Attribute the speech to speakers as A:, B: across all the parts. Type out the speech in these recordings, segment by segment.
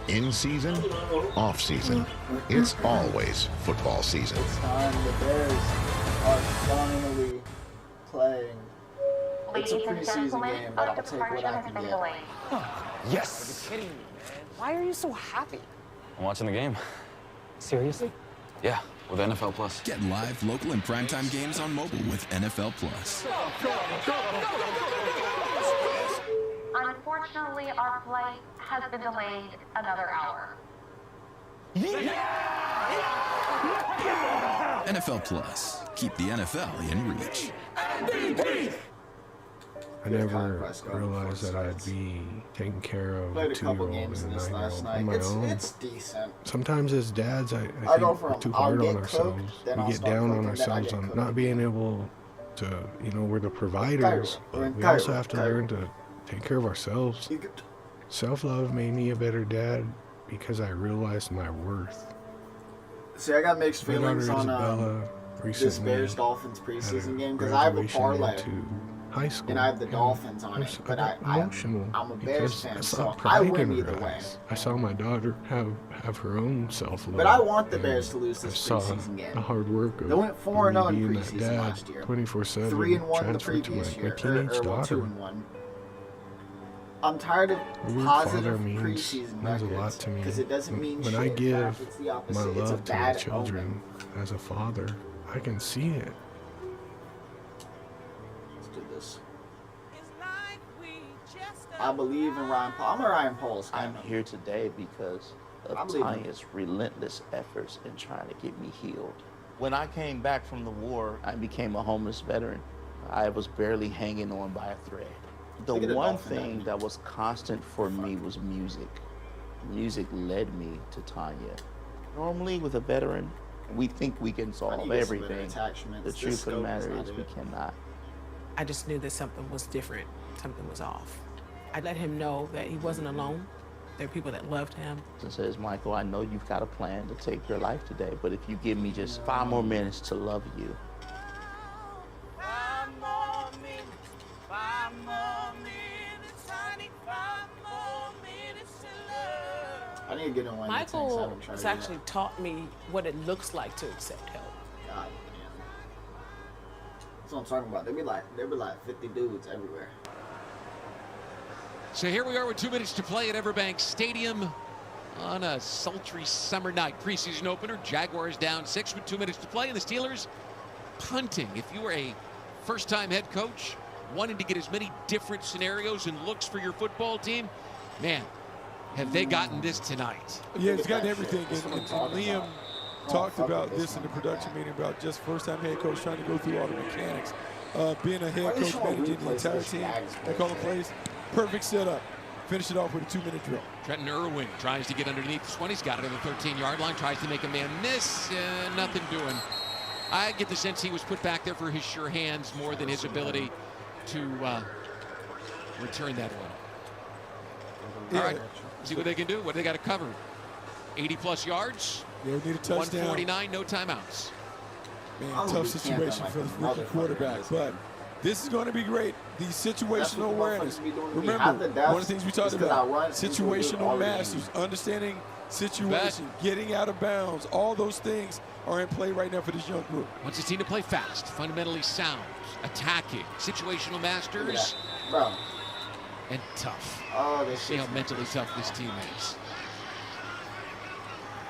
A: In season, off season, it's always football season.
B: It's time. The Bears are finally playing. It's a preseason game, but I'll take what I can get.
C: Yes! Are you kidding me, man? Why are you so happy?
D: I'm watching the game.
C: Seriously?
D: Yeah, with NFL Plus.
E: Get live, local, and primetime games on mobile with NFL Plus.
F: Unfortunately, our flight has been delayed another hour.
E: NFL Plus. Keep the NFL in reach.
G: I never realized that I'd be taking care of a 2-year-old and a 9-year-old on my own.
B: It's decent.
G: Sometimes as dads, I think we're too
B: I'll
G: hard
B: get
G: on
B: cooked,
G: ourselves.
B: then
G: We
B: I'll
G: get
B: start
G: down on
B: cooking, then I
G: ourselves
B: get
G: on
B: cooked.
G: not being able to, we're the providers, but we also have to learn to take care of ourselves. Self-love made me a better dad because I realized my worth.
B: See, I got mixed
G: My daughter
B: feelings on
G: Isabella
B: this
G: recently
B: Bears Dolphins
G: had
B: preseason game
G: a
B: because I have a
G: graduation
B: parlay.
G: into high school,
B: And I have the Dolphins on it, but
G: got emotional
B: I'm a Bears
G: because
B: fan,
G: I
B: so
G: saw
B: I
G: pride
B: win
G: in
B: either
G: her
B: way.
G: eyes. I saw my daughter have her own self-love.
B: But I want the
G: and
B: Bears to lose this
G: I saw
B: preseason game.
G: the hard work of
B: They went 4-0 in
G: me being that
B: preseason
G: dad,
B: last year.
G: 24/7,
B: 3-1 the
G: transferred to
B: previous
G: my
B: year,
G: teenage
B: or
G: daughter.
B: 2-1. I'm tired of
G: The word
B: positive
G: father means
B: preseason
G: a lot
B: records
G: to me.
B: because it doesn't mean
G: When
B: shit.
G: I
B: In
G: give
B: fact, it's the opposite.
G: my
B: It's a
G: love to
B: bad
G: the children
B: omen.
G: as a father, I can see it.
B: Let's do this. I believe in Ryan Paul. I'm a Ryan Paul's guy.
H: I'm here today because
B: I
H: of
B: believe in
H: Tanya's relentless efforts in trying to get me healed. When I came back from the war, I became a homeless veteran. I was barely hanging on by a thread. The
B: Look at the
H: one
B: dolphin
H: thing
B: down
H: that was constant for me was music. Music led me to Tanya. Normally with a veteran, we think we can
B: I
H: solve
B: need to get some better
H: everything.
B: attachments.
H: The
B: This
H: truth of the
B: scope
H: matter
B: not
H: is we
B: it.
H: cannot.
I: I just knew that something was different, something was off. I let him know that he wasn't alone. There are people that loved him.
H: And says, Michael, I know you've got a plan to take your life today, but if you give me just 5 more minutes to love you.
C: 5 more minutes, 5 more minutes, honey, 5 more minutes to love.
B: I need to get in one of the tanks. I
I: Michael
B: haven't tried
I: has
B: it yet.
I: actually taught me what it looks like to accept help.
B: God damn. That's what I'm talking about. There be like 50 dudes everywhere.
J: So here we are with 2 minutes to play at Everbank Stadium on a sultry summer night. Preseason opener, Jaguars down 6 with 2 minutes to play, and the Steelers punting. If you are a first-time head coach wanting to get as many different scenarios and looks for your football team, man, have they gotten this tonight.
K: Yeah, it's gotten everything. And Liam talked about this in the production meeting about just first-time head coach trying to go through all the mechanics. Being a head coach managing the entire team and calling plays. Perfect setup. Finish it off with a 2-minute drill.
J: Trenton Irwin tries to get underneath this one. He's got it on the 13-yard line, tries to make a man miss. Nothing doing. I get the sense he was put back there for his sure hands more than his ability to return that one.
K: Yeah.
J: All right, see what they can do. What do they got to cover? 80-plus yards.
K: They need a touchdown.
J: 149, no timeouts.
K: Man, tough situation for the rookie quarterback, but this is going to be great. The situational awareness. Remember, one of the things we talked about, situational masters, understanding situation, getting out of bounds, all those things are in play right now for this young group.
J: Wants his team to play fast, fundamentally sound, attacking, situational masters,
B: Bro.
J: and tough.
B: Oh,
J: See how mentally tough this team is.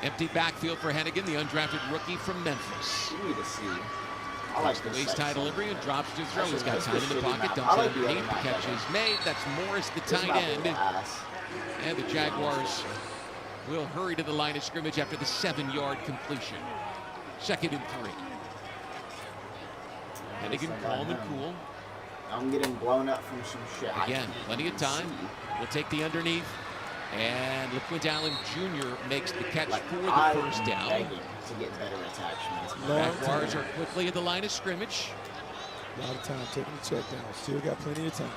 J: Empty backfield for Hennigan, the undrafted rookie from Memphis.
B: You need to see. I like
J: The
B: this
J: waist high
B: section.
J: delivery and drops to throw. He's got
B: That's
J: time in the
B: shitty
J: pocket,
B: map.
J: dumps
B: I
J: it
B: like the
J: underneath.
B: other
J: The
B: map
J: catch
B: better.
J: is made. That's Morris, the
B: This
J: tight
B: map
J: end.
B: is ass.
J: And the Jaguars will hurry to the line of scrimmage after the 7-yard completion. 2nd and 3. Hennigan calm and cool.
B: I'm getting blown up from some shit.
J: Again, plenty of time. We'll take the underneath. And LaQuint Allen Jr. makes the catch for the first down.
B: Begging to get better attachments.
J: Jaguars are quickly at the line of scrimmage.
K: A lot of time taking the check down. Still got plenty of time.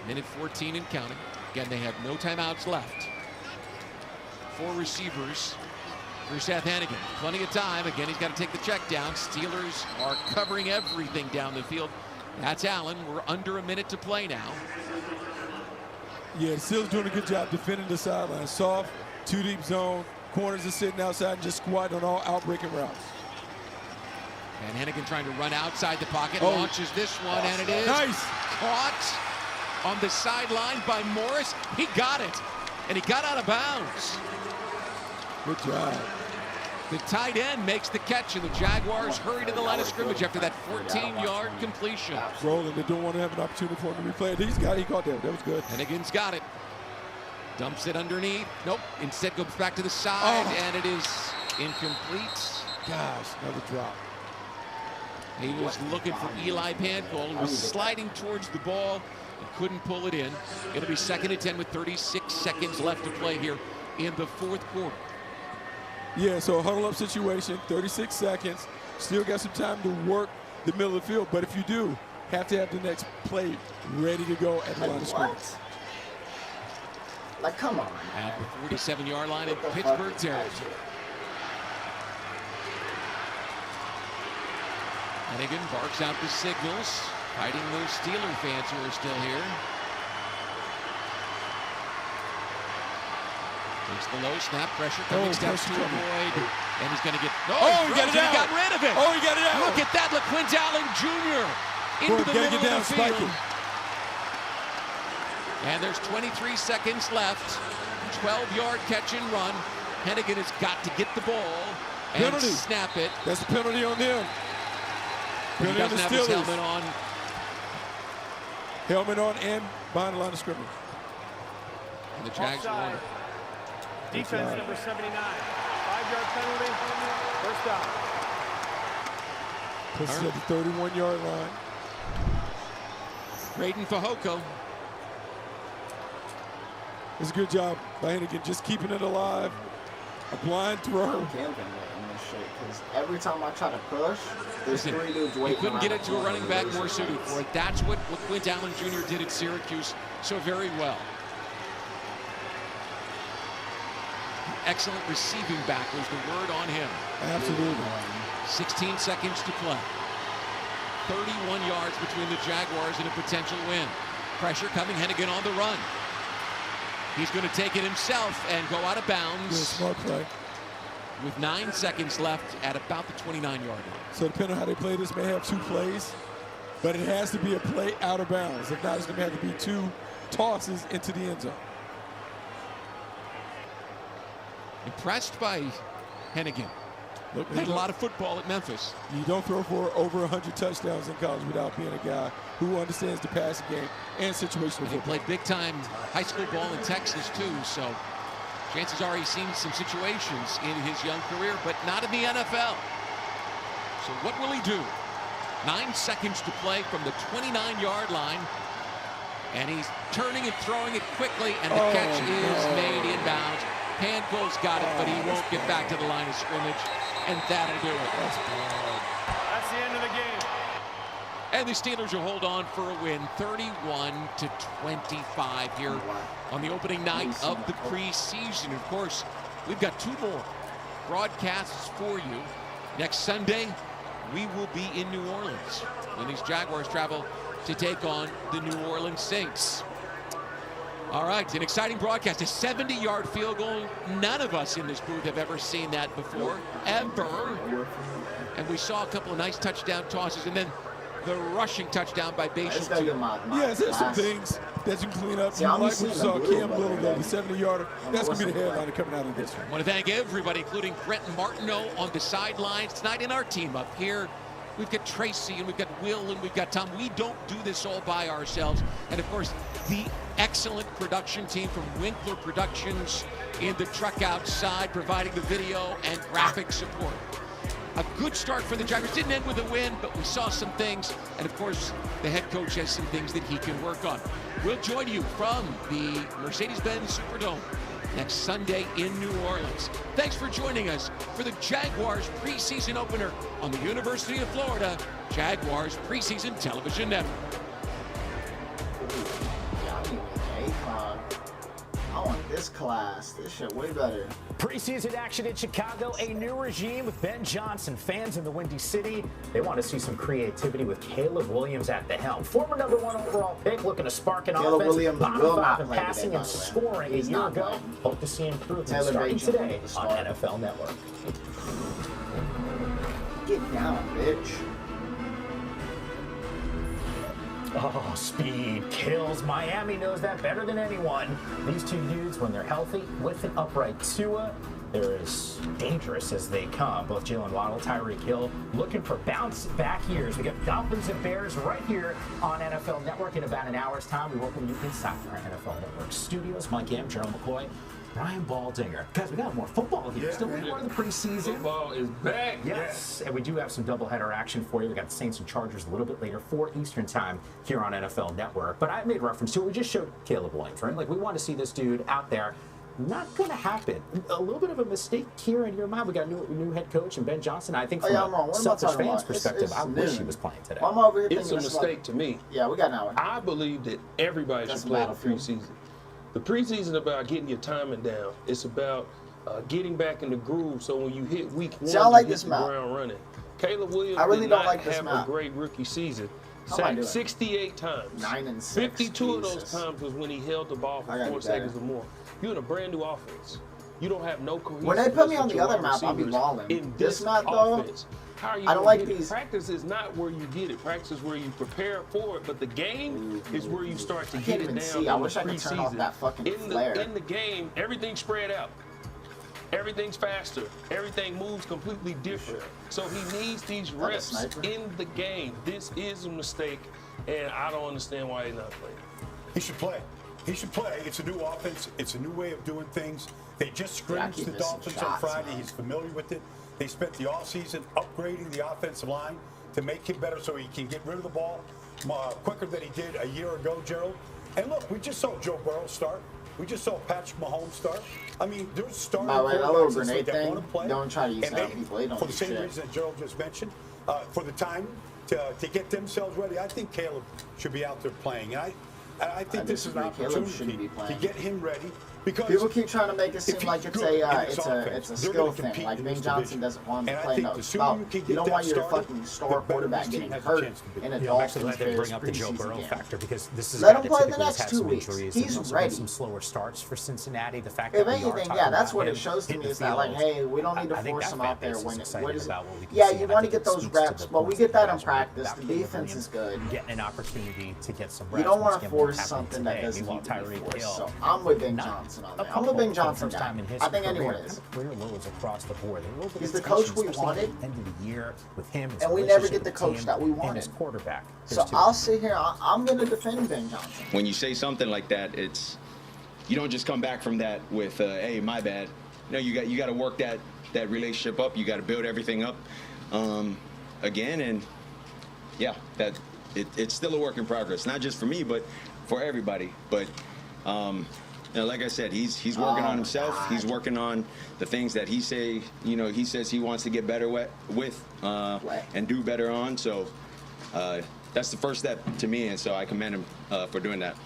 J: Minute 14 and counting. Again, they have no timeouts left. 4 receivers for Seth Hennigan. Plenty of time. Again, he's got to take the check down. Steelers are covering everything down the field. That's Allen. We're under a minute to play now.
K: Yeah, the Steelers doing a good job defending the sideline. Soft, Two deep zone. Corners are sitting outside and just squatting on all outbreaking routes.
J: And Hennigan trying to run outside the pocket, launches this one, and it is caught on the sideline by Morris. He got it, and he got out of bounds.
K: Good job.
J: The tight end makes the catch, and the Jaguars hurry to the line of scrimmage after that 14-yard completion.
K: Rolling, they don't want to have an opportunity for him to replay it. He caught that. That was good.
J: Hennigan's got it. Dumps it underneath. Nope. Instead goes back to the side, and it is incomplete.
K: Gosh, another drop.
J: He was looking for Eli Pankow. He was sliding towards the ball and couldn't pull it in. It'll be 2nd and 10 with 36 seconds left to play here in the 4th quarter.
K: Yeah, so a huddle-up situation, 36 seconds. Still got some time to work the middle of the field, but if you do, have to have the next play ready to go at the line of scrimmage.
B: Like, come on.
J: At the 47-yard line in Pittsburgh territory. Hennigan barks out the signals, fighting those Steeler fans who are still here. Takes the low snap, pressure coming, steps to avoid, and he's going to get.
K: He got it out.
J: He got rid of it.
K: He got it out.
J: Look at that, LaQuint Allen Jr. into the middle of the field. And there's 23 seconds left. 12-yard catch and run. Hennigan has got to get the ball and snap it.
K: That's a penalty on them.
J: He doesn't have his helmet on.
K: Helmet on and behind the line of scrimmage.
J: And the Jags won.
L: Defense number 79. 5-yard penalty. First down.
K: Puts it at the 31-yard line.
J: Braden Fehoko.
K: It's a good job by Hennigan, just keeping it alive. A blind throw.
B: Because every time I try to push, there's 3 dudes waiting.
J: He couldn't get it to a running back more suited for it. That's what LaQuint Allen Jr. did at Syracuse so very well. Excellent receiving back was the word on him.
K: Absolutely.
J: 16 seconds to play. 31 yards between the Jaguars and a potential win. Pressure coming, Hennigan on the run. He's going to take it himself and go out of bounds.
K: Good, smart play.
J: With 9 seconds left at about the 29-yard line.
K: So depending on how they play this, may have 2 plays, but it has to be a play out of bounds. If not, it's going to have to be 2 tosses into the end zone.
J: Impressed by Hennigan.
K: Look,
J: played a lot of football at Memphis.
K: You don't throw for over 100 touchdowns in college without being a guy who understands the passing game and situational football.
J: He played big-time high school ball in Texas, too, so chances are he's seen some situations in his young career, but not in the NFL. So what will he do? 9 seconds to play from the 29-yard line, and he's turning and throwing it quickly, and the catch is made inbounds. Pankow's got it, but he won't get back to the line of scrimmage, and that'll do it.
L: That's the end of the game.
J: And the Steelers will hold on for a win, 31-25 here on the opening night of the preseason. Of course, we've got 2 more broadcasts for you. Next Sunday, we will be in New Orleans when these Jaguars travel to take on the New Orleans Saints. All right, an exciting broadcast, a 70-yard field goal. None of us in this booth have ever seen that before, ever. And we saw a couple of nice touchdown tosses, and then the rushing touchdown by Basham.
K: Yes, there's some things that you can clean up. Like what you saw Cam Little, the 70-yarder. That's going to be the headliner coming out of this one.
J: I want to thank everybody, including Brent Martineau on the sidelines tonight, in our team up here. We've got Tracy, and we've got Will, and we've got Tom. We don't do this all by ourselves. And, of course, the excellent production team from Winkler Productions in the truck outside, providing the video and graphic support. A good start for the Jaguars. Didn't end with a win, but we saw some things. And, of course, the head coach has some things that he can work on. We'll join you from the Mercedes-Benz Superdome next Sunday in New Orleans. Thanks for joining us for the Jaguars preseason opener on the University of Florida Jaguars preseason television network.
B: I want this this class. This shit way better.
M: Preseason action in Chicago, a new regime with Ben Johnson. Fans in the Windy City, they want to see some creativity with Caleb Williams at the helm. Former #1 overall pick, looking to spark an
B: Caleb
M: offense.
B: Williams
M: Bottom
B: will
M: 5
B: not
M: in
B: play
M: passing
B: today,
M: and
B: by the way.
M: scoring a
B: He's
M: year
B: not
M: ago.
B: playing.
M: Hope to see improvement
B: Taylor
M: starting
B: Bagent
M: today
B: will
M: on
B: start.
M: NFL Network.
B: Get down, bitch.
M: Oh, speed kills. Miami knows that better than anyone. These two dudes, when they're healthy, with an upright Tua, they're as dangerous as they come. Both Jalen Waddle, Tyreek Hill, looking for bounce-back years. We got Dolphins and Bears right here on NFL Network in about an hour's time. We welcome you inside our NFL Network studios. Mike M, Gerald McCoy, Ryan Baldinger. Guys, we got more football here. Still more in the preseason.
N: Football is back.
M: Yes, and we do have some doubleheader action for you. We got the Saints and Chargers a little bit later, 4 Eastern time here on NFL Network. But I made reference to it. We just showed Caleb Williams, right? Like, we want to see this dude out there. Not going to happen. A little bit of a mistake here in your mind. We got a new head coach and Ben Johnson. I think from a selfish fan's perspective, I wish he was playing today.
N: It's a mistake to me.
B: Yeah, we got an hour.
N: I believe that everybody should play in the preseason. The preseason is about getting your timing down. It's about getting back in the groove. So when you hit week 1, you hit the ground running. Caleb Williams did not have a great rookie season. Sacked 68 times.
B: 9 and 6.
N: 52 of those times was when he held the ball for 4 seconds or more. You're in a brand new offense. You don't have no cohesiveness.
B: When they put me on the other map, I'll be balling.
N: In
B: this map,
N: offense. How are you
B: I don't like
N: these.
B: these.
N: Practice is not where you get it. Practice is where you prepare for it. But the game is where you start to get it down.
B: I wish I could turn off that fucking flare.
N: In the game, everything's spread out. Everything's faster. Everything moves completely different. So he needs these reps in the game. This is a mistake, and I don't understand why he's not playing.
O: He should play. He should play. It's a new offense. It's a new way of doing things. They just scrimmaged the Dolphins on Friday. He's familiar with it. They spent the offseason upgrading the offensive line to make him better so he can get rid of the ball quicker than he did a year ago, Gerald. And look, we just saw Joe Burrow start. We just saw Patrick Mahomes start. I mean, there's starting quarterbacks that want to play.
B: Don't try to use
O: and
B: that people.
O: for the same reason that Gerald just mentioned, for the time to get themselves ready, I think Caleb should be out there playing. And I think this is an opportunity to get him ready. Because
B: people keep trying to make it seem like it's a skill thing. Like Ben Johnson doesn't want to play no spell. You don't want your fucking star quarterback getting hurt in a Dolphins Bears
M: bring up the Joe Burrow factor because this is
B: let him play the next 2 weeks. He's ready.
M: Some slower starts for Cincinnati. The fact
B: if
M: that
B: anything, yeah, that's what it shows to me. Is that like, hey, we don't need to force him out there when what is it? Yeah, you want to get those reps, but we get that in practice. The defense is good.
M: Getting an opportunity to get some reps.
B: You don't want to force something that doesn't need to be forced. So I'm with Ben Johnson on that. I'm a Ben Johnson guy. I think anyone is.
M: Career lows across the board.
B: He's the coach we wanted.
M: End of the year with him,
B: and we never get the coach that we wanted.
M: His quarterback.
B: So I'll sit here. I'm going to defend Ben Johnson.
P: When you say something like that, you don't just come back from that with, "Hey, my bad." No, you got to work that relationship up. You got to build everything up again, and yeah, it's still a work in progress. Not just for me, but for everybody. But like I said, he's working on himself. He's working on the things that he says he wants to get better with and do better on. So that's the first step to me, and so I commend him for doing that.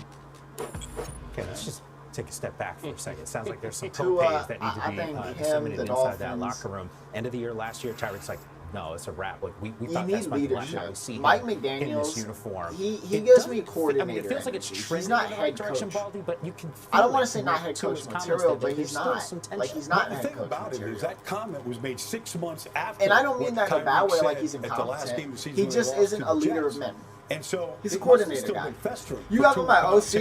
M: Okay, let's just take a step back for a second. It sounds like there's some co-pays that need to be disseminated inside that locker room. End of the year last year, Tyreek's like, no, it's a wrap. Like we thought that's my leadership.
B: Mike McDaniels
M: in this uniform.
B: He gives me coordinator.
M: I mean, it feels like it's trending
B: not
M: in the
B: head
M: right direction,
B: coach.
M: Baldy, but you can.
B: I don't want to say not head coach material, but he's not. Like he's not head coach.
O: The thing about it is that comment was made 6 months after.
B: And I don't mean that in a bad way, like he's incompetent. He just isn't a leader of men.
O: And so
B: he's a coordinator guy. You have him at OC,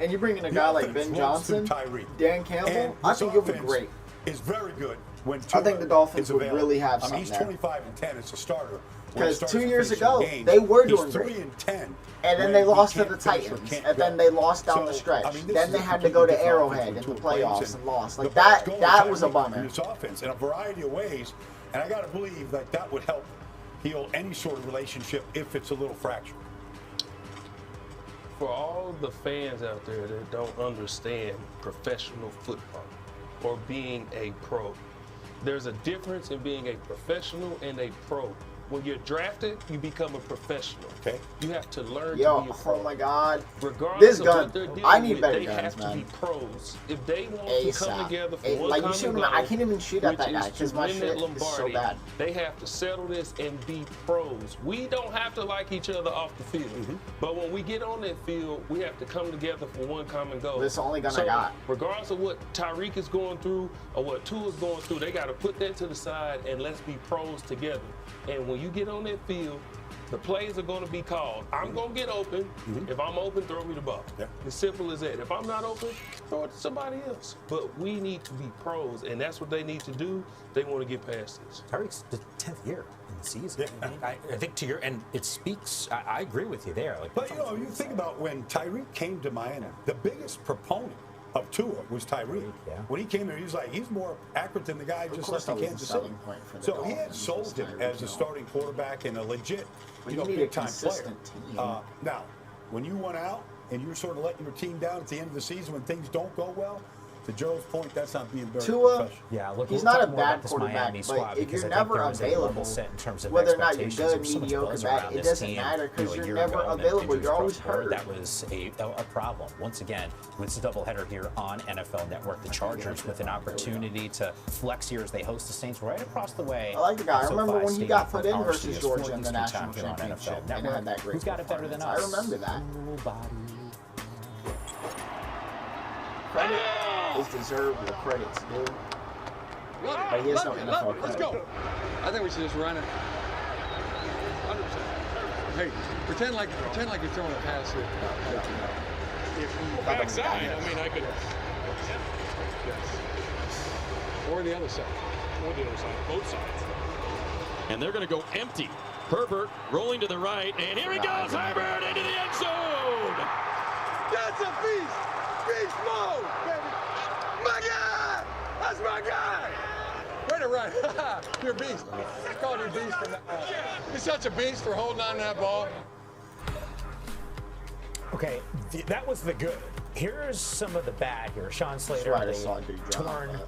B: and you bring in a guy like Ben Johnson, Dan Campbell. I think he'll be great.
O: Is very good.
B: I think the Dolphins would really have something.
O: He's 25-10 as a starter.
B: Because 2 years ago, they were doing great.
O: 3-10.
B: And then they lost to the Titans. And then they lost down the stretch. Then they had to go to Arrowhead in the playoffs and lost. Like that was a bummer.
O: This offense in a variety of ways. And I got to believe that would help heal any sort of relationship if it's a little fractured.
N: For all the fans out there that don't understand professional football or being a pro, there's a difference in being a professional and a pro. when you're drafted, you become a professional.
O: Okay.
N: You have to learn
B: Yo,
N: to be a pro.
B: oh my God.
N: Regardless
B: This
N: of
B: gun.
N: what they're dealing
B: I need
N: with,
B: better
N: they
B: guns,
N: have to
B: man.
N: be pros. If they want to come together for one
B: like you
N: common
B: shoot him,
N: goal,
B: I can't even shoot at
N: which
B: that guy
N: is
B: because
N: to
B: my
N: win
B: shit
N: that
B: is so
N: Lombardi,
B: bad.
N: they have to settle this and be pros. We don't have to like each other off the field, but when we get on that field, we have to come together for one common goal.
B: This is the only gun
N: so
B: I got.
N: Regardless of what Tyreek is going through or what Tua's going through, they got to put that to the side and let's be pros together. And when you get on that field, the plays are going to be called. I'm going to get open. If I'm open, throw me the ball. As simple as that. If I'm not open, throw it to somebody else. But we need to be pros, and that's what they need to do. They want to get past this.
M: Tyreek's the 10th year in the season. I think to your, and it speaks, I agree with you there. Like,
O: but, you know, you think about when Tyreek came to Miami, the biggest proponent of Tua was Tyreek. When he came there, he was like, he's more accurate than the guy just left in Kansas City. So he had sold him as a starting quarterback and a legit, you know, big-time player. Now, when you went out and you're sort of letting your team down at the end of the season when things don't go well, to Joe's point, that's not being very professional.
M: Yeah, look,
B: he's
M: we'll
B: not a
M: talk more about
B: bad
M: this
B: quarterback,
M: Miami squad
B: but if
M: because
B: you're
M: I think
B: never
M: there was a level
B: available,
M: set in terms of
B: whether or not you're
M: expectations.
B: good,
M: There was so much
B: mediocre,
M: buzz
B: bad,
M: around
B: it
M: this
B: doesn't
M: team,
B: matter because
M: a
B: you're
M: year
B: never
M: ago, and then
B: available.
M: injuries
B: You're always
M: broke forward.
B: hurt.
M: That was a problem. Once again, it's a doubleheader here on NFL Network. The Chargers with an opportunity to flex here as they host the Saints right across the way.
B: I like the guy. I remember when he got put in
M: Our
B: versus
M: Studios
B: Georgia
M: for
B: in the
M: Eastern
B: national
M: Time here on
B: championship.
M: NFL
B: And
M: Network.
B: had that great
M: Who's got it better than us?
B: I remember that.
M: Nobody.
B: Credit is deserved. The credits, dude. But he has no NFL credit.
Q: Let's go. I think we should just run it. 100%. Hey, pretend like you're throwing a pass here. If you backside, I mean, I could. Yes. Or the other side. Or the other side. Both sides.
R: And they're going to go empty. Herbert rolling to the right, and here he goes, Herbert into the end zone.
Q: That's a beast. Beast mode, baby. My guy. That's my guy. Way to run. You're a beast. I called you a beast from that ball. You're such a beast for holding on to that ball.
M: Okay, that was the good. Here's some of the bad here. Sean Slater, torn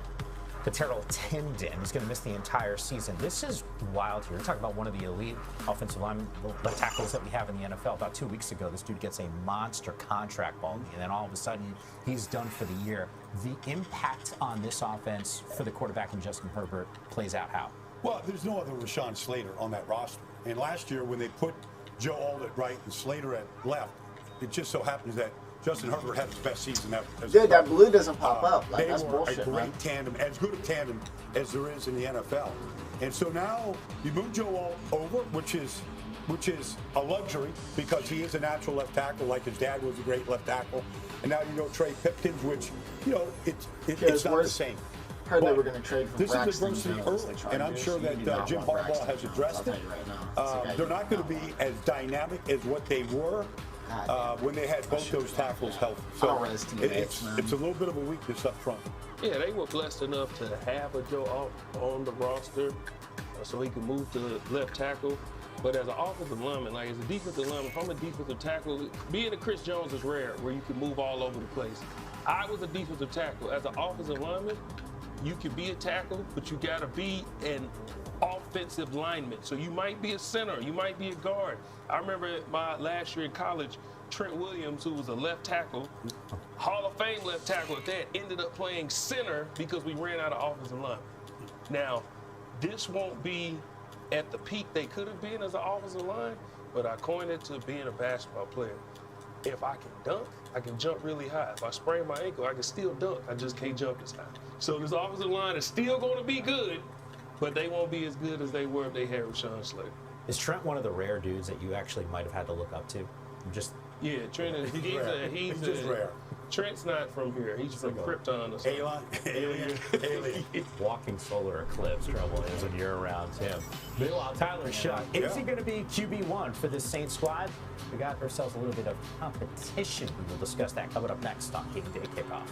M: patellal tendon. He's going to miss the entire season. This is wild here. We're talking about one of the elite offensive line left tackles that we have in the NFL. About 2 weeks ago, this dude gets a monster contract ball, and then all of a sudden, he's done for the year. The impact on this offense for the quarterback and Justin Herbert plays out how?
O: Well, there's no other Rashawn Slater on that roster. And last year, when they put Joe Alt at right and Slater at left, it just so happens that Justin Herbert had his best season ever.
B: Dude, that blue doesn't pop up. Like,
O: They
B: that's
O: were
B: bullshit,
O: a great
B: man.
O: tandem, as good a tandem as there is in the NFL. And so now you move Joe Alt over, which is a luxury because he is a natural left tackle, like his dad was a great left tackle. And now you go Trey Pipkins, which, you know, it's not the same.
B: Heard they were going to trade for
O: This
B: Braxton
O: is adversity
B: Jones,
O: early,
B: the
O: and I'm sure
B: Chargers. You do
O: that
B: not
O: Jim
B: want
O: Harbaugh
B: Braxton
O: has
B: Jones,
O: addressed
B: I'll
O: it.
B: tell you right now. It's
O: They're not going to be as dynamic as what they were when they had both those tackles healthy. So it's a little bit of a weakness up front.
N: Yeah, they were blessed enough to have a Joe Alt on the roster so he could move to left tackle. But as an offensive lineman, like as a defensive lineman, if I'm a defensive tackle, being a Chris Jones is rare where you can move all over the place. I was a defensive tackle. As an offensive lineman, you can be a tackle, but you got to be an offensive lineman. So you might be a center, you might be a guard. I remember my last year in college, Trent Williams, who was a left tackle, Hall of Fame left tackle at that, ended up playing center because we ran out of offensive line. Now, this won't be at the peak they could have been as an offensive line, but I coined it to being a basketball player. If I can dunk, I can jump really high. If I sprain my ankle, I can still dunk. I just can't jump as high. So this offensive line is still going to be good, but they won't be as good as they were if they had Rashawn Slater.
M: Is Trent one of the rare dudes that you actually might have had to look up to?
N: Yeah, Trent is he's
O: just rare.
N: Trent's not from here. He's from Krypton or something.
O: Alien.
M: Walking solar eclipse trouble is when you're around him. Meanwhile, Tyler Shuck, is he going to be QB1 for this Saints squad? We got ourselves a little bit of competition. We will discuss that coming up next on Game Day Kickoff.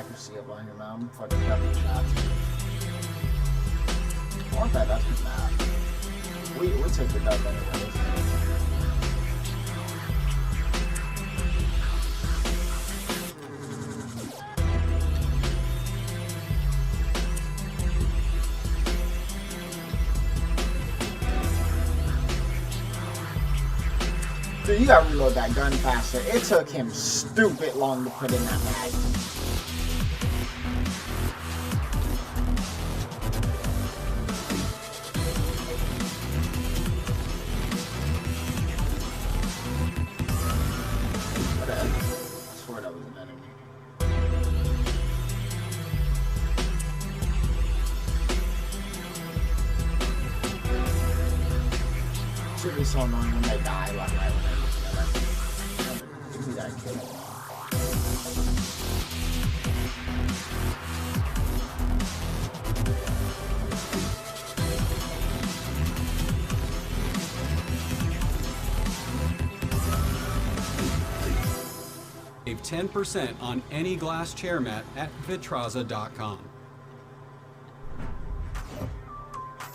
B: accuracy up on here, man. I'm fucking having shots. I want that up in that. We took the dub anyways. Dude, you gotta reload that gun faster. It took him stupid long to put in that mag. Whatever. I swear that was an enemy. Should be so annoying when they die, like right when they we gotta kill them.
S: Save 10% on any glass chair mat at Vitraza.com.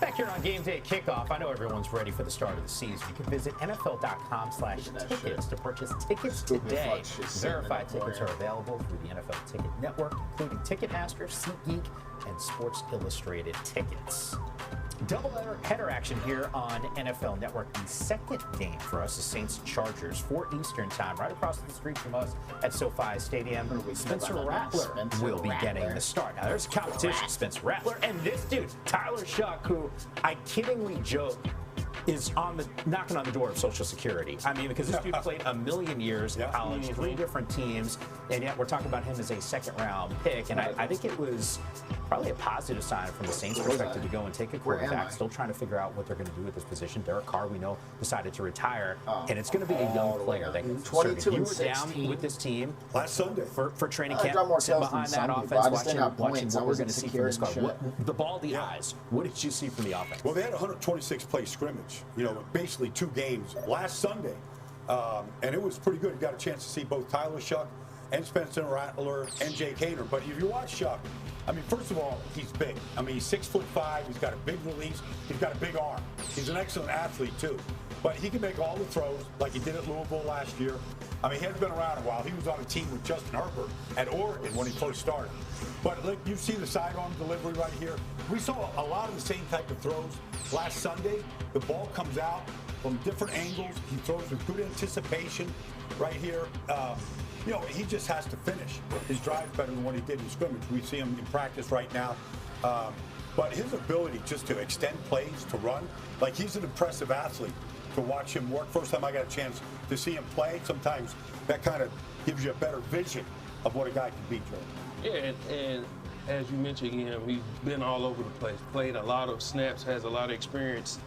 M: Back here on game day kickoff, I know everyone's ready for the start of the season. You can visit NFL.com/tickets to purchase tickets today. Verified tickets are available through the NFL Ticket Network, including Ticketmaster, SeatGeek, and Sports Illustrated tickets. Double header action here on NFL Network. The second game for us is Saints-Chargers, 4 Eastern time, right across the street from us at SoFi Stadium. Spencer Rattler will be getting the start. Now, there's competition. Spencer Rattler and this dude, Tyler Shuck, who I kiddingly joke is knocking on the door of Social Security. I mean, because this dude played a million years in college, 3 different teams, and yet we're talking about him as a second-round pick. And I think it was probably a positive sign from the Saints' perspective to go and take a quarterback. Still trying to figure out what they're going to do with this position. Derek Carr, we know, decided to retire, and it's going to be a young player. That can serve. You were down with this team
O: last Sunday
M: for training camp, sitting behind that offense, watching what we're going to see from this squad. The baldy eyes. What did you see from the offense?
O: Well, they had a 126-play scrimmage. You know, basically 2 games last Sunday, and it was pretty good. You got a chance to see both Tyler Shuck and Spencer Rattler and Jake Hader. But if you watch Shuck, I mean, first of all, he's big. I mean, he's 6'5". He's got a big release. He's got a big arm. He's an excellent athlete too. But he can make all the throws like he did at Louisville last year. I mean, he hasn't been around a while. He was on a team with Justin Herbert at Oregon when he first started. But look, you see the sidearm delivery right here. We saw a lot of the same type of throws last Sunday. The ball comes out from different angles. He throws with good anticipation right here. You know, he just has to finish. His drive's better than what he did in scrimmage. We see him in practice right now. But his ability just to extend plays, to run, like he's an impressive athlete. To watch him work. First time I got a chance to see him play, sometimes that kind of gives you a better vision of what a guy can be, Joe.
N: Yeah, and as you mentioned, again, we've been all over the place, played a lot of snaps, has a lot of experience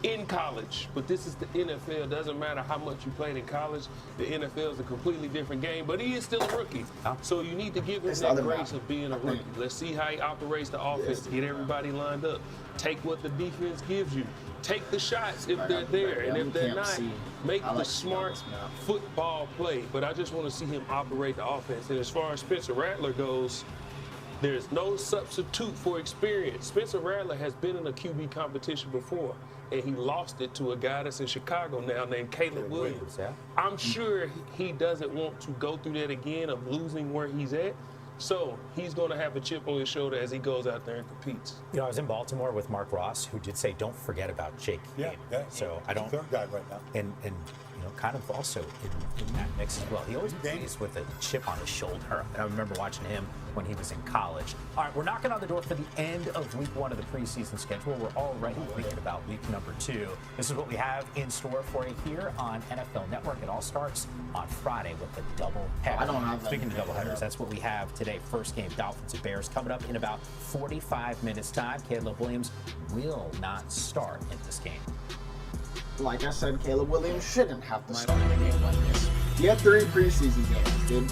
N: in college. But this is the NFL. Doesn't matter how much you played in college, the NFL is a completely different game. But he is still a rookie. So you need to give him that grace of being a rookie. Let's see how he operates the offense, get everybody lined up, take what the defense gives you. Take the shots if they're there, and if they're not, make the smart football play. But I just want to see him operate the offense. And as far as Spencer Rattler goes, there's no substitute for experience. Spencer Rattler has been in a QB competition before, and he lost it to a guy that's in Chicago now named Caleb Williams. I'm sure he doesn't want to go through that again of losing where he's at. So he's going to have a chip on his shoulder as he goes out there and competes.
M: You know, I was in Baltimore with Mark Ross, who did say, "Don't forget about Jake."
O: Yeah.
M: So I don't.
O: Third guy right now.
M: And you know, kind of also in that mix as well. He always plays with a chip on his shoulder. I remember watching him when he was in college. All right, we're knocking on the door for the end of week 1 of the preseason schedule. We're already thinking about week number 2. This is what we have in store for you here on NFL Network. It all starts on Friday with the double header.
B: I don't have that.
M: Speaking of double headers, that's what we have today. First game, Dolphins and Bears, coming up in about 45 minutes time. Caleb Williams will not start in this game.
B: Like I said, Caleb Williams shouldn't have to start in a game like this. You have 3 preseason games, dude.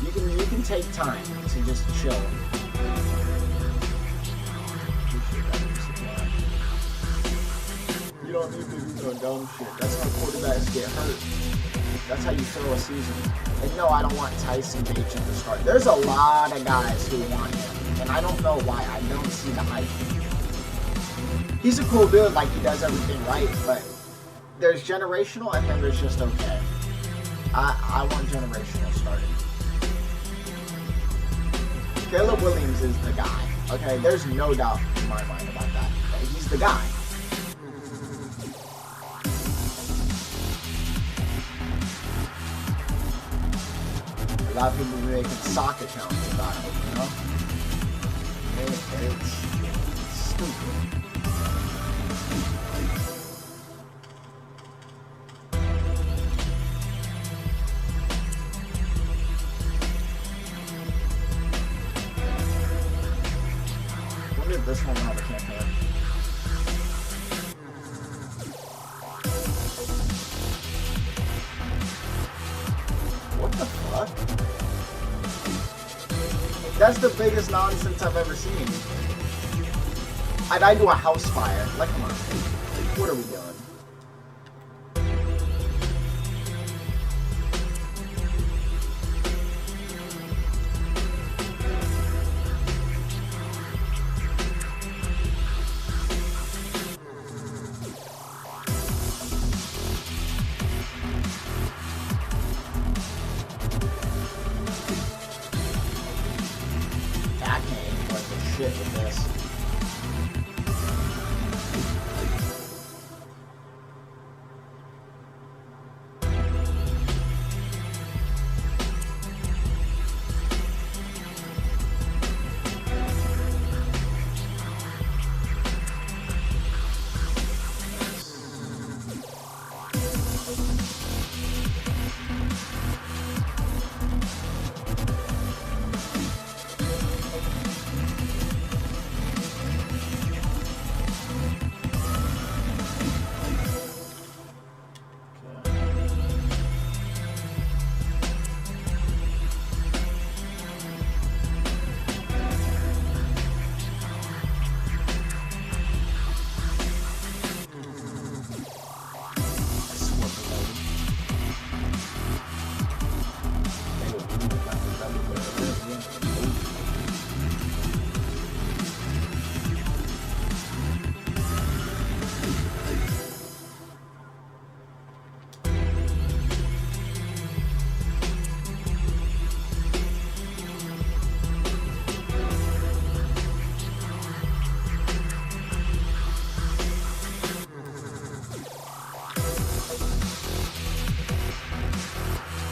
B: You can take time to just chill. You don't need to do no dumb shit. That's how quarterbacks get hurt. That's how you fill a season. And no, I don't want Tyson Bagent to start. There's a lot of guys who want him, and I don't know why. I don't see the hype. He's a cool dude, like he does everything right, but there's generational and then there's just okay. I want generational starting. Caleb Williams is the guy. Okay, there's no doubt in my mind about that. He's the guy. A lot of people be making sock accounts about him, you know? It's stupid. This one will have a campaign. What the fuck? That's the biggest nonsense I've ever seen. I died to a house fire. Like, come on. What are we doing? With this.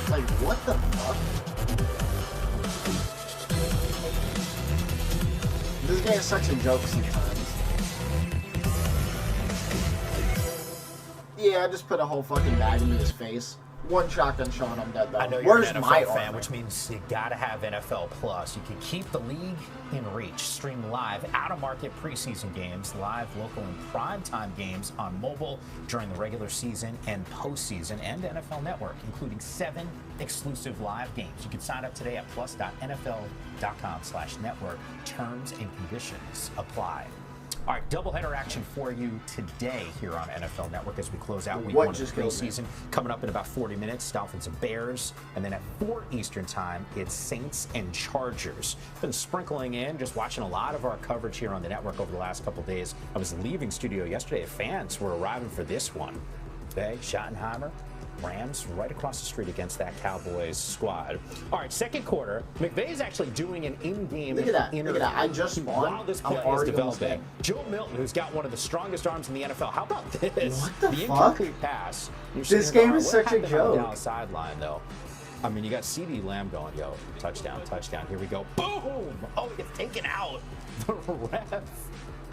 B: Like, what the fuck? This game is such a joke sometimes. Yeah, I just put a whole fucking bag into his face. One shotgun shot, I'm dead though.
M: I know you're
B: Where's
M: an
B: my
M: NFL fan,
B: armor?
M: which means you gotta have NFL Plus. You can keep the league in reach. Stream live, out-of-market preseason games, live, local, and primetime games on mobile during the regular season and postseason, and NFL Network, including 7 exclusive live games. You can sign up today at plus.nfl.com/network. Terms and conditions apply. All right, doubleheader action for you today here on NFL Network as we close out week 1 of the preseason. Coming up in about 40 minutes, Dolphins and Bears. And then at 4 Eastern time, it's Saints and Chargers. Been sprinkling in, just watching a lot of our coverage here on the network over the last couple days. I was leaving studio yesterday. Fans were arriving for this one. Okay, Schottenheimer. Rams right across the street against that Cowboys squad. All right, second quarter. McVay's actually doing an in-game interview.
B: Look at that. I just spawned.
M: While this play is developing. Joe Milton, who's got one of the strongest arms in the NFL. How about this?
B: What the fuck?
M: Incomplete pass.
B: This game is such a joke.
M: Down sideline though. I mean, you got CD Lamb going, yo, touchdown, touchdown. Here we go. Boom! Oh, it's taken out. The ref.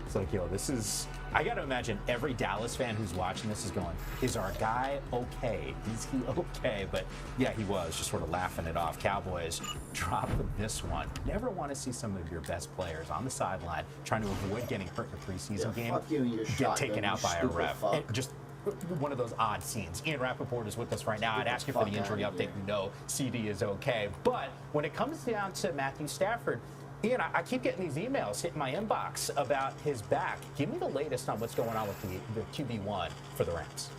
M: It's like, yo, this is. I got to imagine every Dallas fan who's watching this is going, is our guy okay? Is he okay? But yeah, he was just sort of laughing it off. Cowboys drop this one. Never want to see some of your best players on the sideline trying to avoid getting hurt in a preseason game.
B: Fuck you and your
M: get
B: shotgun,
M: taken out
B: you
M: by a
B: stupid
M: ref.
B: fuck.
M: And just one of those odd scenes. Ian Rappaport is with us right now. I'd ask you for the injury update. We know CD is okay. But when it comes down to Matthew Stafford, Ian, I keep getting these emails hitting my inbox about his back. Give me the latest on what's going on with the QB1 for the Rams.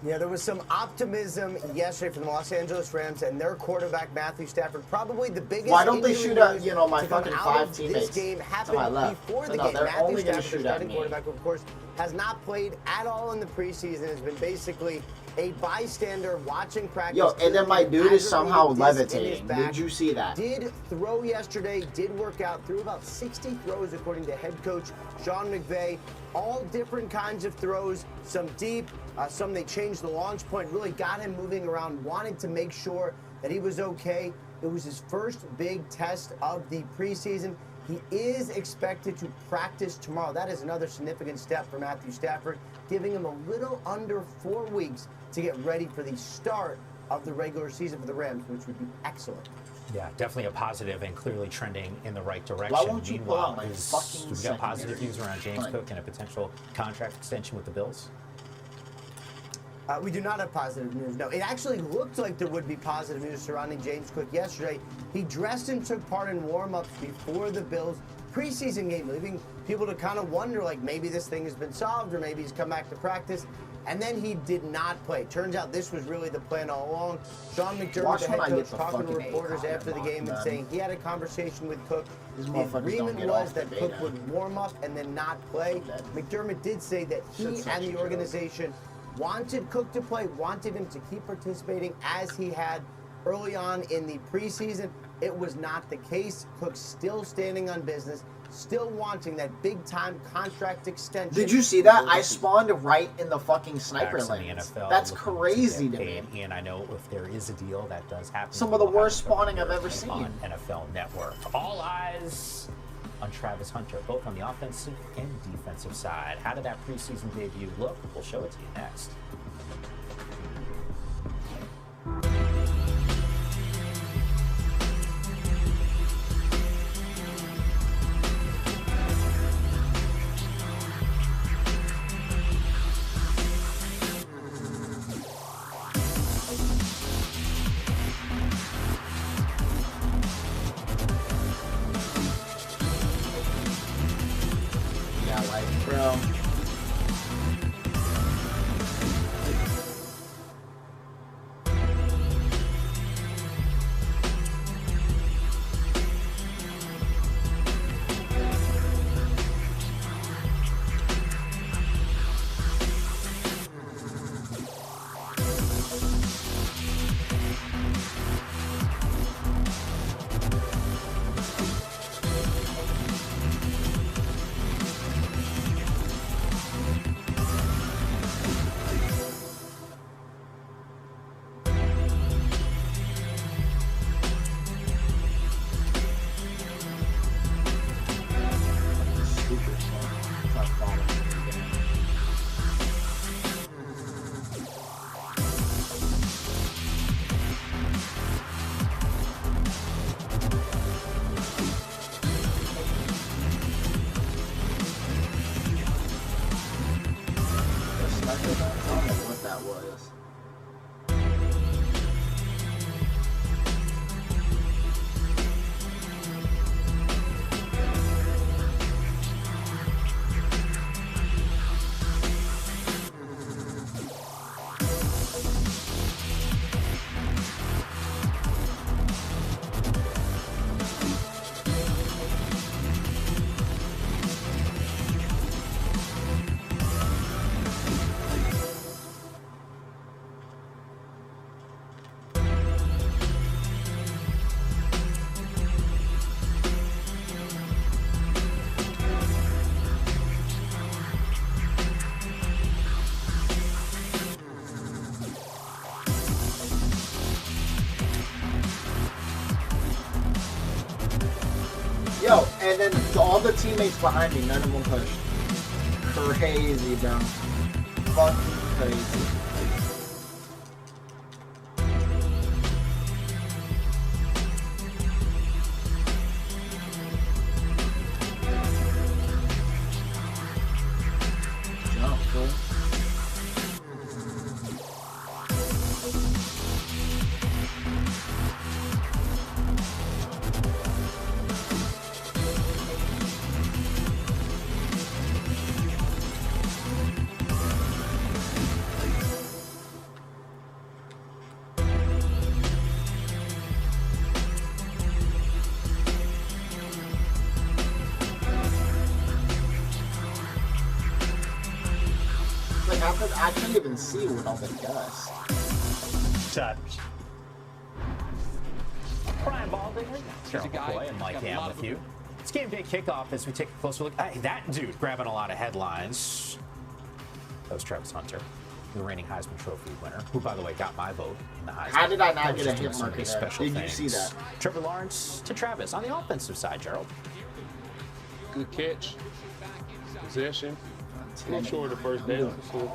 T: Yeah, there was some optimism yesterday from the Los Angeles Rams and their quarterback Matthew Stafford. Probably the biggest.
B: Why don't they shoot at my
T: to come
B: fucking
T: out
B: 5
T: of
B: teammates
T: This game
B: to
T: happened
B: my left?
T: before the
B: No,
T: game.
B: they're
T: Matthew
B: only gonna
T: Stafford,
B: shoot
T: their
B: at
T: starting
B: me.
T: quarterback, of course, has not played at all in the preseason. Has been basically a bystander watching practice.
B: Yo, and then my dude is somehow
T: aggravated disc in his
B: levitating.
T: back.
B: Did you see that?
T: Did throw yesterday, did work out, threw about 60 throws according to head coach Sean McVay. All different kinds of throws, some deep, some they changed the launch point, really got him moving around, wanted to make sure that he was okay. It was his first big test of the preseason. He is expected to practice tomorrow. That is another significant step for Matthew Stafford, giving him a little under 4 weeks to get ready for the start of the regular season for the Rams, which would be excellent.
M: Yeah, definitely a positive and clearly trending in the right direction.
B: Why won't you pull
M: Meanwhile,
B: out my
M: we've
B: fucking
M: got positive
B: secondary?
M: news around James
B: Fine.
M: Cook and a potential contract extension with the Bills.
T: We do not have positive news. No, it actually looked like there would be positive news surrounding James Cook yesterday. He dressed and took part in warm-ups before the Bills preseason game, leaving people to kind of wonder, like, maybe this thing has been solved or maybe he's come back to practice. And then he did not play. Turns out this was really the plan all along. Sean McDermott,
B: Watch
T: the
B: when
T: head
B: I
T: coach,
B: get the
T: talking to
B: fucking
T: reporters
B: A
T: after the game and
B: man.
T: saying he had a conversation with Cook.
B: These
T: The
B: motherfuckers don't
T: agreement
B: get
T: was
B: off the
T: that Cook
B: beta.
T: would warm up and then not play. McDermott did say that he
B: Shit's such
T: and
B: a
T: the
B: joke.
T: organization wanted Cook to play, wanted him to keep participating as he had early on in the preseason. It was not the case. Cook still standing on business, still wanting that big-time contract extension.
B: Did you see that? I spawned right in the fucking sniper
M: Backs in the
B: lanes.
M: NFL
B: That's
M: looking
B: crazy
M: get
B: to me.
M: paid. And I know if there is a deal that does happen,
B: Some of the
M: we'll have
B: worst
M: it covered
B: spawning I've
M: here
B: ever seen.
M: on NFL Network. All eyes on Travis Hunter, both on the offensive and defensive side. How did that preseason debut look? We'll show it to you next.
B: Yeah, like, bro. I don't know what that was. Yo, and then all the teammates behind me, none of them pushed. Crazy, bro. Fucking crazy. Jump, fool. I can't even see with all the dust.
M: Touch. Brian Baldinger, Gerald McCoy, and Mike Ham with you. It's game day kickoff as we take a closer look. Hey, that dude grabbing a lot of headlines. That was Travis Hunter, the reigning Heisman Trophy winner, who, by the way, got my vote in the Heisman.
B: How did I not get a hit marker there? Did you see that?
M: Trevor Lawrence to Travis on the offensive side, Gerald.
N: Good catch. Possession. A little short of the first down, so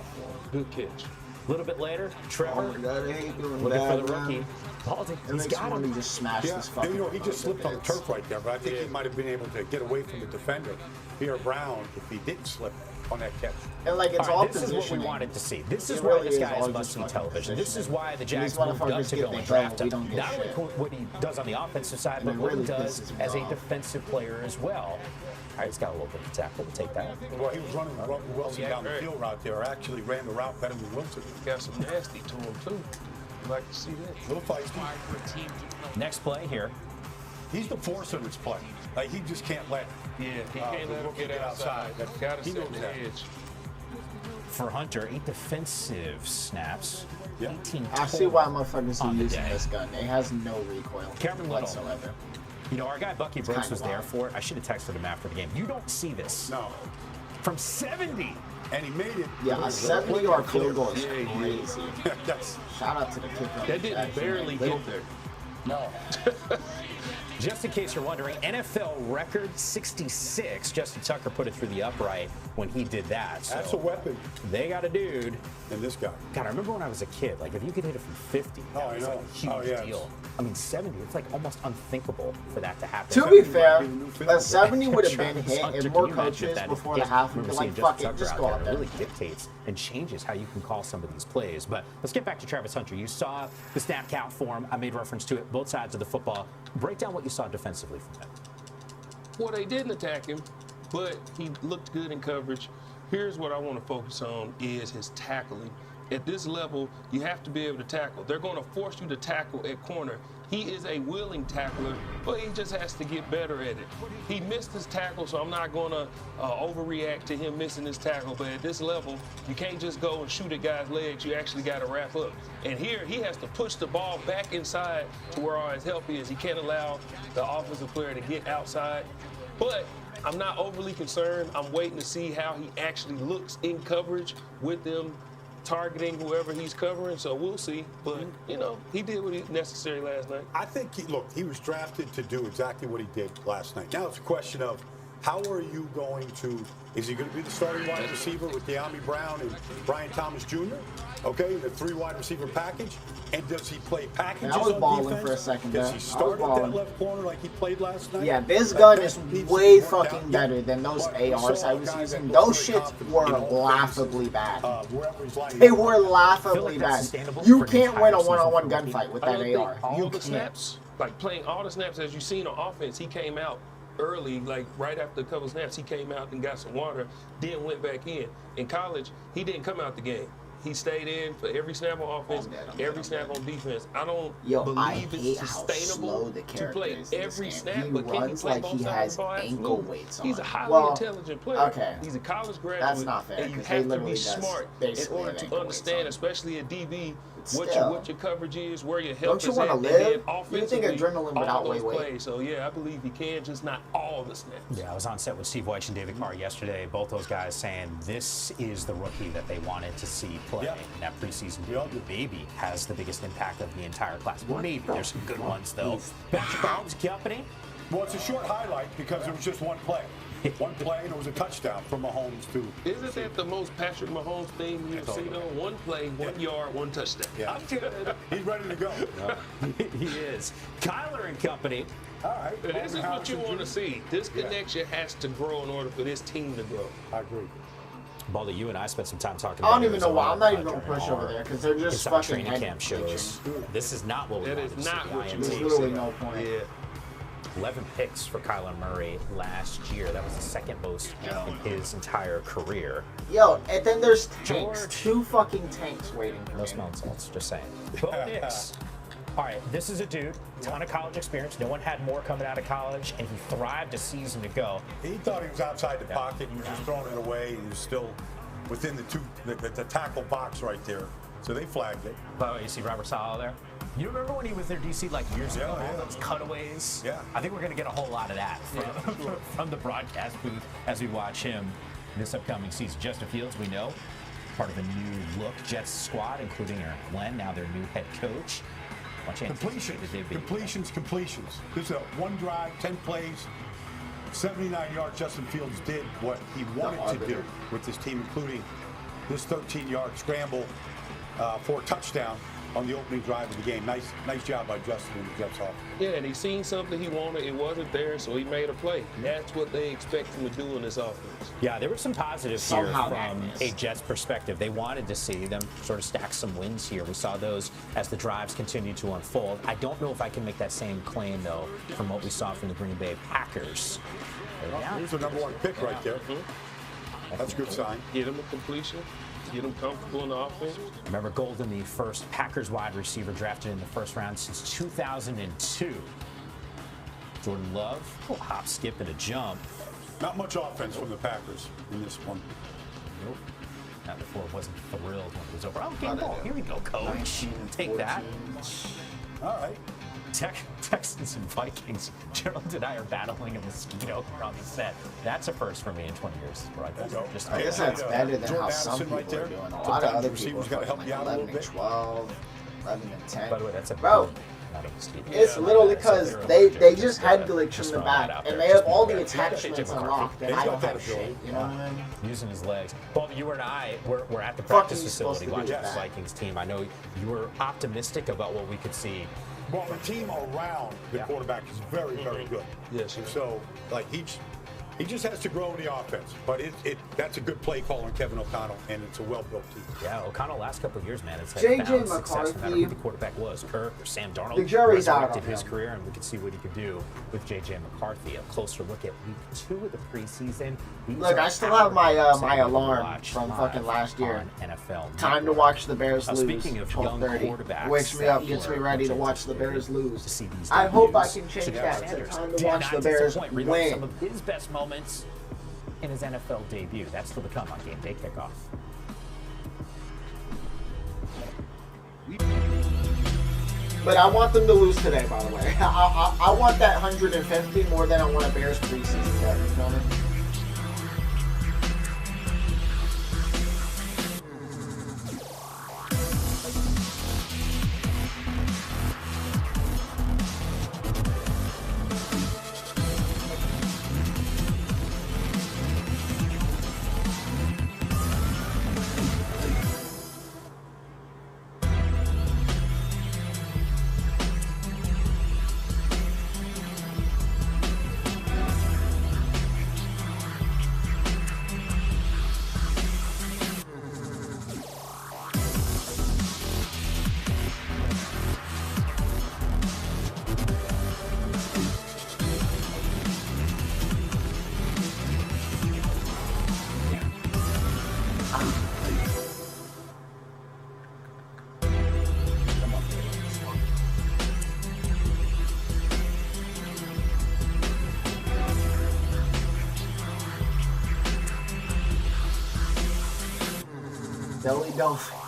N: good catch.
M: A little bit later, Trevor looking for the rookie. Baldy, he's got him.
B: He just smashed this fucking.
O: You know, he just slipped on the turf right there, but I think he might have been able to get away from the defender, Pierre Brown, if he didn't slip on that catch.
B: And like it's all
M: this is what we wanted to see. This is
B: really
M: why this guy is must-see television. This is why the Jags moved up to go and draft him. Not only what he does on the offensive side, but what he does as a defensive player as well. All right, he's got a little bit of tackle. We'll take that.
O: Well, he was running Wilson down the field route there. Actually ran the route better than Wilson.
N: Got some nasty to him, too. I'd like to see that.
O: Little feisty.
M: Next play here.
O: He's the force of his play. Like, he just can't let.
N: Yeah, he can't let him get outside. Got to set the edge.
M: For Hunter, 8 defensive snaps. 18
B: I see why motherfuckers are using this gun. It has no recoil
M: Cameron
B: whatsoever.
M: You know, our guy Bucky Brooks was there for it. I should have texted him after the game. You don't see this.
O: No.
M: From 70.
O: And he made it.
B: Yeah, a 70-yard field goal is crazy. Shout out to the kicker.
N: That didn't barely get there.
M: No. Just in case you're wondering, NFL record 66. Justin Tucker put it through the upright when he did that. So
O: that's a weapon.
M: They got a dude.
O: And this guy.
M: God, I remember when I was a kid, like if you could hit it from 50, that was like a huge deal. I mean, 70, it's like almost unthinkable for that to happen.
B: To be fair, a 70 would have been hit and more coaches before the half would be like, fuck it, just go out there.
M: It really dictates and changes how you can call some of these plays. But let's get back to Travis Hunter. You saw the snap count for him. I made reference to it, both sides of the football. Break down what you saw defensively from him.
N: Well, they didn't attack him, but he looked good in coverage. Here's what I want to focus on is his tackling. At this level, you have to be able to tackle. They're going to force you to tackle at corner. He is a willing tackler, but he just has to get better at it. He missed his tackle, so I'm not going to overreact to him missing his tackle. But at this level, you can't just go and shoot at guys' legs. You actually got to wrap up. And here, he has to push the ball back inside to where all his help is. He can't allow the offensive player to get outside. But I'm not overly concerned. I'm waiting to see how he actually looks in coverage with them targeting whoever he's covering, so we'll see. But, you know, he did what was necessary last night.
O: I think, he was drafted to do exactly what he did last night. Now it's a question of how are you going to, is he going to be the starting wide receiver with De'Ami Brown and Brian Thomas Jr.? Okay, the 3 wide receiver package. And does he play packages
B: I was
O: on
B: balling
O: defense?
B: for a second
O: Does
B: there.
O: he start at that left corner like he played last night?
B: Yeah, this gun is way fucking better than those ARs I was using. Those shits were laughably bad. They were laughably bad. You can't win a one-on-one gunfight with that AR. You
N: the
B: can't.
N: snaps, like playing all the snaps as you've seen on offense, he came out early, like right after a couple snaps, he came out and got some water, then went back in. In college, he didn't come out the game. He stayed in for every snap on offense, every snap on defense. I don't believe it's sustainable to play every snap, but can he play both sides of the ball?
B: Ankle weights on.
N: He's a highly intelligent player.
B: Okay.
N: He's a college graduate.
B: That's not fair,
N: and you
B: 'cause
N: have
B: they
N: to be
B: literally
N: smart in order to understand, especially at DB, what your coverage is, where your help
B: Don't you
N: is
B: want
N: at,
B: to
N: and
B: live?
N: then
B: You think adrenaline would
N: all
B: outweigh
N: those
B: weight?
N: plays. So yeah, I believe he can, just not all the snaps.
M: Yeah, I was on set with Steve Weich and David Carr yesterday. Both those guys saying this is the rookie that they wanted to see play in that preseason. Baby has the biggest impact of the entire class. Maybe there's some good ones though. Patrick Mahomes Company.
O: Well, it's a short highlight because it was just one play. One play and it was a touchdown from Mahomes too.
N: Isn't that the most Patrick Mahomes thing you've seen though? One play, 1 yard, 1 touchdown.
O: Yeah.
N: I'm good.
O: He's ready to go.
M: He is. Kyler and Company.
O: All right.
N: This is what you want to see. This connection has to grow in order for this team to grow.
O: I agree.
M: Baldy, you and I spent some time talking
B: I
M: about
B: don't even know why. I'm not even
M: going
B: to push over there because they're just
M: Inside
B: fucking
M: training camp shows. This is not what we
N: That
M: wanted
N: is
M: to
N: not
M: see.
N: what you
B: There's
N: want
B: literally
N: to see.
B: no point.
N: Yeah.
M: 11 picks for Kyler Murray last year. That was the second most in his entire career.
B: Yo, and then there's tanks.
M: George.
B: 2 fucking tanks waiting for
M: No
B: me.
M: smelling salts, just saying. Bo Nix. All right, this is a dude, ton of college experience. No one had more coming out of college, and he thrived a season ago.
O: He thought he was outside the pocket. He was just throwing it away. He was still within the tackle box right there. So they flagged it.
M: Oh, you see Robert Saleh there? You remember when he was there, DC, like years ago, all those cutaways?
O: Yeah.
M: I think we're going to get a whole lot of that from the broadcast booth as we watch him this upcoming season. Justin Fields, we know, part of a new look Jets squad, including Eric Glenn, now their new head coach.
O: Completions. This is a one drive, 10 plays, 79 yards. Justin Fields did what he wanted to do with this team, including this 13-yard scramble for a touchdown on the opening drive of the game. Nice job by Justin and the Jets offense.
N: Yeah, and he seen something he wanted. It wasn't there, so he made a play. That's what they expect him to do in this offense.
M: Yeah, there were some positives here from a Jets perspective. They wanted to see them sort of stack some wins here. We saw those as the drives continued to unfold. I don't know if I can make that same claim, though, from what we saw from the Green Bay Packers.
O: Here's the number 1 pick right there. That's a good sign.
N: Get him a completion. Get him comfortable in the offense.
M: Remember, Golden, the first Packers wide receiver drafted in the first round since 2002. Jordan Love, a little hop, skip, and a jump.
O: Not much offense from the Packers in this one.
M: Nope. Not before it wasn't thrilled when it was over. Oh, game ball. Here we go, coach. Take that.
O: All right.
M: Texans and Vikings. Gerald and I are battling a mosquito on the set. That's a first for me in 20 years.
B: I guess that's better than how some people are doing. A lot of other people are
O: got to help you out a little bit.
B: 12, 11 and 10.
M: By the way, that's a
B: bro. It's literally because they just head glitch from the back, and they have all the attachments unlocked, and I don't have shit. You know what I mean?
M: Using his legs. Well, you and I were at the practice facility watching the Vikings team. I know you were optimistic about what we could see.
O: Well, the team around the quarterback is very, very good.
N: Yes.
O: So, like, he just has to grow in the offense. But that's a good play call on Kevin O'Connell, and it's a well-built team.
M: Yeah, O'Connell last couple of years, man, has had
B: J.J.
M: success no matter who the quarterback was. Kirk or Sam Darnold.
B: The jury's out
M: resurrected his career, and we could see what he could do with J.J. McCarthy. A closer look at week 2 of the preseason.
B: Look, I still have my alarm from fucking last year.
M: NFL
B: Time to watch the Bears lose.
M: Speaking of young
B: 12:30. Wakes me up, gets me ready to watch the Bears lose. I hope I can change that to time to watch the Bears win.
M: Some of his best moments in his NFL debut. That's still to come on game day kickoff.
B: But I want them to lose today, by the way. I want that 150 more than I want a Bears preseason bet. You feel me? Billy Dolphin.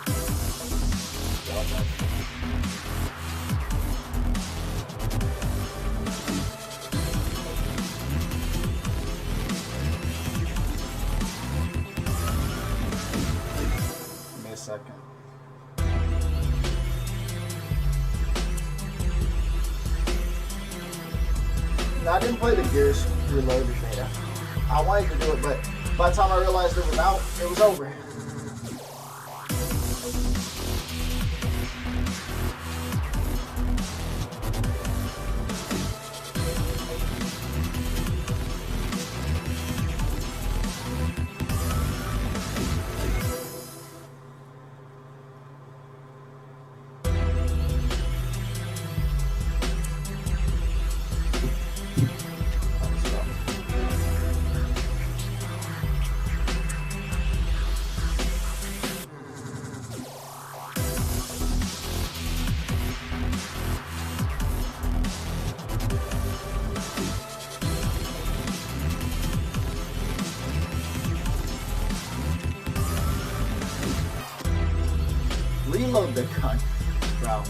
B: Give me a second. I didn't play the Gears Reloaded beta. I wanted to do it, but by the time I realized it was out, it was over. reload the gun, bro.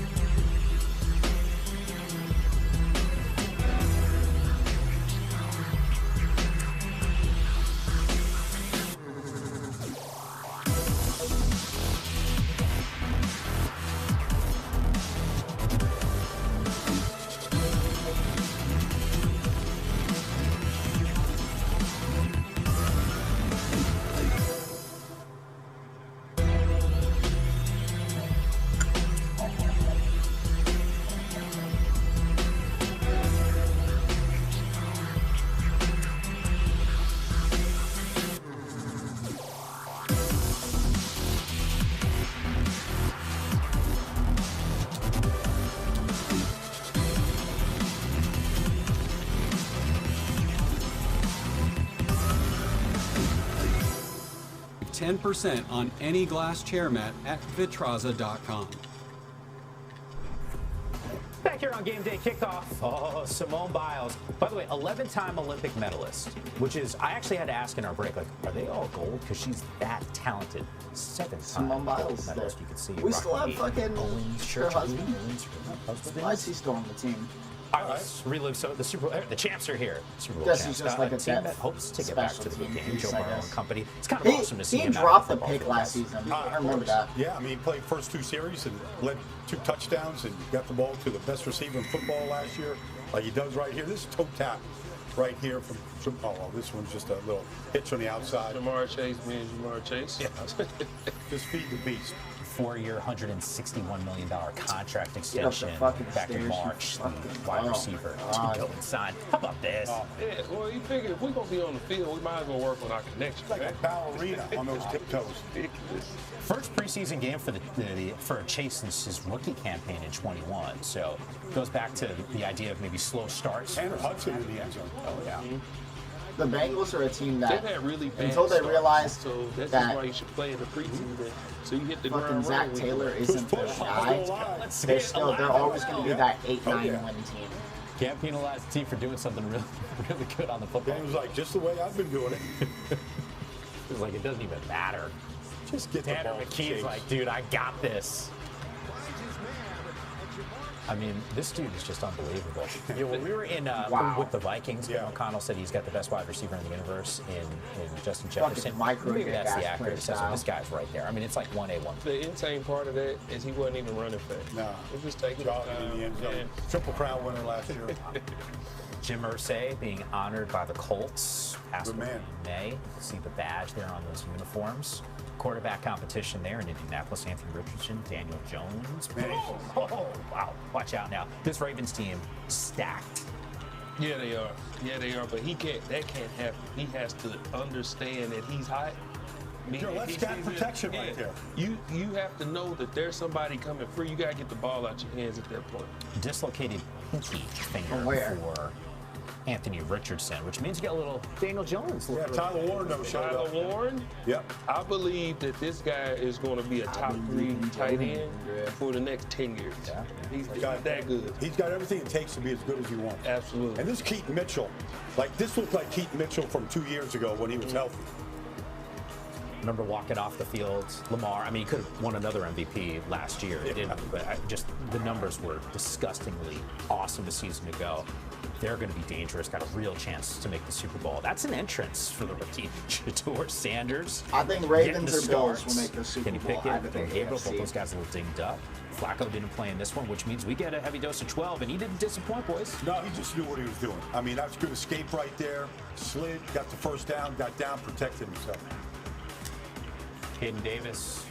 S: Save 10% on any glass chair mat at Vitraza.com.
M: Back here on game day kickoff, oh, Simone Biles. By the way, 11-time Olympic medalist, which is, I actually had to ask in our break, like, are they all gold? Because she's that talented. 7-time
B: Simone Biles
M: medalist, you can see.
B: We still have fucking her husband. Why is he still on the team?
M: All right, let's relive the champs are here. Super Bowl
B: Guess
M: champs.
B: he's just like a
M: team that hopes to get back to the big game. Joe Burrow and company. It's kind of awesome to see him.
B: He dropped the pick last season. I remember that.
O: Yeah, I mean, he played first 2 series and led 2 touchdowns and got the ball to the best receiver in football last year, like he does right here. This is toe tap right here from well, this one's just a little hitch on the outside.
N: Jamar Chase being Jamar Chase.
O: Yeah. Just feed the beast.
M: 4-year, $161 million contract extension back in March. The wide receiver to go inside. How about this?
N: Yeah, well, you figure if we're going to be on the field, we might as well work on our connection.
O: Like a ballerina on those tiptoes.
M: First preseason game for Chase since his rookie campaign in 21. So it goes back to the idea of maybe slow starts.
O: And Hudson in the end zone.
M: Oh, yeah.
B: The Bengals are a team that,
N: they've had really bad
B: until they
N: starts,
B: realized
N: so that's
B: that
N: why you should play in the preseason. So you hit the
B: fucking
N: ground
B: Zach
N: running.
B: Taylor isn't the guy. They're always going to be that 8-9 win team.
M: Can't penalize the team for doing something really, really good on the football.
O: It was like just the way I've been doing it.
M: It was like it doesn't even matter.
O: Just get
M: Tanner
O: the ball.
M: McKee's like, dude, I got this. I mean, this dude is just unbelievable. Yeah, when we were in with the Vikings, Ben O'Connell said he's got the best wide receiver in the universe in Justin Jefferson. Maybe that's the accurate assessment. This guy's right there. I mean, it's like 1A, 1B.
N: The insane part of that is he wasn't even running fast.
O: No.
N: He was taking
O: jogging in the end zone. Triple Crown winner last year.
M: Jim Irsay being honored by the Colts.
O: Good man.
M: In May. See the badge there on those uniforms. Quarterback competition there in Indianapolis. Anthony Richardson, Daniel Jones. Oh, wow. Watch out now. This Ravens team stacked.
N: Yeah, they are. Yeah, they are. But that can't happen. He has to understand that he's hot. I mean,
O: that's got protection right there.
N: You have to know that there's somebody coming free. You got to get the ball out your hands at that point.
M: Dislocated pinky finger for Anthony Richardson, which means you get a little Daniel Jones.
O: Yeah, Tyler Warren though showed up.
N: Tyler Warren?
O: Yep.
N: I believe that this guy is going to be a top 3 tight end for the next 10 years.
M: Yeah.
N: He's that good.
O: He's got everything it takes to be as good as he wants.
N: Absolutely.
O: And this Keaton Mitchell, this looked like Keaton Mitchell from 2 years ago when he was healthy.
M: Remember walking off the field, Lamar. I mean, he could have won another MVP last year. He didn't, but the numbers were disgustingly awesome the season ago. They're going to be dangerous. Got a real chance to make the Super Bowl. That's an entrance for the rookie. Shador Sanders.
B: I think Ravens or Bills will make the Super
M: Kenny
B: Bowl.
M: Pickett and Gabriel, both those guys a little dinged up. Flacco didn't play in this one, which means we get a heavy dose of 12, and he didn't disappoint, boys.
O: No, he just knew what he was doing. I mean, that's a good escape right there. Slid, got the first down, got down, protected himself.
M: Hayden Davis.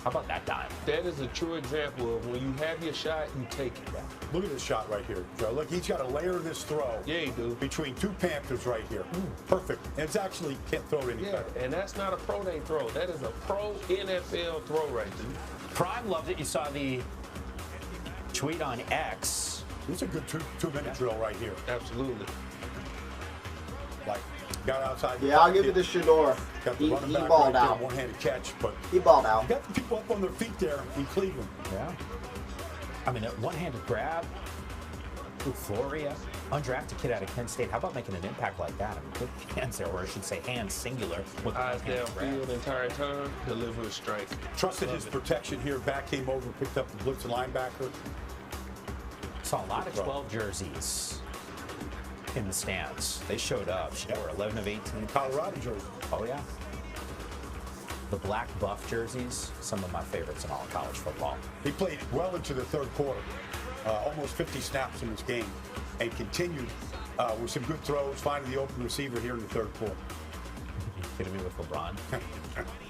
M: How about that dive?
N: That is a true example of when you have your shot, you take it.
O: Look at this shot right here, Joe. Look, he's got to layer this throw.
N: Yeah, he do.
O: Between 2 Panthers right here. Perfect. And it's actually can't throw it any better.
N: And that's not a pro day throw. That is a pro NFL throw right there.
M: Prime loved it. You saw the tweet on X.
O: It's a good two-minute drill right here.
N: Absolutely.
O: Got outside.
B: Yeah, I'll give it to Shador.
O: Got the running back
B: balled
O: right
B: out.
O: there, one-handed catch, but
B: he balled out.
O: Got the people up on their feet there in Cleveland.
M: Yeah. I mean, a one-handed grab. Floria, undrafted kid out of Kent State. How about making an impact like that? I mean, good hands there, or I should say hands singular. With
N: eyes downfield the entire time, deliver a strike.
O: Trusted his protection here. Back came over, picked up the blitz linebacker.
M: Saw a lot of 12 jerseys in the stands. They showed up. Shador, 11 of 18.
O: Colorado jersey.
M: Oh, yeah. The black buff jerseys, some of my favorites in all of college football.
O: He played well into the third quarter, almost 50 snaps in this game, and continued with some good throws, finding the open receiver here in the third quarter.
M: You kidding me with LeBron?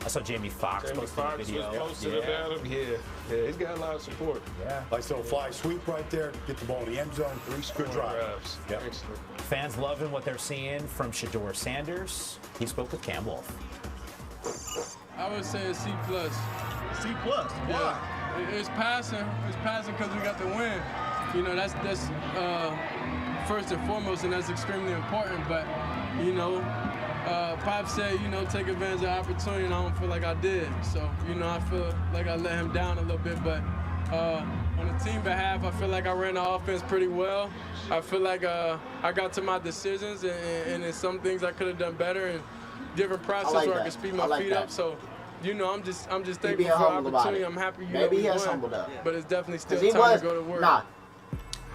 M: I saw Jamie Foxx posting a video.
N: Posted about him. Yeah, he's got a lot of support.
M: Yeah.
O: Nice little fly sweep right there. Get the ball in the end zone. 3 good drives.
N: Yep. Excellent.
M: Fans loving what they're seeing from Shador Sanders. He spoke with Cam Wolf.
U: I would say a C+.
V: C+? Why?
U: Yeah. It's passing. It's passing because we got the win. You know, that's first and foremost, and that's extremely important. But, you know, Pop said, you know, take advantage of the opportunity, and I don't feel like I did. So, you know, I feel like I let him down a little bit. But on the team behalf, I feel like I ran the offense pretty well. I feel like I got to my decisions, and in some things I could have done better, and different process where I can speed my feet up. So, you know, I'm just thankful for the opportunity. I'm happy
B: Maybe he has
V: won,
B: humbled up.
U: but it's definitely still time to go to work.
B: Nah.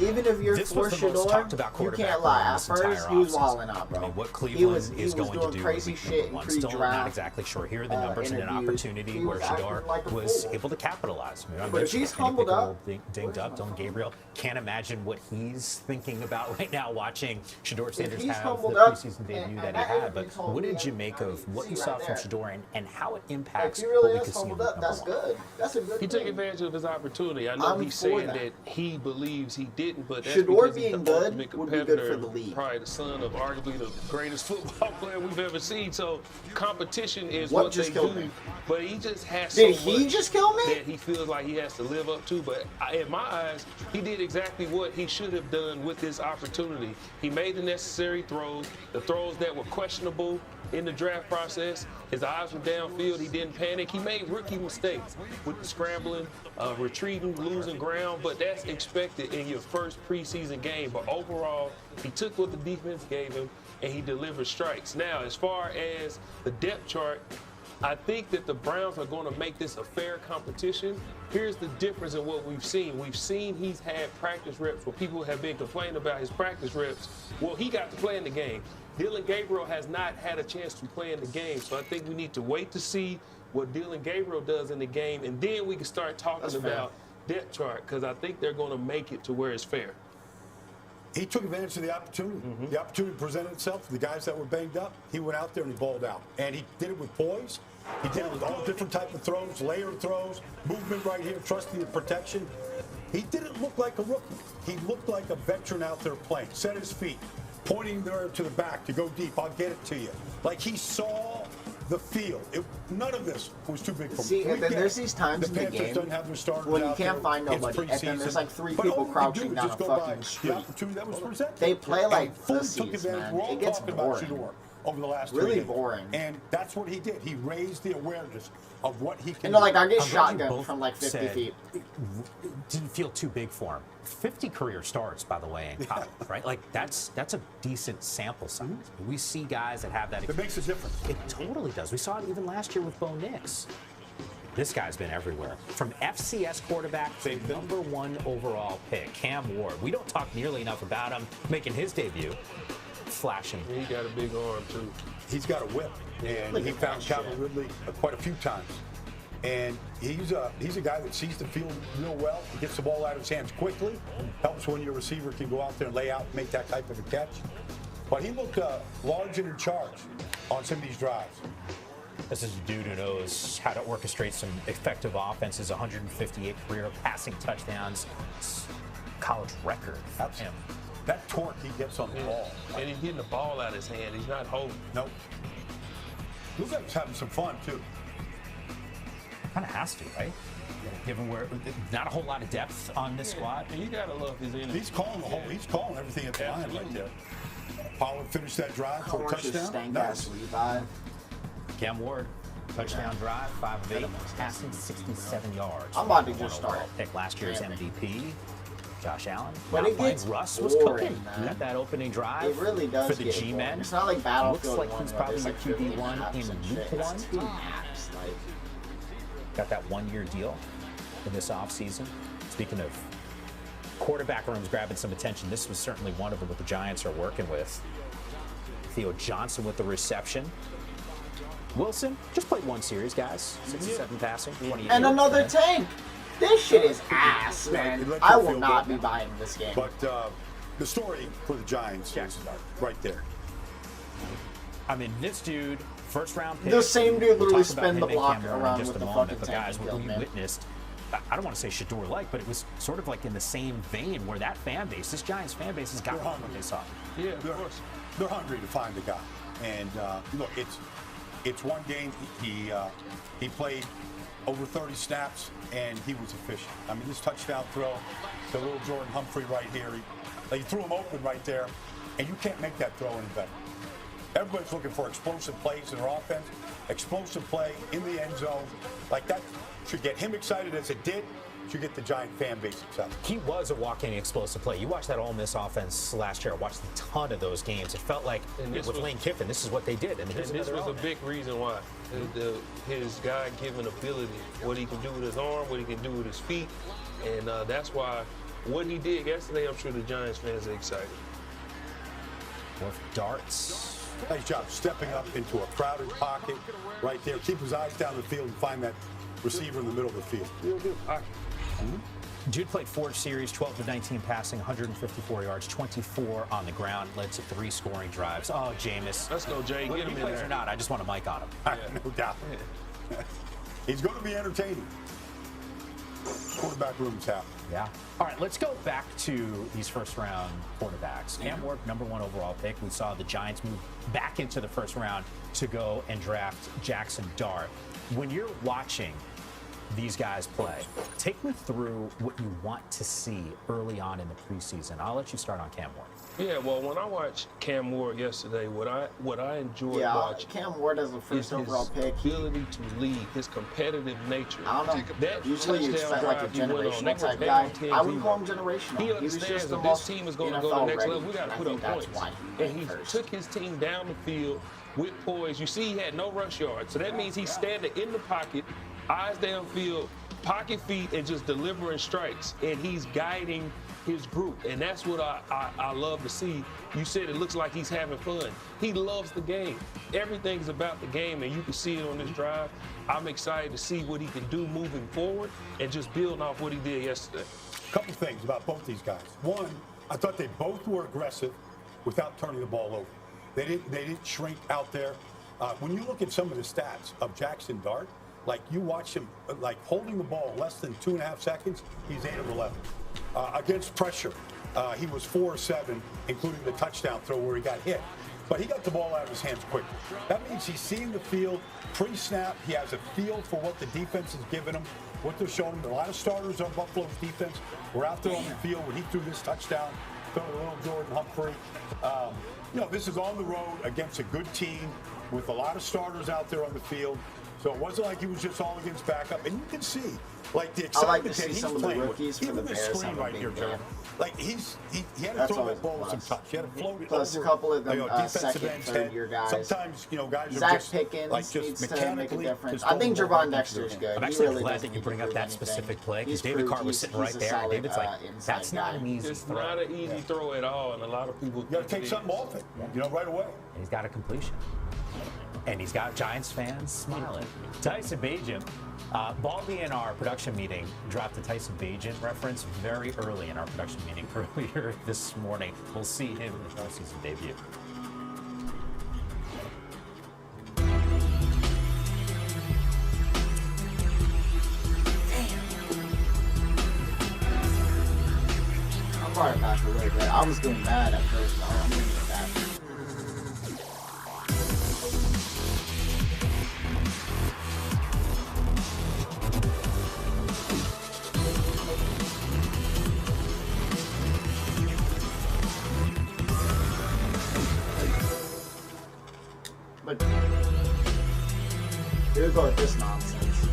B: Even if you're
M: This
B: for
M: was the most
B: Shador,
M: talked about
B: you
M: quarterback
B: can't lie. At
M: this
B: first,
M: entire
B: he was
M: offseason.
B: walling out, bro.
M: I mean, what
B: He
M: Cleveland
B: was
M: is going
B: doing
M: to do
B: crazy
M: week
B: shit in
M: one. Still
B: pre-draft.
M: not exactly sure. Here are the numbers and an
B: interviews.
M: opportunity
B: He
M: where
B: was acting
M: Shador
B: like a
M: was
B: fool.
M: able to capitalize. I mean,
B: But if he's humbled up,
M: dinged up, Dylan Gabriel. Can't imagine what he's thinking about right now watching Shador Sanders
B: he's
M: have the
B: humbled up,
M: preseason debut
B: and
M: that he
B: that
M: had. But
B: interview told
M: what
B: me
M: did you make of what you saw from Shador and how it
B: If
M: impacts
B: he really
M: what we
B: is
M: could see in
B: humbled
M: week
B: up, that's
M: number one?
B: good. That's a good
N: He
B: thing.
N: took advantage of his opportunity. I know
B: I'm
N: he's
B: for
N: saying
B: that.
N: that he believes he didn't, but that's
B: Shador
N: because he's
B: being
N: the
B: good
N: ultimate
B: would be good
N: competitor,
B: for the league.
N: probably the son of arguably the greatest football player we've ever seen. So competition is
B: What
N: what
B: just
N: they
B: killed
N: do.
B: me?
N: But he just has
B: Did
N: so
B: he
N: much
B: just kill me?
N: that he feels like he has to live up to. But in my eyes, he did exactly what he should have done with this opportunity. He made the necessary throws, the throws that were questionable in the draft process. His eyes were downfield. He didn't panic. He made rookie mistakes with the scrambling, retrieving, losing ground, but that's expected in your first preseason game. But overall, he took what the defense gave him, and he delivered strikes. Now, as far as the depth chart, I think that the Browns are going to make this a fair competition. Here's the difference in what we've seen. We've seen he's had practice reps where people have been complaining about his practice reps. Well, he got to play in the game. Dylan Gabriel has not had a chance to play in the game, so I think we need to wait to see what Dylan Gabriel does in the game, and then we can start talking about depth chart, because I think they're going to make it to where it's fair.
O: He took advantage of the opportunity. The opportunity presented itself. The guys that were banged up, he went out there and he balled out. And he did it with poise. He did it with all different type of throws, layered throws, movement right here, trusting the protection. He didn't look like a rookie. He looked like a veteran out there playing. Set his feet, pointing there to the back to go deep. I'll get it to you. Like he saw the field. None of this was too big for him.
B: See, and then there's these times in the game when you can't find nobody, and then there's like 3 people crouching down a fucking street. They play like pussies, man. It gets boring.
O: Over the last
B: really
O: 3 days.
B: boring.
O: And that's what he did. He raised the awareness of what he can
B: You know, like
O: do.
B: I get shotgun from like 50 feet.
M: Didn't feel too big for him. 50 career starts, by the way, in college, right? Like that's a decent sample size. We see guys that have that.
O: It makes a difference.
M: It totally does. We saw it even last year with Bo Nix. This guy's been everywhere. From FCS quarterback to #1 overall pick, Cam Ward. We don't talk nearly enough about him making his debut. Flashing.
N: He got a big arm, too.
O: He's got a whip, and he found Calvin Ridley quite a few times. And he's a guy that sees the field real well. He gets the ball out of his hands quickly. Helps when your receiver can go out there and lay out and make that type of a catch. But he looked large and in charge on some of these drives.
M: This is a dude who knows how to orchestrate some effective offenses, 158 career passing touchdowns. It's college record for him.
O: That torque he gets on the ball.
N: And he's getting the ball out of his hand. He's not holding.
O: Nope. Looks like he's having some fun, too.
M: Kind of has to, right? Given where not a whole lot of depth on this squad.
N: And you gotta love his energy.
O: He's calling he's calling everything at the line right there. Pollard finished that drive for a touchdown.
B: Nice.
M: Cam Ward, touchdown drive, 5 of 8, passing 67 yards.
B: I'm about to just start.
M: Pick last year's MVP. Josh Allen.
B: But
M: not
B: it
M: playing.
B: gets
M: Russ was
B: boring,
M: cooking
B: man.
M: at that opening drive.
B: It really does
M: for the
B: get
M: G-men.
B: boring. It's not like Battlefield
M: Looks like
B: 1
M: he's
B: where
M: probably
B: there's
M: your
B: like 50
M: QB1
B: maps
M: in
B: and
M: week
B: shit. It's
M: 1.
B: 2 maps, like.
M: Got that 1-year deal in this offseason. Speaking of quarterback rooms grabbing some attention, this was certainly one of them what the Giants are working with. Theo Johnson with the reception. Wilson just played 1 series, guys. 67 passing, 28.
B: And another tank. This shit is ass, man. I will not be buying this game.
O: But the story for the Giants is right there.
M: I mean, this dude, first round pick.
B: The same dude literally
M: We'll talk about
B: spin
M: him
B: the
M: and
B: block
M: Cameron in
B: around
M: just
B: with
M: a
B: the
M: moment,
B: fucking
M: but
B: tank
M: guys,
B: he
M: what
B: killed,
M: we
B: man.
M: witnessed, I don't want to say Shador-like, but it was sort of like in the same vein where that fan base, this Giants fan base, has got what they saw.
O: Yeah, they're hungry to find the guy. And look, it's one game. He played over 30 snaps, and he was efficient. I mean, this touchdown throw to little Jordan Humphrey right here, he threw him open right there, and you can't make that throw any better. Everybody's looking for explosive plays in their offense. Explosive play in the end zone. Like that should get him excited as it did. Should get the Giant fan base excited.
M: He was a walking explosive play. You watched that Ole Miss offense last year. I watched a ton of those games. It felt like with Lane Kiffin, this is what they did. And
N: this was a big reason why. His God-given ability, what he can do with his arm, what he can do with his feet. And that's why what he did yesterday, I'm sure the Giants fans are excited.
M: With darts.
O: Nice job stepping up into a crowded pocket right there. Keep his eyes down the field and find that receiver in the middle of the field.
N: Real good pocket.
M: Dude played 4 series, 12 to 19 passing, 154 yards, 24 on the ground, led to 3 scoring drives. Oh, Jameis.
N: Let's go, Jay.
M: Whether
N: Get him
M: he
N: in
M: plays
N: there.
M: or not, I just want a mic on him.
O: No doubt. He's going to be entertaining. Quarterback room's happy.
M: Yeah. All right, let's go back to these first-round quarterbacks. Cam Ward, #1 overall pick. We saw the Giants move back into the first round to go and draft Jackson Dart. When you're watching these guys play, take me through what you want to see early on in the preseason. I'll let you start on Cam Ward.
N: Yeah, well, when I watched Cam Ward yesterday, what I enjoyed watching
B: Cam Ward as a first overall pick.
N: His ability to lead, his competitive nature.
B: I don't know.
N: That
B: Usually you expect like a generational type guy. I wouldn't call him generational.
N: He understands that this team is going to go to the next level. We got to put up points. And he took his team down the field with poise. You see, he had no rush yards. So that means he's standing in the pocket, eyes downfield, pocket feet, and just delivering strikes. And he's guiding his group, and that's what I love to see. You said it looks like he's having fun. He loves the game. Everything's about the game, and you can see it on this drive. I'm excited to see what he can do moving forward and just building off what he did yesterday.
O: A couple things about both these guys. One, I thought they both were aggressive without turning the ball over. They didn't shrink out there. When you look at some of the stats of Jackson Dart, like you watch him like holding the ball less than 2.5 seconds, he's 8 of 11. Against pressure, he was 4 of 7, including the touchdown throw where he got hit. But he got the ball out of his hands quickly. That means he's seeing the field pre-snap. He has a feel for what the defense is giving him, what they're showing him. A lot of starters on Buffalo's defense were out there on the field when he threw this touchdown, throw to little Jordan Humphrey. This is on the road against a good team with a lot of starters out there on the field. So it wasn't like he was just all against backup. And you can see, like, the excitement that he's playing with. Even this screen right here, John. Like, he had to throw that ball with some touch. He had to float it
B: Plus
O: over,
B: a couple of them
O: defensive
B: second,
O: ends
B: third-year guys.
O: Sometimes, guys are
B: Zach
O: just,
B: Pickens
O: like, just
B: needs to make a
O: mechanically.
B: difference. I think Javon Dexter's good.
M: I'm actually glad that you bring up that specific play because David Carr was sitting right there. And David's like, that's not an easy
N: It's
M: throw.
N: not an easy throw at all, and a lot of people.
O: You got to take something off it, right away.
M: And he's got a completion. And he's got Giants fans smiling. Tyson Bagent, Baldy in our production meeting dropped the Tyson Bagent reference very early in our production meeting earlier this morning. We'll see him in the postseason debut.
B: I'm probably back a little bit. I was getting mad at first, though. I'm going to get back. But here we go with this nonsense.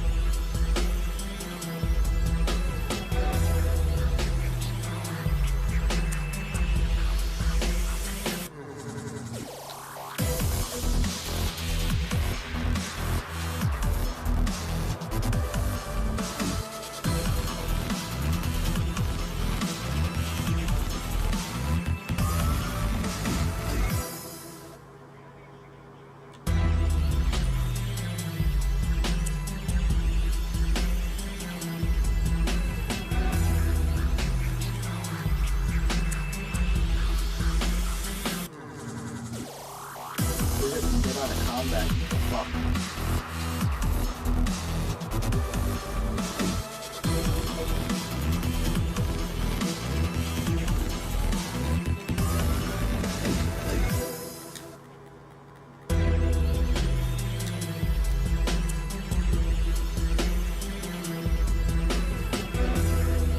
B: trying to combat you. Fuck.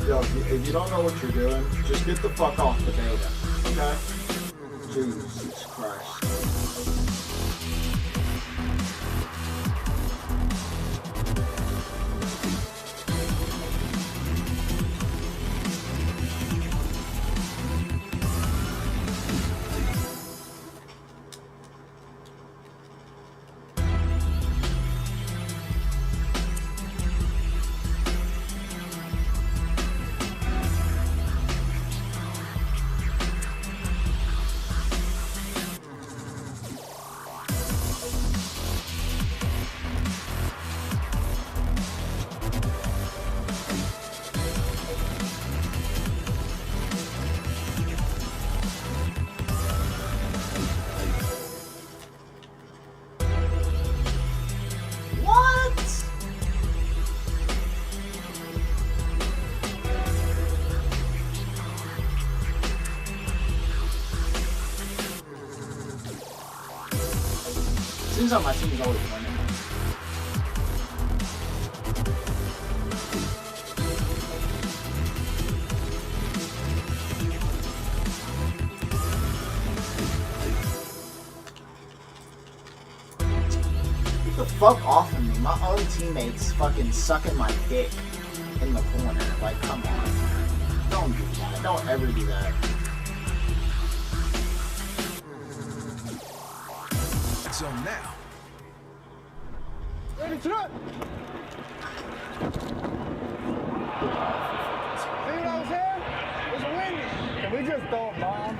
B: Yo, if you don't know what you're doing, just get the fuck off the beta, okay? Jesus Christ. Seems like my team's always winning. Get the fuck off of me. My own teammates fucking sucking my dick in the corner. Like, come on. Don't do that. Don't ever do that.
E: So now.
L: Ready to run. See what I was saying? It's windy. And we just throw it, Mom.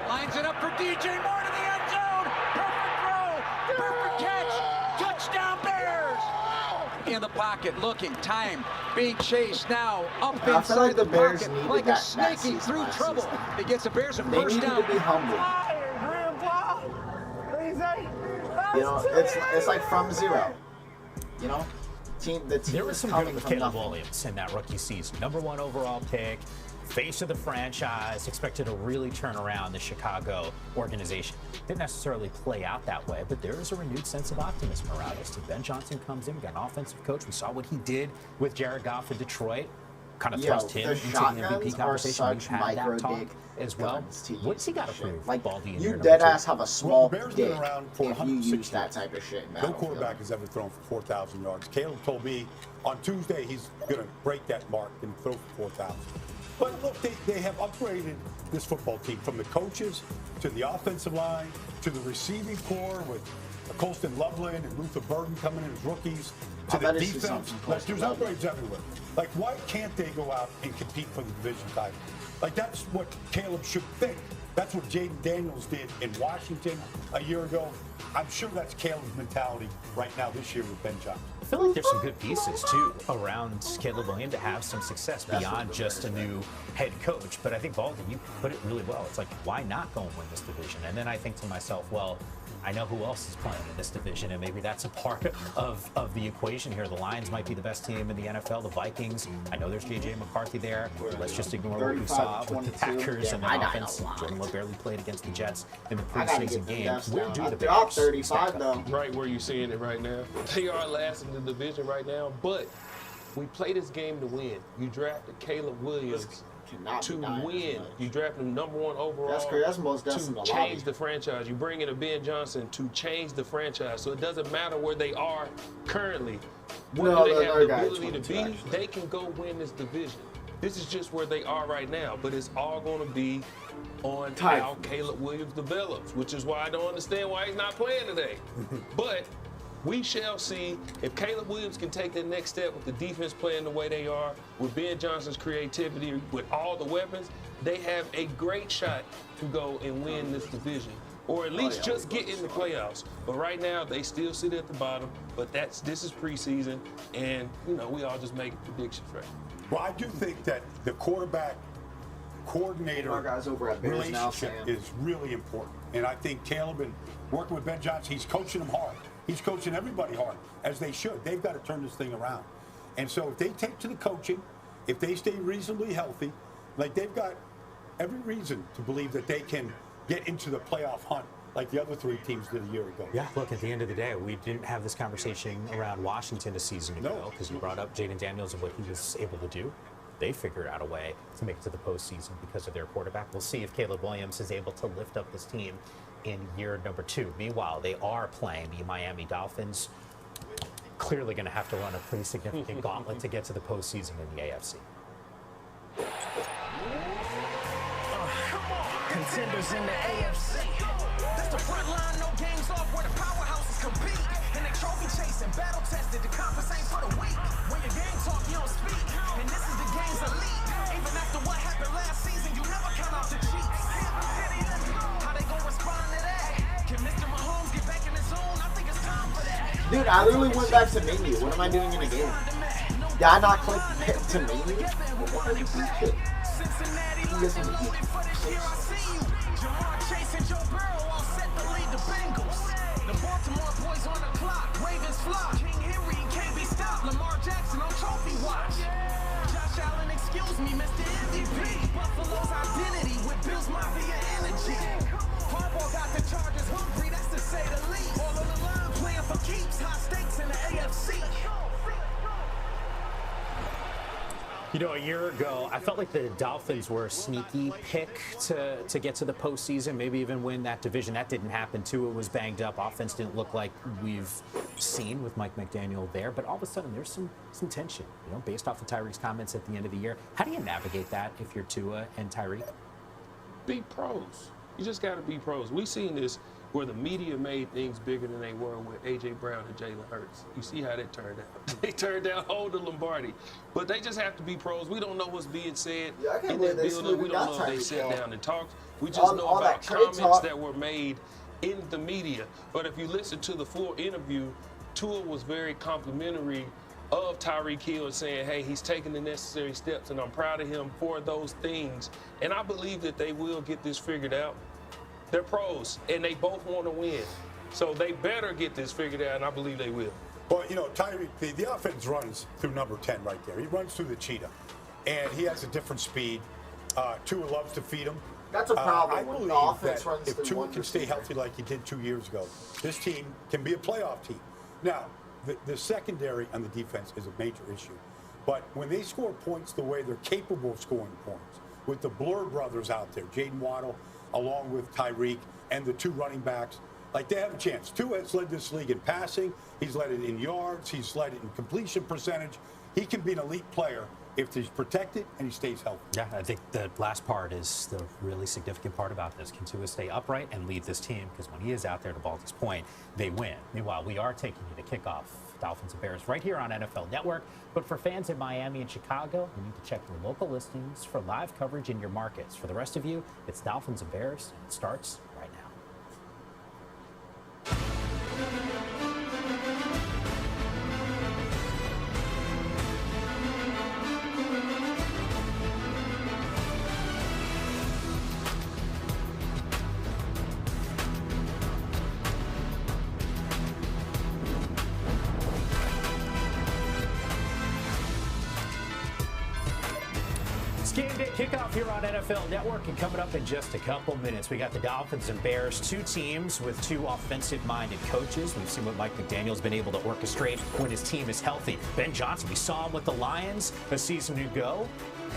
C: Lines it up for DJ Moore to the end zone. Perfect throw. Perfect catch. Touchdown Bears. In the pocket, looking, time, being chased now. Up inside the pocket, like a snake through trouble. He gets the Bears a first down.
B: They need to be humble. You know, it's like from zero. You know, the team
M: there was
B: is
M: some
B: coming
M: good with
B: from
M: Caleb
B: nothing.
M: Williams in that rookie season. #1 overall pick, face of the franchise, expected to really turn around the Chicago organization. Didn't necessarily play out that way, but there is a renewed sense of optimism around us. Ben Johnson comes in, we got an offensive coach. We saw what he did with Jared Goff in Detroit. Kind of thrust him into the MVP conversation. We've had that talk as well. What's he got to prove?
B: Like,
M: Baldy in
B: you
M: year
B: dead
M: number
B: ass
M: 2?
B: have a small
O: Bears
B: dick
O: been around for
B: if you use that type of shit.
O: No quarterback has ever thrown for 4,000 yards. Caleb told me on Tuesday he's going to break that mark and throw for 4,000. But look, they have upgraded this football team from the coaches to the offensive line to the receiving core with Colston Loveland and Luther Burden coming in as rookies to the defense. Like, there's upgrades everywhere. Like, why can't they go out and compete for the division title? Like, that's what Caleb should think. That's what Jaden Daniels did in Washington a year ago. I'm sure that's Caleb's mentality right now this year with Ben Johnson.
M: I feel like there's some good pieces, too, around Caleb Williams to have some success beyond just a new head coach. But I think, Baldy, you put it really well. It's like, why not go and win this division? And then I think to myself, well, I know who else is playing in this division, and maybe that's a part of the equation here. The Lions might be the best team in the NFL. The Vikings, I know there's J.J. McCarthy there. Let's just ignore what we saw with the Packers and the offense. Jordan Love barely played against the Jets in the preseason game. Where do the Bears
B: 35 though?
N: Right where you're seeing it right now. They are last in the division right now, but we play this game to win. You drafted Caleb Williams to win. You drafted him #1 overall.
B: That's most
N: to change the franchise. You bring in a Ben Johnson to change the franchise. So it doesn't matter where they are currently. What do they have the ability to be? They can go win this division. This is just where they are right now, but it's all going to be on how Caleb Williams develops, which is why I don't understand why he's not playing today. But we shall see if Caleb Williams can take the next step with the defense playing the way they are, with Ben Johnson's creativity, with all the weapons, they have a great shot to go and win this division, or at least just get in the playoffs. But right now, they still sit at the bottom, but this is preseason, and, you know, we all just make predictions, right?
O: Well, I do think that the quarterback coordinator relationship is really important. And I think Caleb, and working with Ben Johnson, he's coaching them hard. He's coaching everybody hard, as they should. They've got to turn this thing around. And so if they take to the coaching, if they stay reasonably healthy, like they've got every reason to believe that they can get into the playoff hunt like the other 3 teams did a year ago.
M: Yeah, look, at the end of the day, we didn't have this conversation around Washington a season ago because you brought up Jaden Daniels and what he was able to do. They figured out a way to make it to the postseason because of their quarterback. We'll see if Caleb Williams is able to lift up this team in year number 2. Meanwhile, they are playing the Miami Dolphins. Clearly going to have to run a pretty significant gauntlet to get to the postseason in the AFC.
A: Contenders in the AFC. That's the front line, no games off where the powerhouses compete. And they trophy chasing, battle tested, the conference ain't for the weak. When your game talk, you don't speak. And this is the game's elite. Even after what happened last season, you never count out the Chiefs. How they gonna respond to that? Can Mr. Mahomes get back in his zone? I think it's time for that.
B: Dude, I literally went back to menu. What am I doing in a game? Did I not click to menu? What are you doing?
A: Cincinnati looking loaded for this year, I see you. Jamar Chase and Joe Burrow all set to lead the Bengals. The Baltimore boys on the clock, Ravens fly. King Henry can't be stopped. Lamar Jackson on trophy watch. Josh Allen, excuse me, Mr. MVP. Buffalo's identity with Bills Mafia energy. Harbaugh got the Chargers hungry, that's to say the least. All on the line playing for keeps, high stakes in the AFC.
M: You know, a year ago, I felt like the Dolphins were a sneaky pick to get to the postseason, maybe even win that division. That didn't happen. Tua was banged up. Offense didn't look like we've seen with Mike McDaniel there. But all of a sudden, there's some tension, you know, based off of Tyreek's comments at the end of the year. How do you navigate that if you're Tua and Tyreek?
N: Be pros. You just got to be pros. We've seen this where the media made things bigger than they were with A.J. Brown and Jalen Hurts. You see how that turned out. They turned down Holder Lombardi. But they just have to be pros. We don't know what's being said in that building. We don't know if they sat down and talked. We just know about comments that were made in the media. But if you listen to the full interview, Tua was very complimentary of Tyreek Hill, saying, hey, he's taking the necessary steps, and I'm proud of him for those things. And I believe that they will get this figured out. They're pros, and they both want to win. So they better get this figured out, and I believe they will.
O: Well, you know, Tyreek, the offense runs through number 10 right there. He runs through the cheetah, and he has a different speed. Tua loves to feed him.
B: That's a problem.
O: I believe that if Tua can stay healthy like he did 2 years ago, this team can be a playoff team. Now, the secondary on the defense is a major issue. But when they score points the way they're capable of scoring points, with the Blur brothers out there, Jaden Waddle, along with Tyreek and the 2 running backs, like they have a chance. Tua has led this league in passing. He's led it in yards. He's led it in completion percentage. He can be an elite player if he's protected and he stays healthy.
M: Yeah, I think the last part is the really significant part about this. Can Tua stay upright and lead this team? Because when he is out there, to Baldy's point, they win. Meanwhile, we are taking you to kickoff Dolphins and Bears right here on NFL Network. But for fans in Miami and Chicago, you need to check your local listings for live coverage in your markets. For the rest of you, it's Dolphins and Bears, and it starts right now. Game day kickoff here on NFL Network, and coming up in just a couple minutes, we got the Dolphins and Bears, 2 teams with 2 offensive-minded coaches. We've seen what Mike McDaniel's been able to orchestrate when his team is healthy. Ben Johnson, we saw him with the Lions a season ago,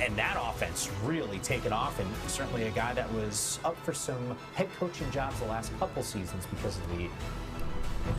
M: and that offense really taken off, and certainly a guy that was up for some head coaching jobs the last couple seasons because of the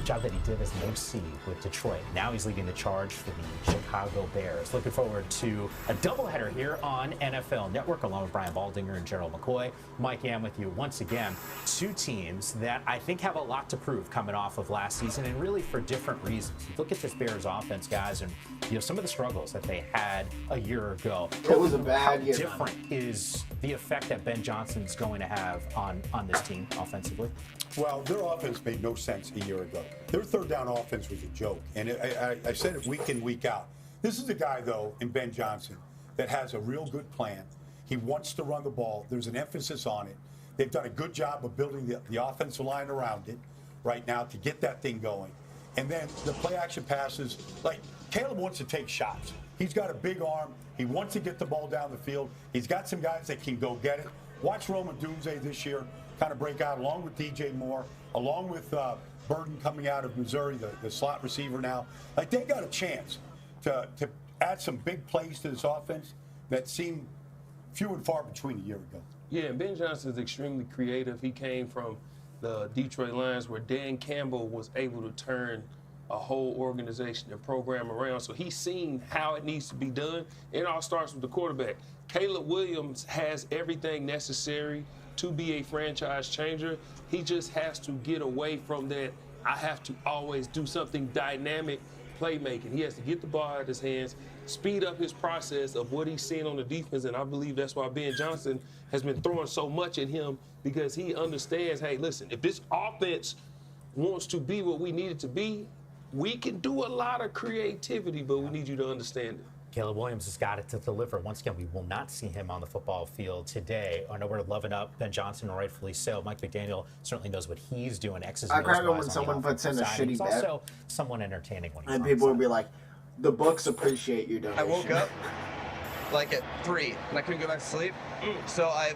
M: job that he did as an OC with Detroit. Now he's leading the charge for the Chicago Bears. Looking forward to a doubleheader here on NFL Network, along with Brian Baldinger and Gerald McCoy. Mike Yam with you once again. 2 teams that I think have a lot to prove coming off of last season, and really for different reasons. You look at this Bears offense, guys, and you know some of the struggles that they had a year ago.
B: It was a bad year.
M: How different is the effect that Ben Johnson's going to have on this team offensively?
O: Well, their offense made no sense a year ago. Their third down offense was a joke. And I said it week in, week out. This is a guy, though, in Ben Johnson, that has a real good plan. He wants to run the ball. There's an emphasis on it. They've done a good job of building the offensive line around it right now to get that thing going. And then the play action passes, like Caleb wants to take shots. He's got a big arm. He wants to get the ball down the field. He's got some guys that can go get it. Watch Roman Dunze this year kind of break out along with DJ Moore, along with Burden coming out of Missouri, the slot receiver now. Like they got a chance to add some big plays to this offense that seemed few and far between a year ago.
N: Yeah, and Ben Johnson is extremely creative. He came from the Detroit Lions where Dan Campbell was able to turn a whole organization and program around. So he's seen how it needs to be done. It all starts with the quarterback. Caleb Williams has everything necessary to be a franchise changer. He just has to get away from that, I have to always do something dynamic playmaking. He has to get the ball out of his hands, speed up his process of what he's seeing on the defense, and I believe that's why Ben Johnson has been throwing so much at him, because he understands, hey, listen, if this offense wants to be what we need it to be, we can do a lot of creativity, but we need you to understand it.
M: Caleb Williams has got it to deliver. Once again, we will not see him on the football field today. I know we're loving up Ben Johnson, rightfully so. Mike McDaniel certainly knows what he's doing.
B: I cry when someone puts in a shitty bet.
M: He's also someone entertaining when he's
B: and people will be like, the books appreciate your donation.
D: I woke up like at 3 and I couldn't go back to sleep. So I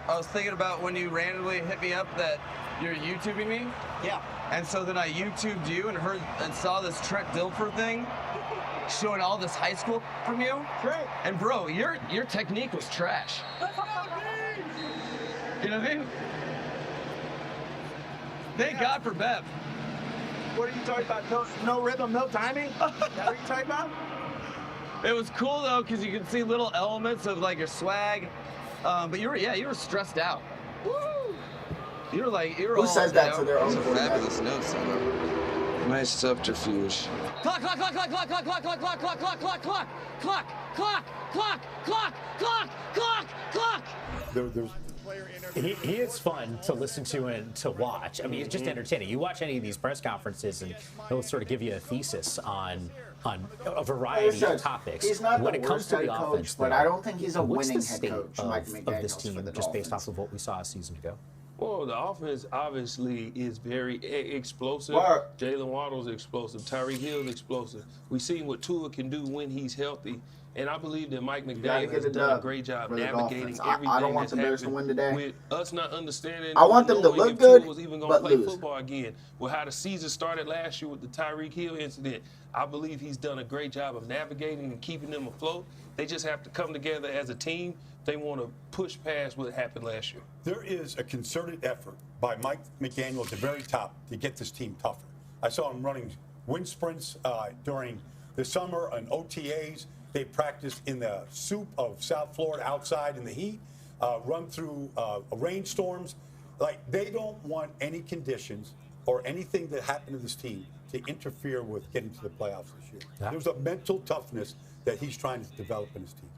D: was thinking about when you randomly hit me up that you're YouTubing me.
T: Yeah.
D: And so then I YouTubed you and heard and saw this Trent Dilfer thing showing all this high school from you.
T: Great.
D: And bro, your technique was trash. You know what I mean? Thank God for Bev.
T: What are you talking about? No rhythm, no timing? Is that what you're talking about?
D: It was cool though, because you could see little elements of like your swag. But you were stressed out. Woo! You were
B: Who
D: all
B: says that to their own quarterback?
D: fabulous notes on them. Nice subterfuge.
C: Clock, clock, clock, clock, clock, clock, clock, clock, clock, clock, clock, clock, clock, clock, clock, clock, clock, clock, clock, clock.
M: He is fun to listen to and to watch. I mean, it's just entertaining. You watch any of these press conferences, and he'll sort of give you a thesis on a variety of topics.
B: He's not
M: when
B: the
M: it comes
B: worst
M: to the
B: head coach,
M: offense,
B: but I don't think he's a
M: what's
B: winning
M: the
B: head
M: state
B: coach, Mike McDaniels,
M: of this team,
B: for the
M: just based
B: Dolphins.
M: off of what we saw a season ago?
N: Well, the offense obviously is very explosive. Jalen Waddle's explosive. Tyreek Hill's explosive. We've seen what Tua can do when he's healthy. And I believe that Mike McDaniel has done a great job navigating everything
B: I don't want
N: that's
B: the Bears to win today.
N: with us not understanding.
B: I want them to
N: knowing
B: look
N: if
B: good,
N: Tua was even
B: but
N: going to play
B: lose.
N: football again. With how the season started last year with the Tyreek Hill incident, I believe he's done a great job of navigating and keeping them afloat. They just have to come together as a team. They want to push past what happened last year.
O: There is a concerted effort by Mike McDaniel at the very top to get this team tougher. I saw him running wind sprints during the summer and OTAs. They practiced in the soup of South Florida outside in the heat, run through rainstorms. Like, they don't want any conditions or anything that happened to this team to interfere with getting to the playoffs this year.
M: Yeah.
O: There's a mental toughness that he's trying to develop in his team.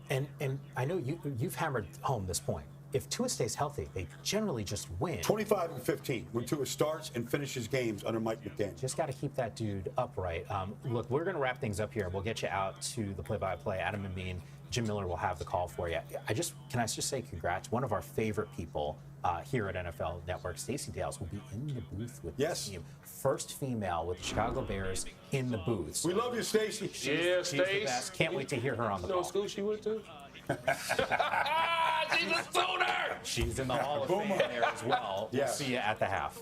M: And I know you've hammered home this point. If Tua stays healthy, they generally just win.
O: 25-15 when Tua starts and finishes games under Mike McDaniel.
M: Just got to keep that dude upright. Look, we're going to wrap things up here. We'll get you out to the play-by-play. Adam and Bean, Jim Miller will have the call for you. Can I just say congrats? One of our favorite people here at NFL Network, Stacey Dales, will be in the booth with the team. First female with the Chicago Bears in the booth.
O: We love you, Stacey.
N: Yeah,
M: She's the best. Can't wait to hear her on the
N: You know
M: call.
N: what school she went to? She's a Sooner!
M: She's in the Hall of Fame there as well. We'll see you at the half.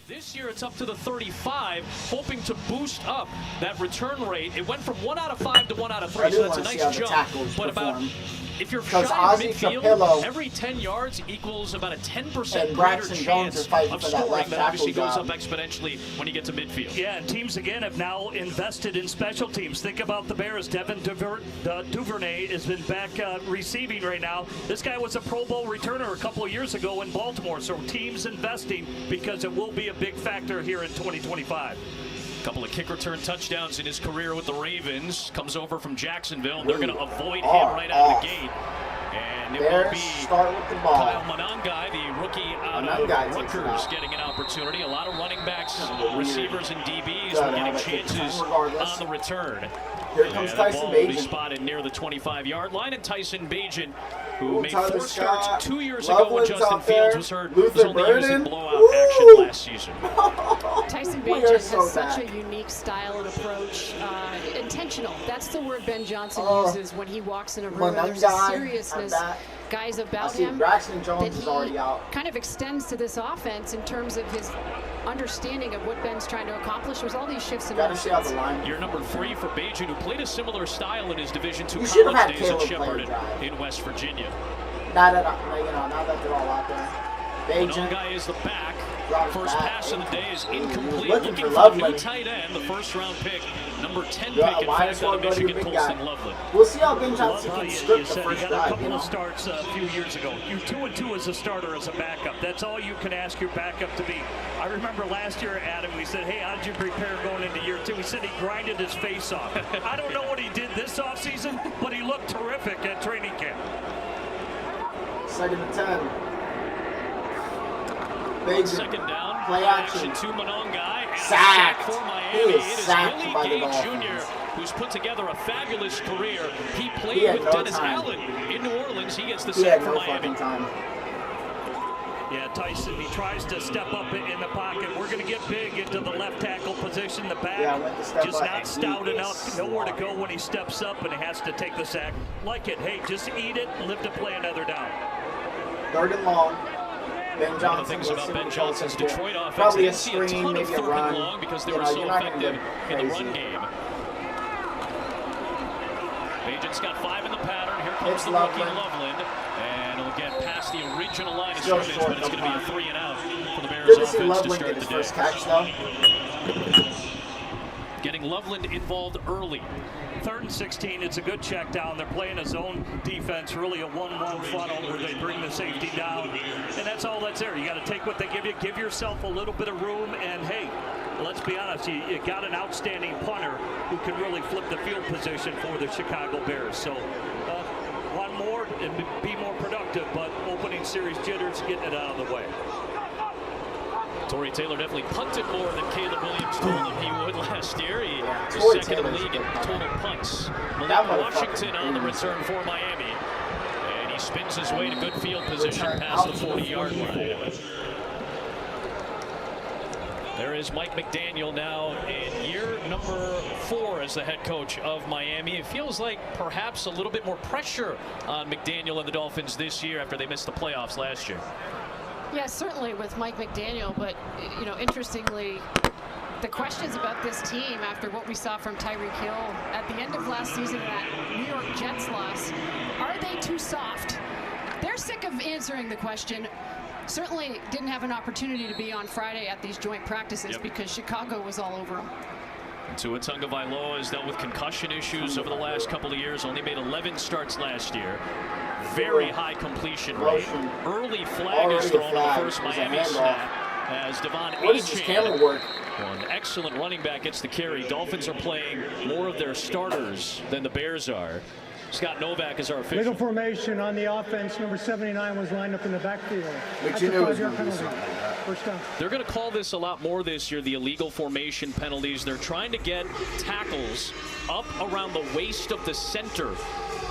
F: This year it's up to the 35, hoping to boost up that return rate. It went from 1 out of 5 to 1 out of 3, so that's a nice jump. But about if you're shy of midfield, every 10 yards equals about a 10% greater chance of scoring. That obviously goes up exponentially when you get to midfield.
W: Yeah, and teams again have now invested in special teams. Think about the Bears. Devin Duvernay has been back receiving right now. This guy was a Pro Bowl returner a couple of years ago in Baltimore. So teams investing because it will be a big factor here in 2025.
F: Couple of kick return touchdowns in his career with the Ravens. Comes over from Jacksonville, and they're going to avoid him right out of the gate. And it will be Kyle Monangai, the rookie out of Rutgers, getting an opportunity. A lot of running backs, receivers, and DBs were getting chances on the return.
B: Here comes Tyson
F: Ball will be
B: Bagent.
F: spotted near the 25-yard line, and Tyson Bagent, who made
B: Tyler
F: 4
B: Scott.
F: starts 2 years ago when
B: Loveland's
F: Justin
B: out there.
F: Fields was hurt,
B: Luther
F: was only using
B: Burden.
F: blowout action last season.
G: Tyson
B: We are
G: Bagent
B: so
G: has such
B: bad.
G: a unique style and approach. Intentional. That's the word Ben Johnson uses when he walks in a room.
B: Come on,
G: And there's
B: young
G: a
B: guy.
G: seriousness,
B: I'm back.
G: guys,
B: I
G: about
B: see
G: him
B: Braxton Jones
G: that
B: is
G: he
B: already out.
G: kind of extends to this offense in terms of his understanding of what Ben's trying to accomplish. There's all these shifts and
B: Gotta see how the
G: motions.
B: line.
F: Year number 3 for Bagent, who played a similar style in his Division II
B: You should have
F: college
B: had
F: days at
B: Caleb
F: Shepherd
B: play drive.
F: in West Virginia.
B: Now that they're all out there.
F: One guy is the back.
B: Drops
F: First
B: back.
F: pass of the day is incomplete.
B: Looking for
F: a new
B: Loveland.
F: tight end, the first-round pick, number 10
B: Yeah,
F: pick, in
B: might
F: fact,
B: as well
F: out of
B: go to your
F: Michigan,
B: big guy.
F: Colston Loveland.
B: We'll see how Ben Johnson
W: Love how
B: can
W: you
B: script the
W: said
B: first
W: you got a
B: drive.
W: couple of starts a few years ago. You're 2-2 as a starter, as a backup. That's all you can ask your backup to be. I remember last year, Adam, we said, hey, how did you prepare going into year 2? He said he grinded his face off. I don't know what he did this offseason, but he looked terrific at training camp.
B: 2nd and 10. Bagent.
F: Second down,
B: Play action.
F: to Monongai. And
B: Sacked.
F: For Miami.
B: He is
F: It is
B: sacked
F: Willie
B: by the
F: Gay
B: Dolphins.
F: Jr., who's put together a fabulous career. He played
B: He had
F: with
B: no
F: Dennis
B: time.
F: Allen in New Orleans. He gets the
B: He
F: sack
B: had
F: for
B: no
F: Miami.
B: fucking time.
W: Yeah, Tyson, he tries to step up in the pocket. We're going to get big into the left tackle position. The back
B: Yeah, I went to step
W: just
B: up,
W: not
B: and
W: stout
B: he
W: enough.
B: is
W: Nowhere to go when he steps up, and he has to take the sack. Like it. Hey, just eat it. Live to play another down.
B: 3rd and long. Ben
F: One of
B: Johnson.
F: the things about Ben Johnson's Detroit offense,
B: Probably
F: they
B: a
F: didn't see a
B: screen,
F: ton of
B: maybe a
F: 3rd
B: run.
F: and long because they
B: You
F: were
B: know,
F: so
B: you're not gonna
F: effective
B: get
F: in the run
B: crazy.
F: game. Agent's got 5 in the pattern. Here comes
B: It's
F: the rookie
B: Loveland.
F: Loveland. And it'll get past the original line of
B: Still
F: scrimmage,
B: short,
F: but it's
B: no
F: going to be a
B: punt.
F: 3 and out for the Bears
B: Good to see
F: offense to
B: Loveland
F: start
B: get his
F: the
B: first
F: day.
B: catch, though.
F: Getting Loveland involved early.
W: 3rd and 16, it's a good check down. They're playing a zone defense, really a 1-1 funnel where they bring the safety down. And that's all that's there. You got to take what they give you, give yourself a little bit of room, and hey, let's be honest, you got an outstanding punter who can really flip the field position for the Chicago Bears. So one more and be more productive, but opening series jitters, getting it out of the way.
F: Torrey Taylor definitely punted more than Caleb Williams told him he would last year. He was
B: Torrey
F: second in the
B: Taylor's
F: league in total punts.
B: That
F: Malik
B: motherfucker
F: Washington on the return for Miami. And he spins his way to good field position past the 40-yard line. There is Mike McDaniel now in year number 4 as the head coach of Miami. It feels like perhaps a little bit more pressure on McDaniel and the Dolphins this year after they missed the playoffs last year.
G: Yeah, certainly with Mike McDaniel, but you know, interestingly, the questions about this team after what we saw from Tyreek Hill at the end of last season, that New York Jets loss, are they too soft? They're sick of answering the question. Certainly didn't have an opportunity to be on Friday at these joint practices because Chicago was all over them.
F: Tua Tagovailoa has dealt with concussion issues over the last couple of years, only made 11 starts last year. Very high completion rate. Early flag is thrown on the first Miami snap as Devon Achane, an excellent running back, gets the carry. Dolphins are playing more of their starters than the Bears are. Scott Novak is our official.
L: Legal formation on the offense. Number 79 was lined up in the backfield.
B: Which
L: That's
B: you
L: a
B: knew was
L: 5-yard
B: going to be
L: penalty.
B: something like that.
L: First down.
F: They're going to call this a lot more this year, the illegal formation penalties. They're trying to get tackles up around the waist of the center.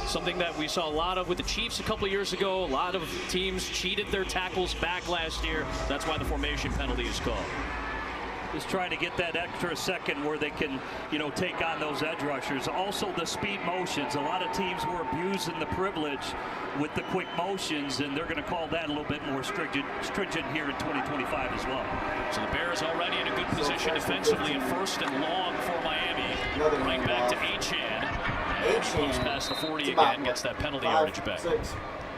F: Something that we saw a lot of with the Chiefs a couple of years ago. A lot of teams cheated their tackles back last year. That's why the formation penalty is called.
W: Is trying to get that extra second where they can, you know, take on those edge rushers. Also the speed motions. A lot of teams were abusing the privilege with the quick motions, and they're going to call that a little bit more stringent here in 2025 as well.
F: So the Bears already in a good position defensively at 1st and long for Miami. Right back to Achane. Goes past the 40 again, gets that penalty yardage back.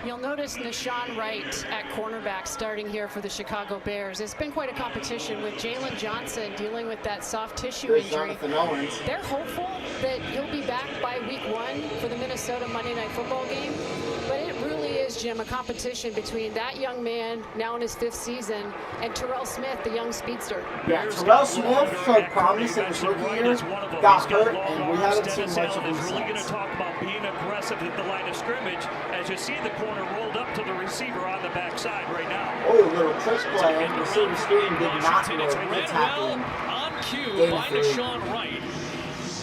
G: You'll notice Nashawn Wright at cornerback starting here for the Chicago Bears. It's been quite a competition with Jalen Johnson dealing with that soft tissue injury. They're hopeful that he'll be back by week 1 for the Minnesota Monday Night Football game. But it really is, Jim, a competition between that young man, now in his 5th season, and Terrell Smith, the young speedster.
B: Yeah, Terrell Smith showed promise in his rookie year, got hurt, and we haven't seen much of him
W: is really going to
B: since.
W: talk about being aggressive at the line of scrimmage as you see the corner rolled up to the receiver on the backside right now.
B: Oh, little trick play, and receiver screen did not work.
F: It's read well on cue by Nashawn Wright.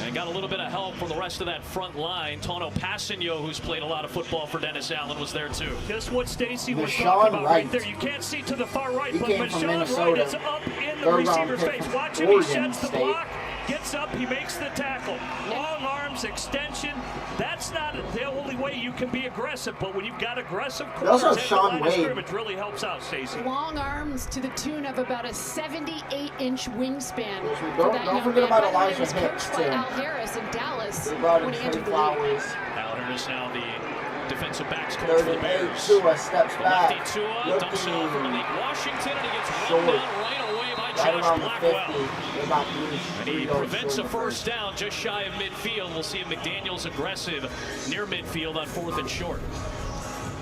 F: And And got a little bit of help from the rest of that front line. Tono Passigno, who's played a lot of football for Dennis Allen, was there too.
W: Just what Stacy was talking about right there. You can't see to the far right, but Michon Wright is up in the receiver's face. Watch him, he sheds the block, gets up, he makes the tackle. Long arms, extension. That's not the only way you can be aggressive, but when you've got aggressive corners at the line of scrimmage, really helps out, Stacy.
G: Long arms to the tune of about a 78-inch wingspan.
B: Don't forget about Elijah Hicks, too.
G: Al Harris in Dallas
B: when he entered the league.
F: Al Harris now the defensive backs coach for the Bears.
B: Tua steps back.
F: Lefty Tua dumps it off from Malik Washington, and he gets run down right away by Josh Blackwell. And he prevents a first down just shy of midfield. We'll see if McDaniel's aggressive near midfield on 4th and short.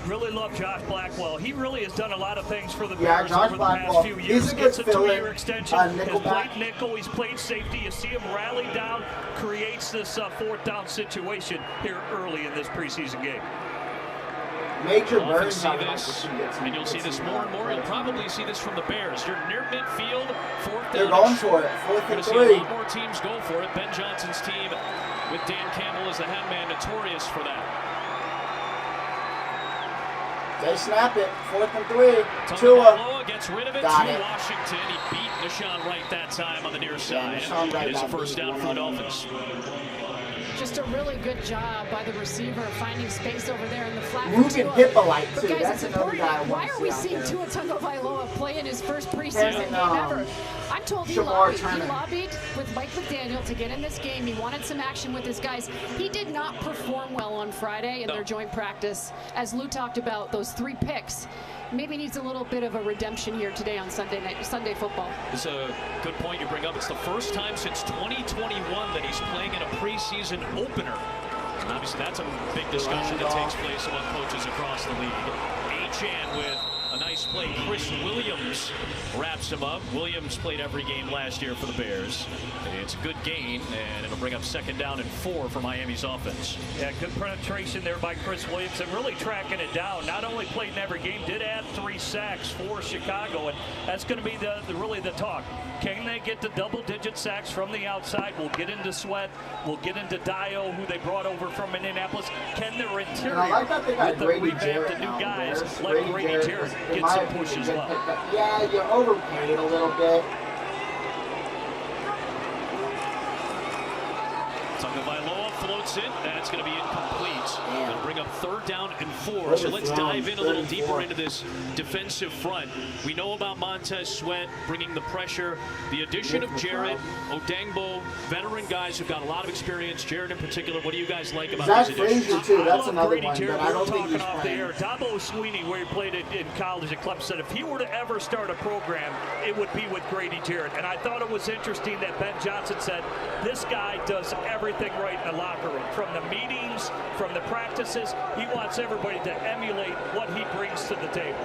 W: Really love Josh Blackwell. He really has done a lot of things for the Bears over the past few years.
B: He's a good
W: Gets a 2-year extension. He's played nickel. He's played safety. You see him rally down, creates this 4th down situation here early in this preseason game.
B: Major
F: Burns see this, and you'll see this more and more. You'll probably see this from the Bears. You're near midfield, 4th down.
B: They're going for it. 4th and 3.
F: A lot more teams go for it. Ben Johnson's team, with Dan Campbell as the head man, notorious for that.
B: They snap it. 4th and 3.
F: Tua gets rid of it
B: got
F: to
B: it.
F: Washington. He beat Deshaun Wright that time on the near side. It is a first down for the Dolphins.
G: Just a really good job by the receiver finding space over there in the flat.
B: Ruben Hippolyte, too.
G: But guys,
B: That's another guy I want to see.
G: Why are we seeing Tua Tagovailoa play in his first preseason game ever? I'm told he lobbied with Mike McDaniel to get in this game. He wanted some action with his guys. He did not perform well on Friday in their joint practice. As Lou talked about, those 3 picks. Maybe needs a little bit of a redemption here today on Sunday football.
F: It's a good point you bring up. It's the first time since 2021 that he's playing in a preseason opener. And obviously that's a big discussion that takes place among coaches across the league. Achane with a nice play. Chris Williams wraps him up. Williams played every game last year for the Bears. It's a good gain, and it'll bring up 2nd down and 4 for Miami's offense.
W: Yeah, good penetration there by Chris Williams and really tracking it down. Not only played in every game, did add 3 sacks for Chicago, and that's going to be really the talk. Can they get to double-digit sacks from the outside? We'll get into Sweat. We'll get into Dio, who they brought over from Indianapolis. Can their interior, with the revamped new guys, let Grady Jarrett get some push as well?
B: Yeah, you're overpaid a little bit.
F: Tagovailoa floats it. That's going to be incomplete. They'll bring up 3rd down and 4. So let's dive in a little deeper into this defensive front. We know about Montez Sweat bringing the pressure. The addition of Jarrett, Odengbo, veteran guys who've got a lot of experience. Jarrett in particular, what do you guys like about these additions?
B: Too. That's another one,
W: Jarrett,
B: but I don't think he's
W: off the air. Dabo Sweeney, where he played in college at Clemson, if he were to ever start a program, it would be with Grady Jarrett. And I thought it was interesting that Ben Johnson said, this guy does everything right in the locker room. From the meetings, from the practices, he wants everybody to emulate what he brings to the table.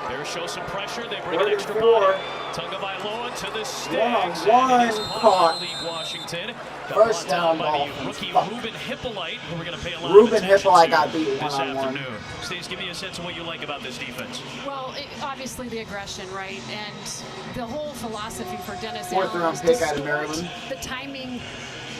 F: Bears show some pressure. They bring an extra body. Tagovailoa to the sticks.
B: One caught.
F: Washington.
B: First down
F: by the rookie Ruben Hippolyte, who we're going to pay a lot
B: Ruben
F: of attention
B: Hippolyte
F: to
B: got beat
F: this
B: one-on-one.
F: afternoon. Stace, give me a sense of what you like about this defense.
G: Well, obviously the aggression, right? And the whole philosophy for Dennis
B: 4th
G: Allen
B: round
G: is
B: pick out of Maryland.
G: the timing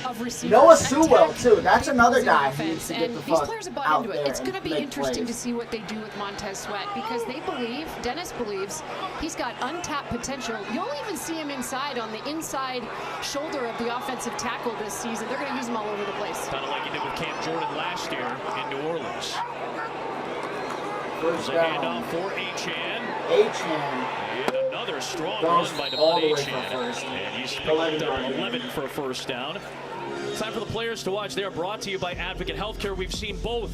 G: of receivers.
B: Noah Sewell, too. That's another guy who needs to get
G: and
B: the
G: these
B: fuck
G: players have bought
B: out
G: into it.
B: there
G: It's going to
B: and
G: be
B: make
G: interesting
B: plays.
G: to see what they do with Montez Sweat because they believe, Dennis believes, he's got untapped potential. You'll even see him inside on the inside shoulder of the offensive tackle this season. They're going to use him all over the place.
F: Kind of like he did with Cam Jordan last year in New Orleans.
B: First
F: There's a handoff for Achane. And another strong
B: Goes
F: run by
B: all the
F: Devon
B: way for
F: Achane.
B: first.
F: And he's picked up 11 for a first down. Time for the players to watch. They are brought to you by Advocate Healthcare. We've seen both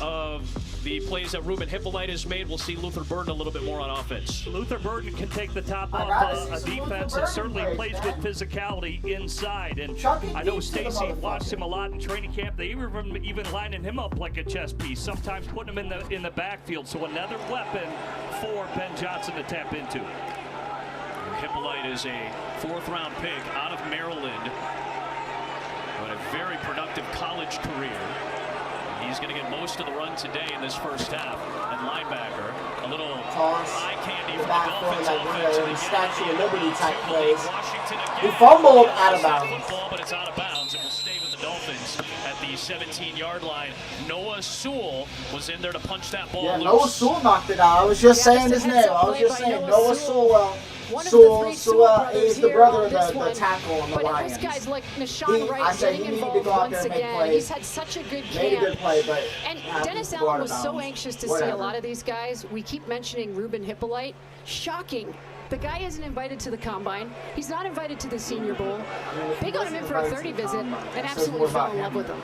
F: of the plays that Ruben Hippolyte has made. We'll see Luther Burden a little bit more on offense.
W: Luther Burden can take the top off a defense and certainly plays with physicality inside. And I know Stacy watched him a lot in training camp. They even lining him up like a chess piece, sometimes putting him in the backfield. So another weapon for Ben Johnson to tap into.
F: Hippolyte is a 4th round pick out of Maryland. But a very productive college career. He's going to get most of the run today in this first half. And linebacker
W: A little
B: toss.
W: eye candy
B: The
W: from the
B: backfield,
W: Dolphins
B: like
W: offense.
B: one of the Statue of Liberty type
W: To the
B: plays.
W: lead. Washington
B: He
W: again.
B: fumbled out of bounds.
W: Football, but it's out of bounds. It will stay with the Dolphins at the 17-yard line. Noah Sewell was in there to punch that ball
B: Yeah,
W: loose.
B: Noah Sewell knocked it out. I was just saying his name. I was just saying Noah Sewell. Sewell is the brother of the tackle on the Lions.
G: But guys like Nashawn Wright getting involved once again. He's had such a good camp.
B: Made a good play, but
G: and Dennis Allen was so anxious to see a lot of these guys. We keep mentioning Ruben Hippolyte. Shocking. The guy isn't invited to the Combine. He's not invited to the Senior Bowl. They got him in for a 30 visit and absolutely fell in love with him.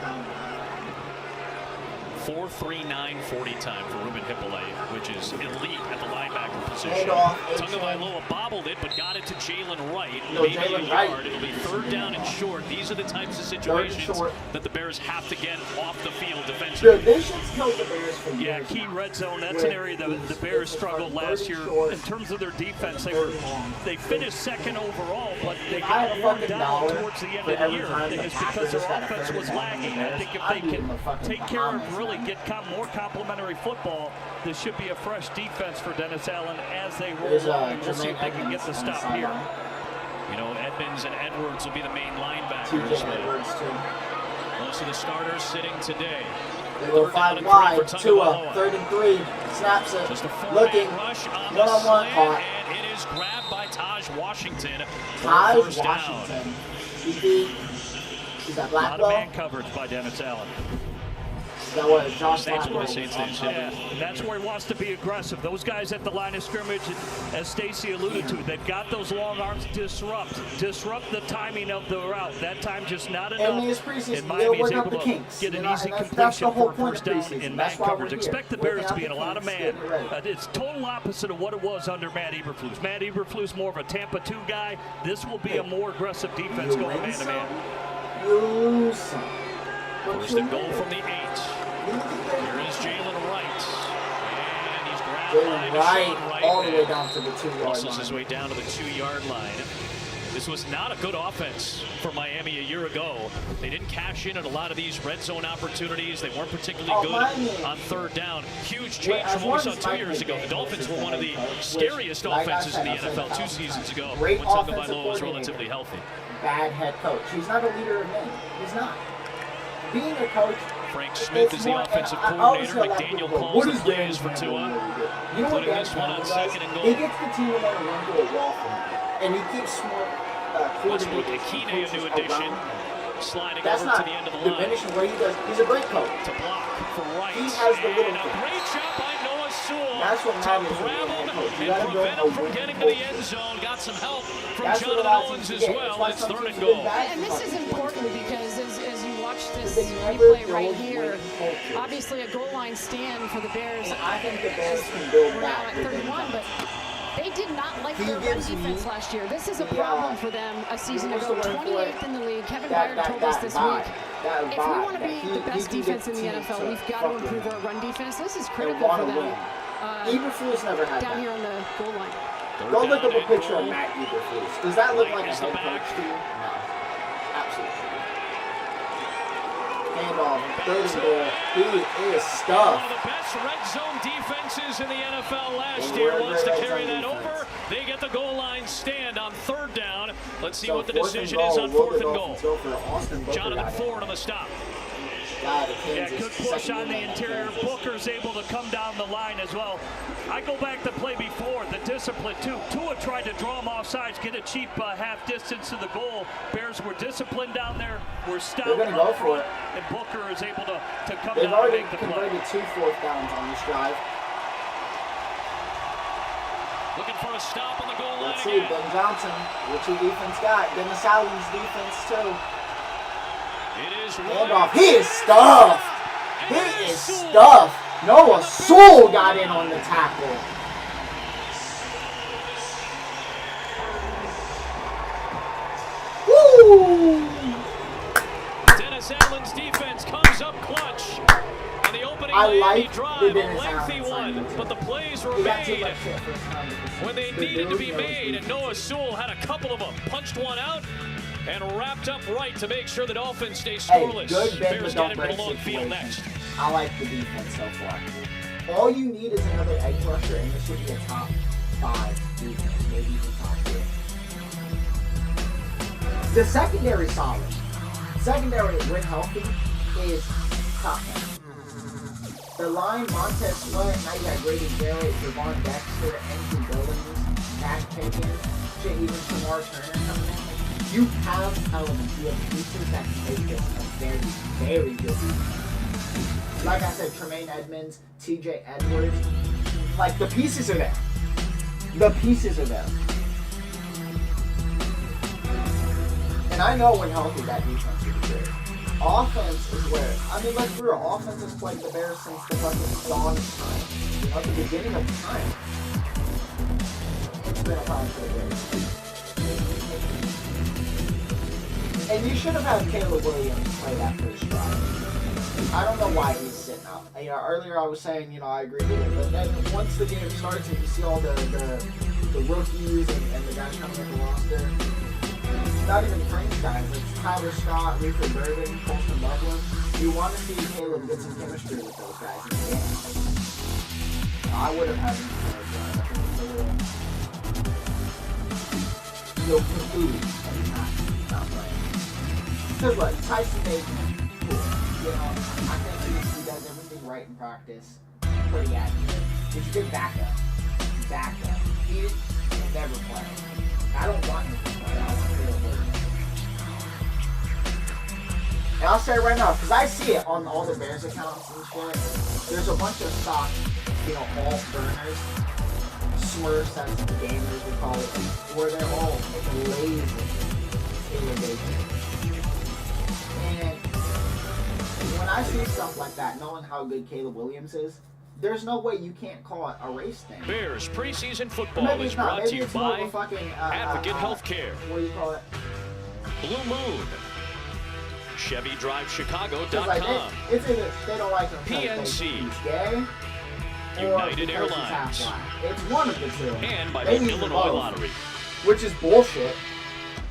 W: 4.39 time for Ruben Hippolyte, which is elite at the linebacker position. Tagovailoa bobbled it, but got it to Jalen Wright. Maybe a yard. It'll be third down and short. These are the types of situations that the Bears have to get off the field defensively.
B: They should kill the Bears from
W: Yeah, key red zone. That's an area that the Bears struggled last year in terms of their defense. They finished second overall, but they got worn down towards the end of the year. It's because their offense was lagging. I think if they can take care of really get more complimentary football, this should be a fresh defense for Dennis Allen as they roll along. We'll see if they can get the stop here. You know, Edmonds and Edwards will be the main linebackers. Most of the starters sitting today.
B: They go 5 wide, Tua, 3rd and 3, snaps it, looking, one-on-one caught.
W: And it is grabbed by Taj Washington.
B: Taj Washington. Is that
W: A
B: black
W: lot of man coverage by Dennis Allen.
B: That was Josh
W: Yeah, that's where he wants to be aggressive. Those guys at the line of scrimmage, as Stacy alluded to, they've got those long arms. Disrupt the timing of the route. That time just not enough. And Miami is able to get an easy completion for a first down in man coverage. Expect the Bears to be in a lot of man. It's total opposite of what it was under Matt Eberflus. Matt Eberflus more of a Tampa 2 guy. This will be a more aggressive defense going man-to-man. First and goal from the 8. Here is Jalen Wright. And he's grabbed by Deshaun Wright.
B: All the way down to the 2-yard line.
W: Muscles his way down to the 2-yard line. This was not a good offense for Miami a year ago. They didn't cash in at a lot of these red zone opportunities. They weren't particularly good on third down. Huge change from what we saw 2 years ago. The Dolphins were one of the scariest offenses in the NFL 2 seasons ago when Tagovailoa was relatively healthy.
B: Bad head coach. He's not a leader of men. He's not. Being a coach.
W: Frank Smith is the offensive coordinator. McDaniel calls the plays for Tua, including this one on 2nd and goal.
B: He gets the team to run to a wall from him, and he keeps smart
W: Westbrook Akine, a new addition, sliding over to the end of the line.
B: Diminishing where he does. He's a great coach.
W: To block for Wright.
B: He has the little
W: and a great job by Noah Sewell
B: to
W: grab him and prevent him from getting to the end zone. Got some help from Jonathan Owens as well. It's 3rd and goal.
G: And this is important because as you watch this replay right here, obviously a goal line stand for the Bears.
B: I think the Bears can build
G: we're now at 31, but they did not like their run defense last year. This is a problem for them a season ago. 28th in the league. Kevin Byard told us this week, if we want to be the best defense in the NFL, we've got to improve our run defense. This is critical for them
B: Eberflus never had
G: down here on the goal line.
B: Go look up a picture of Matt Eberflus. Does that look like a head coach to you? No. Absolutely. Handoff, 3rd and goal. He is stuffed.
W: One of the best red zone defenses in the NFL last year wants to carry that over. They get the goal line stand on 3rd down. Let's see what the decision is on 4th and goal. Jonathan Ford on the stop.
G: Yeah, good push on the interior. Booker's able to come down the line as well. I go back to play before, the discipline too. Tua tried to draw him off sides, get a cheap half distance to the goal. Bears were disciplined down there, were stout.
B: They're going to go for it.
G: And Booker is able to come
B: They've
G: down
B: already
G: and make the play.
B: converted 2 4th downs on this drive.
W: Looking for a stop on the goal line.
B: Let's see, Ben Johnson, which defense got. Dennis Allen's defense too.
W: It is
B: handoff. He is stuffed. He is stuffed. Noah Sewell got in on the tackle. Woo!
W: Dennis Allen's defense comes up clutch. On the opening drive, a lengthy one, but the plays were made when they needed to be made, and Noah Sewell had a couple of them, punched one out, and wrapped up right to make sure the Dolphins stay scoreless.
B: Hey, good bend,
W: Bears
B: but
W: get
B: don't
W: it in the
B: break
W: long field next.
B: I like the defense so far. All you need is another edge rusher, and this would be a top 5 defense, maybe even top 3. The secondary solid. Secondary, when healthy, is top 10. The line, Montez Sweat, now you got Grady Jarrett, Javon Dexter, Andrew Billings, Matt Pickens, even Shamar Turner coming in. You have elements, you have pieces that can make this a very, very good defense. Like I said, Tremaine Edmonds, TJ Edwards, like the pieces are there. The pieces are there. And I know when healthy that defense will be good. Offense is where, I mean, let's be real, offense has played the Bears since the fucking dawn of time. You know, at the beginning of time. It's been a problem for the Bears. And you should have had Caleb Williams play that first drive. I don't know why he's sitting out. You know, earlier I was saying, you know, I agree with it, but then once the game starts and you see all the rookies and the guys coming up the roster, not even fringe guys, like Tyler Scott, Reefer Burden, Colston Loveland, you want to see Caleb get some chemistry with those guys in the game. I would have had him feel confused and not playing. Because look, Tyson Bateman, cool. You know, I think he does everything right in practice. Pretty accurate. He's a good backup. He will never play. I don't want him to play. I want him to work. And I'll say it right now, because I see it on all the Bears accounts and shit. There's a bunch of stock, you know, all burners, smurfs as the gamers would call it, where they're all lazy innovation. And when I see stuff like that, knowing how good Caleb Williams is, there's no way you can't call it a race thing.
R: Bears preseason football is brought to you by Advocate Healthcare,
B: what do you call it?
R: Blue Moon, ChevyDriveChicago.com,
B: Like it's either they don't like him
R: PNC,
B: he's gay,
R: United Airlines,
B: it's one of the two.
R: And by the Illinois Lottery.
B: Which is bullshit.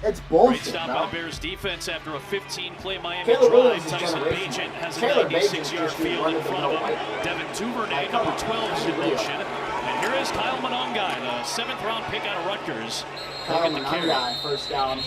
B: It's bullshit,
R: Great stop by Bears defense after a 15-play Miami
B: Caleb
R: drive.
B: Williams
R: Tyson Bagent has a 96-yard field in front of him. Devin Duvernay, number 12, is in motion. And here is Kyle Monongai, the 7th-round pick out of Rutgers.
B: Kyle Monongai, first down.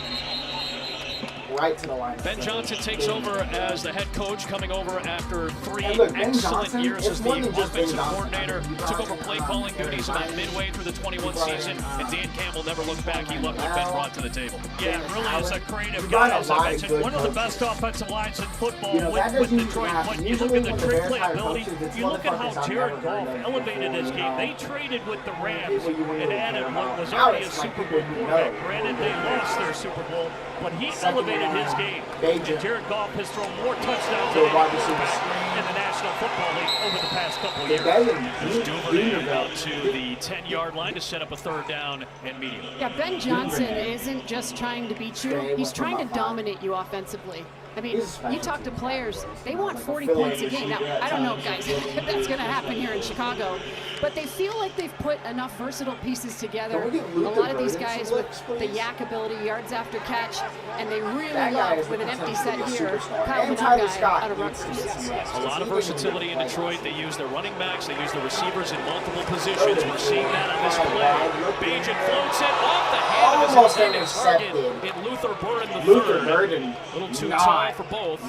B: Right to the line.
R: Ben Johnson takes over as the head coach, coming over after 3 excellent years as the offensive coordinator. Took over play calling duties about midway through the 21 season, and Dan Campbell never looked back. He loved what Ben brought to the table.
W: Yeah, really is a creative guy, as I mentioned. One of the best offensive lines in football with Detroit. But you look at the trick playability, you look at how Jared Goff elevated his game. They traded with the Rams and added what was already a Super Bowl quarterback. Granted, they lost their Super Bowl, but he elevated his game. And Jared Goff has thrown more touchdowns than any quarterback in the National Football League over the past couple of years.
R: Duvernay about to the 10-yard line to set up a 3rd down and medium.
G: Yeah, Ben Johnson isn't just trying to beat you. He's trying to dominate you offensively. I mean, you talk to players, they want 40 points a game. Now, I don't know, guys, if that's going to happen here in Chicago, but they feel like they've put enough versatile pieces together. A lot of these guys with the yak ability, yards after catch, and they really love, with an empty set here, Kyle Monongai out of Rutgers.
R: A lot of versatility in Detroit. They use their running backs, they use the receivers in multiple positions. We're seeing that on this play. Bagent floats it off the hand of his intended target in Luther Burden the third. A little too tall for both.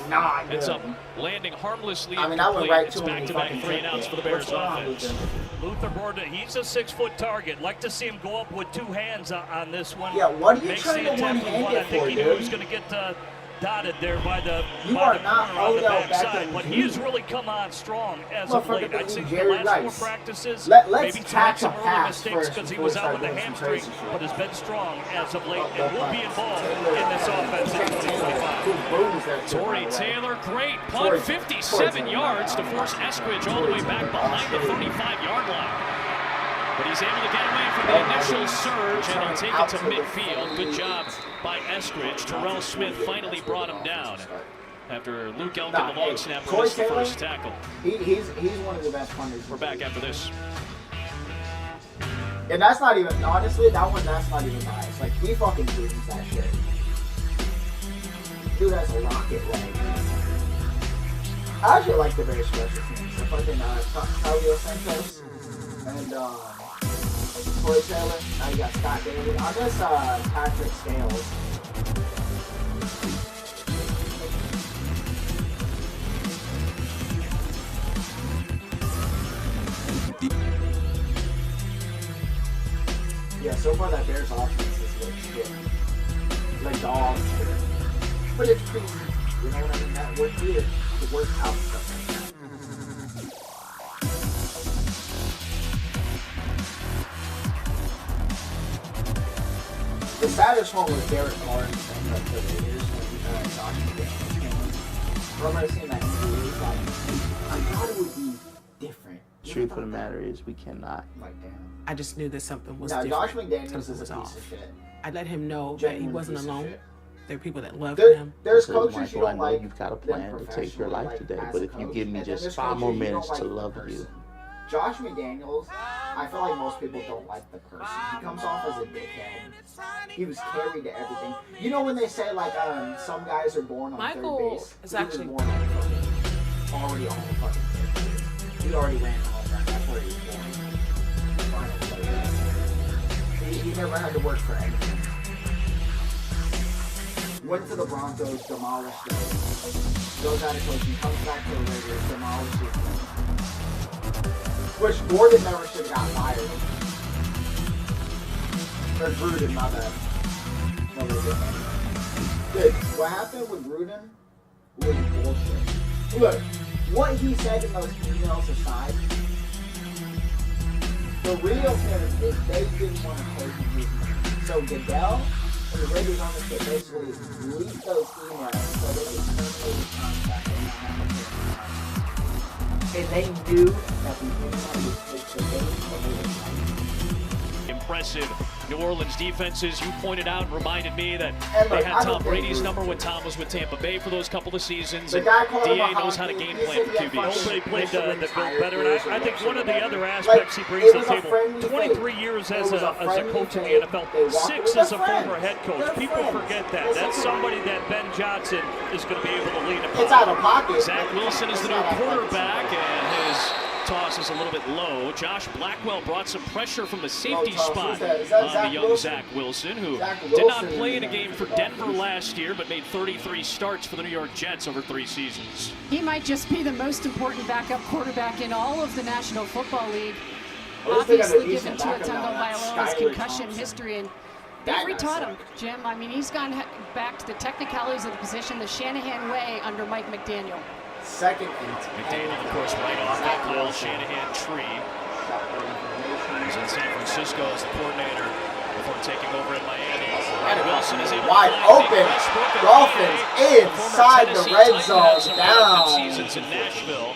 R: Ends up landing harmlessly.
B: I mean, I went right to him.
R: It's back-to-back 3-and-outs for the Bears offense.
W: Luther Burden, he's a 6-foot target. Like to see him go up with 2 hands on this one.
B: Yeah, what are you
W: Makes
B: trying
W: the
B: to one-hand
W: one. I
B: it
W: think
B: for,
W: he knew
B: dude?
W: he was going to get dotted there by the
B: are not
W: corner on the
B: Odell
W: backside,
B: Beckham
W: but he has really come on strong as of late. I'd say the
B: Jerry
W: last
B: Rice.
W: 4 practices,
B: Let's
W: maybe
B: catch
W: some
B: a
W: early
B: pass
W: mistakes
B: first
W: because he
B: before
W: was
B: we
W: out
B: start
W: with a
B: doing some
W: hamstring,
B: crazy
W: but has been strong as of late and will be involved in this offense in 2025.
R: Torrey Taylor, great punt, 57 yards to force Eskridge all the way back behind the 35-yard line. But he's able to get away from the initial surge, and he'll take it to midfield. Good job by Eskridge. Terrell Smith finally brought him down after Luke Elkin, the long snapper, missed the first tackle.
B: He's one of the best punters.
R: We're back after this.
B: And that's not even, honestly, that's not even nice. Like, he fucking proves that shit. Dude has a rocket leg. I actually like the Bears special teams. The fucking Claudio Santos and Corey Taylor. Now you got Scott Daly. I guess Patrick Scales. Yeah, so far that Bears offense is like shit. Like dog shit. But it's pretty, you know what I mean? That we're here to work out stuff like that. The saddest one was Derek Carr and the Raiders when Josh McDaniels came in. I remember seeing that injury. Like, I thought it would be different.
H: Truth of the matter is, we cannot.
B: Like, damn.
I: I just knew that something was
B: No,
I: different.
B: Josh McDaniels
I: Something
B: is
I: was
B: a piece
I: off.
B: of shit.
I: I let him know that he
B: Genuine
I: wasn't
B: piece of
I: alone.
B: shit.
I: There are people that loved
B: There's
I: him.
B: coaches
H: Michael,
B: you don't
H: I know
B: like.
H: you've got a plan to take your life today, but if you give me just 5 more minutes to love you.
B: Josh McDaniels, I feel like most people don't like the person. He comes off as a dickhead. He was carried to everything. You know when they say like some guys are born on
I: Michael
B: third base?
I: is
B: He
I: actually
B: was born on fucking, already on the fucking third base. He already ran home run. That's where he was born. He never had to work for anything. Went to the Broncos, demolished them. Goes out of coaching, comes back to the Raiders, demolishes them. Which Gordon never should have got fired. Or Gruden, my bad. No, they didn't. Dude, what happened with Gruden was bullshit. Look, what he said in those emails aside, the real thing is they didn't want to pay him his money. So Goodell and the Raiders ownership basically leaked those emails so they could terminate his contract and not have to pay him money. And they knew that the Indians would take the game away.
R: Impressive New Orleans defenses. You pointed out and reminded me that
B: And
R: they
B: look,
R: had Tom Brady's number when Tom was with Tampa Bay for those couple of seasons.
B: The
R: And
B: guy called him
R: DA
B: a
R: knows how to
B: honky.
R: game
B: He
R: plan
B: said
R: for
B: he had
R: QBs.
W: Nobody played the bill
B: tired
W: better,
B: years
W: and I think
B: or
W: one of the
B: whatever.
W: other aspects he brings
B: it
W: to
B: was
W: the
B: a
W: table,
B: friendly
W: 23
B: thing.
W: years
B: It
W: as
B: was
W: a
B: friendly
W: coach in
B: thing.
W: the NFL,
B: They walked
W: 6
B: with
W: as a
B: their
W: former
B: friends.
W: head coach.
B: They're
W: People
B: friends.
W: forget that.
B: Listen
W: That's
B: to
W: somebody that Ben Johnson is going to be able to lead a
B: It's out of pocket.
R: Zach Wilson is the new quarterback, and his toss is a little bit low. Josh Blackwell brought some pressure from the safety spot
B: Is that
R: on
B: Zach
R: the young
B: Wilson?
R: Zach Wilson, who
B: Zach
R: did not
B: Wilson
R: play in a
B: is
R: game for Denver last year, but made 33 starts for the New York Jets over 3 seasons.
G: He might just be the most important backup quarterback in all of the National Football League.
B: At least they got a
G: Obviously, given
B: decent
G: Tua
B: backup now, that's
G: Tagovailoa's
B: Skylar
G: concussion
B: Thompson.
G: history, and
B: That
G: they've
B: guy
G: retaught him,
B: sucked.
G: Jim. I mean, he's gone back to the technicalities of the position the Shanahan way under Mike McDaniel.
B: Second
R: McDaniel, of course, right off that Kyle Shanahan tree. He's in San Francisco as the coordinator before taking over in Miami. And Wilson is able
B: Wide
R: to find
B: open.
R: Nick Westbrook of
B: Dolphins
R: PA,
B: inside the
R: former
B: red
R: Tennessee
B: zone.
R: Titan, had some
B: Down.
R: productive seasons in Nashville.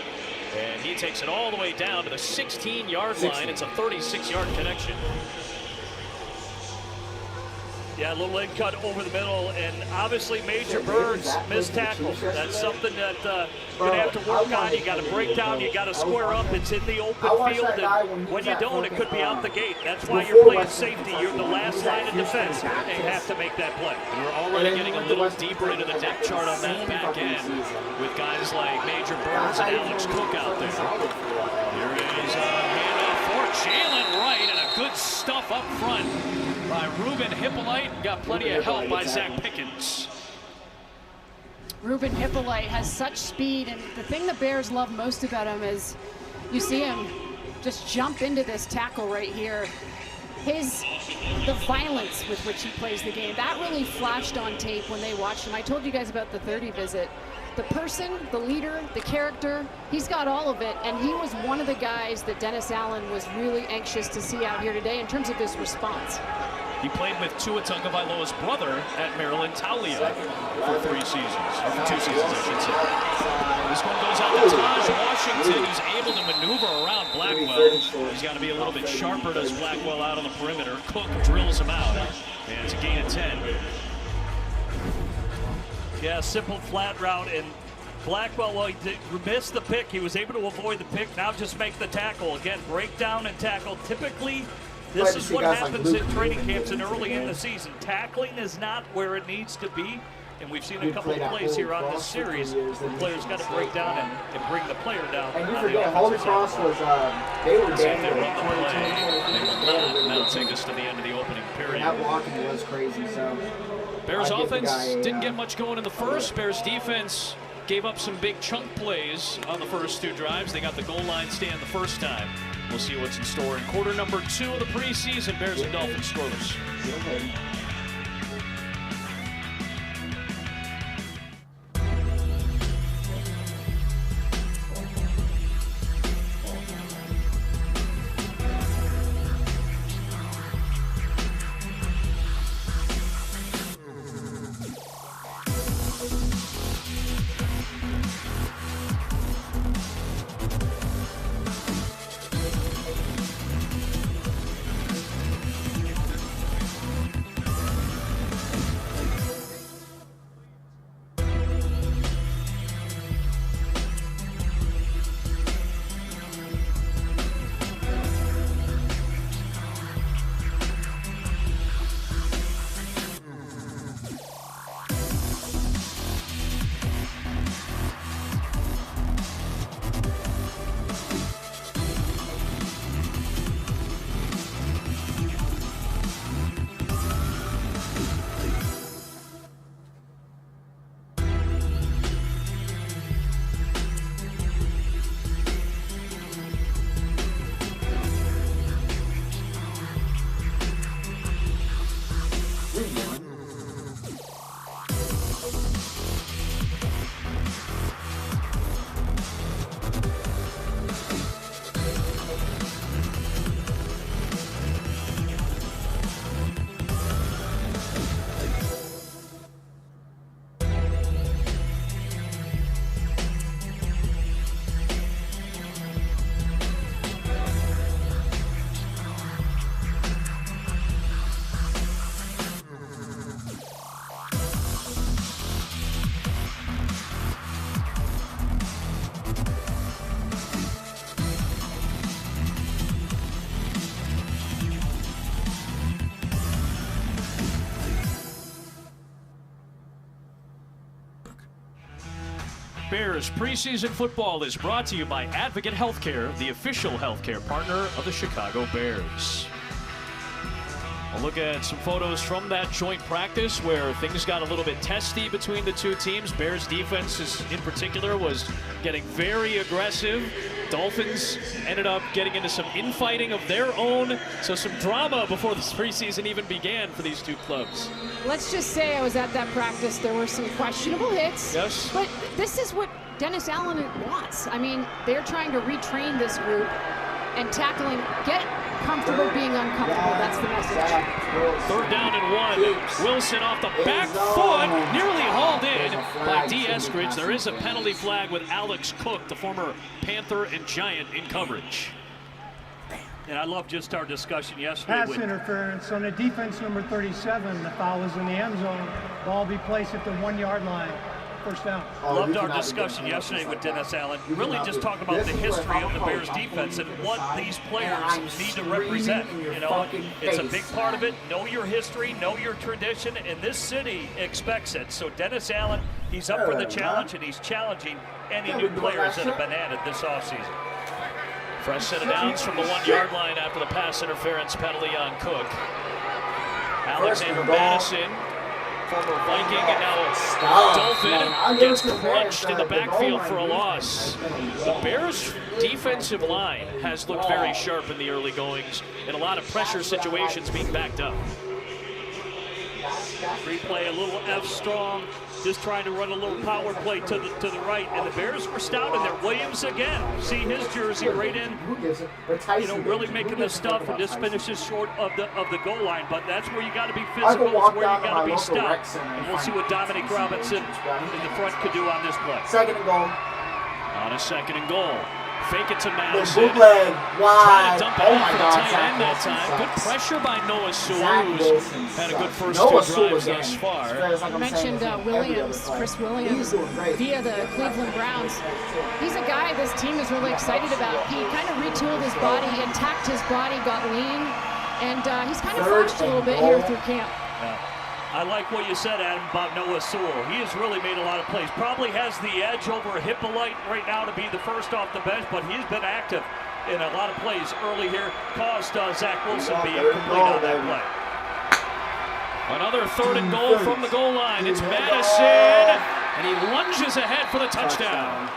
R: And he takes it all the way down to the 16-yard line. It's a 36-yard connection.
W: Yeah, a little leg cut over the middle, and obviously Major Birds missed tackle. That's something that you're going to have to work on. You got to break down, you got to square up. It's in the open field, and when you don't, it could be out the gate. That's why you're playing safety. You're the last line of defense, and you have to make that play.
R: And we're already getting a little deeper into the depth chart on that back end with guys like Major Birds and Alex Cook out there. Here is a handoff for Jalen Wright, and a good stuff up front by Ruben Hippolyte. Got plenty of help by Zach Pickens.
G: Ruben Hippolyte has such speed, and the thing the Bears love most about him is you see him just jump into this tackle right here. The violence with which he plays the game, that really flashed on tape when they watched him. I told you guys about the 30 visit. The person, the leader, the character, he's got all of it, and he was one of the guys that Dennis Allen was really anxious to see out here today in terms of his response.
R: He played with Tua Tagovailoa's brother at Maryland, Talia, for 3 seasons, or for 2 seasons, I should say. This one goes out to Taj Washington, who's able to maneuver around Blackwell. He's got to be a little bit sharper, does Blackwell out on the perimeter. Cook drills him out, and it's a gain of 10.
W: Yeah, simple flat route, and Blackwell, well, he missed the pick. He was able to avoid the pick. Now just make the tackle. Again, break down and tackle. Typically, this is what happens in training camps and early in the season. Tackling is not where it needs to be, and we've seen a couple of plays here on this series where players got to break down and bring the player down.
B: And you forget, Holy Cross was, they were
F: See if they
B: dangerous.
F: run the play. They will not, and that'll take us to the end of the opening period.
B: That blocking was crazy, so.
F: Bears offense didn't get much going in the first. Bears defense gave up some big chunk plays on the first 2 drives. They got the goal line stand the first time. We'll see what's in store in quarter number 2 of the preseason. Bears and Dolphins scoreless. Bears preseason football is brought to you by Advocate Healthcare, the official healthcare partner of the Chicago Bears. A look at some photos from that joint practice where things got a little bit testy between the 2 teams. Bears defense in particular was getting very aggressive. Dolphins ended up getting into some infighting of their own, so some drama before this preseason even began for these 2 clubs.
G: Let's just say I was at that practice. There were some questionable hits.
F: Yes.
G: But this is what Dennis Allen wants. I mean, they're trying to retrain this group and tackling, get comfortable being uncomfortable. That's the message.
F: 3rd down and 1. Wilson off the back foot, nearly hauled in by D. Eskridge. There is a penalty flag with Alex Cook, the former Panther and Giant, in coverage.
W: And I love just our discussion yesterday.
L: Pass interference on the defense number 37. The foul is in the end zone. Ball be placed at the 1-yard line. First down.
W: Loved our discussion yesterday with Dennis Allen. Really just talking about the history of the Bears defense and what these players need to represent. You know, it's a big part of it. Know your history, know your tradition, and this city expects it. So Dennis Allen, he's up for the challenge, and he's challenging any new players that have been added this offseason.
F: Fresh set of downs from the 1-yard line after the pass interference penalty on Cook. Alexander Madison, former Viking and now Dolphin, gets crunched in the backfield for a loss. The Bears' defensive line has looked very sharp in the early goings, and a lot of pressure situations being backed up.
W: Replay a little F strong, just trying to run a little power play to the right, and the Bears were stout in there. Williams again, see his jersey right in, you know, really making the stuff and just finishes short of the goal line. But that's where you got to be physical. It's where you got to be stout. And we'll see what Dominic Robinson in the front could do on this play.
B: 2nd and goal.
F: On a 2nd and goal. Fake it to Madison.
B: Bootleg, wide.
F: Trying to dump it off for the tight end that time. Good pressure by Noah Sewell, who's had a good first 2 drives thus far.
G: You mentioned Williams, Chris Williams, via the Cleveland Browns. He's a guy this team is really excited about. He kind of retooled his body, attacked his body, got lean, and he's kind of flashed a little bit here through camp.
W: Yeah. I like what you said, Adam, about Noah Sewell. He has really made a lot of plays. Probably has the edge over Hippolyte right now to be the first off the bench, but he's been active in a lot of plays early here. Caused Zach Wilson be incomplete on that play.
R: Another 3rd and goal from the goal line. It's Madison, and he lunges ahead for the touchdown.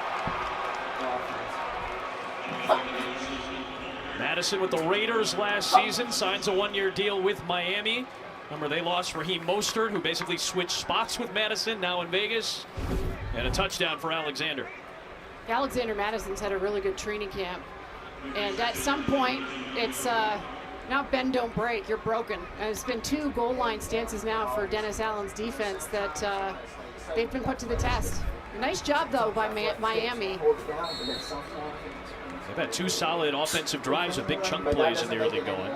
R: Madison with the Raiders last season, signs a 1-year deal with Miami. Remember, they lost Raheem Mostert, who basically switched spots with Madison, now in Vegas. And a touchdown for Alexander.
G: Alexander Madison's had a really good training camp. And at some point, it's not bend, don't break, you're broken. And it's been 2 goal line stances now for Dennis Allen's defense that they've been put to the test. Nice job, though, by Miami.
R: They've had 2 solid offensive drives with big chunk plays in the early going.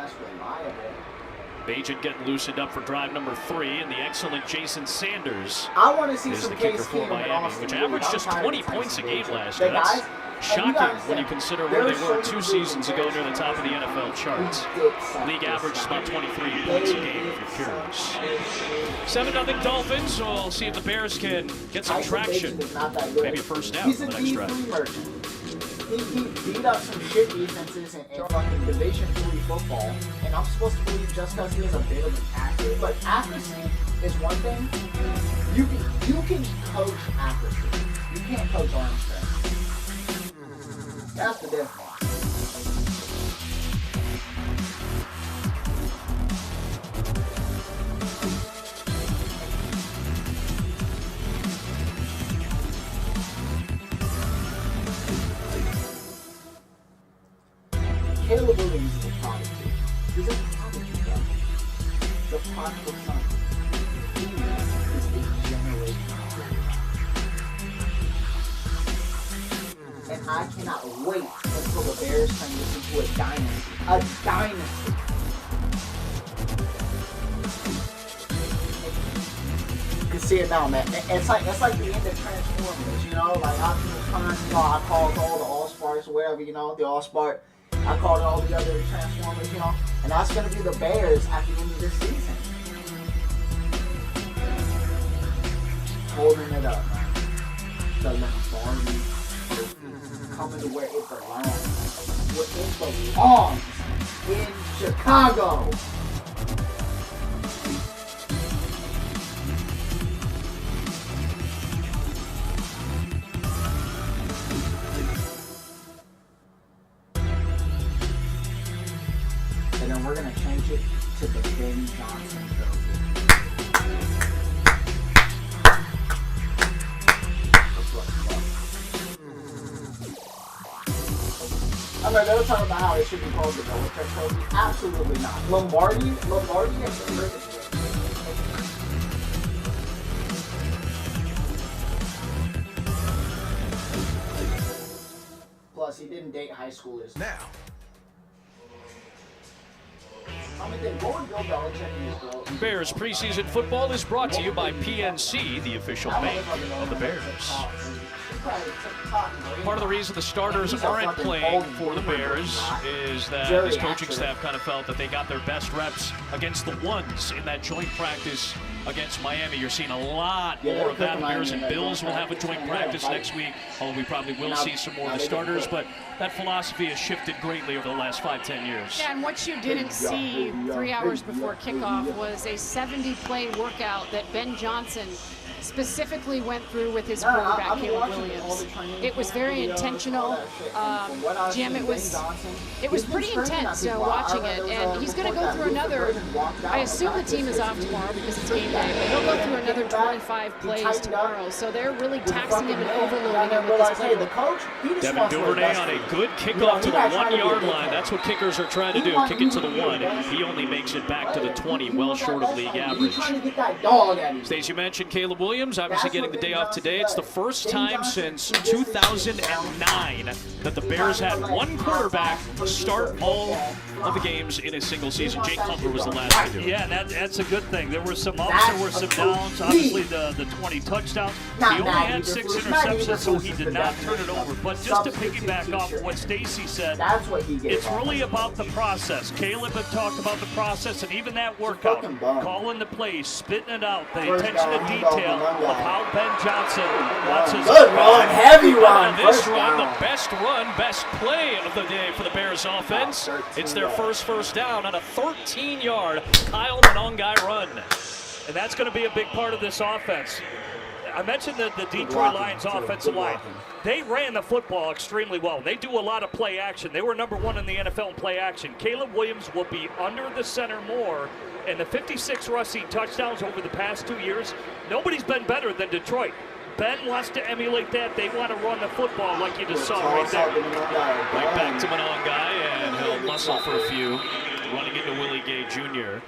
R: Bajan getting loosened up for drive number 3, and the excellent Jason Sanders is the kicker for Miami, which averaged just 20 points a game last year. That's shocking when you consider where they were 2 seasons ago near the top of the NFL charts. League average is about 23 points a game, if you're curious. 7-0 Dolphins, so we'll see if the Bears can get some traction. Maybe a first down for the next drive.
B: He beat up some shit defenses in fucking Division III football, and I'm supposed to believe just because he has a bit of an accuracy. But accuracy is one thing. You can coach accuracy. You can't coach arm strength. That's the difference. Caleb Williams is a prodigy. He's a prodigy, though. The prodigal son. He is a generational quarterback. And I cannot wait until the Bears turn this into a dynasty. A dynasty. You can see it now, man. It's like the end of Transformers, you know? Like, Optimus Prime, you know, I called all the All-Sparks or whatever, you know, the All-Spark. I called all the other Transformers, you know, and that's going to be the Bears at the end of this season. Holding it up, man. The Lombardi coming to where it belongs. Where it belongs in Chicago. And then we're going to change it to the Ben Johnson Trophy. I mean, they were talking about how it should be called the Belichick Trophy. Absolutely not. Lombardi has been ridiculous. Plus, he didn't date high schoolers. Now.
R: Bears preseason football is brought to you by PNC, the official bank of the Bears. Part of the reason the starters aren't playing for the Bears is that this coaching staff kind of felt that they got their best reps against the ones in that joint practice against Miami. You're seeing a lot more of that. The Bears and Bills will have a joint practice next week, although we probably will see some more of the starters, but that philosophy has shifted greatly over the last 5-10 years.
G: Yeah, and what you didn't see 3 hours before kickoff was a 70-play workout that Ben Johnson specifically went through with his quarterback, Caleb Williams. It was very intentional. Jim, it was pretty intense watching it, and he's going to go through another, I assume the team is off tomorrow because it's game day, but he'll go through another 25 plays tomorrow, so they're really taxing him and overloading him with this playbook.
R: Devin Duvernay on a good kickoff to the 1-yard line. That's what kickers are trying to do, kick it to the 1. He only makes it back to the 20, well short of league average. Stacey mentioned Caleb Williams, obviously getting the day off today. It's the first time since 2009 that the Bears had one quarterback start all of the games in a single season. Jake Cutler was the last to do it.
W: Yeah, and that's a good thing. There were some ups, there were some downs. Obviously, the 20 touchdowns. He only had 6 interceptions, so he did not turn it over. But just to piggyback off of what Stacy said, it's really about the process. Caleb had talked about the process, and even that workout, calling the plays, spitting it out, the attention to detail of how Ben Johnson wants his
B: good run, heavy run.
R: This run, the best run, best play of the day for the Bears offense. It's their first down on a 13-yard Kyle Monongai run.
W: And that's going to be a big part of this offense. I mentioned the Detroit Lions offensive line. They ran the football extremely well. They do a lot of play action. They were number 1 in the NFL in play action. Caleb Williams will be under the center more, and the 56 rushing touchdowns over the past 2 years, nobody's been better than Detroit. Ben wants to emulate that. They want to run the football like you just saw right there.
R: Right back to Monongai, and he'll muscle for a few, running into Willie Gay Jr.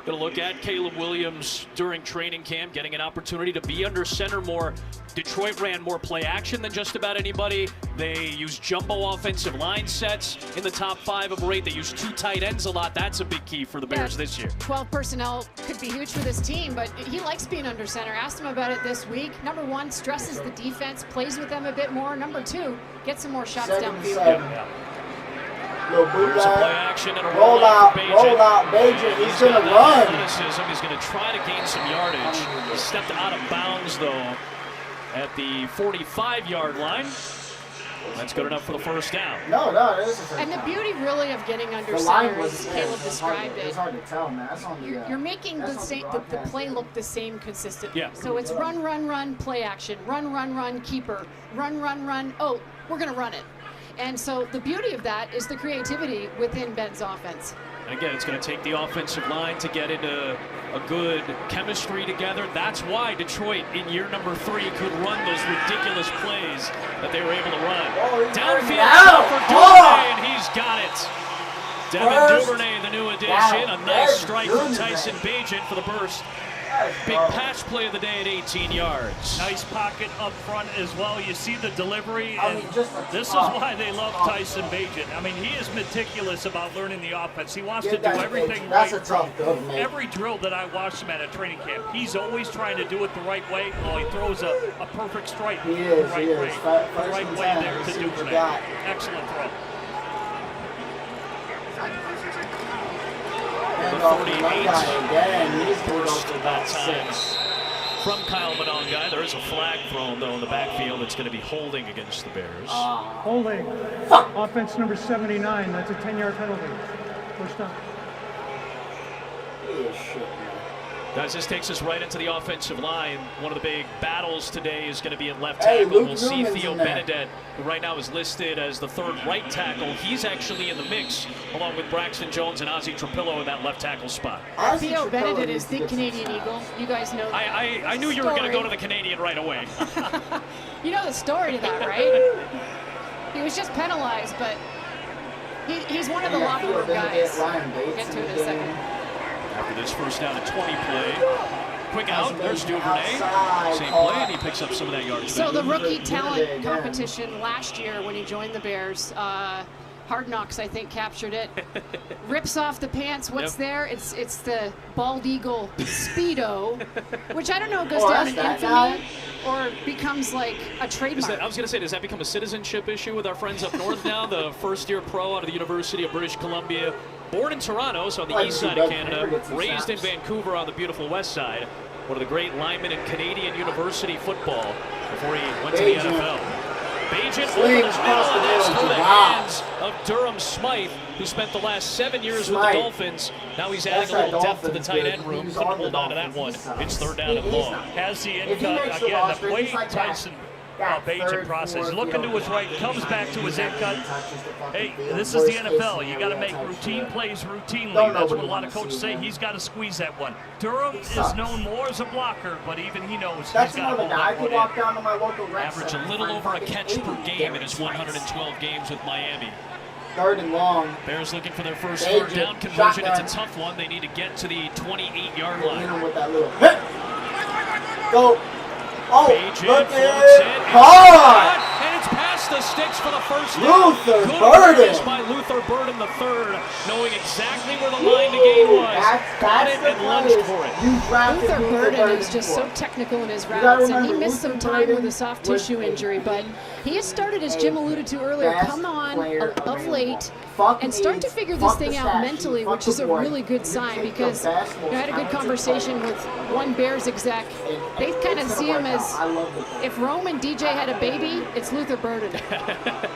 R: Going to look at Caleb Williams during training camp, getting an opportunity to be under center more. Detroit ran more play action than just about anybody. They used jumbo offensive line sets in the top 5 of rate. They used 2 tight ends a lot. That's a big key for the Bears this year.
G: 12 personnel could be huge for this team, but he likes being under center. Asked him about it this week. Number 1, stresses the defense, plays with them a bit more. Number 2, gets some more shots downfield.
R: Here's a play action and a
B: roll out, Bajan. He's going to run.
R: Athleticism. He's going to try to gain some yardage. He stepped out of bounds, though, at the 45-yard line. That's good enough for the first down.
B: No, it is.
G: And the beauty really of getting under center, as Caleb described it,
B: it's hard to tell, man. That's on the,
G: you're making the play look the same consistently.
R: Yeah.
G: So it's run, play action, run, keeper, run. Oh, we're going to run it. And so the beauty of that is the creativity within Ben's offense.
R: And again, it's going to take the offensive line to get into a good chemistry together. That's why Detroit, in year number 3, could run those ridiculous plays that they were able to run. Downfield for Duvernay, and he's got it. Devin Duvernay, the new addition. A nice strike from Tyson Bagent for the burst. Big patch play of the day at 18 yards.
W: Nice pocket up front as well. You see the delivery, and this is why they love Tyson Bagent. I mean, he is meticulous about learning the offense. He wants to do everything right. Every drill that I watched him at a training camp, he's always trying to do it the right way. Oh, he throws a perfect strike the right way there to Duvernay. Excellent throw.
R: The 48 first that time from Kyle Monongai. There is a flag thrown, though, in the backfield. It's going to be holding against the Bears.
L: Holding. Offense number 79. That's a 10-yard penalty. First down.
R: Guys, this takes us right into the offensive line. One of the big battles today is going to be in left tackle. We'll see Theo Benedette, who right now is listed as the 3rd right tackle. He's actually in the mix, along with Braxton Jones and Ozzie Trapillo in that left tackle spot.
G: Theo Benedette is the Canadian Eagle. You guys know that.
R: I knew you were going to go to the Canadian right away.
G: You know the story to that, right? He was just penalized, but he's one of the locker room guys. We'll get to it in a second.
R: After this first down and 20 play. Quick out, there's Duvernay. Same play, and he picks up some of that yardage.
G: So the rookie talent competition last year when he joined the Bears, Hard Knocks, I think, captured it. Rips off the pants. What's there? It's the Bald Eagle Speedo, which I don't know goes down in infamy or becomes like a trademark.
R: I was going to say, does that become a citizenship issue with our friends up north now? The first-year pro out of the University of British Columbia. Born in Toronto, so on the east side of Canada, raised in Vancouver on the beautiful west side. One of the great linemen in Canadian university football before he went to the NFL. Bagent over the middle of this through the hands of Durham Smythe, who spent the last 7 years with the Dolphins. Now he's adding a little depth to the tight end room. Couldn't hold on to that one. It's 3rd down and long.
W: Has the in cut again, the way Tyson Bagent process. Looking to his right, comes back to his in cut. Hey, this is the NFL. You got to make routine plays routinely. That's what a lot of coaches say. He's got to squeeze that one. Durham is known more as a blocker, but even he knows he's got to hold that one in.
R: Average a little over a catch per game in his 112 games with Miami.
B: 3rd and long.
R: Bears looking for their first 3rd down conversion. It's a tough one. They need to get to the 28-yard line.
B: With that little hit. Go. Oh,
R: Bagent
B: look
R: floats it.
B: hard.
R: And it's past Hits the sticks for the first down.
B: Luther
R: Good
B: Burden.
R: awareness by Luther Burden the third, knowing exactly where the line to gain was. Got it and lunged for it.
G: Luther Burden is just so technical in his routes, and he missed some time with a soft tissue injury, but he has started, as Jim alluded to earlier, come on of late and start to figure this thing out mentally, which is a really good sign, because I had a good conversation with one Bears exec. They kind of see him as, if Rome and DJ had a baby, it's Luther Burden.
R: A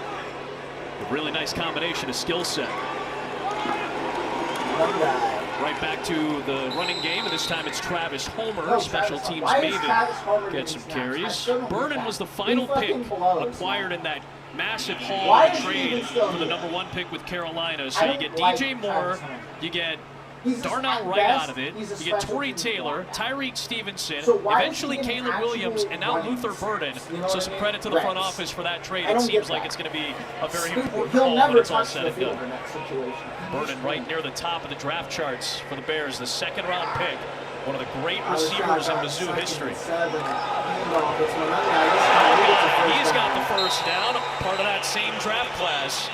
R: really nice combination of skill set. Right back to the running game, and this time it's Travis Homer. Special teams Maven get some carries. Burden was the final pick acquired in that massive haul of trade for the #1 pick with Carolina. So you get DJ Moore, you get Darnell Wright out of it, you get Torrey Taylor, Tyreek Stevenson, eventually Caleb Williams, and now Luther Burden. So some credit to the front office for that trade. It seems like it's going to be a very important haul when it's all said and done. Burden right near the top of the draft charts for the Bears, the second-round pick. One of the great receivers in Mizzou history. He's got the first down, part of that same draft class.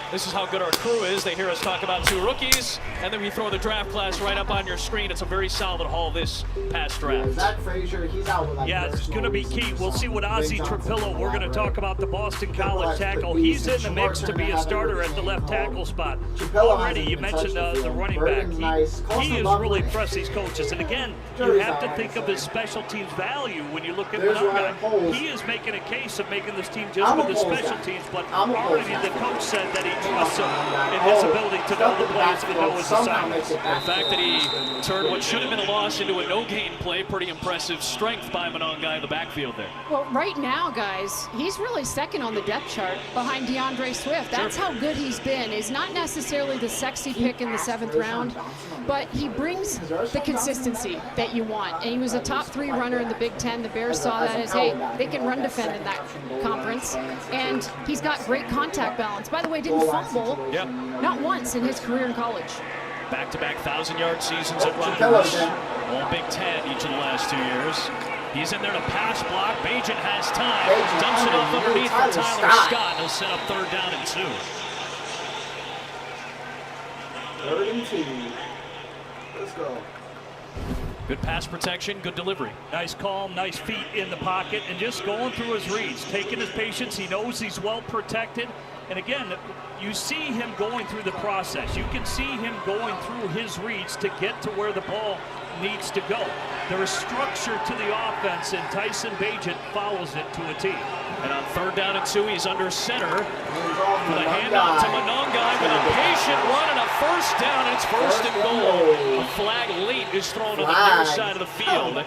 R: This is how good our crew is. They hear us talk about 2 rookies, and then we throw the draft class right up on your screen. It's a very solid haul this past draft.
B: Zach Frazier, he's out with
W: Yeah, it's going to be key. We'll see what Ozzie Trapillo, we're going to talk about the Boston College tackle. He's in the mix to be a starter at the left tackle spot. Already, you mentioned the running back. He is really impressed these coaches. And again, you have to think of his special teis value when you look at Mononga. He is making a case of making this team just with the special teams, but already the coach said that he trusts him in his ability to know the plays and know his assignments.
R: The fact that he turned what should have been a loss into a no-gain play, pretty impressive strength by Mononga in the backfield there.
G: Well, right now, guys, he's really second on the depth chart behind DeAndre Swift. That's how good he's been. He's not necessarily the sexy pick in the 7th round, but he brings the consistency that you want. And he was a top 3 runner in the Big Ten. The Bears saw that as, hey, they can run defend in that conference. And he's got great contact balance. By the way, didn't fumble not once in his career in college.
R: Back-to-back 1,000-yard seasons at Rutgers. All Big Ten each of the last 2 years. He's in there to pass block. Bajan has time. Dumps it off underneath for Tyler Scott. He'll set up 3rd down and 2.
B: 3rd and 2. Let's go.
R: Good pass protection, good delivery.
W: Nice calm, nice feet in the pocket, and just going through his reads, taking his patience. He knows he's well protected. And again, you see him going through the process. You can see him going through his reads to get to where the ball needs to go. There is structure to the offense, and Tyson Bagent follows it to a T.
R: And on 3rd down and 2, he's under center. With a handoff to Mononga with a patient run and a first down, and it's 1st and goal. A flag late is thrown on the near side of the field.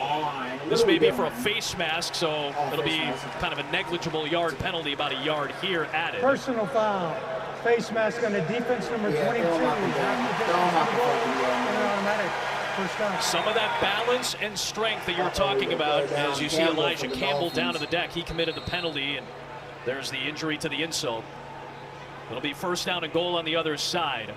R: This may be for a face mask, so it'll be kind of a negligible yard penalty, about a yard here added.
L: Personal foul. Face mask on the defense, number 22.
R: Some of that balance and strength that you're talking about, as you see Elijah Campbell down to the deck, he committed the penalty, and there's the injury to the insult. It'll be 1st down and goal on the other side.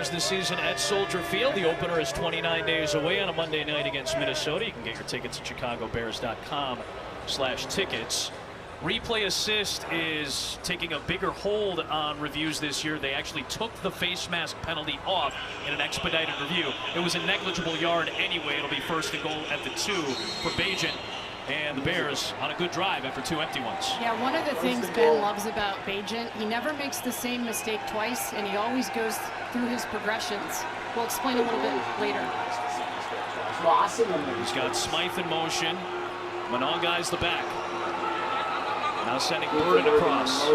R: Bears this season at Soldier Field. The opener is 29 days away on a Monday night against Minnesota. You can get your tickets at chicagobears.com/tickets. Replay assist is taking a bigger hold on reviews this year. They actually took the face mask penalty off in an expedited review. It was a negligible yard anyway. It'll be 1st and goal at the 2 for Bagent. And the Bears on a good drive after 2 empty ones.
G: Yeah, one of the things Ben loves about Bagent, he never makes the same mistake twice, and he always goes through his progressions. We'll explain a little bit later.
R: He's got Smythe in motion. Mononga's the back. Now sending Burden across.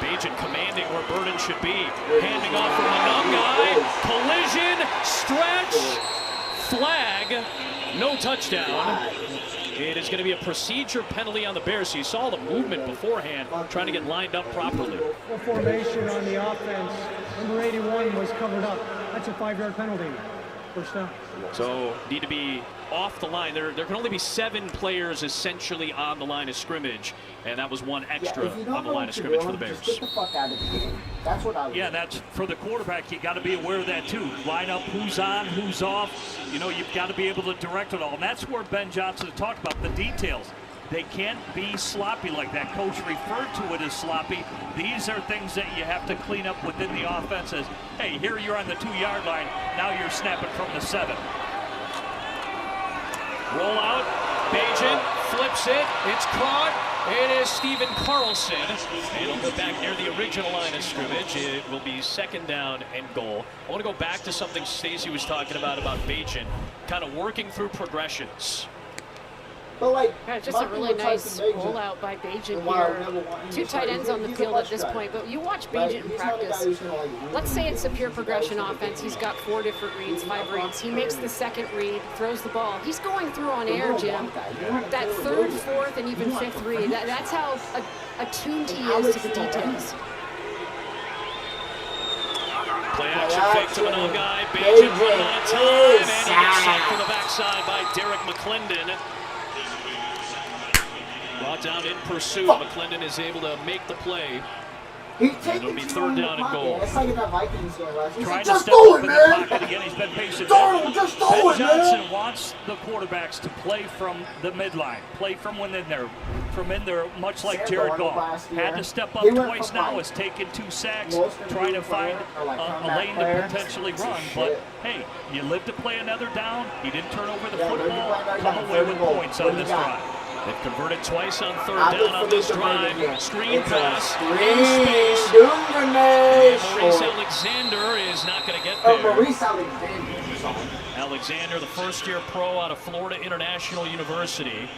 R: Bagent commanding where Burden should be. Handing off for Mononga. Collision, stretch, flag. No touchdown. It is going to be a procedure penalty on the Bears. So you saw the movement beforehand, trying to get lined up properly.
L: Full formation on the offense. Number 81 was covered up. That's a 5-yard penalty. First down.
R: So need to be off the line. There can only be 7 players essentially on the line of scrimmage, and that was 1 extra on the line of scrimmage for the Bears.
B: Just get the fuck out of the game. That's what I would do.
W: That's for the quarterback. You got to be aware of that too. Line up who's on, who's off. You know, you've got to be able to direct it all. And that's where Ben Johnson talked about the details. They can't be sloppy like that. Coach referred to it as sloppy. These are things that you have to clean up within the offense as, hey, here you're on the 2-yard line. Now you're snapping from the 7.
R: Roll out, Bagent flips it, it's caught, it is Steven Carlson, and he'll go back near the original line of scrimmage. It will be 2nd down and goal. I want to go back to something Stacey was talking about Bagent, kind of working through progressions.
B: But like,
G: yeah, just a really nice rollout by Bagent here. 2 tight ends on the field at this point, but you watch Bagent in practice. Let's say it's a pure progression offense. He's got 4 different reads, 5 reads. He makes the 2nd read, throws the ball. He's going through on air, Jim. That 3rd, 4th, and even 5th read. That's how attuned he is to the details.
R: Play action fake to another guy. Bagent running out of time, and he gets sacked from the backside by Derek McClendon. Brought down in pursuit. McClendon is able to make the play. It'll be 3rd down and goal.
B: It's like that Vikings game last year.
W: Trying to step up in the pocket again. He's been patient. Ben Johnson wants the quarterbacks to play from the midline, play from within there, much like Jared Goff. Had to step up twice now. Has taken 2 sacks, trying to find a lane to potentially run. But hey, you live to play another down. He didn't turn over the football. Come away with points on this drive.
R: They've converted twice on 3rd down on this drive. Screen pass in space. Maurice Alexander is not going to get there.
B: Maurice
R: Alexander, the 1st-year pro out of Florida International University.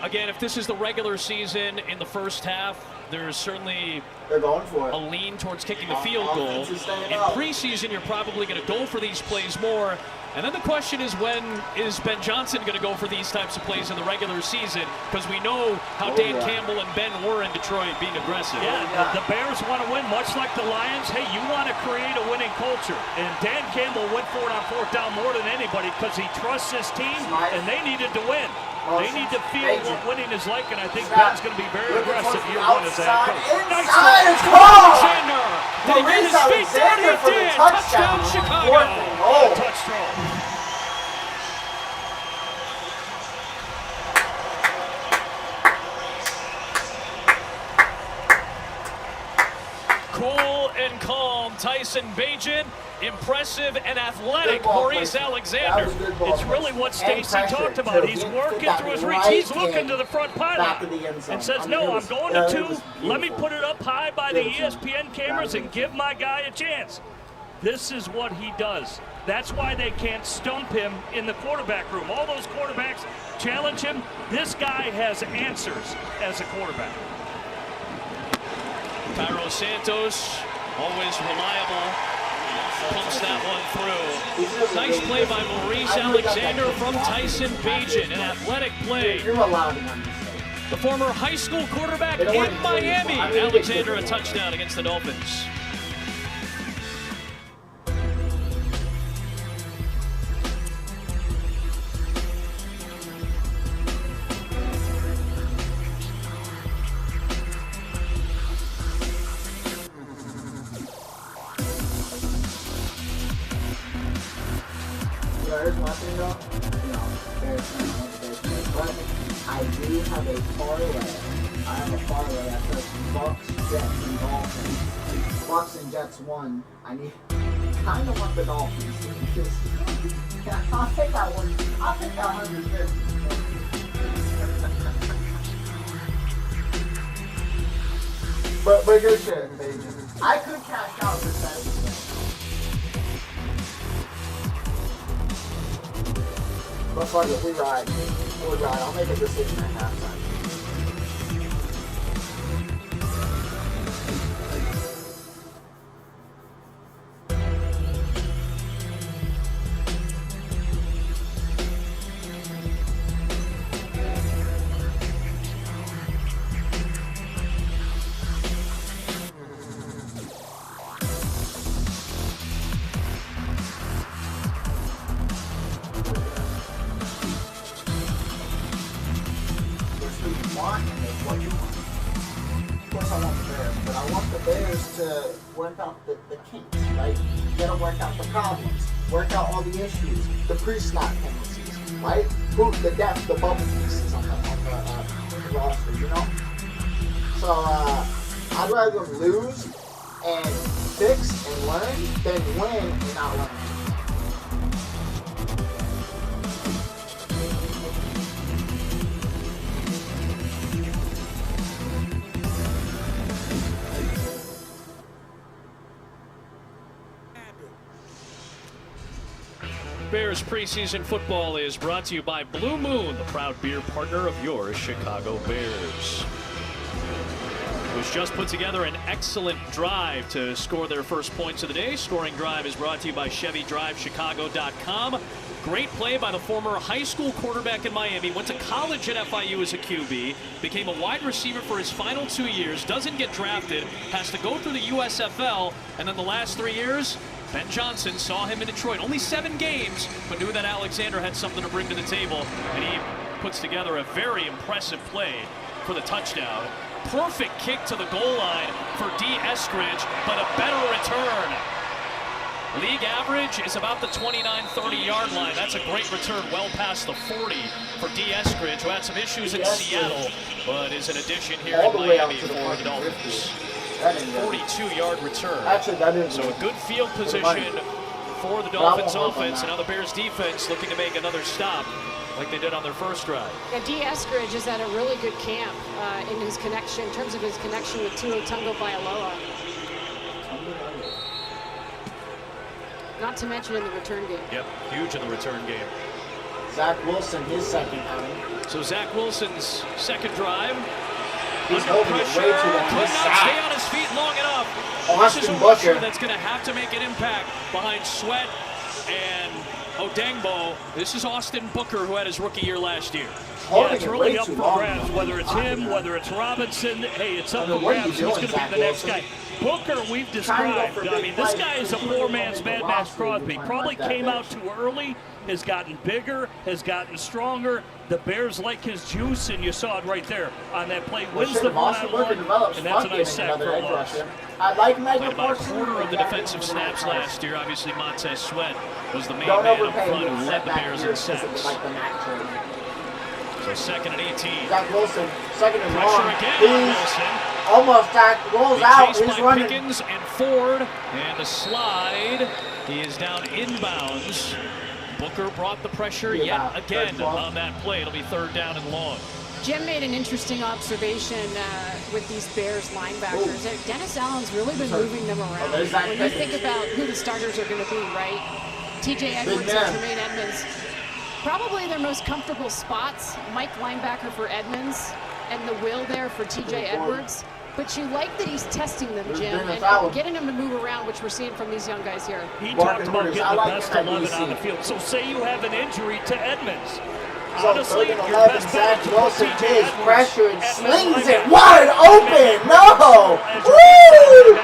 R: Again, if this is the regular season in the first half, there's certainly a lean towards kicking the field goal. In preseason, you're probably going to go for these plays more. And then the question is, when is Ben Johnson going to go for these types of plays in the regular season? Because we know how Dan Campbell and Ben were in Detroit, being aggressive.
W: Yeah, the Bears want to win, much like the Lions. Hey, you want to create a winning culture. And Dan Campbell went for it on 4th down more than anybody because he trusts his team, and they needed to win. They need to feel what winning is like, and I think Ben's going to be very aggressive year 1 as that coach. Nice
R: Alexander! Did he get his feet down? He did! Touchdown, Chicago!
W: Touch throw.
R: Cool and calm, Tyson Bagent. Impressive and athletic, Maurice Alexander.
W: It's really what Stacey talked about. He's working through his reach. He's looking to the front pylon and says, no, I'm going to 2. Let me put it up high by the ESPN cameras and give my guy a chance. This is what he does. That's why they can't stump him in the quarterback room. All those quarterbacks challenge him. This guy has answers as a quarterback.
R: Cairo Santos, always reliable, pumps that one through. Nice play by Maurice Alexander from Tyson Bagent, an athletic play. The former high school quarterback in Miami, Alexander, a touchdown against the Dolphins.
B: have a parlay. I have a parlay that says Bucks, Jets, and Dolphins. Bucks and Jets won. I kind of want the Dolphins. I'll take that one. I'll take that 150. But good shit, baby. I could cash out for 70. But fuck it, we ride. We'll ride. I'll make a decision at halftime. The pre-snap penalties, right? The depth, the bubble pieces on the roster, you know? So, I'd rather lose and fix and learn than win and not learn.
R: Bears preseason football is brought to you by Blue Moon, the proud beer partner of your Chicago Bears. Who's just put together an excellent drive to score their first points of the day. Scoring drive is brought to you by ChevyDriveChicago.com. Great play by the former high school quarterback in Miami. Went to college at FIU as a QB. Became a wide receiver for his final 2 years. Doesn't get drafted. Has to go through the USFL. And then the last 3 years, Ben Johnson saw him in Detroit. Only 7 games, but knew that Alexander had something to bring to the table. And he puts together a very impressive play for the touchdown. Perfect kick to the goal line for D. Eskridge, but a better return. League average is about the 29-30 yard line. That's a great return, well past the 40 for D. Eskridge, who had some issues in Seattle, but is an addition here in Miami for the Dolphins. 42-yard return. So a good field position for the Dolphins offense, and now the Bears defense looking to make another stop like they did on their first drive.
G: Yeah, D. Eskridge is at a really good camp in his connection, in terms of his connection with Tua Tagovailoa. Not to mention in the return game.
R: Yep, huge in the return game.
B: Zach Wilson, his second outing.
R: So Zach Wilson's second drive.
B: He's holding it way too long.
R: Could not stay on his feet long enough. This is a rusher that's going to have to make an impact behind Sweat and Odengbo. This is Austin Booker, who had his rookie year last year.
W: Yeah, it's really up for grabs, whether it's him, whether it's Robinson. Hey, it's up for grabs. Who's going to be the next guy? Booker, we've described. I mean, this guy is a poor man's Mad Max Crosby. Probably came out too early, has gotten bigger, has gotten stronger. The Bears like his juice, and you saw it right there on that play. Wins the one-on-one, and that's a nice sack for a loss.
B: I like
R: played about a quarter of the defensive snaps last year. Obviously, Montez Sweat was the main man up front who led the Bears in sacks. So second and 18.
B: Zach Wilson, second and
R: Pressure
B: long.
R: again on Wilson.
B: Almost rolls out.
R: Chased
B: He's
R: by
B: running.
R: Pickens and Ford, and the slide. He is down inbounds. Booker brought the pressure yet again on that play. It'll be third down and long.
G: Jim made an interesting observation with these Bears linebackers. Dennis Allen's really been moving them around. When you think about who the starters are going to be, right? TJ Edwards and Jermaine Edmonds. Probably their most comfortable spots, Mike linebacker for Edmonds and the will there for TJ Edwards. But you like that he's testing them, Jim, and getting them to move around, which we're seeing from these young guys here.
W: He talked about getting the best 11 on the field. So say you have an injury to Edmonds. Honestly, your best bet
B: Zach Wilson takes pressure and slings it wide open. No! Woo!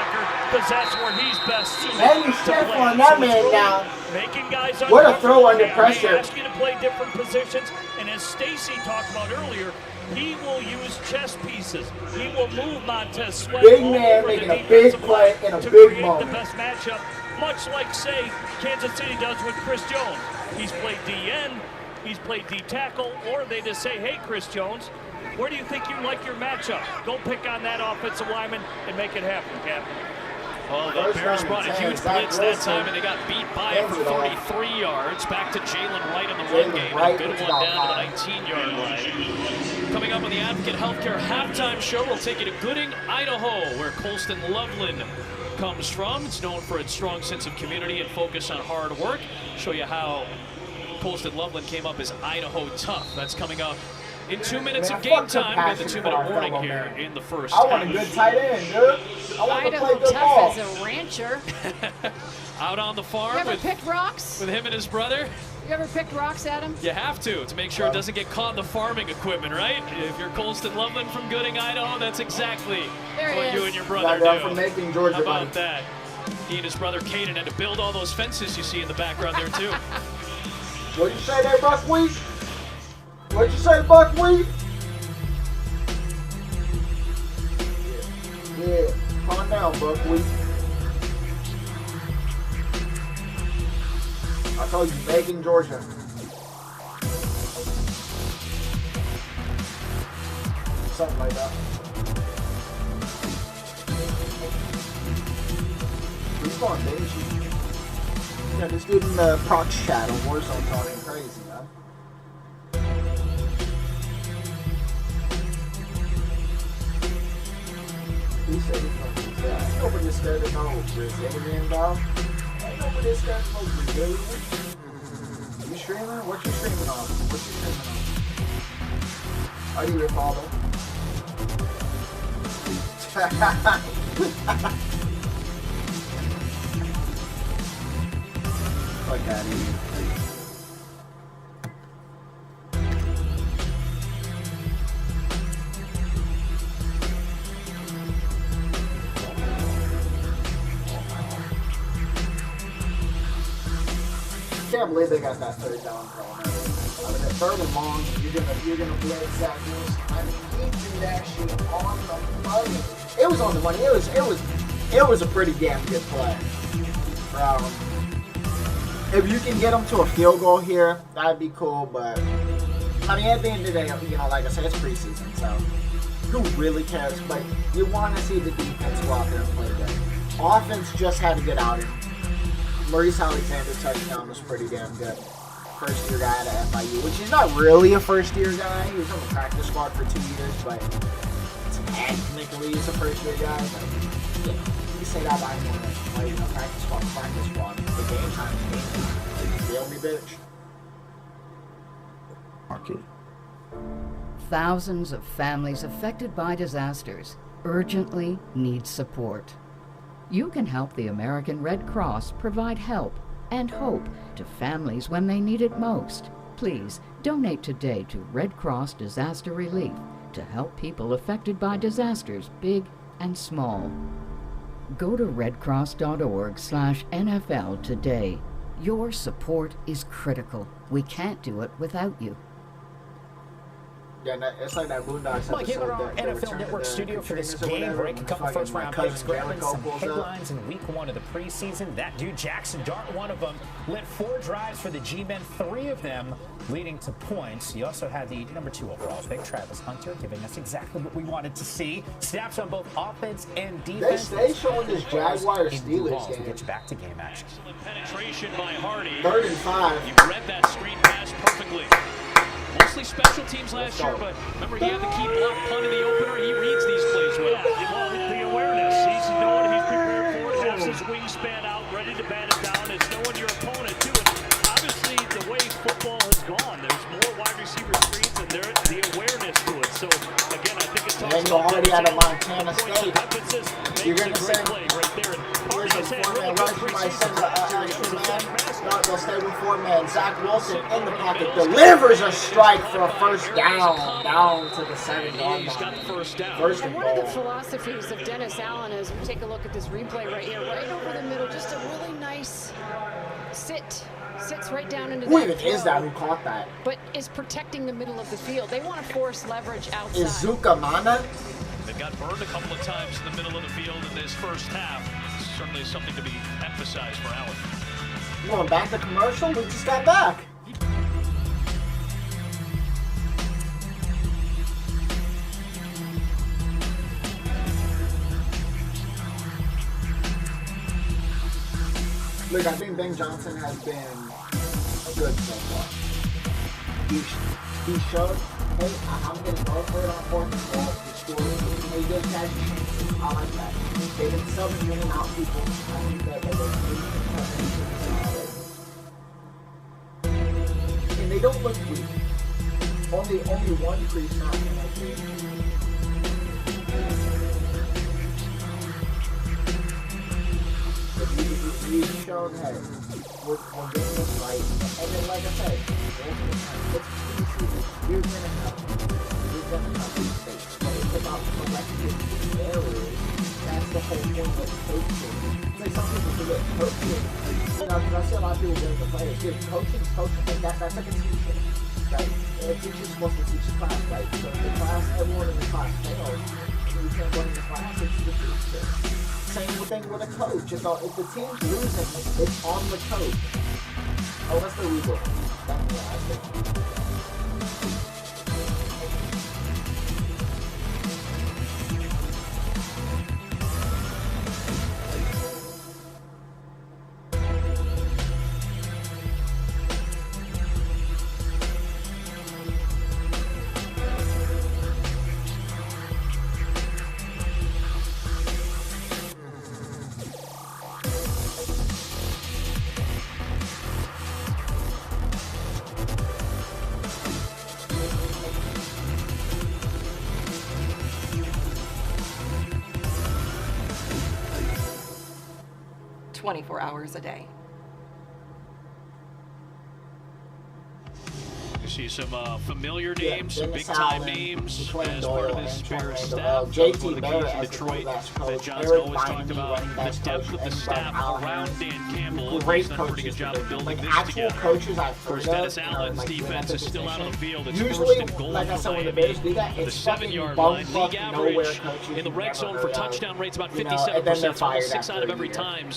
W: Because that's where he's best suited.
B: And you step on that man down.
W: Making guys
B: what a throw under pressure.
W: He asks you to play different positions, and as Stacy talked about earlier, he will use chess pieces. He will move Montez Sweat.
B: Big man making a big play in a big moment.
W: The best matchup, much like, say, Kansas City does with Chris Jones. He's played DN. he's played deep tackle, or they just say, hey, Chris Jones, where do you think you like your matchup? Go pick on that offensive lineman and make it happen, Captain.
C: Well, the Bears brought a huge blitz that time, and they got beat by it for 33 yards. Back to Jalen Wright in the run game. A good one down to the 19-yard line. Coming up on the Advocate Healthcare halftime show, we'll take you to Gooding, Idaho, where Colston Loveland comes from. It's known for its strong sense of community and focus on hard work. Show you how Colston Loveland came up as Idaho tough. That's coming up in 2 minutes of game time with the 2-minute warning here in the first half.
B: I want a good tight end, dude. I want to play good
G: tough
B: ball.
G: as a rancher.
C: Out on the farm
G: You ever picked rocks?
C: with him and his brother.
G: You ever picked rocks, Adam?
C: You have to make sure it doesn't get caught in the farming equipment, right? If you're Colston Loveland from Gooding, Idaho, that's exactly what you and your brother do.
B: From Macon, Georgia,
C: How about
B: buddy.
C: that? He and his brother Caden had to build all those fences you see in the background there, too.
B: What'd you say there, Buckwheat? What'd you say, Buckwheat? Yeah, calm down, Buckwheat. I told you, Macon, Georgia. Something like that. Who's going Beijing? Yeah, this dude in the Prox chat on Warzone talking crazy, man. He said he's going to do that. Nobody's scared of no Brazilian, dog. Ain't nobody scared of no Brazilian. You streaming? What you streaming on? What you streaming on? Are you your father? Fuck out of here. I can't believe they got that third down call. I mean, that third and long, you're gonna blitz Zach Wilson. I mean, he threw that shit on the money. It was on the money. It was a pretty damn good play. If you can get them to a field goal here, that'd be cool. But I mean, at the end of the day, you know, like I said, it's preseason, so who really cares? But you want to see the defense go out there and play good. Offense just had to get out here. Maurice Alexander touchdown was pretty damn good. First-year guy at FIU, which is not really a first-year guy. He was on the practice squad for 2 years, but technically he's a first-year guy. But, you know, you say that by anyone that's played in a practice squad. The game time is game time. You feel me, bitch?
J: Okay. Thousands of families affected by disasters urgently need support. You can help the American Red Cross provide help and hope to families when they need it most. Please donate today to Red Cross Disaster Relief to help people affected by disasters, big and small. Go to redcross.org/NFL today. Your support is critical. We can't do it without you.
B: Yeah, it's like that Boondocks
M: Mike, here in our
B: episode.
M: NFL Network studio for this game break. A couple first-round picks, grabbing some headlines in Week 1 of the preseason. That dude, Jackson Dart, one of them, led 4 drives for the G-Men, 3 of them leading to points. You also had the number 2 overall pick, Travis Hunter, giving us exactly what we wanted to see. Snaps on both offense and defense.
B: They showing this Jaguars-Steelers game.
M: Get you back to game action.
C: Excellent penetration by Hardy.
B: 3rd and 5.
C: You read that screen pass perfectly. Mostly special teams last year, but remember he had the key block punt in the opener. He reads these plays well.
W: Yeah, well, the awareness. He's knowing he's prepared for it, has his wingspan out, ready to bat it down. It's knowing your opponent, too. And obviously, the way football has gone, there's more wide receiver screens, and there's the awareness to it. So, again, I think it's
B: And then you're already out of Montana State. You're going to say,
W: play right there. And
B: here's a 4-man rush. You might send an extra man. No, they'll stay with 4-man. Zach Wilson in the pocket delivers a strike for a first down to the 7-yard line.
C: He's got the first down.
B: First
G: And
B: and
G: one of the
B: goal.
G: philosophies of Dennis Allen is, we take a look at this replay right here, right over the middle, just a really nice sits right down into
B: Who
G: that
B: even is
G: throw,
B: that who caught that?
G: but is protecting the middle of the field. They want to force leverage outside.
B: Is Zuka Mana?
C: They got burned a couple of times in the middle of the field in this first half. Certainly something to be emphasized for Allen.
B: You going back to commercial? We just got back. Look, I think Ben Johnson has been good so far. He showed, hey, I'm going to go for it on 4th and goal. He scored. He gives guys chances. I like that. They've been subbing in and out people. I think that they're and they don't look weak. Only one pre-snap penalty. You've shown, hey, we're getting this right. And then, like I said, it's preseason. You're going to have mistakes. But it's about correcting errors. That's the whole point of coaching. It's like some people forget coaching. You know, because I see a lot of people getting the players. Dude, coaching's coaching. Like that's like a teacher. Right? A teacher's supposed to teach the class, right? So if the class, everyone in the class fails, and you can't go in the class, it's the teacher. Same thing with a coach. If the team's losing, it's on the coach. Oh, that's the rebuild. That's the last thing.
K: 24 hours a day.
R: You see some familiar names, some big-time names as part of this Bears staff.
B: JT Barrett as
R: Detroit that Johnson
B: Eric
R: always talked about the depth of the staff around Dan Campbell.
B: Great
R: He's done a pretty good job of building
B: like
R: this
B: actual
R: together.
B: coaches I've
R: Of course,
B: heard
R: Dennis
B: of,
R: Allen's
B: like,
R: defense is still out on the field. It's
B: usually,
R: first and goal
B: like I
R: for
B: said, when the
R: Miami.
B: Bears do that,
R: The
B: it's fucking
R: 7-yard line.
B: bumfuck
R: League
B: nowhere
R: average
B: coaches
R: in the red zone for touchdown rates about 57%. So almost 6 out of every 10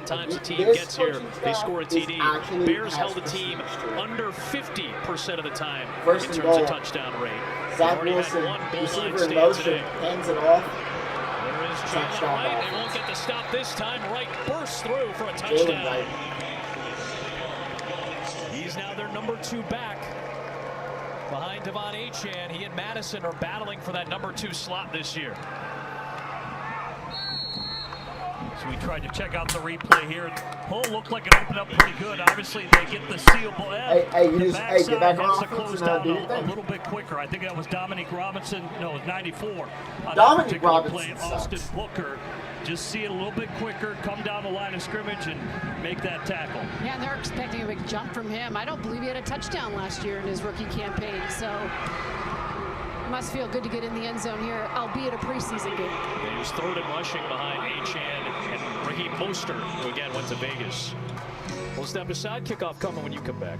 R: times the team gets here, they score a TD. Bears held the team under 50% of the time in terms of touchdown rate.
B: Zach Wilson, receiver in motion, hands it off.
R: There is Jalen Wright. They won't get the stop this time. Wright bursts through for a touchdown. He's now their number 2 back. Behind Devon Achane, he and Madison are battling for that number 2 slot this year.
W: So we tried to check out the replay here. Hole looked like it opened up pretty good. Obviously, they get the sealable end. The backside has to close down a little bit quicker. I think that was Dominic Robinson. No, it was 94.
B: Dominic Robinson
W: play. Austin Booker. Just see it a little bit quicker, come down the line of scrimmage and make that tackle.
G: Yeah, and they're expecting a big jump from him. I don't believe he had a touchdown last year in his rookie campaign, so must feel good to get in the end zone here, albeit a preseason game.
R: He was 3rd in rushing behind Achane and Raheem Mostert, who again went to Vegas. We'll step aside. Kickoff coming when you come back.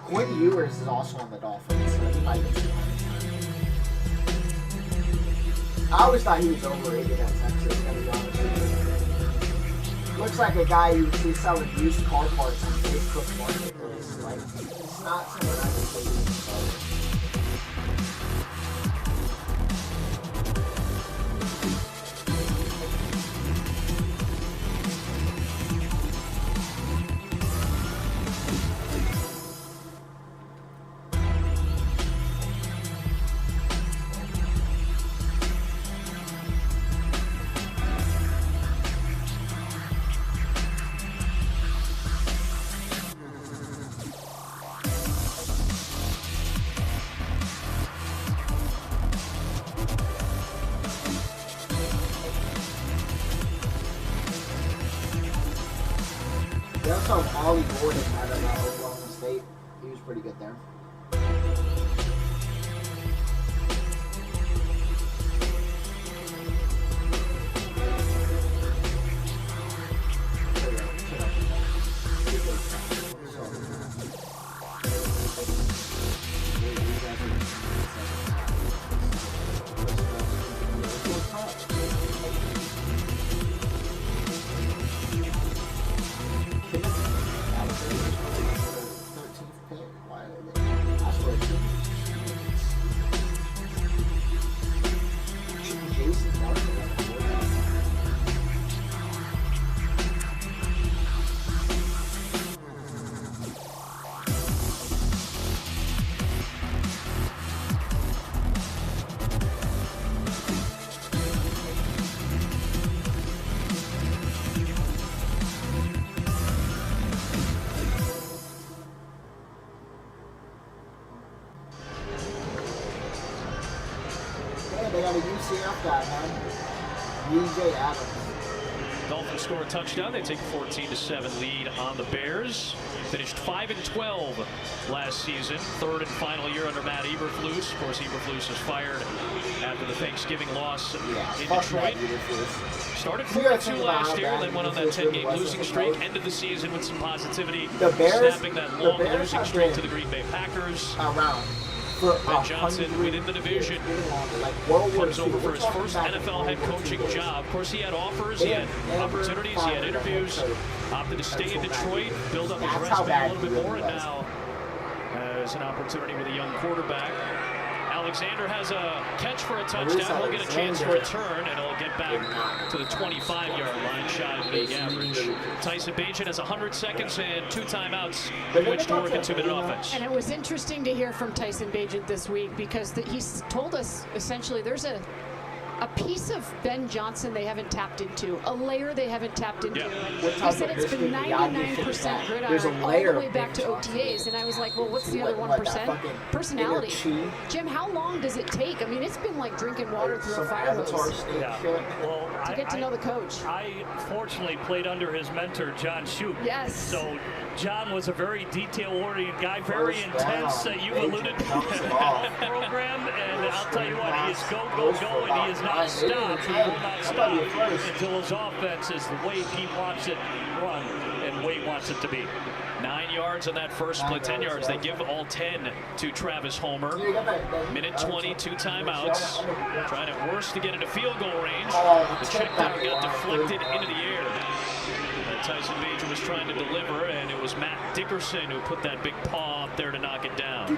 B: Quinn Ewers is also on the Dolphins, so he might get some time. I always thought he was overrated at Texas, to be honest with you. Looks like a guy who's selling used car parts on Facebook Marketplace. Like, it's not someone I can believe. They also have Ollie Gordon out of Oklahoma State. He was pretty good there. they got a UCF guy, man. DJ Adams.
R: Dolphins score a touchdown. They take a 14-7 lead on the Bears. Finished 5-12 last season. Third and final year under Matt Eberflus. Of course, Eberflus was fired after the Thanksgiving loss in Detroit. Started 4-2 last year, then went on that 10-game losing streak. Ended the season with some positivity, snapping that long losing streak to the Green Bay Packers. Ben Johnson within the division comes over for his first NFL head coaching job. Of course, he had offers, he had opportunities, he had interviews. Opted to stay in Detroit, build up his resume a little bit more, and now has an opportunity with a young quarterback. Alexander has a catch for a touchdown. He'll get a chance to return, and he'll get back to the 25-yard line, shy of league average. Tyson Bagent has 100 seconds and 2 timeouts in which to work a 2-minute offense.
G: And it was interesting to hear from Tyson Bagent this week because he told us essentially there's a piece of Ben Johnson they haven't tapped into, a layer they haven't tapped into. He said it's been 99% gridiron all the way back to OTAs, and I was like, well, what's the other 1%? Personality. Jim, how long does it take? I mean, it's been like drinking water through a fire hose to get to know the coach.
W: I fortunately played under his mentor, John Shoup.
G: Yes.
W: So John was a very detail-oriented guy, very intense. You've alluded to that program, and I'll tell you what, he is go, go, go, and he is not stopped. He will not stop until his offense is the way he wants it run and the way he wants it to be.
R: 9 yards on that first split, 10 yards. They give all 10 to Travis Homer. Minute 20, 2 timeouts. Trying at worst to get into field goal range. The check down got deflected into the air. And Tyson Bagent was trying to deliver, and it was Matt Dickerson who put that big paw up there to knock it down.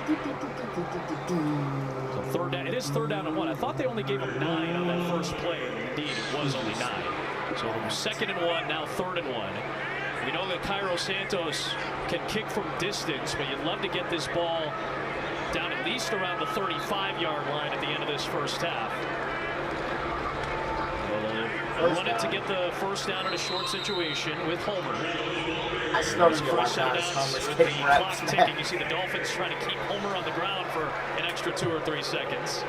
R: So third down. It is 3rd down and 1. I thought they only gave him 9 on that first play. Indeed, it was only 9. So 2nd and 1, now 3rd and 1. We know that Cairo Santos can kick from distance, but you'd love to get this ball down at least around the 35-yard line at the end of this first half. They'll run it to get the first down in a short situation with Homer.
B: I still don't get why
R: Homer's with the clock ticking. You see the Dolphins trying to keep Homer on the ground for an extra 2 or 3 seconds.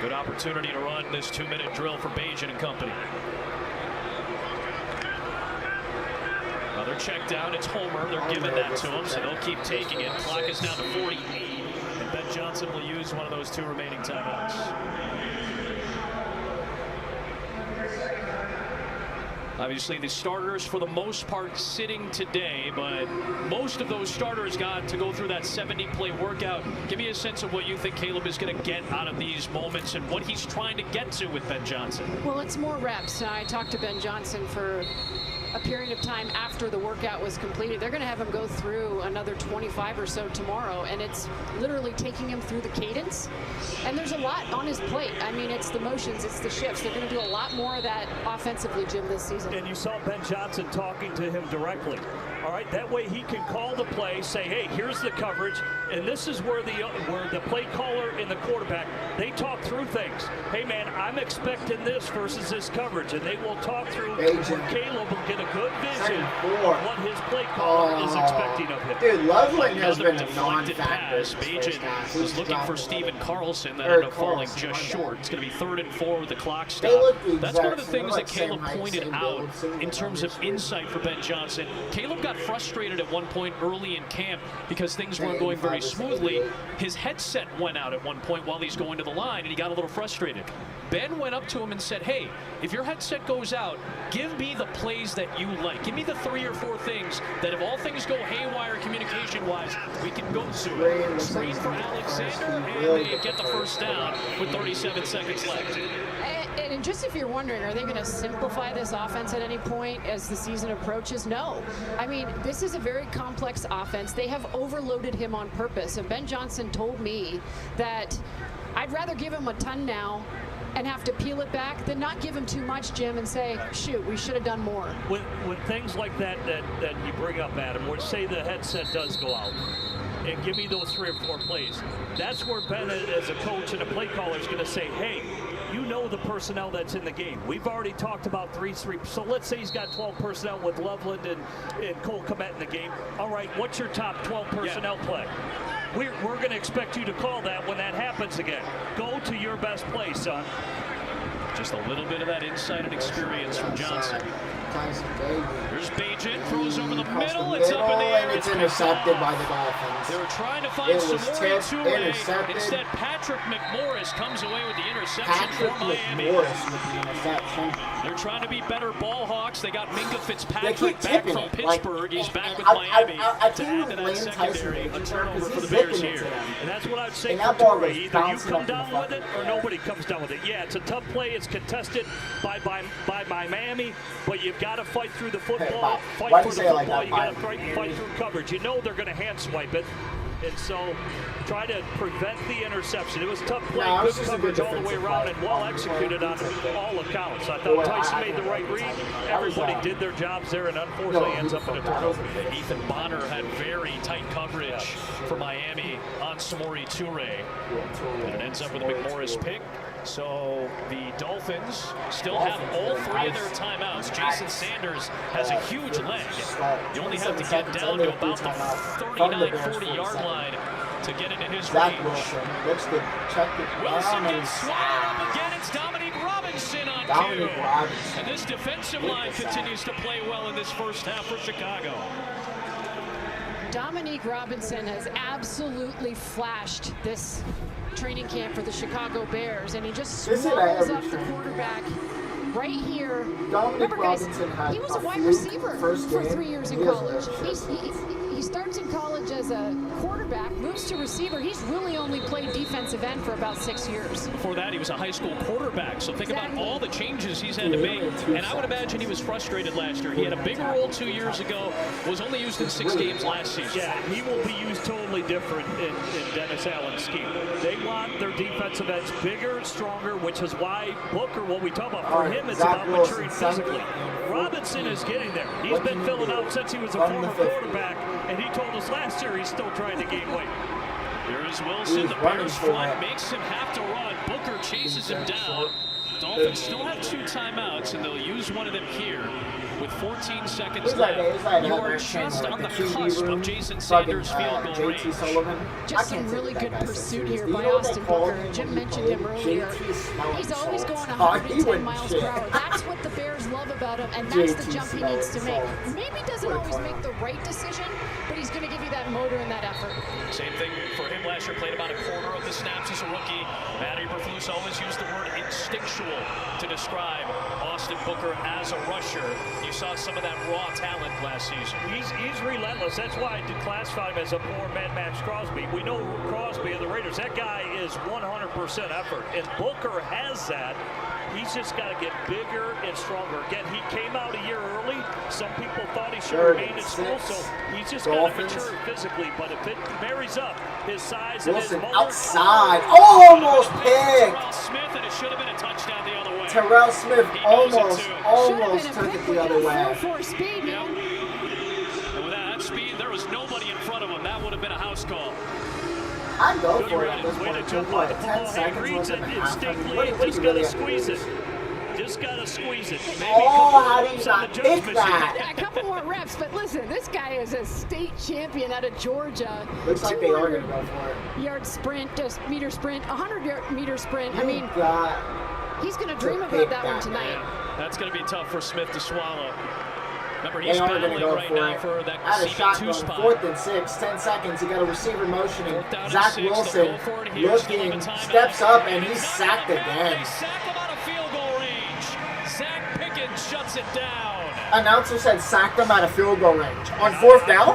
R: Good opportunity to run this 2-minute drill for Bagent and company. Another check down. It's Homer. They're giving that to him, so they'll keep taking it. Clock is down to 48, and Ben Johnson will use one of those 2 remaining timeouts. Obviously, the starters, for the most part, sitting today, but most of those starters got to go through that 70-play workout. Give me a sense of what you think Caleb is going to get out of these moments and what he's trying to get to with Ben Johnson.
G: Well, it's more reps. I talked to Ben Johnson for a period of time after the workout was completed. They're going to have him go through another 25 or so tomorrow, and it's literally taking him through the cadence. And there's a lot on his plate. I mean, it's the motions, it's the shifts. They're going to do a lot more of that offensively, Jim, this season.
W: And you saw Ben Johnson talking to him directly. All right, that way he can call the play, say, hey, here's the coverage, and this is where the play caller and the quarterback, they talk through things. Hey, man, I'm expecting this versus this coverage, and they will talk through where Caleb will get a good vision of what his play caller is expecting of him.
B: Dude, Loveland has been a
R: deflected pass. Bagent was looking for Steven Carlson. That ended up falling just short. It's going to be 3rd and 4 with the clock stop. That's one of the things that Caleb pointed out in terms of insight for Ben Johnson. Caleb got frustrated at one point early in camp because things weren't going very smoothly. His headset went out at one point while he's going to the line, and he got a little frustrated. Ben went up to him and said, hey, if your headset goes out, give me the plays that you like. Give me the 3 or 4 things that if all things go haywire communication-wise, we can go to it. Screen for Alexander, and they get the first down with 37 seconds left.
G: And just if you're wondering, are they going to simplify this offense at any point as the season approaches? No. I mean, this is a very complex offense. They have overloaded him on purpose. And Ben Johnson told me that I'd rather give him a ton now and have to peel it back than not give him too much, Jim, and say, shoot, we should have done more.
W: When things like that you bring up, Adam, where say the headset does go out, and give me those 3 or 4 plays, that's where Ben, as a coach and a play caller, is going to say, hey, you know the personnel that's in the game. We've already talked about 3-3. So let's say he's got 12 personnel with Loveland and Cole Kmet in the game. All right, what's your top 12 personnel play? we're going to expect you to call that when that happens again. Go to your best play, son.
R: Just a little bit of that insight and experience from Johnson. There's Bajan, throws over the middle. It's up in the air.
B: And it's intercepted by the Dolphins.
R: They were trying to find Samori Toure. Instead, Patrick McMorris comes away with the interception for Miami. They're trying to be better ball hawks. They got Minka Fitzpatrick back from Pittsburgh. He's back with Miami to add to that secondary. A turnover for the Bears here.
W: And that's what I'd say for Toure. Either you come down with it or nobody comes down with it. Yeah, it's a tough play. It's contested by Miami, but you've got to fight through the football, fight for the football. You got to fight through coverage. You know they're going to hand swipe it, and so try to prevent the interception. It was a tough play, good coverage all the way around, and well executed on all accounts. I thought Tyson made the right read. Everybody did their jobs there, and unfortunately ends up in a turnover.
R: Ethan Bonner had very tight coverage for Miami on Samori Toure, and it ends up with a McMorris pick. So the Dolphins still have all three of their timeouts. Jason Sanders has a huge leg. You only have to get down to about the 39, 40-yard line to get into his range. Wilson gets swallowed up again. It's Dominique Robinson on cue. And this defensive line continues to play well in this first half for Chicago.
G: Dominique Robinson has absolutely flashed this training camp for the Chicago Bears, and he just swallows up the quarterback right here. Remember, guys, he was a wide receiver for 3 years in college. He starts in college as a quarterback, moves to receiver. He's really only played defensive end for about 6 years.
R: Before that, he was a high school quarterback. So think about all the changes he's had to make. And I would imagine he was frustrated last year. He had a big role 2 years ago, was only used in 6 games last season.
W: Yeah, he will be used totally different in Dennis Allen's scheme. They want their defensive ends bigger, stronger, which is why Booker, what we talk about, for him, it's about maturing physically. Robinson is getting there. He's been filling out since he was a former quarterback. And he told us last year he's still trying to gain weight.
R: Here is Wilson. The Bears front makes him have to run. Booker chases him down. Dolphins still have 2 timeouts, and they'll use one of them here with 14 seconds left. You are just on the cusp of Jason Sanders' field goal range.
G: Just some really good pursuit here by Austin Booker. Jim mentioned him earlier. He's always going 110 miles per hour. That's what the Bears love about him, and that's the jump he needs to make. Maybe doesn't always make the right decision, but he's going to give you that motor and that effort.
R: Same thing for him last year. Played about a quarter of the snaps as a rookie. Matt Eberflus always used the word instinctual to describe Austin Booker as a rusher. You saw some of that raw talent last season.
W: He's relentless. That's why I did classify him as a poor man-match Crosby. We know Crosby of the Raiders. That guy is 100% effort, and Booker has that. He's just got to get bigger and stronger. Again, he came out a year early. Some people thought he should remain in school, so he's just got to mature physically. But if it marries up his size and his motor,
B: outside, almost picked.
R: Terrell Smith, and it should have been a touchdown the other way.
B: Terrell Smith almost took it the other way.
G: Full speed, man.
R: And with that speed, there was nobody in front of him. That would have been a house call.
B: I'd go for it at this point. 10 seconds wasn't half.
W: Just got to squeeze it. Just got to squeeze it. Maybe
B: how do you not pick that?
G: A couple more reps, but listen, this guy is a state champion out of Georgia.
B: Looks like they are going to go for it.
G: Yard sprint, just meter sprint, 100-meter sprint. I mean, he's going to dream about that one tonight.
R: Yeah, that's going to be tough for Smith to swallow. Remember, he's battling right now for that CB2 spot.
B: 4th and 6, 10 seconds. You got a receiver motioning. Zach Wilson looking, steps up, and he's sacked again.
R: They sack him out of field goal range. Zach Pickens shuts it down.
B: Announcer said sacked him out of field goal range. On 4th down?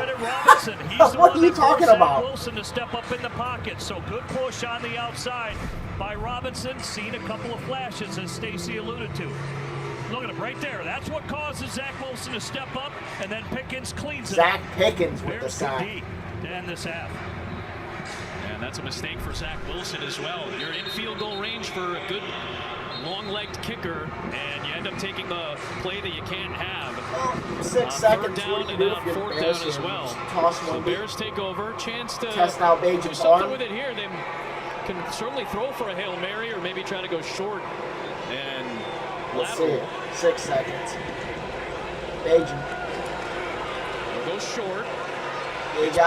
B: What are you talking about?
W: Wilson to step up in the pocket, so good push on the outside by Robinson. Seen a couple of flashes, as Stacy alluded to. Look at him right there. That's what causes Zach Wilson to step up, and then Pickens cleans it.
B: Zach Pickens with the sack.
W: To end this half.
R: And that's a mistake for Zach Wilson as well. You're in field goal range for a good long-legged kicker, and you end up taking the play that you can't have.
B: 6 seconds.
R: 3rd down and now 4th down as well. So Bears take over. Chance to
B: test out
R: do something with it here. They can certainly throw for a Hail Mary or maybe try to go short and
B: let's see. 6 seconds. Bajan.
R: We'll go short.
B: It's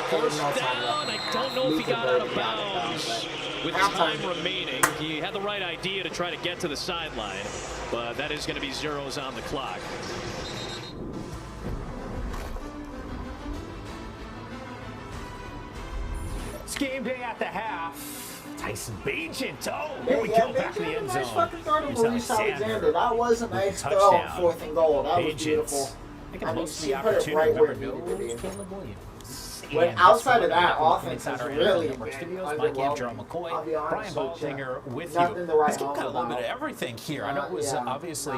R: First down. I don't know if he got out of bounds with time remaining. He had the right idea to try to get to the sideline, but that is going to be zeros on the clock.
M: It's game day at the half. Tyson Bagent. Oh, here we go, back in the end zone.
B: Nice fucking throw to Maurice Alexander. That was a nice throw on 4th and goal. That was beautiful. I mean, she put it right where it needed to be. When outside of that, offense is really
M: McCoy, Brian Baldinger with you. This game got a little bit of everything here. I know it was obviously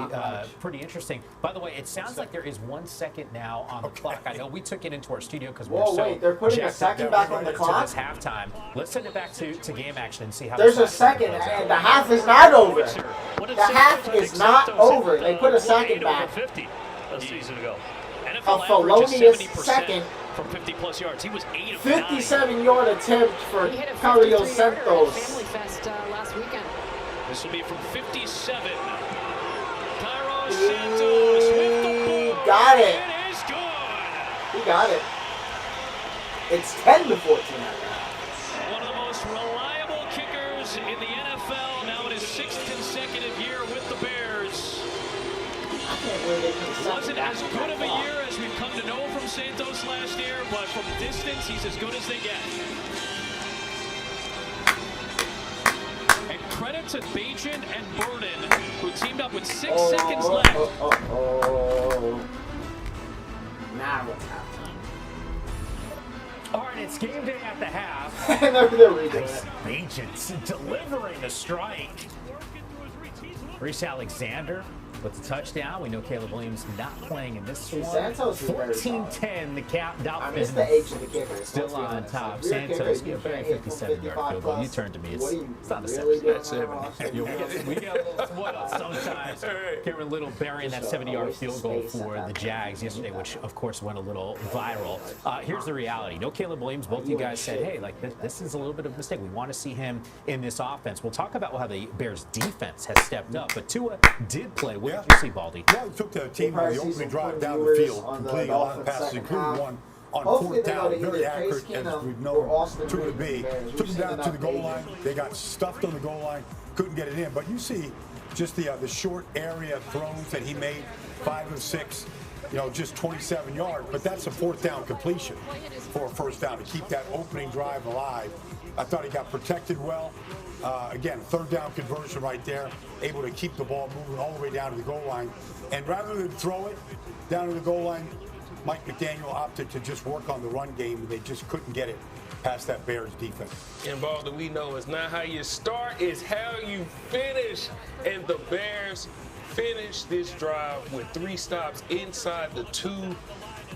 M: pretty interesting. By the way, it sounds like there is 1 second now on the clock. I know we took it into our studio because we're so
B: they're putting a second back on the clock?
M: To this halftime. Let's send it back to game action and see how
B: there's a second, and the half is not over. The half is not over. They put a second back.
R: A season ago.
B: A felonious second.
R: From 50-plus yards. He was 8 of
B: 57-yard attempt for Carlos Santos.
G: Family Fest last weekend.
R: This will be from 57. Carlos Santos with the ball.
B: Got it.
R: It is good.
B: He got it. It's 10-14.
R: One of the most reliable kickers in the NFL. Now in his 6th consecutive year with the Bears. Wasn't as good of a year as we've come to know from Santos last year, but from distance, he's as good as they get. And credit to Bagent and Burden, who teamed up with 6 seconds left.
B: Now what's happening?
M: All right, it's game day at the half. Bagent delivering a strike. Reese Alexander with the touchdown. We know Caleb Williams not playing in this one. 14-10, the Dolphins still on top. Santos, you have a 57-yard field goal. You turn to me, it's not a 70.
N: That's 70.
M: We get a little spoiled sometimes. Cameron Little burying that 70-yard field goal for the Jags yesterday, which of course went a little viral. Here's the reality. No Caleb Williams. Both of you guys said, hey, like this is a little bit of a mistake. We want to see him in this offense. We'll talk about how the Bears defense has stepped up, but Tua did play. What did you see, Baldy?
O: Yeah, he took the team on the opening drive down the field, completing a lot of passes, including one on 4th down, very accurate, as we've known Tua to be. Took him down to the goal line. They got stuffed on the goal line, couldn't get it in. But you see just the short area throws that he made, 5 of 6, just 27 yards. But that's a 4th down completion for a 1st down to keep that opening drive alive. I thought he got protected well. Again, 3rd down conversion right there, able to keep the ball moving all the way down to the goal line. And rather than throw it down to the goal line, Mike McDaniel opted to just work on the run game, and they just couldn't get it past that Bears defense.
N: And Baldy, we know it's not how you start, it's how you finish. And the Bears finished this drive with 3 stops inside the 2.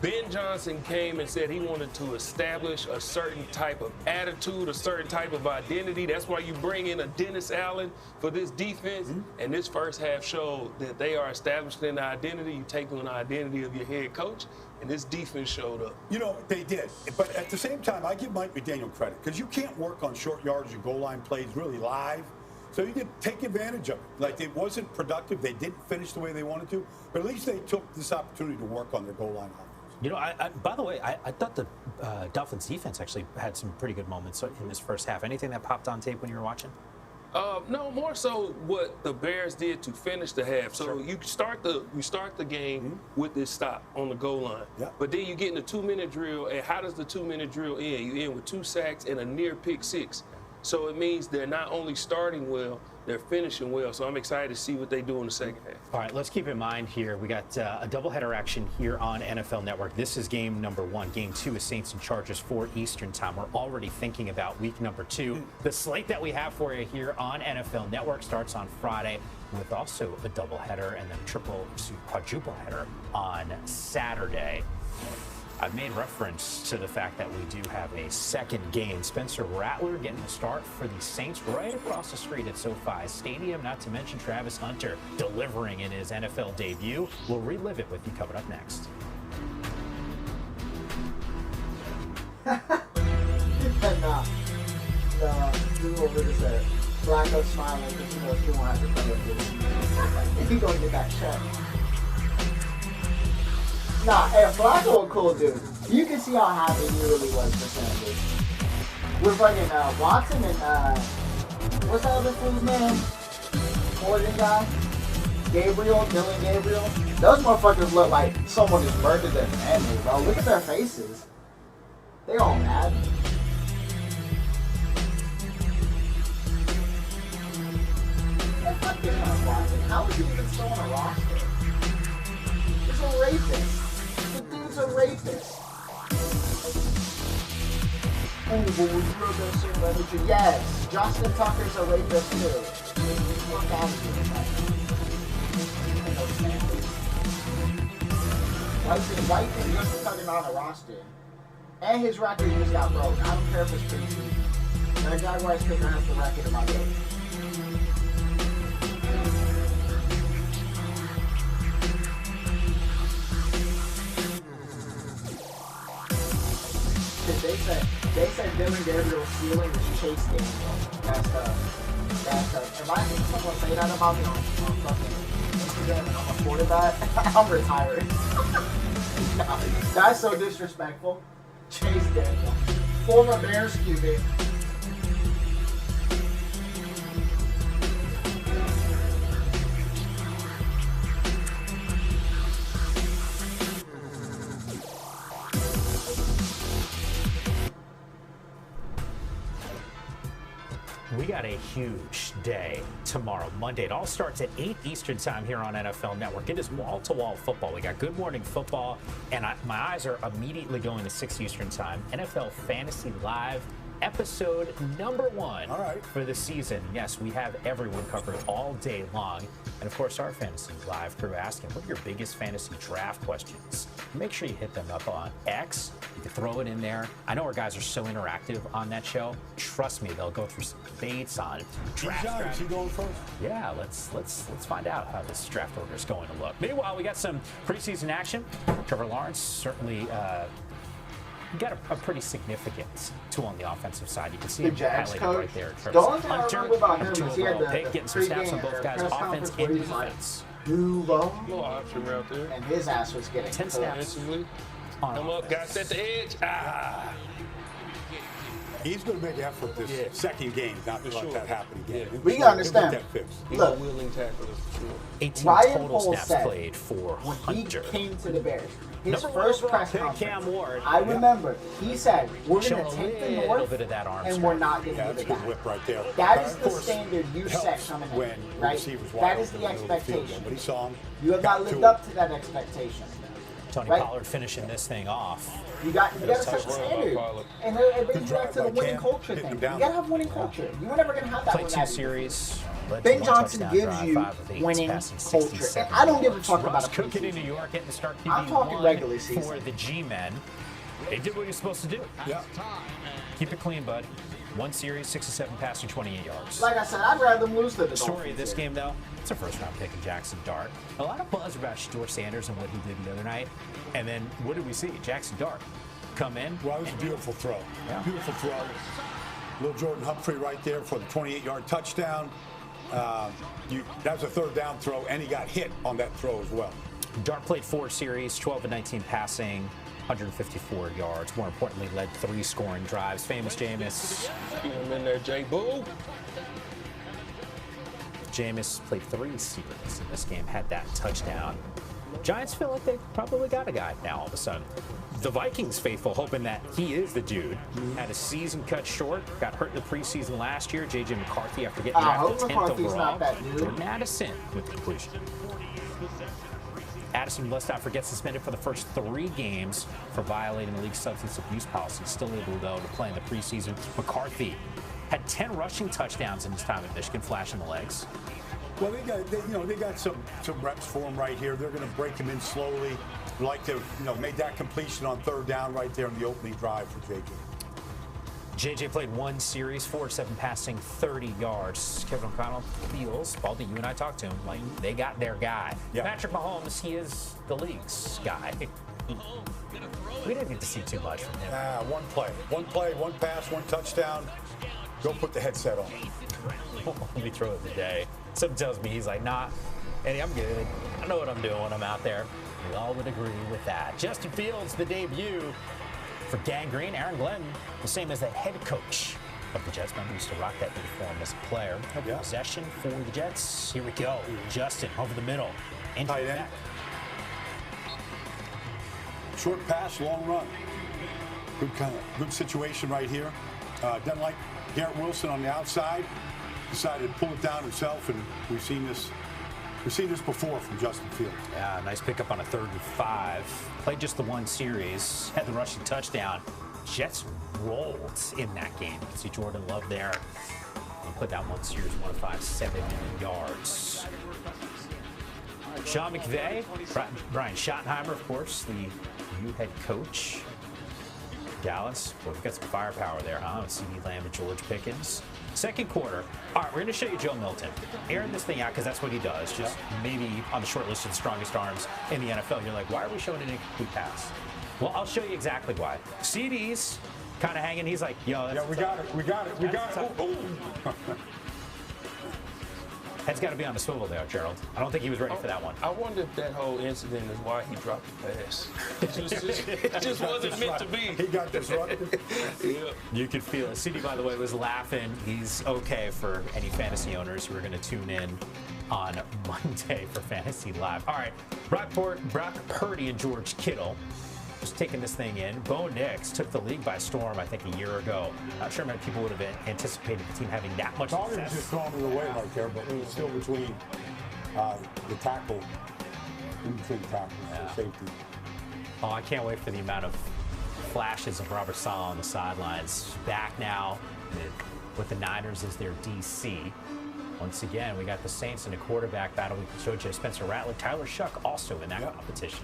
N: Ben Johnson came and said he wanted to establish a certain type of attitude, a certain type of identity. That's why you bring in a Dennis Allen for this defense. And this first half showed that they are establishing an identity. You take on the identity of your head coach, and this defense showed up.
O: They did. But at the same time, I give Mike McDaniel credit because you can't work on short yardage and goal line plays really live. So you can take advantage of it. Like, it wasn't productive. They didn't finish the way they wanted to. But at least they took this opportunity to work on their goal line offense.
M: By the way, I thought the Dolphins defense actually had some pretty good moments in this first half. Anything that popped on tape when you were watching?
N: No, more so what the Bears did to finish the half. So you start the game with this stop on the goal line. But then you get in the 2-minute drill, and how does the 2-minute drill end? You end with 2 sacks and a near pick 6. So it means they're not only starting well, they're finishing well. So I'm excited to see what they do in the second half.
M: All right, let's keep in mind here, we got a doubleheader action here on NFL Network. This is game number 1. Game 2 is Saints and Chargers 4 Eastern time. We're already thinking about week number 2. The slate that we have for you here on NFL Network starts on Friday with also a doubleheader and then quadruple header on Saturday. I've made reference to the fact that we do have a second game. Spencer Rattler getting the start for the Saints right across the street at SoFi Stadium, not to mention Travis Hunter delivering in his NFL debut. We'll relive it with you coming up next.
B: Do what we just said. Flacco smiling because he knows he won't have to come with this. He's going to get that check. Nah, hey, Flacco a cool dude. You can see how happy he really was for Sanders. With fucking Watson and what's that other fool's name? Morgan guy? Dylan Gabriel. Those motherfuckers look like someone who's murdered their family, bro. Look at their faces. They all mad. Hey, fuck this man, Watson. How is he even still on a roster? He's a rapist. The dude's a rapist. Oh, yes, Justin Tucker's a rapist too. Fuck out of here. White and Justin Tucker on the roster. And his record just got broke. I don't care if it's preseason. That Jaguars kicker has the record in my book. They said Dylan Gabriel's ceiling is Chase Daniel. If I think someone say that about me on fucking Instagram and I'm a quarterback, I'm retiring. No, that's so disrespectful. Chase Daniel, former Bears QB.
M: We got a huge day tomorrow, Monday. It all starts at 8 Eastern time here on NFL Network. It is wall-to-wall football. We got Good Morning Football, and my eyes are immediately going to 6 Eastern time. NFL Fantasy Live, episode number 1 for the season. Yes, we have everyone covered all day long. And, of course, our Fantasy Live crew asking, what are your biggest fantasy draft questions? Make sure you hit them up on X. You can throw it in there. I know our guys are so interactive on that show. Trust me, they'll go through some debates on draft strategy.
O: Is he going first?
M: Yeah, let's find out how this draft order is going to look. Meanwhile, we got some preseason action. Trevor Lawrence certainly got a pretty significant tool on the offensive side. You can see him highlighted right there.
B: The only thing I remember about him is he had the
M: getting some snaps on both guys, offense and defense.
N: Little option right there.
B: And his ass was getting
M: 10 snaps.
N: Come up, guys at the edge.
O: He's going to make an effort this second game not to let that happen again.
B: Yeah. We got to understand.
N: He's a willing tackler for sure.
M: 18
B: Ryan
M: total
B: Poles
M: snaps
B: said
M: played for
B: when
M: Hunter.
B: he came to the Bears, his
M: Number
B: first
M: one
B: press
M: pick,
B: conference,
M: Cam Ward.
B: I remember, he said, we're going to
M: Showing
B: take the
M: a little
B: North
M: bit of that arm
B: and
M: strength.
B: we're not going to
O: That's
B: give
O: a
B: it
O: good whip
B: back.
O: right there.
B: That is
O: Of
B: the
O: course,
B: standard you set coming in,
O: when
B: right?
O: receivers
B: That
O: wide
B: is
O: open
B: the
O: in the middle of the field.
B: expectation.
O: Nobody saw him.
B: You have not lived up to that expectation.
M: Tony
B: right?
M: Pollard finishing this thing off.
B: You got to set the standard. And it brings you back to the winning culture thing. You got to have winning culture. You're never going to have that
M: Played
B: with
M: 2
B: that.
M: series.
B: Ben Johnson gives you winning culture. And I don't give a fuck about a
M: cooking in New York, getting to start
B: I'm talking
M: QB1
B: regular season.
M: for the G-men. They did what you're supposed to do.
O: Yeah.
M: Keep it clean, bud. 1 series, 67 passing, 28 yards.
B: Like I said, I'd rather them lose to the
M: The story of this game, though, it's a first-round pick of Jackson Dart. A lot of buzz about Shedeur Sanders and what he did the other night. And then what did we see? Jackson Dart come in.
O: Well, it was a beautiful throw.
M: Yeah.
O: Beautiful throw. Little Jordan Humphrey right there for the 28-yard touchdown. That was a third down throw, and he got hit on that throw as well.
M: Dart played 4 series, 12 and 19 passing, 154 yards. More importantly, led 3 scoring drives. Famous Jameis.
N: Get him in there, J-Boo.
M: Jameis played 3 series in this game, had that touchdown. Giants feel like they probably got a guy now all of a sudden. The Vikings faithful hoping that he is the dude. Had a season cut short, got hurt in the preseason last year. J.J. McCarthy after getting drafted 10th overall. Jordan Addison with the conclusion. Addison, let's not forget, suspended for the first 3 games for violating the league's substance abuse policy. Still able, though, to play in the preseason. McCarthy had 10 rushing touchdowns in his time at Michigan, flashing the legs.
O: Well, they got some reps for him right here. They're going to break him in slowly. Like to, made that completion on third down right there in the opening drive for JJ.
M: JJ played 1 series, 4-7 passing, 30 yards. Kevin O'Connell feels, Baldy, you and I talked to him, like they got their guy. Yeah. Patrick Mahomes, he is the league's guy. We didn't get to see too much from him.
O: One play, one pass, 1 touchdown. Go put the headset on.
M: Let me throw it today. Something tells me he's like, nah, Eddie, I'm good. I know what I'm doing when I'm out there. We all would agree with that. Justin Fields, the debut for Gang Green. Aaron Glenn, the same as the head coach of the Jets. Remember, used to rock that uniform as a player. Possession for the Jets. Here we go. Justin over the middle.
O: Tight end. Short pass, long run. Good situation right here. Doesn't like Garrett Wilson on the outside. Decided to pull it down himself, and we've seen this before from Justin Fields.
M: Yeah, nice pickup on a 3rd and 5. Played just the one series. Had the rushing touchdown. Jets rolled in that game. You can see Jordan Love there. He put that one series 1 of 5, 7 yards. Sean McVay, Brian Schottenheimer, of course, the new head coach. Dallas, well, we've got some firepower there, huh? With CD Lamb and George Pickens. Second quarter. All right, we're going to show you Joe Milton. Airing this thing out because that's what he does. Just maybe on the short list of the strongest arms in the NFL. You're like, why are we showing an incomplete pass? Well, I'll show you exactly why. CD's kind of hanging. He's like, yo, that's
O: we got it. Ooh.
M: Head's got to be on the swivel there, Gerald. I don't think he was ready for that one.
N: I wonder if that whole incident is why he dropped the pass. It just wasn't meant to be.
O: He got disrupted.
N: Yeah.
M: You could feel it. CD, by the way, was laughing. He's okay for any fantasy owners who are going to tune in on Monday for Fantasy Live. All right, Brock Purdy and George Kittle just taking this thing in. Bo Nix took the league by storm, I think, a year ago. Not sure many people would have anticipated the team having that much
O: Tommy
M: success.
O: was just throwing it away right there, but it was still between the tackle, and safety.
M: Oh, I can't wait for the amount of flashes of Robert Saleh on the sidelines. Back now with the Niners as their DC. Once again, we got the Saints in a quarterback battle. We showed you Spencer Rattler, Tyler Shuck also in that competition.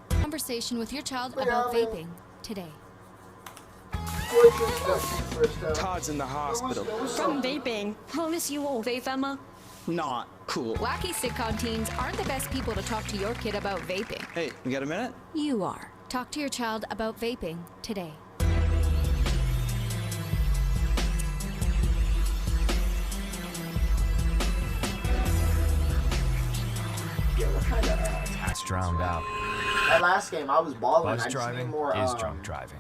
P: Conversation with your child about vaping today.
Q: Todd's in the hospital.
P: From vaping. Promise you won't vape, Emma.
Q: Not cool.
P: Wacky sitcom teens aren't the best people to talk to your kid about vaping.
Q: Hey, you got a minute?
P: You are. Talk to your child about vaping today.
S: That's drowned out.
B: That last game, I was balling.
S: Buzz
B: I just
S: driving
B: need more,
S: is drunk driving.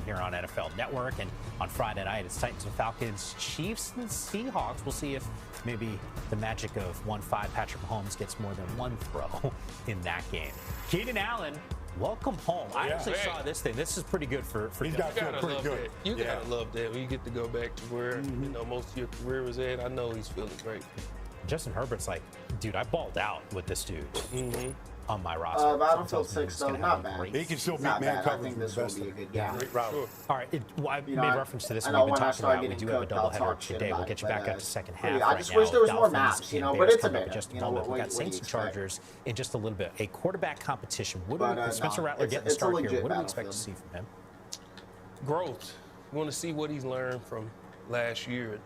M: Here on NFL Network, and on Friday night it's Titans and Falcons, Chiefs and Seahawks. We'll see if maybe the magic of 1-5 Patrick Mahomes gets more than one throw in that game. Keenan Allen, welcome home. I actually saw this thing. This is pretty good for
O: He's got
N: pretty
O: good.
N: That. You gotta love that when you get to go back to where you know most of your career was at. I know he's feeling great.
M: Justin Herbert's like, dude, I balled out with this dude on my roster.
B: Battlefield 6, though, not bad.
O: He can still beat
B: Not
O: man
B: bad. I
O: coverage
B: think
O: with
B: this
O: the
B: will
O: best
B: be a
O: of
B: good
O: them.
B: game.
O: Great route.
M: All right, I made reference to this
B: I
M: when
B: know
M: we've been
B: when I
M: talking
B: start
M: about. We
B: getting
M: do have a
B: cooked, I'll
M: doubleheader
B: talk
M: today.
B: shit
M: We'll get you
B: about
M: back
B: it,
M: up to second
B: but
M: half.
B: I
M: right
B: just
M: now.
B: wish there was more
M: Dolphins
B: maps,
M: and
B: but
M: Bears
B: it's a
M: coming up
B: beta.
M: in just a
B: You know,
M: moment.
B: what
M: We got
B: do
M: Saints
B: you
M: and
B: expect?
M: Chargers in just a little bit. A quarterback competition. What do
B: But,
M: we, Spencer
B: no,
M: Rattler getting the
B: it's a
M: start here.
B: legit
M: What do we expect to
B: Battlefield.
M: see from him?
N: Growth. We want to see what he's learned from last year.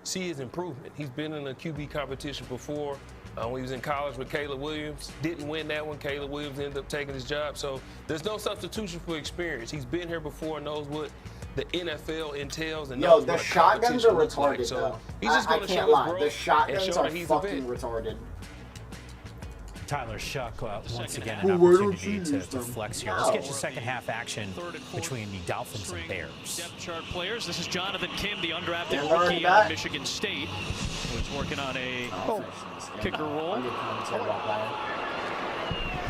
N: See his improvement. He's been in a QB competition before. When he was in college with Caleb Williams, didn't win that one. Caleb Williams ended up taking his job. So there's no substitution for experience. He's been here before and knows what the NFL entails. And knows
B: The
N: what a
B: shotguns are
N: competition looks like.
B: retarded,
N: So
B: though.
N: he's just
B: I
N: going to
B: can't
N: show
B: lie.
N: his
B: The
N: growth
B: shotguns
N: and show
B: are
N: that he's a
B: fucking
N: vet.
B: retarded.
M: Tyler Shuck, once again, an opportunity to flex here. Let's get you second half action between the Dolphins and Bears.
R: Depth chart players. This is Jonathan Kim, the undrafted rookie out of Michigan State, who's working on a kicker role.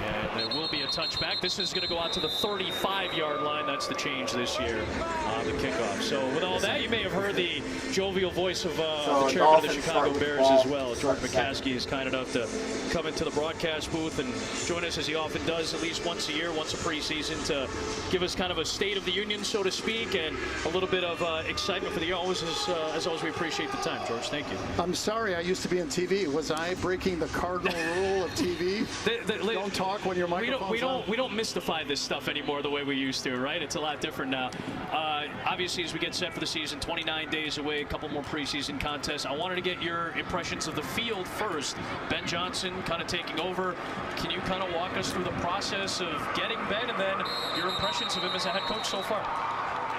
R: And there will be a touchback. This is going to go out to the 35-yard line. That's the change this year on the kickoff. So with all that, you may have heard the jovial voice of the chairman of the Chicago Bears as well. George McCaskey is kind enough to come into the broadcast booth and join us as he often does at least once a year, once a preseason, to give us kind of a state of the union, so to speak, and a little bit of excitement for the year. As always, we appreciate the time, George. Thank you.
S: I'm sorry, I used to be on TV. Was I breaking the cardinal rule of TV? Don't talk when your microphone's on.
R: We don't mystify this stuff anymore the way we used to, right? It's a lot different now. Obviously, as we get set for the season, 29 days away, a couple more preseason contests. I wanted to get your impressions of the field first. Ben Johnson kind of taking over. Can you kind of walk us through the process of getting Ben, and then your impressions of him as a head coach so far?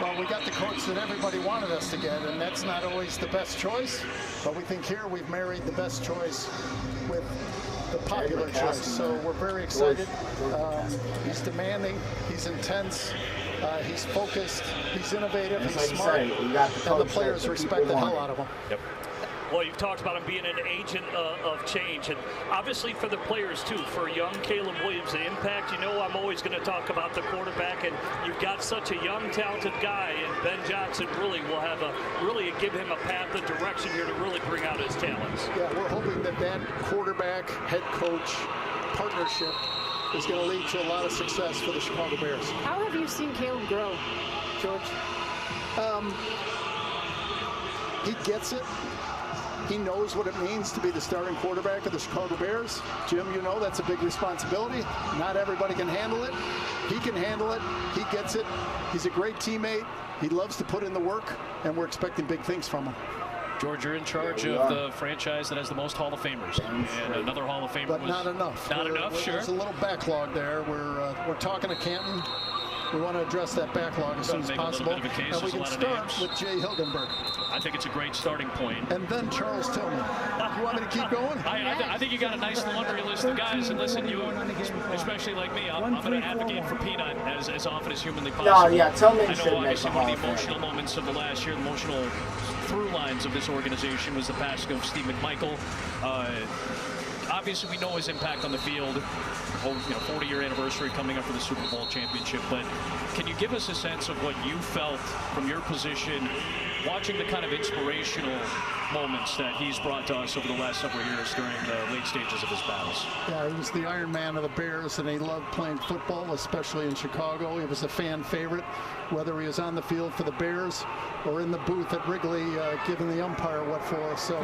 S: Well, we got the coach that everybody wanted us to get, and that's not always the best choice. But we think here we've married the best choice with the popular choice. So we're very excited. He's demanding, he's intense, he's focused, he's innovative, he's smart, and the players respect the hell out of him.
W: Yep. Well, you've talked about him being an agent of change, and obviously for the players too. For young Caleb Williams, the impact, I'm always going to talk about the quarterback, and you've got such a young, talented guy, and Ben Johnson really will have give him a path and direction here to really bring out his talents.
S: Yeah, we're hoping that quarterback, head coach partnership is going to lead to a lot of success for the Chicago Bears.
G: How have you seen Caleb grow, George?
S: He gets it. He knows what it means to be the starting quarterback of the Chicago Bears. Jim, that's a big responsibility. Not everybody can handle it. He can handle it. He gets it. He's a great teammate. He loves to put in the work, and we're expecting big things from him.
R: George, you're in charge of the franchise that has the most Hall of Famers, and another Hall of Famer
S: but not enough.
R: Not enough, sure.
S: There's a little backlog there. We're talking to Canton. We want to address that backlog as soon as possible. And we can start with Jay Hilgenberg.
R: I think it's a great starting point.
S: And then Charles Tillman. You want me to keep going?
R: I think you got a nice laundry list of guys. And listen, you, especially like me, I'm going to advocate for Peanut as often as humanly possible.
B: Tillman
R: I know obviously one of the emotional moments of the last year, the emotional through lines of this organization was the passing of Steve McMichael. Obviously, we know his impact on the field. 40-year anniversary coming up for the Super Bowl championship. But can you give us a sense of what you felt from your position, watching the kind of inspirational moments that he's brought to us over the last several years during the late stages of his battles?
S: Yeah, he was the Iron Man of the Bears, and he loved playing football, especially in Chicago. He was a fan favorite, whether he was on the field for the Bears or in the booth at Wrigley giving the umpire what for. So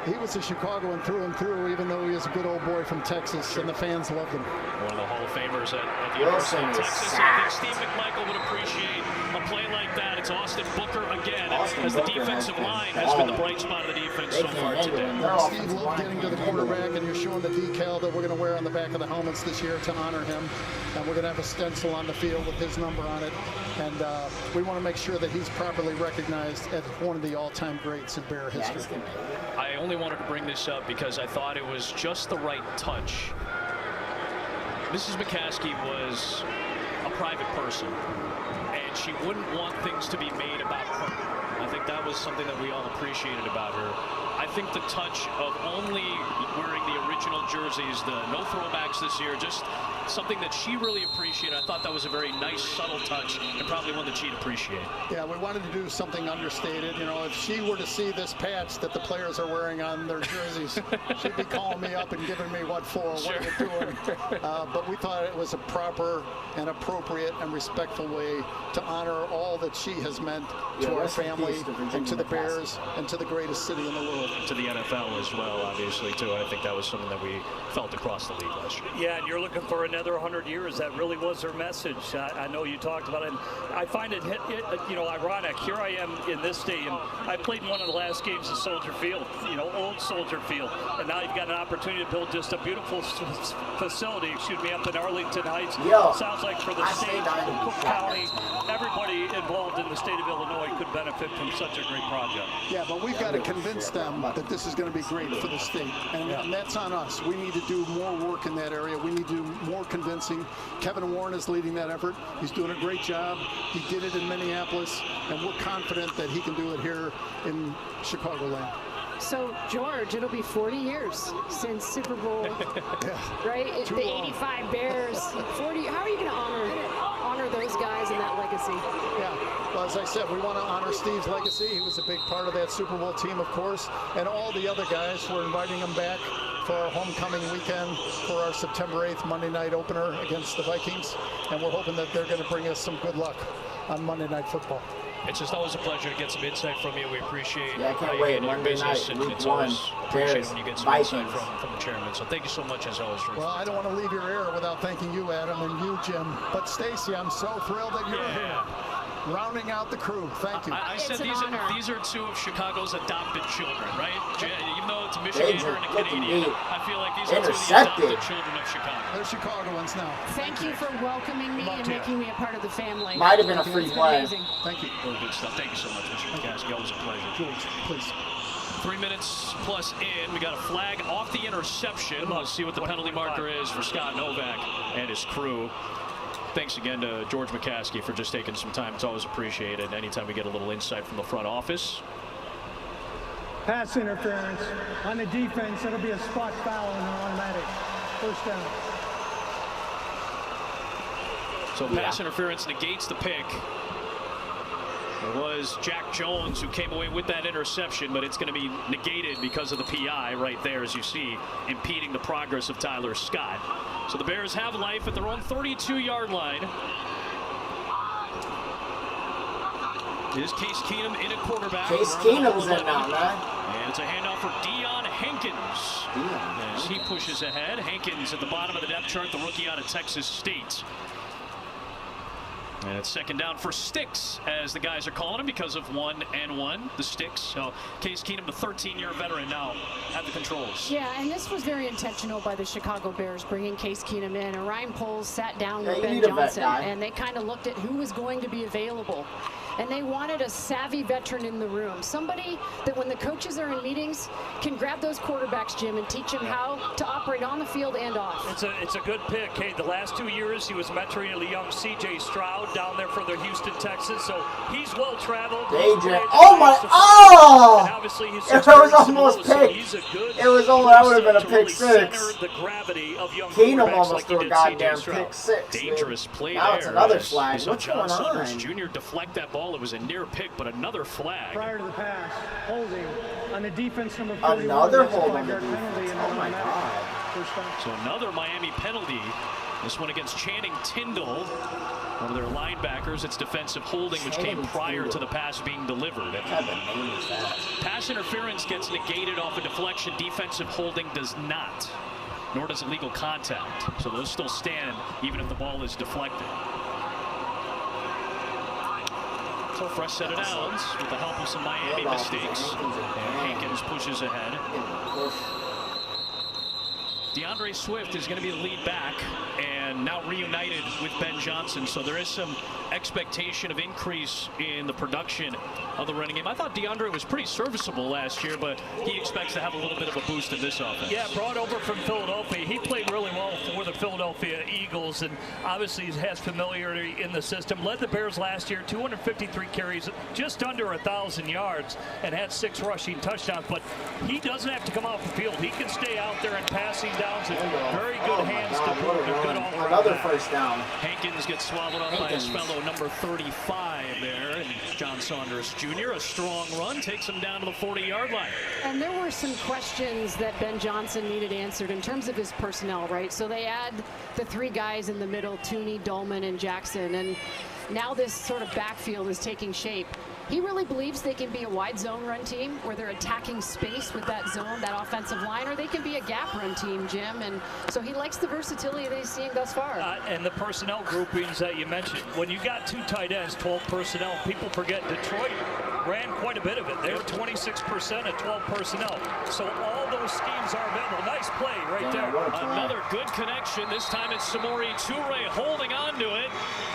S: he was a Chicagoan through and through, even though he was a good old boy from Texas, and the fans loved him.
R: One of the Hall of Famers at the University of Texas. And I think Steve McMichael would appreciate a play like that. It's Austin Booker again, as the defensive line has been the bright spot of the defense so far today.
S: Steve loved getting to the quarterback, and you're showing the decal that we're going to wear on the back of the helmets this year to honor him. And we're going to have a stencil on the field with his number on it. And we want to make sure that he's properly recognized as one of the all-time greats in Bear history.
R: I only wanted to bring this up because I thought it was just the right touch. Mrs. McCaskey was a private person, and she wouldn't want things to be made about her. I think that was something that we all appreciated about her. I think the touch of only wearing the original jerseys, the no throwbacks this year, just something that she really appreciated. I thought that was a very nice, subtle touch, and probably one that she'd appreciate.
S: Yeah, we wanted to do something understated. If she were to see this patch that the players are wearing on their jerseys, she'd be calling me up and giving me what for, what are you doing? But we thought it was a proper and appropriate and respectful way to honor all that she has meant to our family and to the Bears and to the greatest city in the world.
R: To the NFL as well, obviously, too. I think that was something that we felt across the league last year.
W: Yeah, and you're looking for another 100 years. That really was her message. I know you talked about it. And I find it ironic. Here I am in this stadium. I played in one of the last games at Soldier Field, old Soldier Field. And now you've got an opportunity to build just a beautiful facility, up in Arlington Heights. Sounds like for the state, Cook County, everybody involved in the state of Illinois could benefit from such a great project.
S: Yeah, but we've got to convince them that this is going to be great for the state, and that's on us. we need to do more work in that area. We need to do more convincing. Kevin Warren is leading that effort. He's doing a great job. He did it in Minneapolis, and we're confident that he can do it here in Chicagoland.
G: So, George, it'll be 40 years since Super Bowl, right? The 85 Bears. 40. How are you going to honor those guys and that legacy?
S: Yeah, well, as I said, we want to honor Steve's legacy. He was a big part of that Super Bowl team, of course, and all the other guys. We're inviting them back for our homecoming weekend for our September 8th Monday night opener against the Vikings, and we're hoping that they're going to bring us some good luck on Monday Night Football.
F: It's just always a pleasure to get some insight from you. We appreciate
B: I can't wait. Monday night,
F: and
B: week
F: it's
B: one,
F: always appreciated
B: Bears,
F: when you get some
B: Vikings.
F: insight from the chairman. So thank you so much as always.
S: Well, I don't want to leave your air without thanking you, Adam, and you, Jim. But Stacy, I'm so thrilled that you're here. Rounding out the crew. Thank you.
F: I said these are two of Chicago's adopted children, right? Even though it's a Michigander and a Canadian, I feel like these are two of the adopted children of Chicago.
S: They're Chicagoans now.
G: Thank you for welcoming me and making me a part of the family.
B: Might have been a free play.
S: Thank you.
F: Really good stuff. Thank you so much, Mr. McCaskey. Always a pleasure.
S: George, please.
F: 3 minutes plus in. We got a flag off the interception. We'll see what the penalty marker is for Scott Novak and his crew. Thanks again to George McCaskey for just taking some time. It's always appreciated anytime we get a little insight from the front office.
L: Pass interference on the defense. It'll be a spot foul and an automatic first down.
F: So pass interference negates the pick. It was Jack Jones who came away with that interception, but it's going to be negated because of the PI right there, as you see, impeding the progress of Tyler Scott. So the Bears have life at their own 32-yard line. Is Case Keenum in at quarterback?
B: Case Keenum's in now, man.
F: And it's a handoff for Deion Hankins. As he pushes ahead. Hankins at the bottom of the depth chart, the rookie out of Texas State. And it's second down for Sticks, as the guys are calling him because of 1-and-1, the Sticks. So Case Keenum, the 13-year veteran, now at the controls.
G: Yeah, and this was very intentional by the Chicago Bears, bringing Case Keenum in. And Ryan Poles sat down with Ben Johnson, and they kind of looked at who was going to be available. And they wanted a savvy veteran in the room, somebody that when the coaches are in meetings can grab those quarterbacks, Jim, and teach them how to operate on the field and off.
W: It's a good pick. Hey, the last 2 years he was mentoring the young C.J. Stroud down there for the Houston, Texas, so he's well traveled.
B: Oh my! Oh!
W: And obviously he's
B: it was almost pick. It was only that would have been a pick six.
W: The gravity of young
B: Keenum almost
W: like
B: threw a goddamn pick six.
F: Dangerous play
B: now
F: there.
B: It's another flag. What's
F: John
B: going
F: Saunders
B: on?
F: Jr. deflect that ball. It was a near pick, but another flag.
L: Prior to the pass, holding on the defense number 41.
B: Another hold on the defense. Oh my God.
F: So another Miami penalty. This one against Channing Tindall, one of their linebackers. It's defensive holding, which came prior to the pass being delivered. Pass interference gets negated off a deflection. Defensive holding does not, nor does illegal contact. So those still stand even if the ball is deflected. So fresh set of downs with the help of some Miami mistakes. And Hankins pushes ahead. DeAndre Swift is going to be the lead back and now reunited with Ben Johnson. So there is some expectation of increase in the production of the running game. I thought DeAndre was pretty serviceable last year, but he expects to have a little bit of a boost in this offense.
W: Yeah, brought over from Philadelphia. He played really well for the Philadelphia Eagles, and obviously he has familiarity in the system. Led the Bears last year, 253 carries, just under 1,000 yards, and had 6 rushing touchdowns. But he doesn't have to come off the field. He can stay out there and passing downs. And very good hands to put a good all-around.
B: Another first down.
F: Hankins gets swallowed up by his fellow number 35 there, and John Saunders Jr. A strong run takes him down to the 40-yard line.
G: And there were some questions that Ben Johnson needed answered in terms of his personnel, right? So they add the 3 guys in the middle, Tooney, Dolman, and Jackson, and now this sort of backfield is taking shape. He really believes they can be a wide zone run team where they're attacking space with that zone, that offensive line, or they can be a gap run team, Jim. And so he likes the versatility that he's seeing thus far.
W: And the personnel groupings that you mentioned. When you got 2 tight ends, 12 personnel, people forget Detroit ran quite a bit of it. They were 26% at 12 personnel. So all of those schemes are available. Nice play right there.
R: Another good connection. This time it's Samori Toure holding on to it.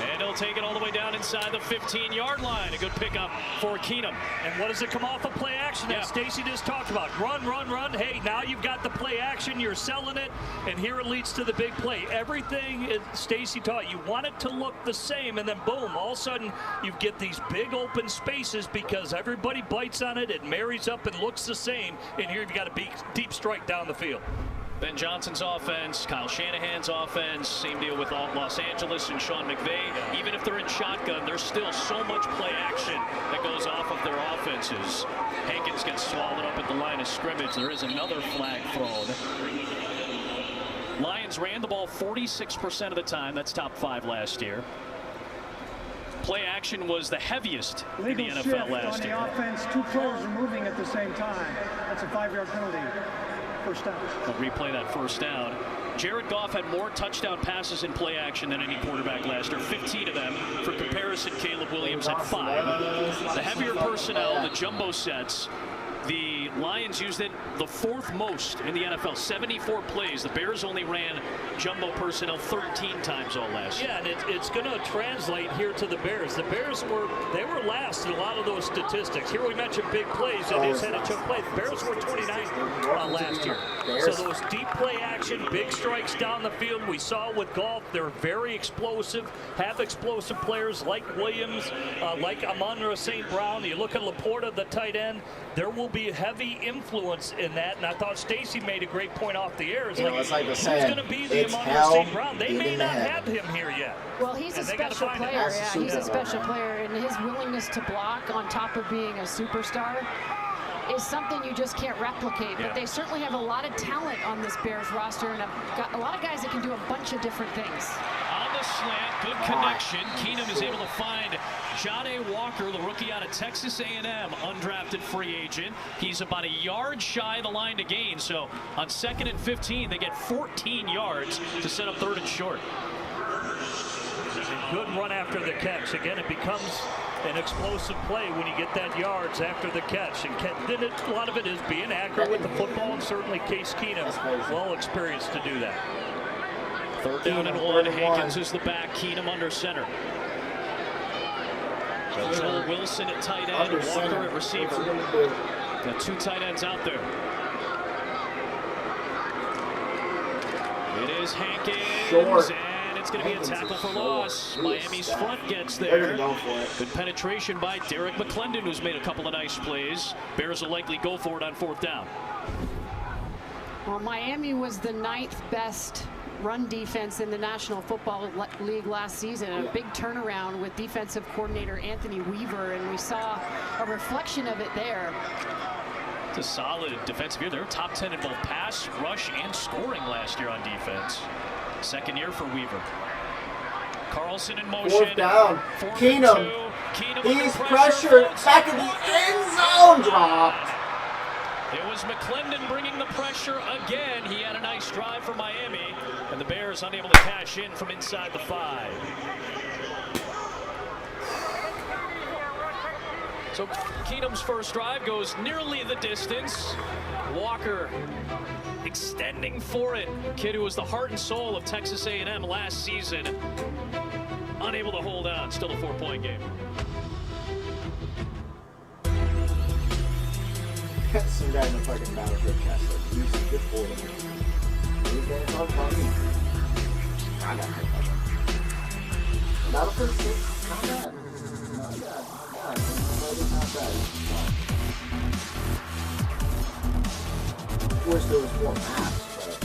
R: And he'll take it all the way down inside the 15-yard line. A good pickup for Keenum.
W: And what does it come off of play action that Stacy just talked about? Run, run, run. Hey, now you've got the play action. You're selling it. And here it leads to the big play. Everything Stacy taught you want it to look the same. And then boom, all of a sudden you get these big open spaces because everybody bites on it. It marries up and looks the same. And here you've got a deep strike down the field.
R: Ben Johnson's offense, Kyle Shanahan's offense, same deal with Los Angeles and Sean McVay. Even if they're in shotgun, there's still so much play action that goes off of their offenses. Hankins gets swallowed up at the line of scrimmage. There is another flag thrown. Lions ran the ball 46% of the time. That's top 5 last year. Play action was the heaviest in the NFL last year.
L: On the offense, 2 players are moving at the same time. That's a 5-yard penalty. First down.
R: We'll replay that first down. Jared Goff had more touchdown passes in play action than any quarterback last year, 15 of them. For comparison, Caleb Williams had 5. The heavier personnel, the jumbo sets, the Lions used it the 4th most in the NFL, 74 plays. The Bears only ran jumbo personnel 13 times all last year.
W: Yeah, and it's going to translate here to the Bears. The Bears were last in a lot of those statistics. Here we mentioned big plays, and his head and choke play. The Bears were 29th last year. So those deep play action, big strikes down the field, we saw with Goff. They're very explosive, have explosive players like Williams, like Amon-Ra St. Brown. You look at Laporta, the tight end. There will be a heavy influence in that, and I thought Stacy made a great point off the air. It's like who's going to be the Amon-Ra St. Brown? They may not have him here yet.
G: Well, he's a special player. Yeah, he's a special player, and his willingness to block on top of being a superstar is something you just can't replicate. But they certainly have a lot of talent on this Bears roster, and got a lot of guys that can do a bunch of different things.
R: On the slant, good connection. Keenum is able to find John A. Walker, the rookie out of Texas A&M, undrafted free agent. He's about a yard shy of the line to gain. So on 2nd and 15, they get 14 yards to set up 3rd and short.
W: Good run after the catch. Again, it becomes an explosive play when you get that yards after the catch. And then a lot of it is being accurate with the football, and certainly Case Keenum well experienced to do that.
R: 3rd down and 1. Hankins is the back. Keenum under center. Joel Wilson at tight end. Walker at receiver. Got 2 tight ends out there. It is Hankins. And it's going to be a tackle for loss. Miami's front gets there. Good penetration by Derek McClendon, who's made a couple of nice plays. Bears will likely go for it on 4th down.
G: Well, Miami was the 9th best run defense in the National Football League last season. A big turnaround with defensive coordinator Anthony Weaver, and we saw a reflection of it there.
R: It's a solid defensive year. They were top 10 in both pass, rush, and scoring last year on defense. 2nd year for Weaver. Carlson in motion.
B: 4th down. Keenum. He's pressured. Back in the end zone. Dropped.
R: It was McClendon bringing the pressure again. He had a nice drive for Miami, and the Bears unable to cash in from inside the 5. So Keenum's first drive goes nearly the distance. Walker extending for it. Kid who was the heart and soul of Texas A&M last season. Unable to hold on. Still a 4-point game.
B: Some guy in the fucking Battlefield cast like he's good for him. I got hit by that. Battlefield 6, not bad. Not bad. Not bad. Of course there was more maps, but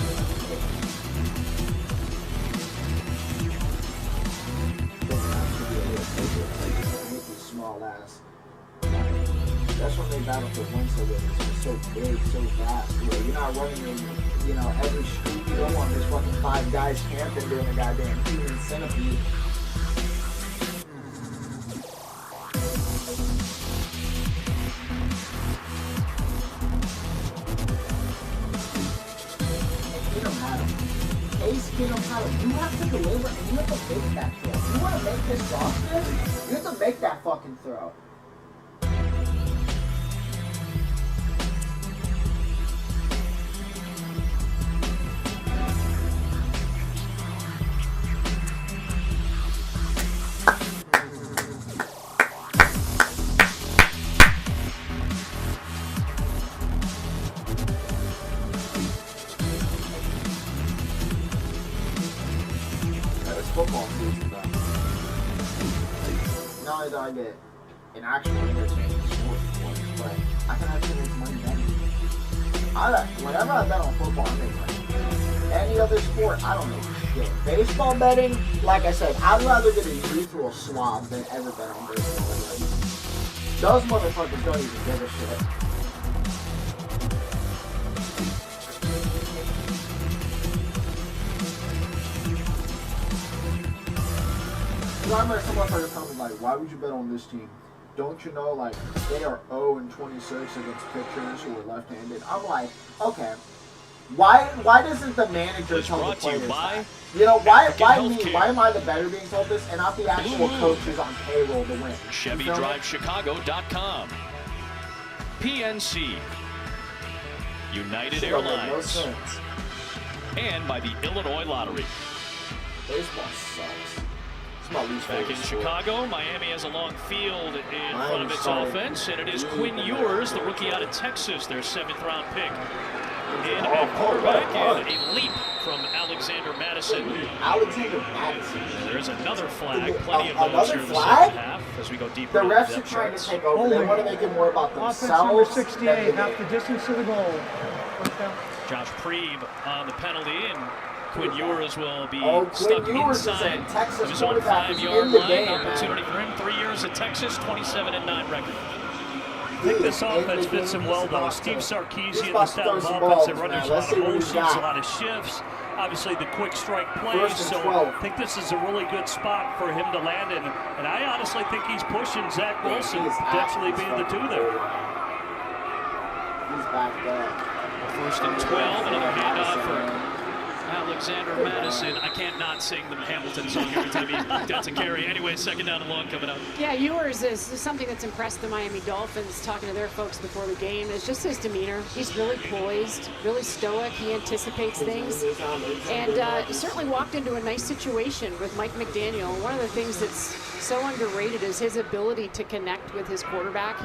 B: those maps would be a little bigger, like small ass. That's when they Battlefield 1 so good. It's just so big, so vast. Where you're not running in, every street you go on. There's fucking 5 guys camping doing a goddamn human centipede. Ace Keenum had him. You have to deliver and you have to make that throw. You want to make this roster? You have to make that fucking throw. football season, though. Not only do I get an actual entertaining sport but I can actually make money betting. Whenever I bet on football, I make money. Any other sport, I don't make shit. Baseball betting, like I said, I'd rather get a urethral swab than ever bet on baseball betting. Those motherfuckers don't even give a shit. I remember some motherfucker telling me, like, why would you bet on this team? Don't you know, like, they are 0-26 against pitchers who are left-handed? I'm like, okay, why doesn't the manager tell the players that? You know, why me? Why am I the better being told this and not the actual coaches on payroll to win?
R: ChevyDriveChicago.com. PNC. United Airlines.
B: No sense.
R: And by the Illinois Lottery.
B: Baseball sucks.
R: Back in Chicago, Miami has a long field in front of its offense, and it is Quinn Ewers, the rookie out of Texas, their 7th-round pick. And a quarterback and a leap from Alexander Madison.
B: Alexander Madison.
R: There's another flag, plenty of those here in the second half as we go deeper.
B: The refs are trying to take over. They want to make it more about themselves.
L: Offense number 68, half the distance to the goal.
R: Josh Preeb on the penalty, and Quinn Ewers will be
B: Stuck
R: inside of his own 5-yard line. Opportunity for him. 3 years at Texas, 27-9 record.
W: I think this offense fits him well, though. Steve Sarkisian, the style of offense that runs a lot of motions, a lot of shifts. Obviously, the quick strike plays. So I think this is a really good spot for him to land in. And I honestly think he's pushing Zach Wilson, potentially being the two there.
B: He's back there.
R: 1st and 12, another handoff for Alexander Madison. I can't not sing the Hamilton song every time he gets a carry. Anyway, 2nd down and long coming up.
G: Yeah, Ewers is something that's impressed the Miami Dolphins, talking to their folks before the game. It's just his demeanor. He's really poised, really stoic. He anticipates things. And certainly walked into a nice situation with Mike McDaniel. One of the things that's so underrated is his ability to connect with his quarterback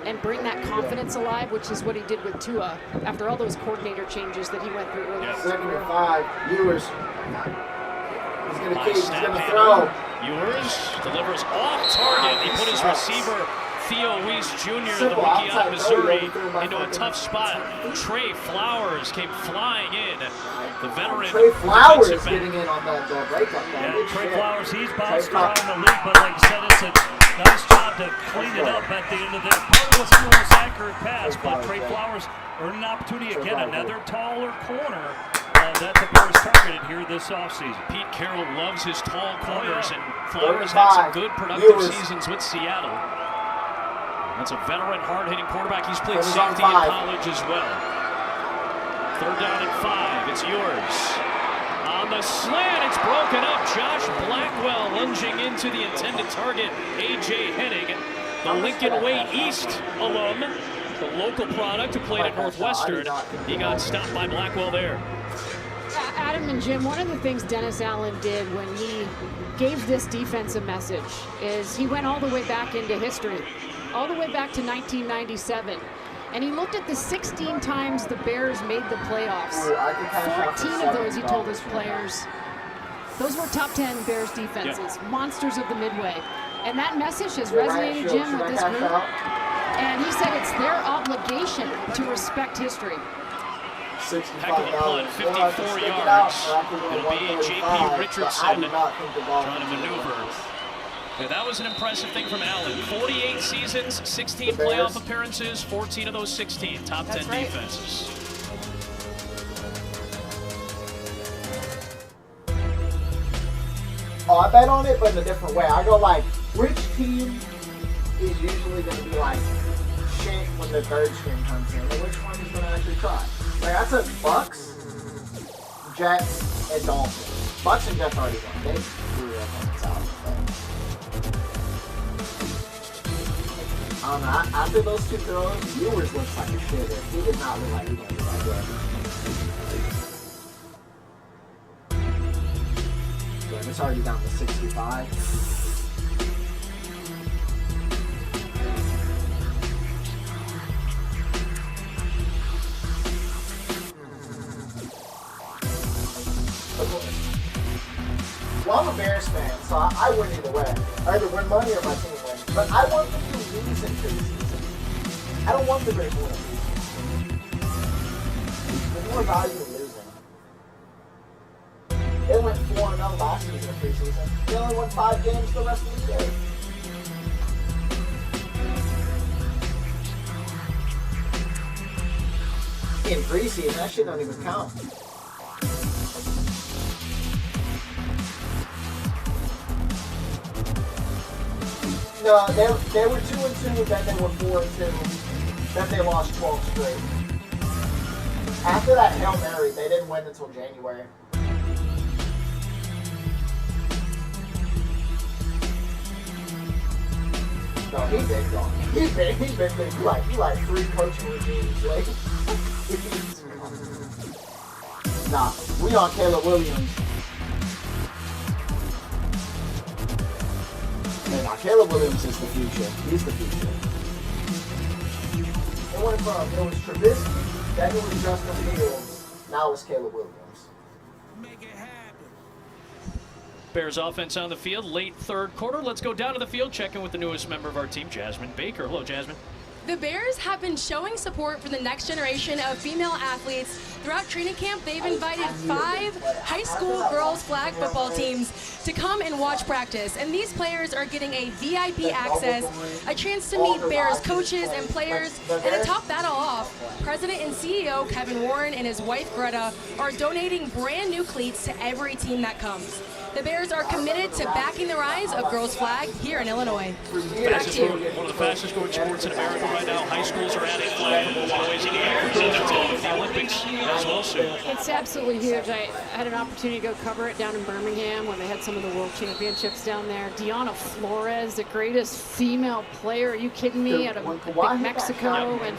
G: and bring that confidence alive, which is what he did with Tua after all those coordinator changes that he went through early.
B: 2nd and 5, Ewers. He's going to he's going to throw.
R: Ewers delivers off target. He put his receiver, Theo Weiss Jr., the rookie out of Missouri, into a tough spot. Trey Flowers came flying in. The veteran.
B: Trey Flowers getting in on that breakup.
W: Yeah, Trey Flowers, he's bounced around the league, but like I said, it's a nice job to clean it up at the end of this. Part of wasn't the most accurate pass, but Trey Flowers earned an opportunity again, another taller corner that the Bears targeted here this offseason.
R: Pete Carroll loves his tall corners, and Flowers had some good productive seasons with Seattle. That's a veteran, hard-hitting quarterback. He's played safety in college as well. 3rd down and 5. It's Ewers. On the slant, it's broken up. Josh Blackwell lunging into the intended target. A.J. Hennig, the Lincoln Way East alum, the local product who played at Northwestern. He got stopped by Blackwell there.
G: Adam and Jim, one of the things Dennis Allen did when he gave this defense a message is he went all the way back into history, all the way back to 1997. And he looked at the 16 times the Bears made the playoffs. 14 of those, he told his players, those were top 10 Bears defenses, monsters of the Midway. And that message has resonated, Jim, with this group. And he said it's their obligation to respect history.
R: Heck of a punt, 54 yards. It'll be J.P. Richardson trying to maneuver. Yeah, that was an impressive thing from Allen. 48 seasons, 16 playoff appearances, 14 of those 16 top 10 defenses.
B: Oh, I bet on it, but in a different way. I go like, which team is usually going to be like shit when the 3rd string comes in, and which one is going to actually try? Like, I took Bucks, Jets, and Dolphins. Bucks and Jets already won. They threw their opponents out. I don't know. After those 2 throws, Ewers looks like a shitter. He did not look like he was going to be that good. Damn, it's already down to 65. Well, I'm a Bears fan, so I win either way. I either win money or my team wins. But I want them to lose in preseason. I don't want the Bears to win in preseason. There's more value in losing. They went 4-0 last season in preseason. They only won 5 games the rest of the year. In preseason, that shit don't even count. No, they were 2-2, then they were 4-2, then they lost 12 straight. After that Hail Mary, they didn't win until January. No, he big dog. He big he like 3 coaching regimes late. Nah, we on Caleb Williams. Man, nah, Caleb Williams is the future. He's the future. It was Trubisky, then it was Justin Fields, now it's Caleb Williams.
F: Bears offense on the field, late third quarter. Let's go down to the field, check in with the newest member of our team, Jasmine Baker. Hello, Jasmine.
E: The Bears have been showing support for the next generation of female athletes. Throughout training camp, they've invited 5 high school girls flag football teams to come and watch practice. And these players are getting a VIP access, a chance to meet Bears coaches and players. And to top that all off, President and CEO Kevin Warren and his wife Greta are donating brand new cleats to every team that comes. The Bears are committed to backing the rise of girls flag here in Illinois.
F: One of the fastest growing sports in America right now. High schools are adding flag football boys and girls. The Olympics as well soon.
G: It's absolutely huge. I had an opportunity to go cover it down in Birmingham when they had some of the world championships down there. Deanna Flores, the greatest female player. Are you kidding me? Out of Mexico. And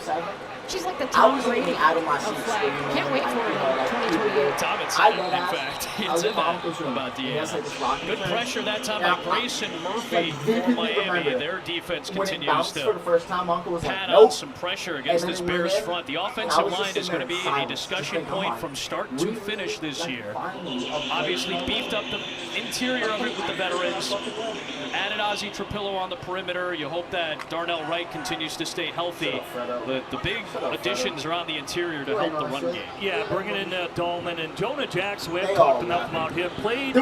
G: she's like the Tom Brady of flag. Can't wait for it in 2028.
F: Tom had said it, in fact. He had said that about Deanna. Good pressure that time by Grayson Murphy for Miami. Their defense continues to pad on some pressure against this Bears front. The offensive line is going to be a discussion point from start to finish this year. Obviously beefed up the interior of it with the veterans. Added Ozzie Trapillo on the perimeter. You hope that Darnell Wright continues to stay healthy. The big additions are on the interior to help the run game.
W: Yeah, bringing in Dahlman and Jonah Jackson. We haven't talked enough about him. Played for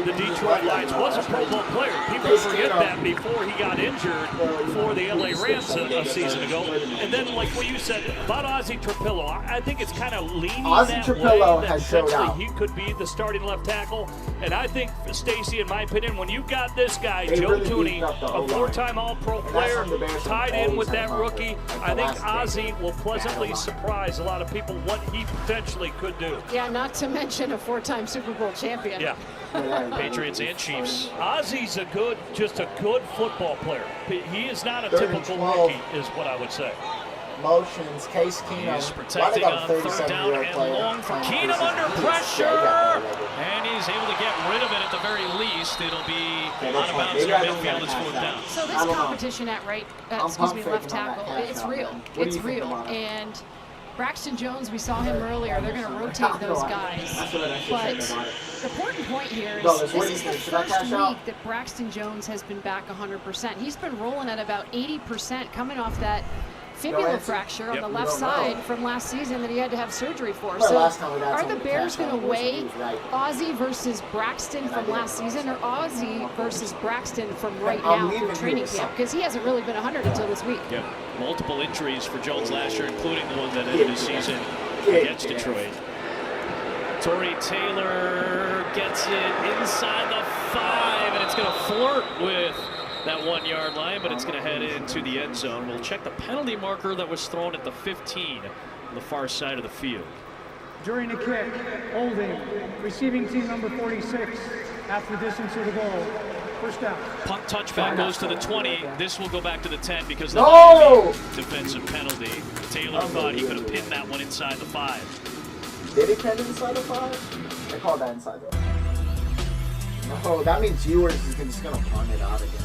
W: the Detroit Lions. Was a Pro Bowl player. People forget that before he got injured for the LA Rams a season ago. And then, like what you said about Ozzie Trapillo, I think it's kind of leaning that way that potentially he could be the starting left tackle. And I think, Stacy, in my opinion, when you've got this guy, Joe Thuney, a 4-time All-Pro player, tied in with that rookie, I think Ozzie will pleasantly surprise a lot of people what he potentially could do.
G: Yeah, not to mention a 4-time Super Bowl champion.
W: Yeah.
F: Patriots and Chiefs.
W: Ozzie's just a good football player. He is not a typical rookie, is what I would say.
B: Motions, Case Keenum.
F: He's protecting on third down and long for Keenum under pressure. And he's able to get rid of it at the very least. It'll be out of bounds in midfield. It's 4th down.
G: So this competition at left tackle, it's real. It's real. And Braxton Jones, we saw him earlier. They're going to rotate those guys. But the important point here is this is the first week that Braxton Jones has been back 100%. He's been rolling at about 80% coming off that fibula fracture on the left side from last season that he had to have surgery for. So are the Bears going to weigh Ozzie versus Braxton from last season, or Ozzie versus Braxton from right now through training camp? Because he hasn't really been 100 until this week.
F: Yeah, multiple injuries for Jones last year, including the one that ended his season against Detroit. Torrey Taylor gets it inside the 5, and it's going to flirt with that 1-yard line, but it's going to head into the end zone. We'll check the penalty marker that was thrown at the 15 on the far side of the field.
L: During the kick, holding, receiving team number 46, half the distance of the goal. First down.
F: Punt touchback goes to the 20. This will go back to the 10 because of the defensive penalty. Taylor thought he could have pinned that one inside the 5.
B: Did he pin inside the 5? They called that inside the 5. No, that means Ewers is just going to punt it out again.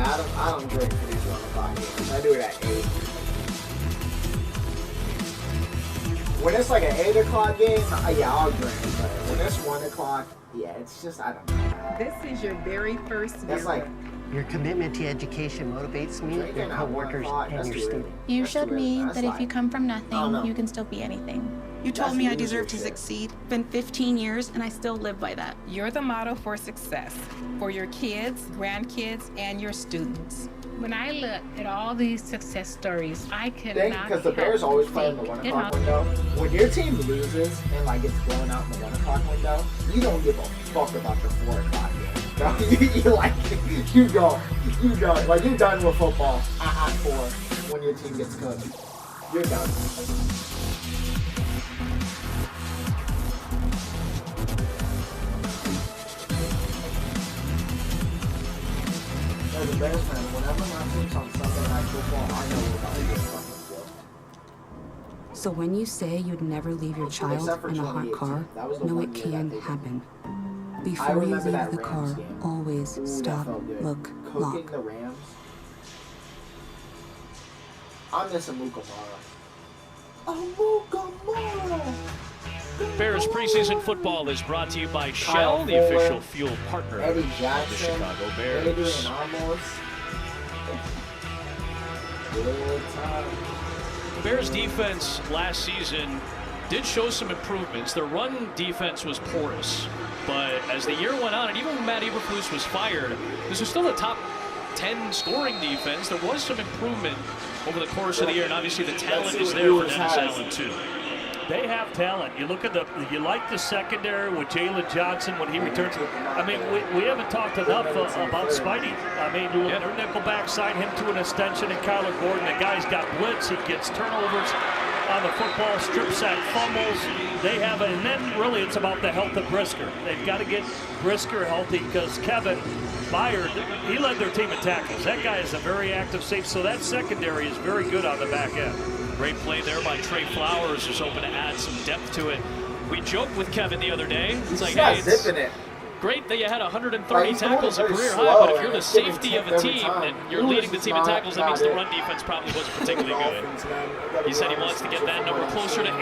B: I don't drink for these 1 o'clock games. I do it at 8. When it's like an 8 o'clock game, yeah, I'll drink. But when it's 1 o'clock, yeah, it's just, I don't know.
A: This is your very first visit.
B: That's like,
U: your commitment to education motivates me, your coworkers, and your students.
V: You showed me that if you come from nothing, you can still be anything. You told me I deserve to succeed. It's been 15 years, and I still live by that.
A: You're the model for success for your kids, grandkids, and your students. When I look at all these success stories, I cannot
B: because the Bears always play in the 1 o'clock window. When your team loses and like gets blown out in the 1 o'clock window, you don't give a fuck about the 4 o'clock game. Bro. You go. Like, you're done with football at 4 when your team gets cooked. You're done. As a Bears fan, whenever my team's on Sunday Night Football, I know we're about to get fucking whooped.
X: So when you say you'd never leave your child in a hot car, know it can happen. Before you leave the car, always stop, look, lock.
B: The Rams. I'm missing Mukamara.
R: Bears preseason football is brought to you by Shell, the official fuel partner of the Chicago Bears. The Bears defense last season did show some improvements. Their run defense was porous, but as the year went on, and even when Matt Eberflus was fired, this was still a top 10 scoring defense. There was some improvement over the course of the year, and obviously the talent is there for Dennis Allen too.
W: They have talent. You look at you like the secondary with Jalen Johnson when he returns. I mean, we haven't talked enough about Spidey. I mean, their nickelback signed him to an extension, and Kyler Gordon, the guy's got blitz. He gets turnovers on the football, strip sack, fumbles. They have it, and then really it's about the health of Brisker. They've got to get Brisker healthy because Kevin Byard, he led their team in tackles. That guy is a very active safety, so that secondary is very good on the back end.
R: Great play there by Trey Flowers, who's hoping to add some depth to it. We joked with Kevin the other day. It's like, hey, it's great that you had 130 tackles, a career high, but if you're the safety of a team and you're leading the team in tackles, that means the run defense probably wasn't particularly good. He said he wants to get that number closer to 80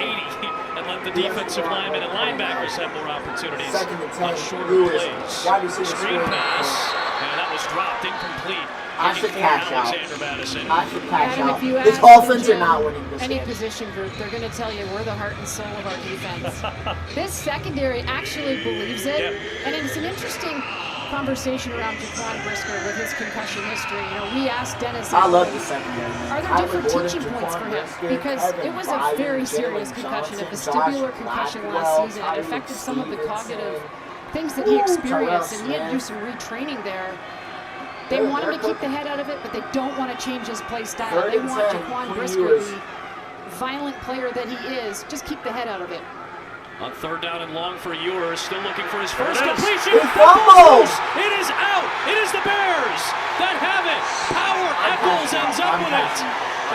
R: and let the defensive linemen and linebackers have more opportunities on shorter plays. Screen pass, and that was dropped incomplete.
B: I should cash out.
R: Madison.
B: I should cash out.
G: If you
B: The
G: ask
B: Dolphins are not winning this
G: any
B: game.
G: position group, they're going to tell you we're the heart and soul of our defense. This secondary actually believes it, and it's an interesting conversation around Jaquan Brisker with his concussion history. You know, we asked Dennis.
B: I love the secondary.
G: Are there different teaching points for him? Because it was a very serious concussion, a vestibular concussion last season. It affected some of the cognitive things that he experienced, and he had to do some retraining there. They want him to keep the head out of it, but they don't want to change his play style. They want Jaquan Brisker, the violent player that he is, just keep the head out of it.
R: On 3rd down and long for Ewers, still looking for his first completion. It is out. It is the Bears that have it. Power Echols ends up with it.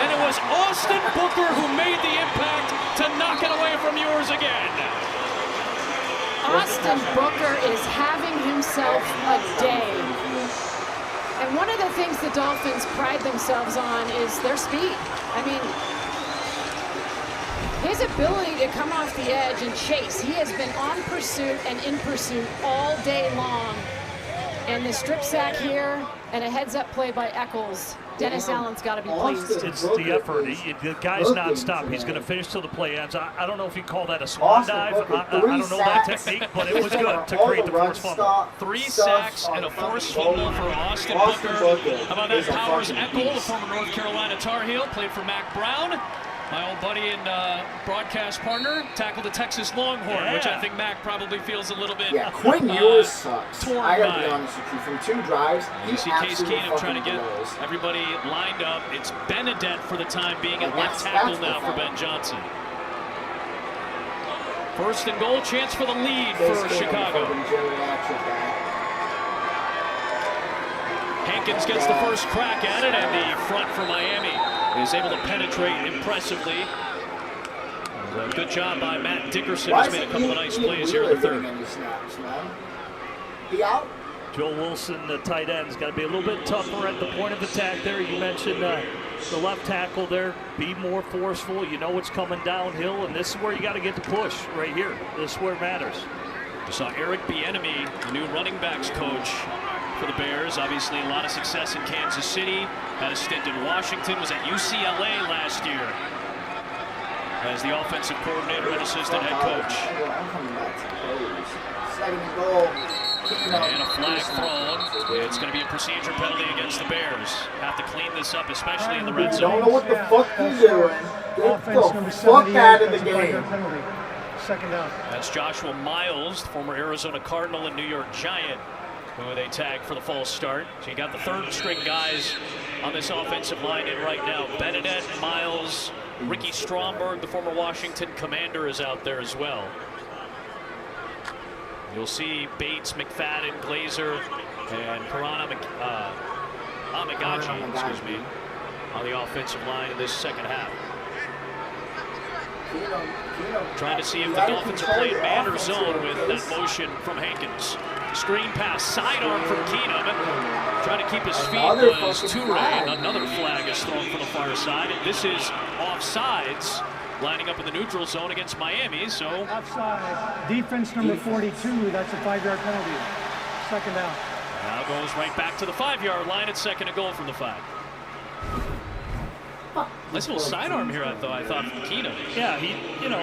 R: And it was Austin Booker who made the impact to knock it away from Ewers again.
G: Austin Booker is having himself a day. And one of the things the Dolphins pride themselves on is their speed. I mean, his ability to come off the edge and chase. He has been on pursuit and in pursuit all day long. And the strip sack here and a heads-up play by Echols. Dennis Allen's got to be pleased.
W: It's the effort. The guy's nonstop. He's going to finish till the play ends. I don't know if you call that a swan dive. I don't know that technique, but it was good to create the forced fumble.
R: 3 sacks and a forced fumble for Austin Booker. How about that? Powers Eckel, the former North Carolina Tar Heel, played for Mac Brown. My old buddy and broadcast partner tackled the Texas Longhorn, which I think Mac probably feels a little bit
B: Quinn Ewers sucks.
R: torn
B: I gotta be
R: by.
B: honest with you. From 2 drives,
R: You see Case Keenum trying to get everybody lined up. It's Benedette for the time being at left tackle now for Ben Johnson. 1st and goal, chance for the lead for Chicago. Hankins gets the first crack at it, and the front for Miami is able to penetrate impressively. Good job by Matt Dickerson. He's made a couple of nice plays here in the 3rd.
B: He out?
W: Joe Wilson, the tight end, has got to be a little bit tougher at the point of attack there. You mentioned the left tackle there. Be more forceful. You know it's coming downhill, and this is where you got to get the push right here. This is where it matters.
R: You saw Eric Bieniemy, the new running backs coach for the Bears. Obviously a lot of success in Kansas City. Had a stint in Washington, was at UCLA last year as the offensive coordinator and assistant head coach.
B: Second and goal.
R: And a flag thrown. It's going to be a procedure penalty against the Bears. Have to clean this up, especially in the red zone.
B: Don't know what the fuck you're doing. Get the fuck out of the game.
L: Second down.
R: That's Joshua Miles, former Arizona Cardinal and New York Giant, who they tagged for the false start. So you got the third string guys on this offensive line in right now. Benedett, Miles, Ricky Stromberg, the former Washington Commander, is out there as well. You'll see Bates, McFadden, Glazer, and Amagaji, excuse me, on the offensive line in this second half. Trying to see if the Dolphins are playing man or zone with that motion from Hankins. Screen pass, sidearm from Keenum. Trying to keep his feet was Toure. Another flag is thrown from the far side. And this is offsides, lining up in the neutral zone against Miami. So
L: offside. Defense number 42. That's a 5-yard penalty. Second down.
R: Now goes right back to the 5-yard line. It's second and goal from the 5. Nice little sidearm here, I thought from Keenum.
W: Yeah,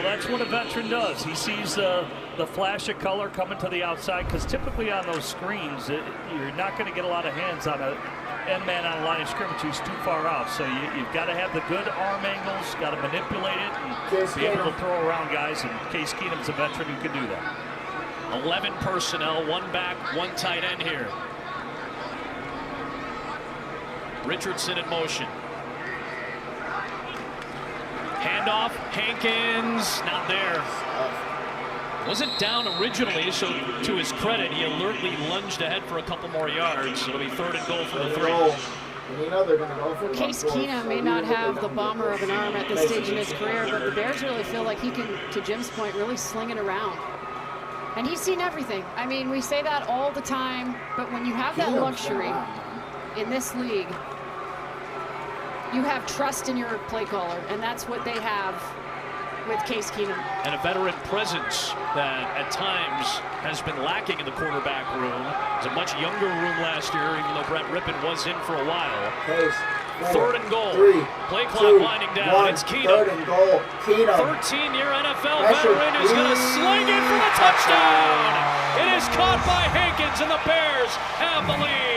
W: that's what a veteran does. He sees the flash of color coming to the outside, because typically on those screens, you're not going to get a lot of hands on a end man on a line of scrimmage who's too far out. So you've got to have the good arm angles, got to manipulate it, and be able to throw around guys. And Case Keenum's a veteran who can do that.
R: 11 personnel, 1 back, 1 tight end here. Richardson in motion. Handoff, Hankins, not there. Wasn't down originally, so to his credit, he alertly lunged ahead for a couple more yards. It'll be third and goal from the 3.
G: Case Keenum may not have the bomber of an arm at this stage in his career, but the Bears really feel like he can, to Jim's point, really sling it around. And he's seen everything. I mean, we say that all the time, but when you have that luxury in this league, you have trust in your play caller, and that's what they have with Case Keenum.
R: And a veteran presence that at times has been lacking in the quarterback room. It was a much younger room last year, even though Brett Rippon was in for a while. Third and goal. Play clock winding down. It's Keenum.
B: Third and goal. Keenum.
R: 13-year NFL veteran who's going to sling it for the touchdown. It is caught by Hankins, and the Bears have the lead.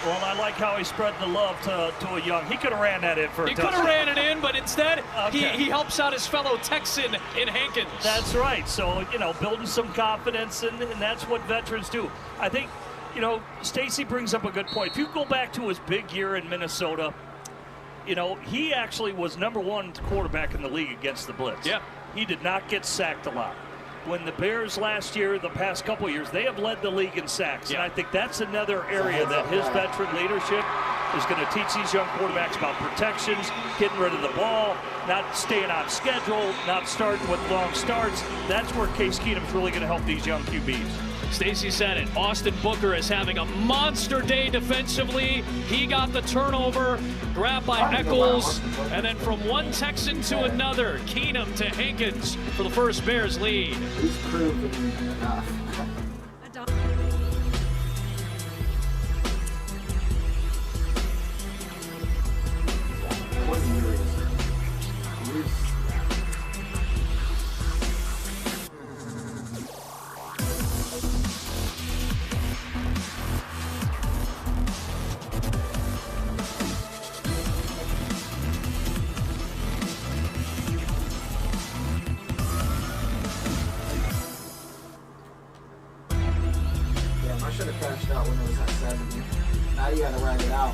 W: Well, I like how he spread the love to a young. He could have ran that in for a touchdown.
R: He could have ran it in, but instead he helps out his fellow Texan in Hankins.
W: That's right. So, building some confidence, and that's what veterans do. I think, Stacy brings up a good point. If you go back to his big year in Minnesota, he actually was #1 quarterback in the league against the blitz.
R: Yeah.
W: He did not get sacked a lot. When the Bears last year, the past couple of years, they have led the league in sacks. Yeah. And I think that's another area that his veteran leadership is going to teach these young quarterbacks about protections, getting rid of the ball, not staying on schedule, not starting with long starts. That's where Case Keenum's really going to help these young QBs.
R: Stacy said it. Austin Booker is having a monster day defensively. He got the turnover, grabbed by Eccles, and then from one Texan to another, Keenum to Hankins for the first Bears lead.
B: He's proven enough. I should have crashed out when it was at 70. Now you gotta ride it out.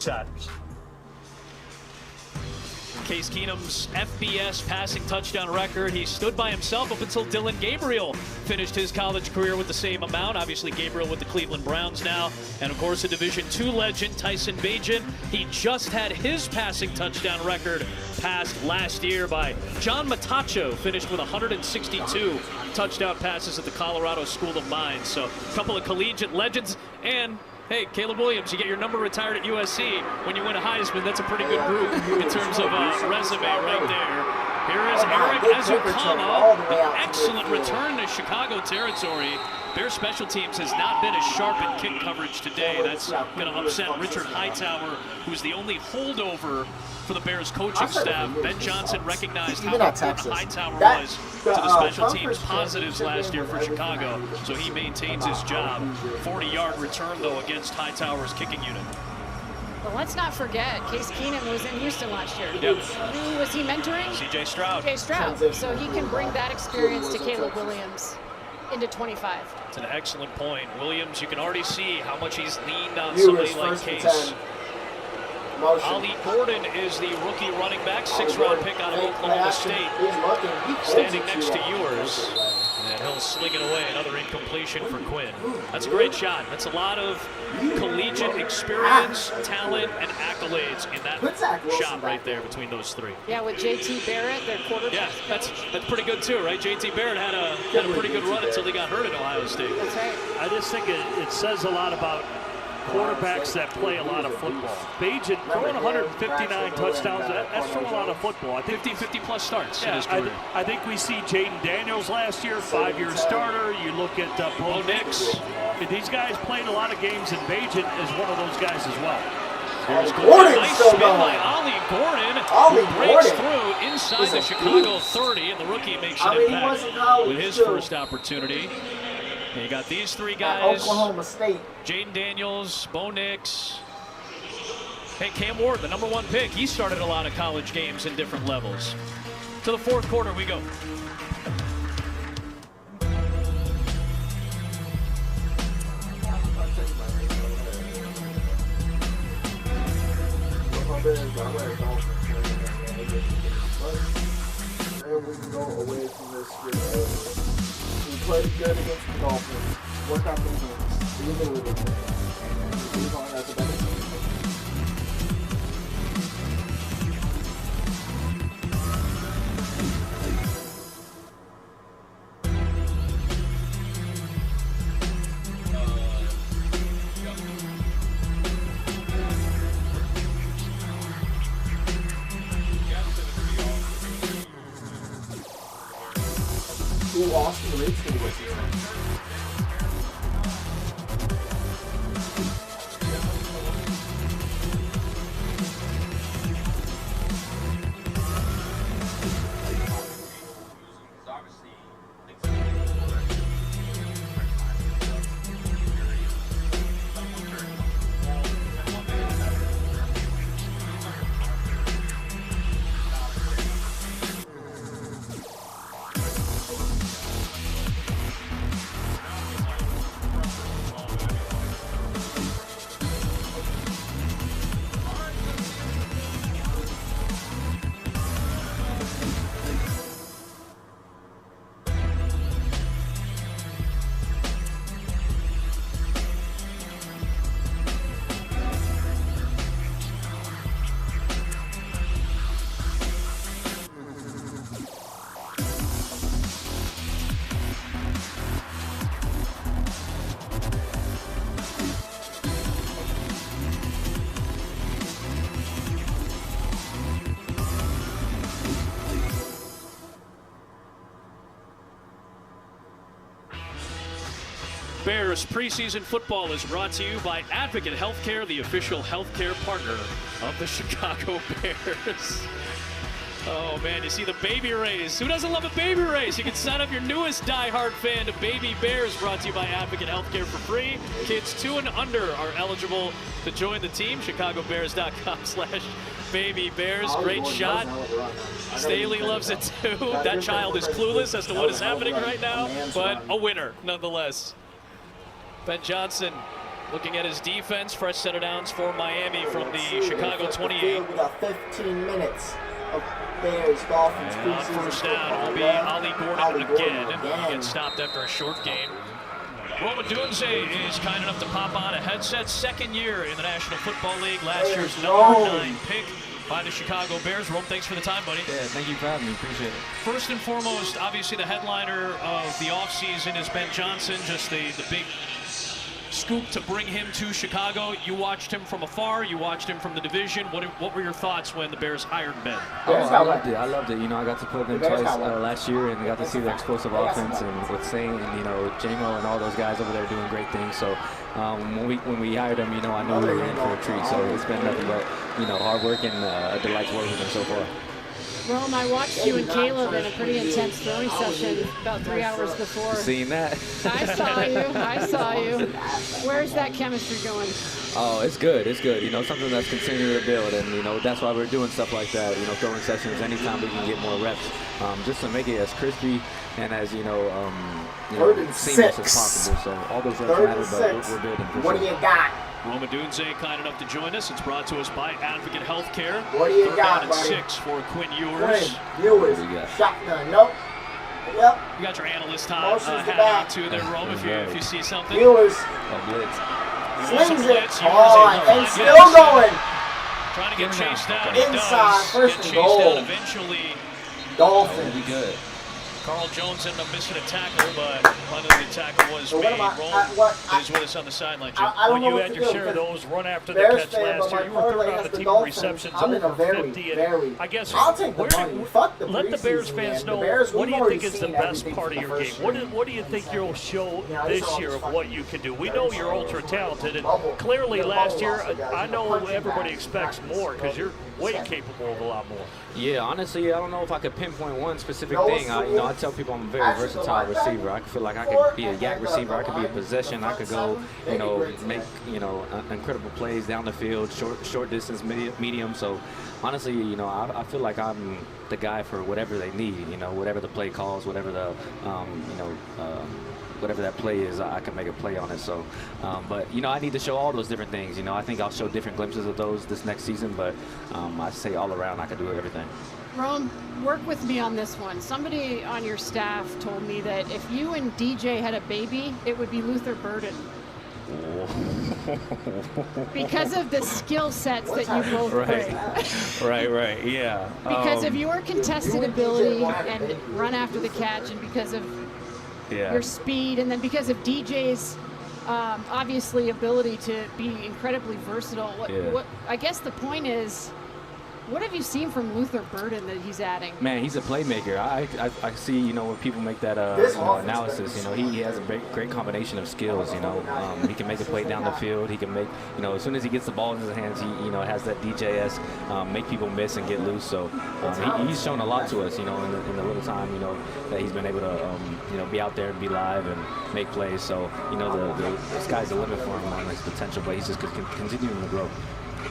M: Shot.
R: Case Keenum's FBS passing touchdown record. He stood by himself up until Dylan Gabriel finished his college career with the same amount. Obviously, Gabriel with the Cleveland Browns now. And, of course, a Division II legend, Tyson Bagent. He just had his passing touchdown record passed last year by John Matacho, finished with 162 touchdown passes at the Colorado School of Mines. So a couple of collegiate legends. And hey, Caleb Williams, you get your number retired at USC when you win a Heisman. That's a pretty good group in terms of resume right there. Here is Eric Ezukama, an excellent return to Chicago territory. Bear special teams has not been as sharp in kick coverage today. That's going to upset Richard Hightower, who's the only holdover for the Bears coaching staff. Ben Johnson recognized how important Hightower was to the special teams positives last year for Chicago, so he maintains his job. 40-yard return, though, against Hightower's kicking unit.
G: But let's not forget, Case Keenum was in Houston last year.
R: Yep.
G: Who was he mentoring?
R: C.J. Stroud.
G: C.J. Stroud. So he can bring that experience to Caleb Williams into 25.
R: It's an excellent point. Williams, you can already see how much he's leaned on somebody like Case. Ali Gordon is the rookie running back, 6th-round pick out of Oklahoma State, standing next to yours. And he'll sling it away, another incompletion for Quinn. That's a great shot. That's a lot of collegiate experience, talent, and accolades in that shot right there between those three.
G: Yeah, with J.T. Barrett, their quarterback.
R: Yeah, that's pretty good too, right? J.T. Barrett had a pretty good run until he got hurt at Ohio State.
G: That's right.
W: I just think it says a lot about quarterbacks that play a lot of football. Bagent throwing 159 touchdowns, that's throwing a lot of football. I think
R: 50-plus starts in his career.
W: I think we see Jaden Daniels last year, 5-year starter. You look at Bo Nix. These guys played a lot of games, and Bagent is one of those guys as well.
R: There's Gordon. Nice spin by Ollie Gordon. Who breaks through inside the Chicago 30, and the rookie makes an impact with his first opportunity. And you got these three guys.
B: Oklahoma State.
R: Jaden Daniels, Bo Nix. Hey, Cam Ward, the #1 pick. He started a lot of college games in different levels. To the fourth quarter we go.
B: And we can go away from this year. We played good against the Dolphins. Work out the games. We did a little bit. And we move on as a better team. Who Austin Reed's going to get to?
R: Bears preseason football is brought to you by Advocate Healthcare, the official healthcare partner of the Chicago Bears. Oh man, you see the baby race. Who doesn't love a baby race? You can sign up your newest diehard fan to Baby Bears, brought to you by Advocate Healthcare for free. Kids 2 and under are eligible to join the team. ChicagoBears.com/Baby Bears. Great shot. Staley loves it too. That child is clueless as to what is happening right now, but a winner nonetheless. Ben Johnson Looking at his defense, fresh set of downs for Miami from the Chicago 28.
B: We got 15 minutes of Bears, Dolphins,
R: and on first down will be Ollie Gordon again. He gets stopped after a short gain. Rome Odunze is kind enough to pop on a headset. Second year in the National Football League. Last year's number 9 pick by the Chicago Bears. Rome, thanks for the time, buddy.
D: Yeah, thank you for having me. Appreciate it.
R: First and foremost, obviously the headliner of the offseason is Ben Johnson, just the big scoop to bring him to Chicago. You watched him from afar. You watched him from the division. What were your thoughts when the Bears hired Ben?
D: Oh, I loved it. I loved it. You know, I got to play them twice last year, and I got to see the explosive offense and with Saint and, you know, J-Mo and all those guys over there doing great things. So when we hired him, you know, I knew we were in for a treat. So it's been nothing but, you know, hard work and a delight to work with him so far.
G: Rome, I watched you and Caleb in a pretty intense throwing session about 3 hours before.
D: Seen that?
G: I saw you. Where's that chemistry going?
D: Oh, it's good. It's good. You know, something that's continuing to build, and you know that's why we're doing stuff like that. You know, throwing sessions anytime we can get more reps, just to make it as crispy and as seamless as possible. So all those reps matter, but we're building.
B: What do you got?
R: Rome Odunze kind enough to join us. It's brought to us by Advocate Healthcare.
B: What do you got,
R: Third down and
B: buddy?
R: 6 for Quinn Ewers.
B: Shotgun. Nope. Yep.
R: You got your analyst hat on too there, Rome, if you see something.
B: Ewers. Slings it. And still going.
R: Trying to get chased down.
B: Inside. First and goal.
R: Down eventually.
B: Dolphins.
D: Be good.
R: Carl Jones ended up missing a tackle, but finally the tackle was made. He's with us on the sideline, Jim.
W: When you had your share of those run after the catch last year, you were third on the team in receptions, over 50. And I guess
B: I'll take the money. Fuck the
W: let the Bears fans know, what do you think is the best part of your game? What do you think you'll show this year of what you can do? We know you're ultra talented, and clearly last year, I know everybody expects more because you're way capable of a lot more.
D: Yeah, honestly, I don't know if I could pinpoint one specific thing. I tell people I'm a very versatile receiver. I feel like I could be a yak receiver. I could be a possession. I could go, make, incredible plays down the field, short distance, medium. So, honestly, I feel like I'm the guy for whatever they need. Whatever the play calls, whatever the, whatever that play is, I can make a play on it. So, but I need to show all those different things. I think I'll show different glimpses of those this next season. But I say all around, I can do everything.
G: Rome, work with me on this one. Somebody on your staff told me that if you and DJ had a baby, it would be Luther Burden. Because of the skill sets that you both bring.
D: Right, yeah.
G: Because of your contested ability and run after the catch, and because of your speed, and then because of DJ's obviously ability to be incredibly versatile. What I guess the point is, what have you seen from Luther Burden that he's adding?
D: Man, he's a playmaker. I see, when people make that analysis, he has a great combination of skills, he can make a play down the field. He can make, as soon as he gets the ball in his hands, he, has that DJS, make people miss and get loose. So he's shown a lot to us, in the little time, that he's been able to, be out there and be live and make plays. So, the sky's the limit for him on his potential, but he's just continuing to grow.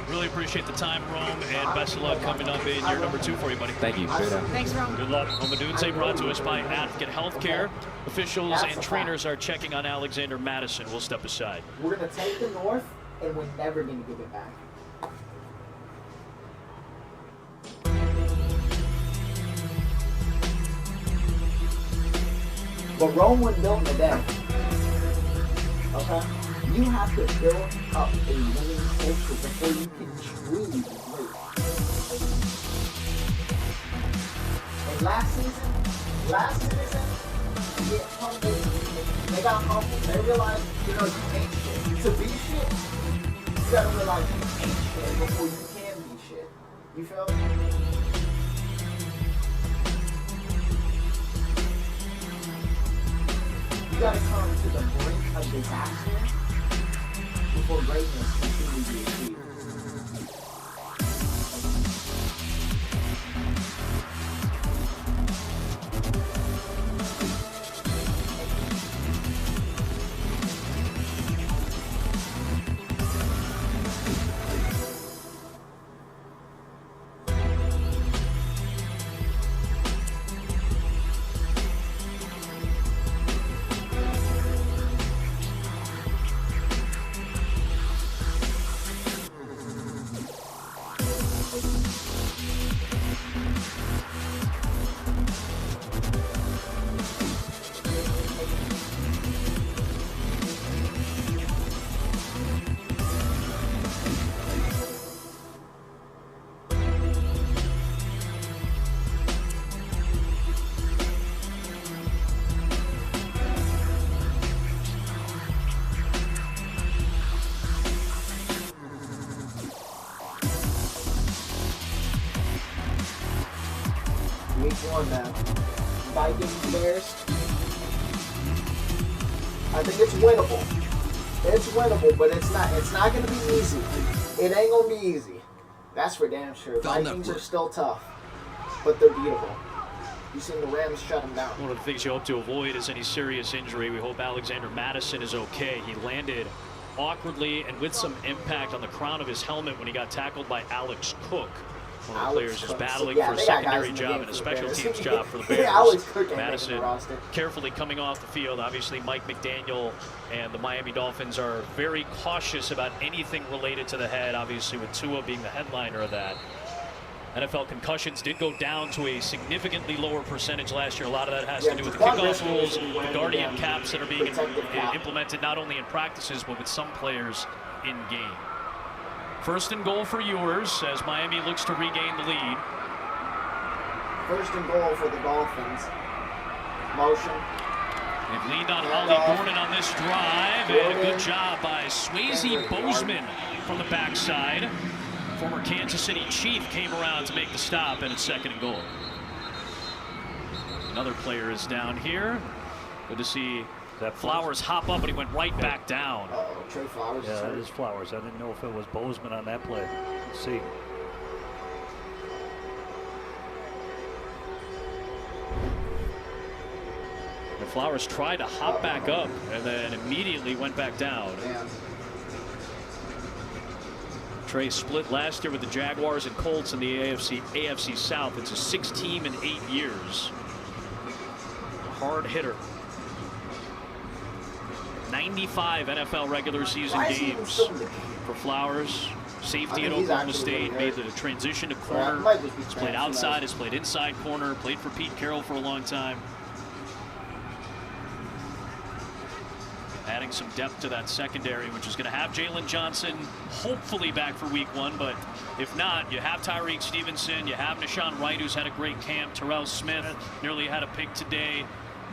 R: Really appreciate the time, Rome, and best of luck coming up in year number 2 for you, buddy.
D: Thank you.
G: Thanks, Rome.
R: Good luck. Rome Odunze brought to us by Advocate Healthcare. Officials and trainers are checking on Alexander Madison. We'll step aside.
B: We're going to take the North, and we're never going to give it back. But Rome wasn't built in a day. Okay? You have to build up a winning culture before you can truly be great. And last season, get humble. They got humble. They realized, you ain't shit. To be shit, you gotta realize you ain't shit before you can be shit. You feel me? You gotta come to the brink of disaster before greatness can truly be achieved. Week 1 now. Vikings, Bears. I think it's winnable. It's winnable, but it's not going to be easy. It ain't going to be easy. That's for damn sure. Vikings are still tough, but they're beatable. You've seen the Rams shut them down.
F: One of the things you hope to avoid is any serious injury. We hope Alexander Madison is okay. He landed awkwardly and with some impact on the crown of his helmet when he got tackled by Alex Cook. One of the players who's battling for a secondary job and a special teams job for the Bears. Madison carefully coming off the field. Obviously, Mike McDaniel and the Miami Dolphins are very cautious about anything related to the head, obviously with Tua being the headliner of that. NFL concussions did go down to a significantly lower percentage last year. A lot of that has to do with the kickoff rules, the guardian caps that are being implemented not only in practices, but with some players in game. First and goal for Ewers as Miami looks to regain the lead.
B: First and goal for the Dolphins. Motion.
F: They've leaned on Ollie Gordon on this drive, and a good job by Swayze Bozeman from the backside. Former Kansas City Chief came around to make the stop, and it's second and goal. Another player is down here. Good to see that Flowers hop up, but he went right back down.
B: Trey Flowers.
W: Yeah, that is Flowers. I didn't know if it was Bozeman on that play. Let's see.
F: And Flowers tried to hop back up and then immediately went back down. Trey split last year with the Jaguars and Colts in the AFC South. It's a 6-team in 8 years. Hard hitter. 95 NFL regular season games for Flowers. Safety at Oklahoma State, made the transition to corner. He's played outside, has played inside corner, played for Pete Carroll for a long time. Adding some depth to that secondary, which is going to have Jalen Johnson hopefully back for week 1, but if not, you have Tyreek Stevenson, you have Nashawn Wright, who's had a great camp, Terrell Smith nearly had a pick today.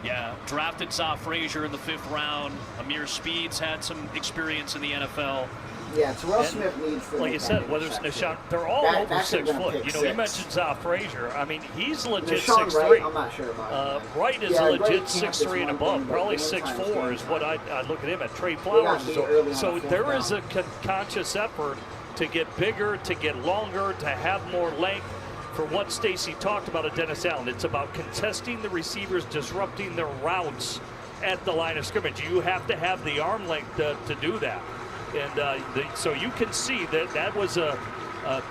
F: Yeah, drafted Za Frazier in the 5th round. Amir Speeds had some experience in the NFL.
B: Yeah, Terrell Smith needs to.
W: Like you said, whether it's Nashawn, they're all over 6 foot. You know, you mentioned Za Frazier. I mean, he's legit 6'3".
B: Wright, I'm not sure about
W: Wright is legit 6'3" and above, probably 6'4" is what I look at him at. Trey Flowers is so there is a conscious effort to get bigger, to get longer, to have more length. For what Stacy talked about at Dennis Allen, it's about contesting the receivers, disrupting their routes at the line of scrimmage. You have to have the arm length to do that. And so you can see that was a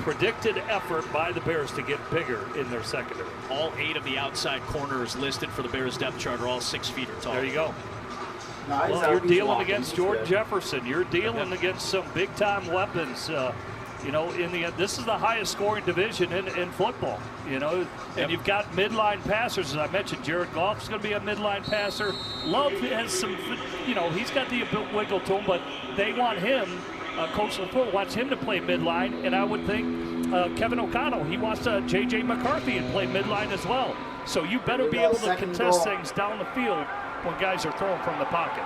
W: predicted effort by the Bears to get bigger in their secondary.
F: All 8 of the outside corners listed for the Bears depth chart are all 6 feet or taller.
W: There you go. Well, you're dealing against Jordan Jefferson. You're dealing against some big-time weapons. You know, this is the highest scoring division in football. You know, and you've got midline passers, as I mentioned. Jared Goff's going to be a midline passer. Love has some, you know, he's got the wiggle to him, but they want him. Coach LaFleur wants him to play midline, and I would think Kevin O'Connell, he wants J.J. McCarthy to play midline as well. So you better be able to contest things down the field when guys are throwing from the pocket.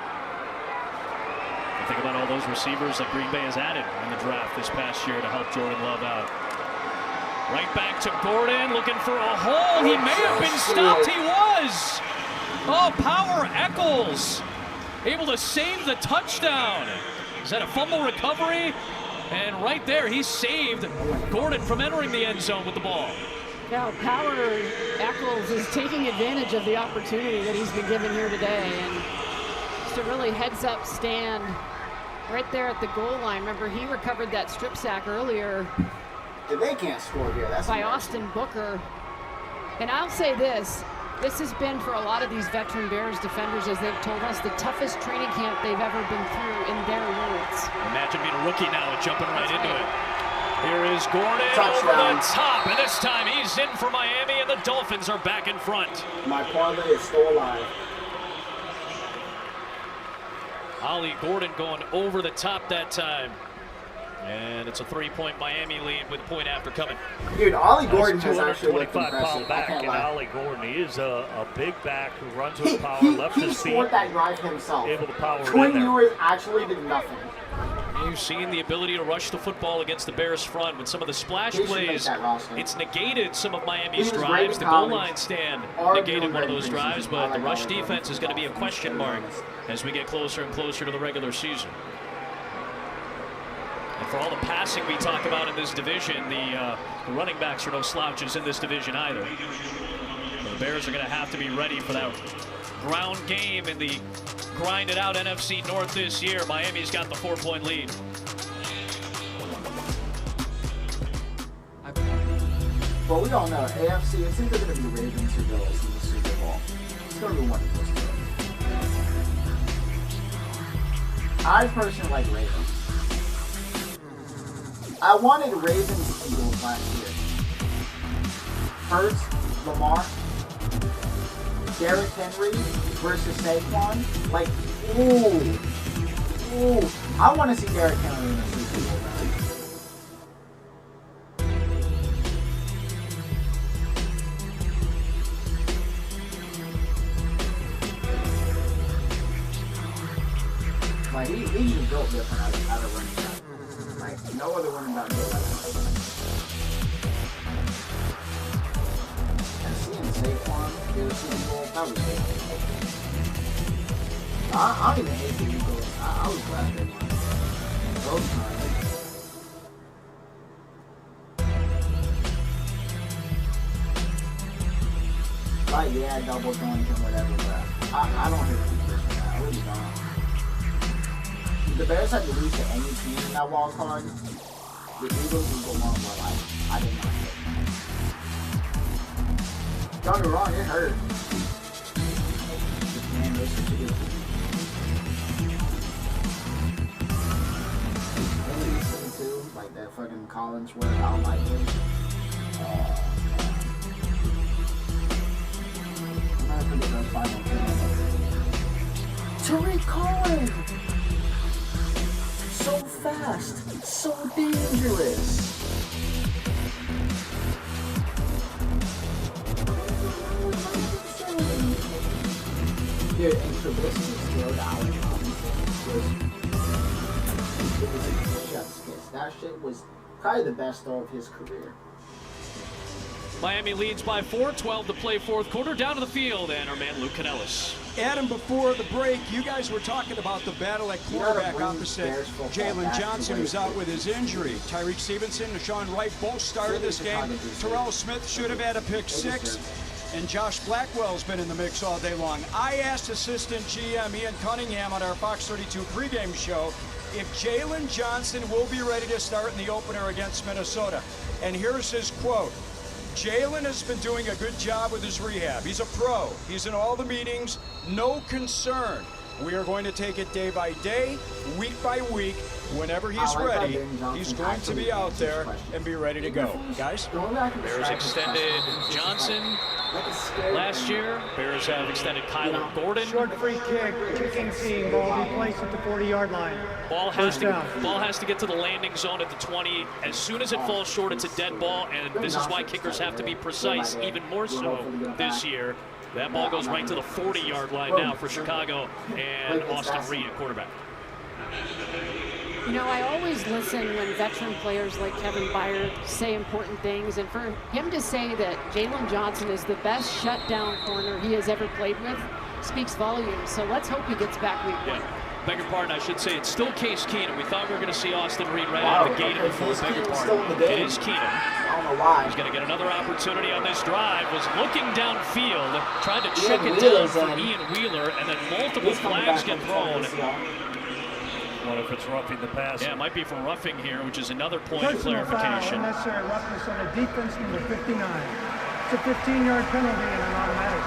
F: Think about all those receivers that Green Bay has added in the draft this past year to help Jordan Love out. Right back to Gordon, looking for a hole. He may have been stopped. He was. Oh, Power Echols able to save the touchdown. Is that a fumble recovery? And right there, he saved Gordon from entering the end zone with the ball.
G: Now, Power Echols is taking advantage of the opportunity that he's been given here today, and just a really heads-up stand right there at the goal line. Remember, he recovered that strip sack earlier.
B: They can't score here. That's
G: by Austin Booker. And I'll say this has been for a lot of these veteran Bears defenders, as they've told us, the toughest training camp they've ever been through in their words.
F: Imagine being a rookie now and jumping right into it. Here is Gordon over the top, and this time he's in for Miami, and the Dolphins are back in front.
B: My parlay is still alive.
F: Ollie Gordon going over the top that time. And it's a 3-point Miami lead with a point after coming.
B: Dude, Ollie Gordon has actually looked impressive.
W: 25-pound back, and Ollie Gordon, he is a big back who runs with power, left his feet.
B: He scored that drive himself.
W: Able to power
B: Twin
W: it in there.
B: Ewers actually did nothing.
F: We've seen the ability to rush the football against the Bears front with some of the splash plays. It's negated some of Miami's drives. The goal line stand negated one of those drives, but the rush defense is going to be a question mark as we get closer and closer to the regular season. And for all the passing we talk about in this division, the running backs are no slouches in this division either. The Bears are going to have to be ready for that ground game in the grinded out NFC North this year. Miami's got the 4-point lead.
B: Well, we all know AFC, it's either going to be Ravens or Bills in the Super Bowl. It's going to be one of those two. I personally like Ravens. I wanted Ravens Eagles last year. Hurts, Lamar, Derrick Henry versus Saquon. Like, ooh. I want to see Derrick Henry in the Super Bowl, man. Like, he's just built different out of running back. Like, no other running back built like that. And seeing Saquon do the Super Bowl, that was good. I don't even hate the Eagles. I was glad they won. Those times. Like, yeah, double joint and whatever, but I don't hate the Eagles for that. I really don't. The Bears had to lose to any team in that wild card. The Eagles would go on my life. I did not hit. Don't get me wrong, it hurt. Man, those such a good team. Too, like that fucking Collinsworth, I don't like him. I'm not gonna forget those final two. Tariq Cohen! So fast, so dangerous. Dude, and Trubisky still Allen Robinson it was a chef's kiss. That shit was probably the best throw of his career.
F: Miami leads by 4, 12 to play fourth quarter. Down to the field, and our man Luke Canellis.
H: Adam, before the break, you guys were talking about the battle at quarterback opposite Jalen Johnson, who's out with his injury. Tyreek Stevenson, Deshaun Wright both started this game. Terrell Smith should have had a pick 6, and Josh Blackwell's been in the mix all day long. I asked assistant GM Ian Cunningham on our Fox 32 pregame show if Jalen Johnson will be ready to start in the opener against Minnesota. And here's his quote. Jalen has been doing a good job with his rehab. He's a pro. He's in all the meetings. No concern. We are going to take it day by day, week by week. Whenever he's ready, he's going to be out there and be ready to go. Guys?
F: Bears extended Johnson last year. Bears have extended Kyler Gordon.
L: Short free kick, kicking team, ball be placed at the 40-yard line.
F: Ball has to get to the landing zone at the 20. As soon as it falls short, it's a dead ball, and this is why kickers have to be precise, even more so this year. That ball goes right to the 40-yard line now for Chicago and Austin Reed at quarterback.
G: You know, I always listen when veteran players like Kevin Byard say important things, and for him to say that Jalen Johnson is the best shutdown corner he has ever played with speaks volumes. So let's hope he gets back week 1.
F: Beg your pardon, I should say it's still Case Keenum. We thought we were going to see Austin Reed right out of the gate in the fourth. Beg your pardon. It is Keenum.
B: I don't know why.
F: He's going to get another opportunity on this drive. Was looking downfield, tried to check it down for Ian Wheeler, and then multiple flags get thrown.
W: What if it's roughing the pass?
F: Yeah, it might be for roughing here, which is another point of clarification.
L: Unnecessary roughness on the defense, number 59. It's a 15-yard penalty and an automatic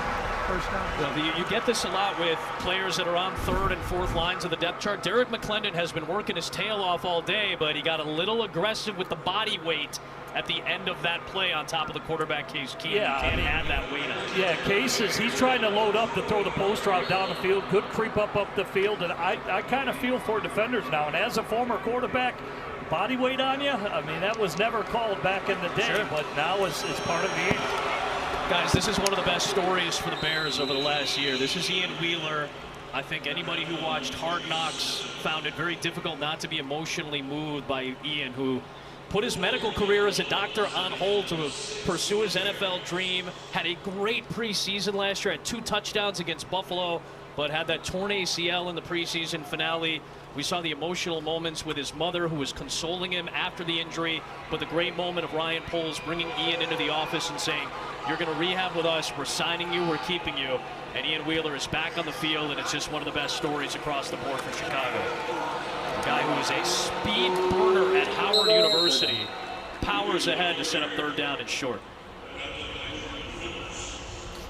L: first down.
F: Well, you get this a lot with players that are on third and fourth lines of the depth chart. Derek McClendon has been working his tail off all day, but he got a little aggressive with the body weight at the end of that play on top of the quarterback, Case Keenum.
W: Yeah,
F: Can't add that weight on.
W: Yeah, Case he's trying to load up to throw the post route down the field, could creep up the field, and I kind of feel for defenders now. And as a former quarterback, body weight on you, I mean, that was never called back in the day, but now it's part of the game.
F: Guys, this is one of the best stories for the Bears over the last year. This is Ian Wheeler I think anybody who watched Hard Knocks found it very difficult not to be emotionally moved by Ian, who put his medical career as a doctor on hold to pursue his NFL dream. Had a great preseason last year, had 2 touchdowns against Buffalo, but had that torn ACL in the preseason finale. We saw the emotional moments with his mother, who was consoling him after the injury, but the great moment of Ryan Poles bringing Ian into the office and saying, "You're going to rehab with us, we're signing you, we're keeping you." And Ian Wheeler is back on the field, and it's just one of the best stories across the board for Chicago. A guy who is a speed burner at Howard University powers ahead to set up 3rd down and short.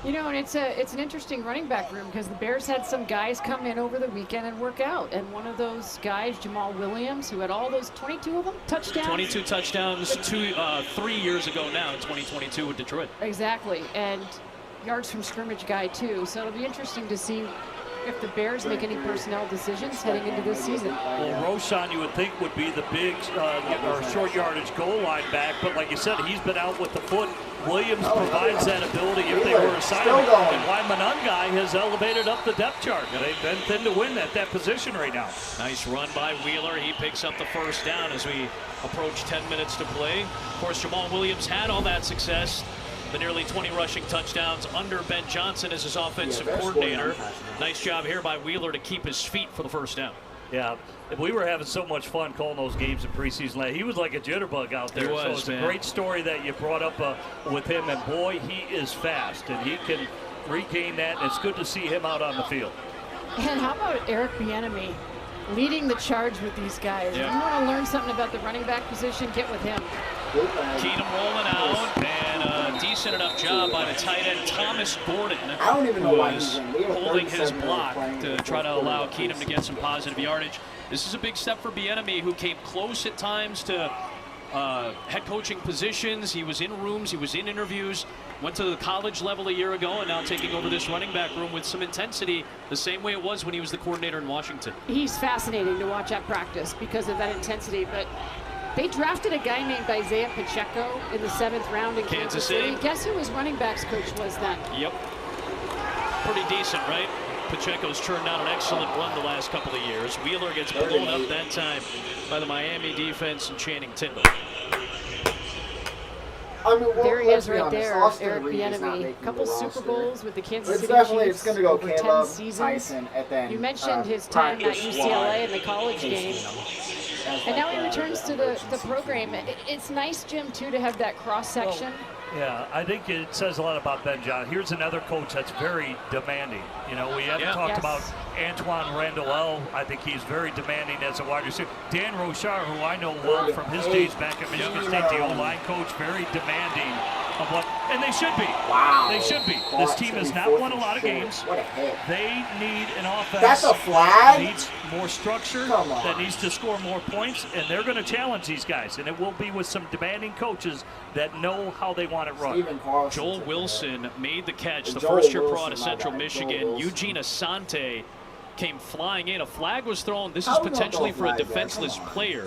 G: You know, and it's an interesting running back room because the Bears had some guys come in over the weekend and work out. And one of those guys, Jamal Williams, who had all those 22 of them touchdowns. 22
F: touchdowns 3 years ago now in 2022 with Detroit.
G: Exactly. And yards from scrimmage guy too. So it'll be interesting to see if the Bears make any personnel decisions heading into this season.
W: Well, Roschon, you would think, would be the big or short yardage goal line back, but like you said, he's been out with the foot. Williams provides that ability if they were assigned. And Wyman Ungai has elevated up the depth chart. They've been thin to win at that position right now.
F: Nice run by Wheeler. He picks up the 1st down as we approach 10 minutes to play. Of course, Jamal Williams had all that success. The nearly 20 rushing touchdowns under Ben Johnson as his offensive coordinator. Nice job here by Wheeler to keep his feet for the 1st down.
W: Yeah, we were having so much fun calling those games in preseason. He was like a jitterbug out there. So it's a great story that you brought up with him. And boy, he is fast, and he can regain that. And it's good to see him out on the field.
G: And how about Eric Bieniemy leading the charge with these guys?
F: Yeah.
G: If you want to learn something about the running back position, get with him.
F: Keenum rolling out, and a decent enough job by the tight end Thomas Gordon,
B: I don't even know why he's
F: holding his block to try to allow Keenum to get some positive yardage. This is a big step for Bieniemy, who came close at times to head coaching positions. He was in rooms, he was in interviews, went to the college level a year ago, and now taking over this running back room with some intensity, the same way it was when he was the coordinator in Washington.
G: He's fascinating to watch at practice because of that intensity, but they drafted a guy named Isaiah Pacheco in the 7th round in Kansas City. Guess who his running backs coach was then?
F: Yep. Pretty decent, right? Pacheco's turned out an excellent run the last couple of years. Wheeler gets blown up that time by the Miami defense and Channing Tindall.
B: I mean,
G: there he is right there, Eric Bieniemy. A couple Super Bowls with the Kansas City Chiefs.
B: It's going to go
G: over
B: Caleb,
G: 10 seasons.
B: Tyson, and then
G: you mentioned his time at UCLA in the college game. And now he returns to the program. It's nice, Jim, too, to have that cross-section.
W: Yeah, I think it says a lot about Ben Johnson. Here's another coach that's very demanding. You know, we haven't talked about Antoine Randall. I think he's very demanding as a wide receiver. Dan Rochard, who I know well from his days back at Michigan State, the O-line coach, very demanding of what, and they should be.
B: Wow.
W: They should be. This team has not won a lot of games.
B: What a hit.
W: They need an offense.
B: That's a flag?
W: Needs more structure. That needs to score more points, and they're going to challenge these guys, and it will be with some demanding coaches that know how they want it run.
F: Joel Wilson made the catch, the first-year pro out of Central Michigan. Eugene Asante came flying in. A flag was thrown. This is potentially for a defenseless player.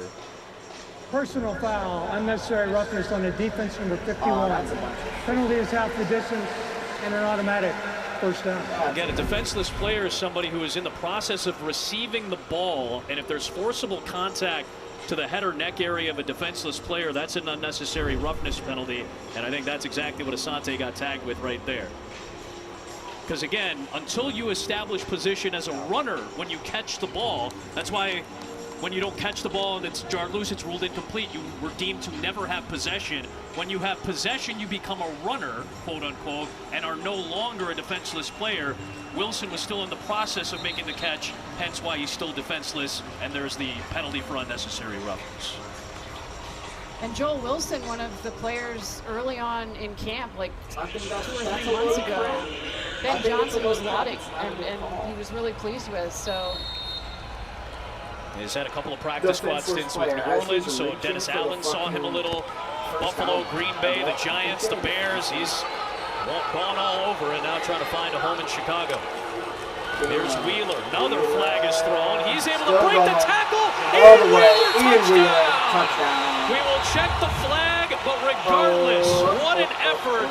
L: Personal foul, unnecessary roughness on the defense, number 51. Penalty is half the distance and an automatic 1st down.
F: Again, a defenseless player is somebody who is in the process of receiving the ball, and if there's forcible contact to the head or neck area of a defenseless player, that's an unnecessary roughness penalty, and I think that's exactly what Asante got tagged with right there. Because again, until you establish position as a runner when you catch the ball, that's why when you don't catch the ball and it's jarred loose, it's ruled incomplete. You were deemed to never have possession. When you have possession, you become a runner, quote unquote, and are no longer a defenseless player. Wilson was still in the process of making the catch, hence why he's still defenseless, and there's the penalty for unnecessary roughness.
G: And Joel Wilson, one of the players early on in camp, like 2 or 3 months ago, Ben Johnson was lauding, and he was really pleased with, so.
F: He's had a couple of practice squad stints with New Orleans, so Dennis Allen saw him a little. Buffalo, Green Bay, the Giants, the Bears. He's gone all over and now trying to find a home in Chicago. There's Wheeler. Another flag is thrown. He's able to break the tackle. Ian Wheeler, touchdown. We will check the flag, but regardless, what
R: an effort.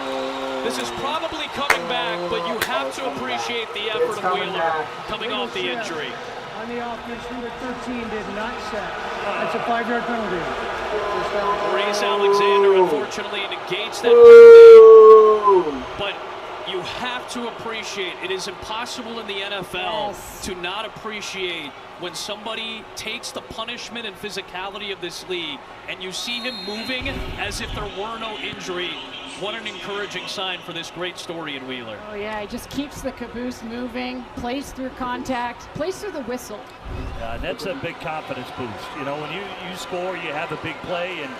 R: This is probably coming back, but you have to appreciate the effort of Wheeler coming off the injury.
L: On the offense, number 13 did not set. That's a 5-yard penalty.
R: Grace Alexander unfortunately negates that penalty, but you have to appreciate, it is impossible in the NFL to not appreciate when somebody takes the punishment and physicality of this league and you see him moving as if there were no injury. What an encouraging sign for this great story in Wheeler.
G: Oh yeah, he just keeps the caboose moving, plays through contact, plays through the whistle.
W: And that's a big confidence boost. You know, when you score, you have a big play, and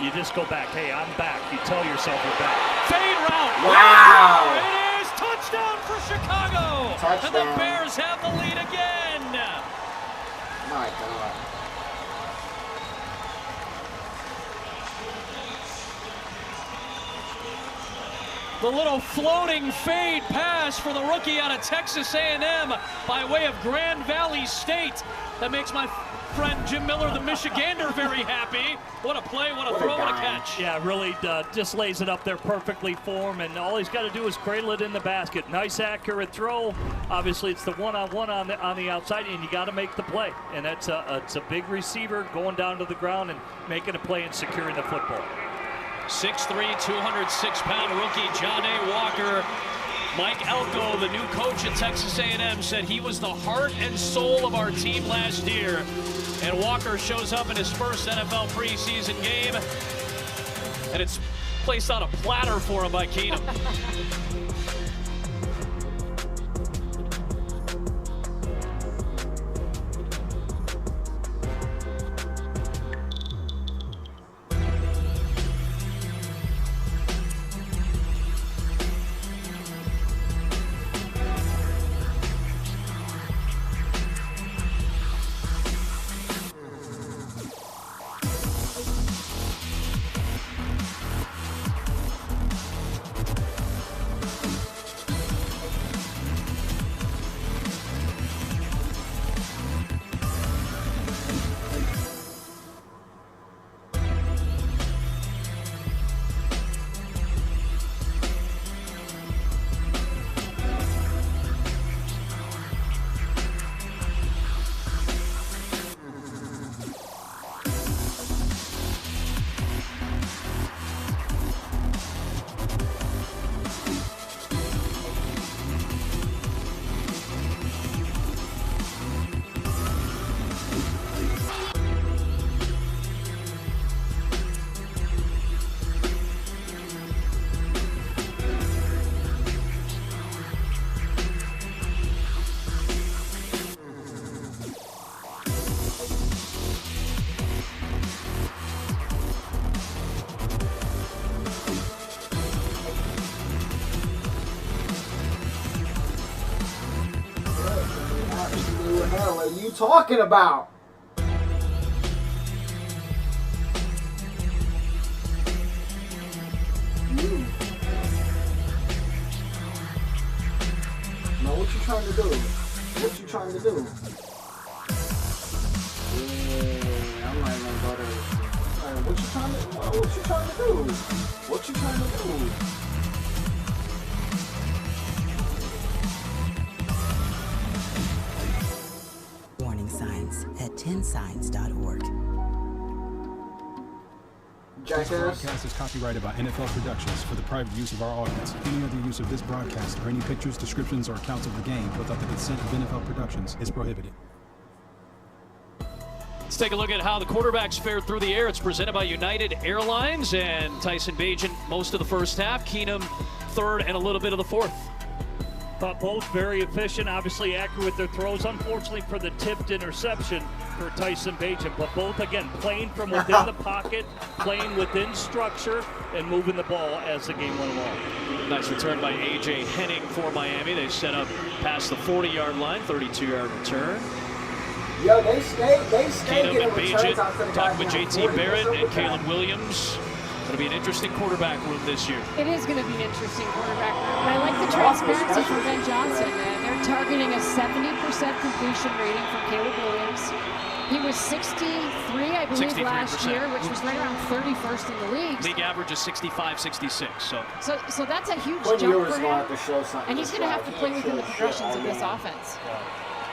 W: you just go back. Hey, I'm back. You tell yourself you're back.
R: Fade route.
B: Wow.
R: It is touchdown for Chicago.
B: Touchdown.
R: And the Bears have the lead again.
B: My God.
R: The little floating fade pass for the rookie out of Texas A&M by way of Grand Valley State. That makes my friend Jim Miller, the Michigander, very happy. What a play, what a throw, what a catch.
W: Yeah, really just lays it up there perfectly for him, and all he's got to do is cradle it in the basket. Nice, accurate throw. Obviously, it's the one-on-one on the outside, and you got to make the play. And that's it's a big receiver going down to the ground and making a play and securing the football.
R: 6'3", 206-pound rookie John A. Walker. Mike Elko, the new coach at Texas A&M, said he was the heart and soul of our team last year. And Walker shows up in his first NFL preseason game, and it's placed on a platter for him by Keenum.
B: What are you talking about? No, what you trying to do? What you trying to do? Yeah, I'm not even gonna go there. What you trying to? What you trying to do? What you trying to do?
C: Signs at 10signs.org.
I: This broadcast is copyrighted by NFL Productions for the private use of our audience. Any other use of this broadcast or any pictures, descriptions, or accounts of the game without the consent of NFL Productions is prohibited.
R: Let's take a look at how the quarterbacks fared through the air. It's presented by United Airlines, and Tyson Bagent most of the first half. Keenum third and a little bit of the fourth.
W: Thought both very efficient, obviously accurate with their throws. Unfortunately for the tipped interception for Tyson Bagent, but both, again, playing from within the pocket, playing within structure, and moving the ball as the game went along.
R: Nice return by A.J. Henning for Miami. They set up past the 40-yard line, 32-yard return.
B: Yo, they stay
R: Keenum
B: getting
R: and
B: returns
R: Bagent
B: out to the
R: talking with
B: goddamn
R: J.T.
B: 40.
R: Barrett and
B: What's up with
R: Kalen Williams. Going to be an interesting quarterback room this year.
G: It is going to be an interesting quarterback room. But I like the transparency from Ben Johnson. They're targeting a 70% completion rating from Caleb Williams. He was 63, I believe, 63%. Last year, which was right around 31st in the league.
R: League average is 65, 66.
G: So that's a huge jump for him. And he's going to have to play within the progressions of this offense.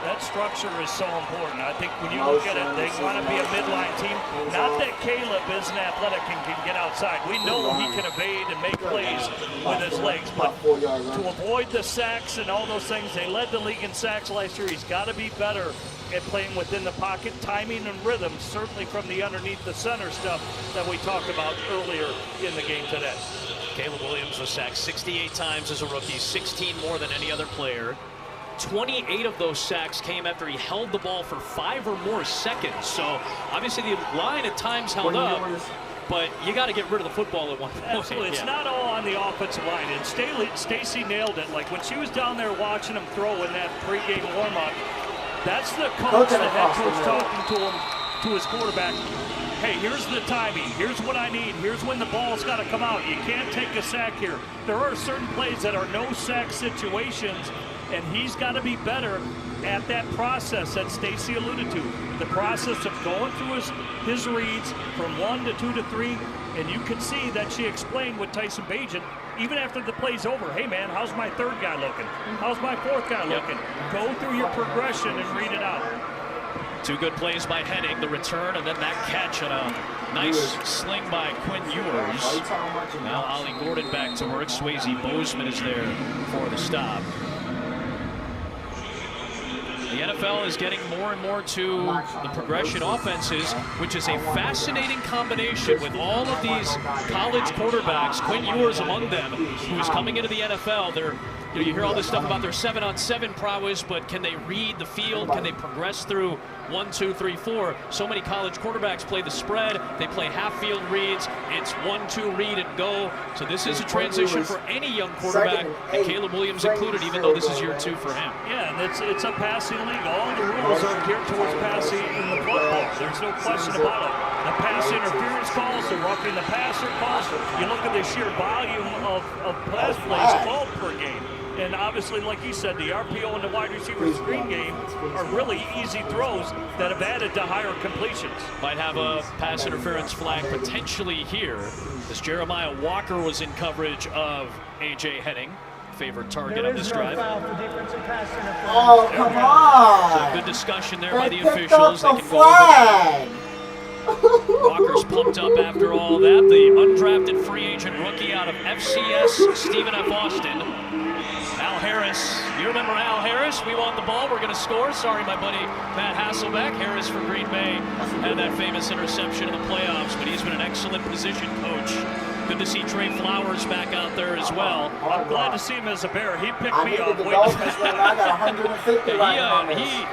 W: That structure is so important. I think when you look at it, they want to be a midline team. Not that Caleb isn't athletic and can get outside. We know he can evade and make plays with his legs. But to avoid the sacks and all those things, they led the league in sacks last year. He's got to be better at playing within the pocket, timing and rhythm, certainly from the underneath the center stuff that we talked about earlier in the game today.
R: Caleb Williams was sacked 68 times as a rookie, 16 more than any other player. 28 of those sacks came after he held the ball for 5 or more seconds. So obviously the line at times held up, but you got to get rid of the football at one point.
W: Absolutely. It's not all on the offensive line. And Stacy nailed it. Like when she was down there watching him throw in that pregame warm-up, that's the coach, the head coach talking to him, to his quarterback. Hey, here's the timing. Here's what I need. Here's when the ball's got to come out. You can't take a sack here. There are certain plays that are no sack situations, and he's got to be better at that process that Stacy alluded to. The process of going through his reads from 1 to 2 to 3, and you can see that she explained with Tyson Bagent, even after the play's over, hey man, how's my third guy looking? How's my fourth guy looking? Go through your progression and read it out.
R: 2 good plays by Henning, the return, and then that catch on a nice sling by Quinn Ewers. Now Ollie Gordon back to work. Swayze Bozeman is there for the stop. The NFL is getting more and more to the progression offenses, which is a fascinating combination with all of these college quarterbacks, Quinn Ewers among them, who's coming into the NFL. You hear all this stuff about their 7-on-7 prowess, but can they read the field? Can they progress through 1, 2, 3, 4? So many college quarterbacks play the spread. They play half-field reads. It's 1, 2, read and go. So this is a transition for any young quarterback, and Caleb Williams included, even though this is year 2 for him.
W: Yeah, and it's a passing league. All the rules are geared towards passing in the football. There's no question about it. The pass interference calls, the roughing the passer calls. You look at the sheer volume of pass plays called per game. And obviously, like you said, the RPO and the wide receiver screen game are really easy throws that have added to higher completions.
R: Might have a pass interference flag potentially here, as Jeremiah Walker was in coverage of A.J. Henning. Favorite target on this drive.
B: Oh, come on!
R: So good discussion there by the officials. They can go over. Walker's pumped up after all that. The undrafted free agent rookie out of FCS, Stephen F. Austin. Al Harris, you remember Al Harris? We want the ball, we're going to score. Sorry, my buddy Matt Hasselbeck. Harris for Green Bay had that famous interception in the playoffs, but he's been an excellent position coach. Good to see Trey Flowers back out there as well.
W: I'm glad to see him as a Bear. He picked me up.
B: I got 150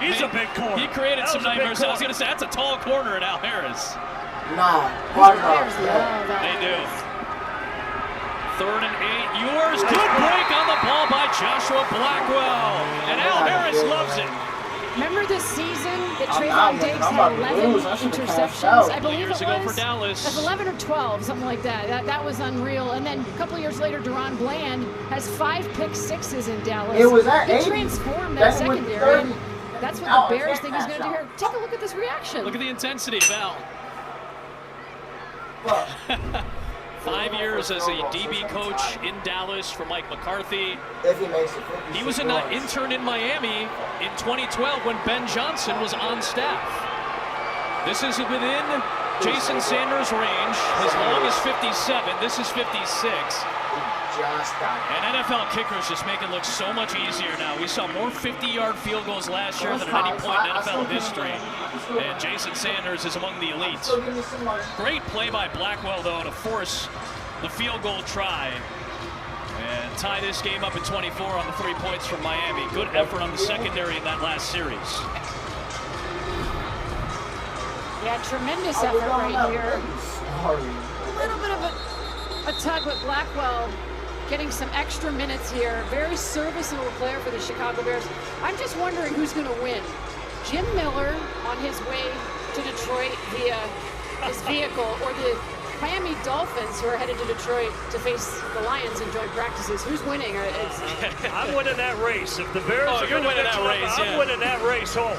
W: He's a big corner.
R: He created some nightmares. I was going to say, that's a tall corner in Al Harris.
B: Nah,
R: they do. 3rd and 8. Ewers, good break on the ball by Joshua Blackwell. And Al Harris loves it.
G: Remember this season that Trayvon Diggs had 11 interceptions? I believe
R: years
G: it
R: ago
G: was.
R: for Dallas.
G: That's 11 or 12, something like that. That was unreal. And then a couple of years later, Deron Bland has 5 pick sixes in Dallas.
B: It was that
G: He transformed that secondary. And that's what the Bears think he's going to do here. Take a look at this reaction.
R: Look at the intensity, Val. 5 years as a DB coach in Dallas for Mike McCarthy. He was an intern in Miami in 2012 when Ben Johnson was on staff. This is within Jason Sanders' range. His long is 57. This is 56. And NFL kickers just make it look so much easier now. We saw more 50-yard field goals last year than at any point in NFL history. And Jason Sanders is among the elites. Great play by Blackwell, though, to force the field goal try and tie this game up at 24 on the 3 points from Miami. Good effort on the secondary in that last series.
G: Yeah, tremendous effort right here. A little bit of a tug with Blackwell getting some extra minutes here. Very serviceable player for the Chicago Bears. I'm just wondering who's going to win. Jim Miller on his way to Detroit via his vehicle, or the Miami Dolphins, who are headed to Detroit to face the Lions in joint practices. Who's winning?
W: I'm winning that race. If the Bears are
F: you're
W: going to
F: winning that race,
W: I'm winning that race home.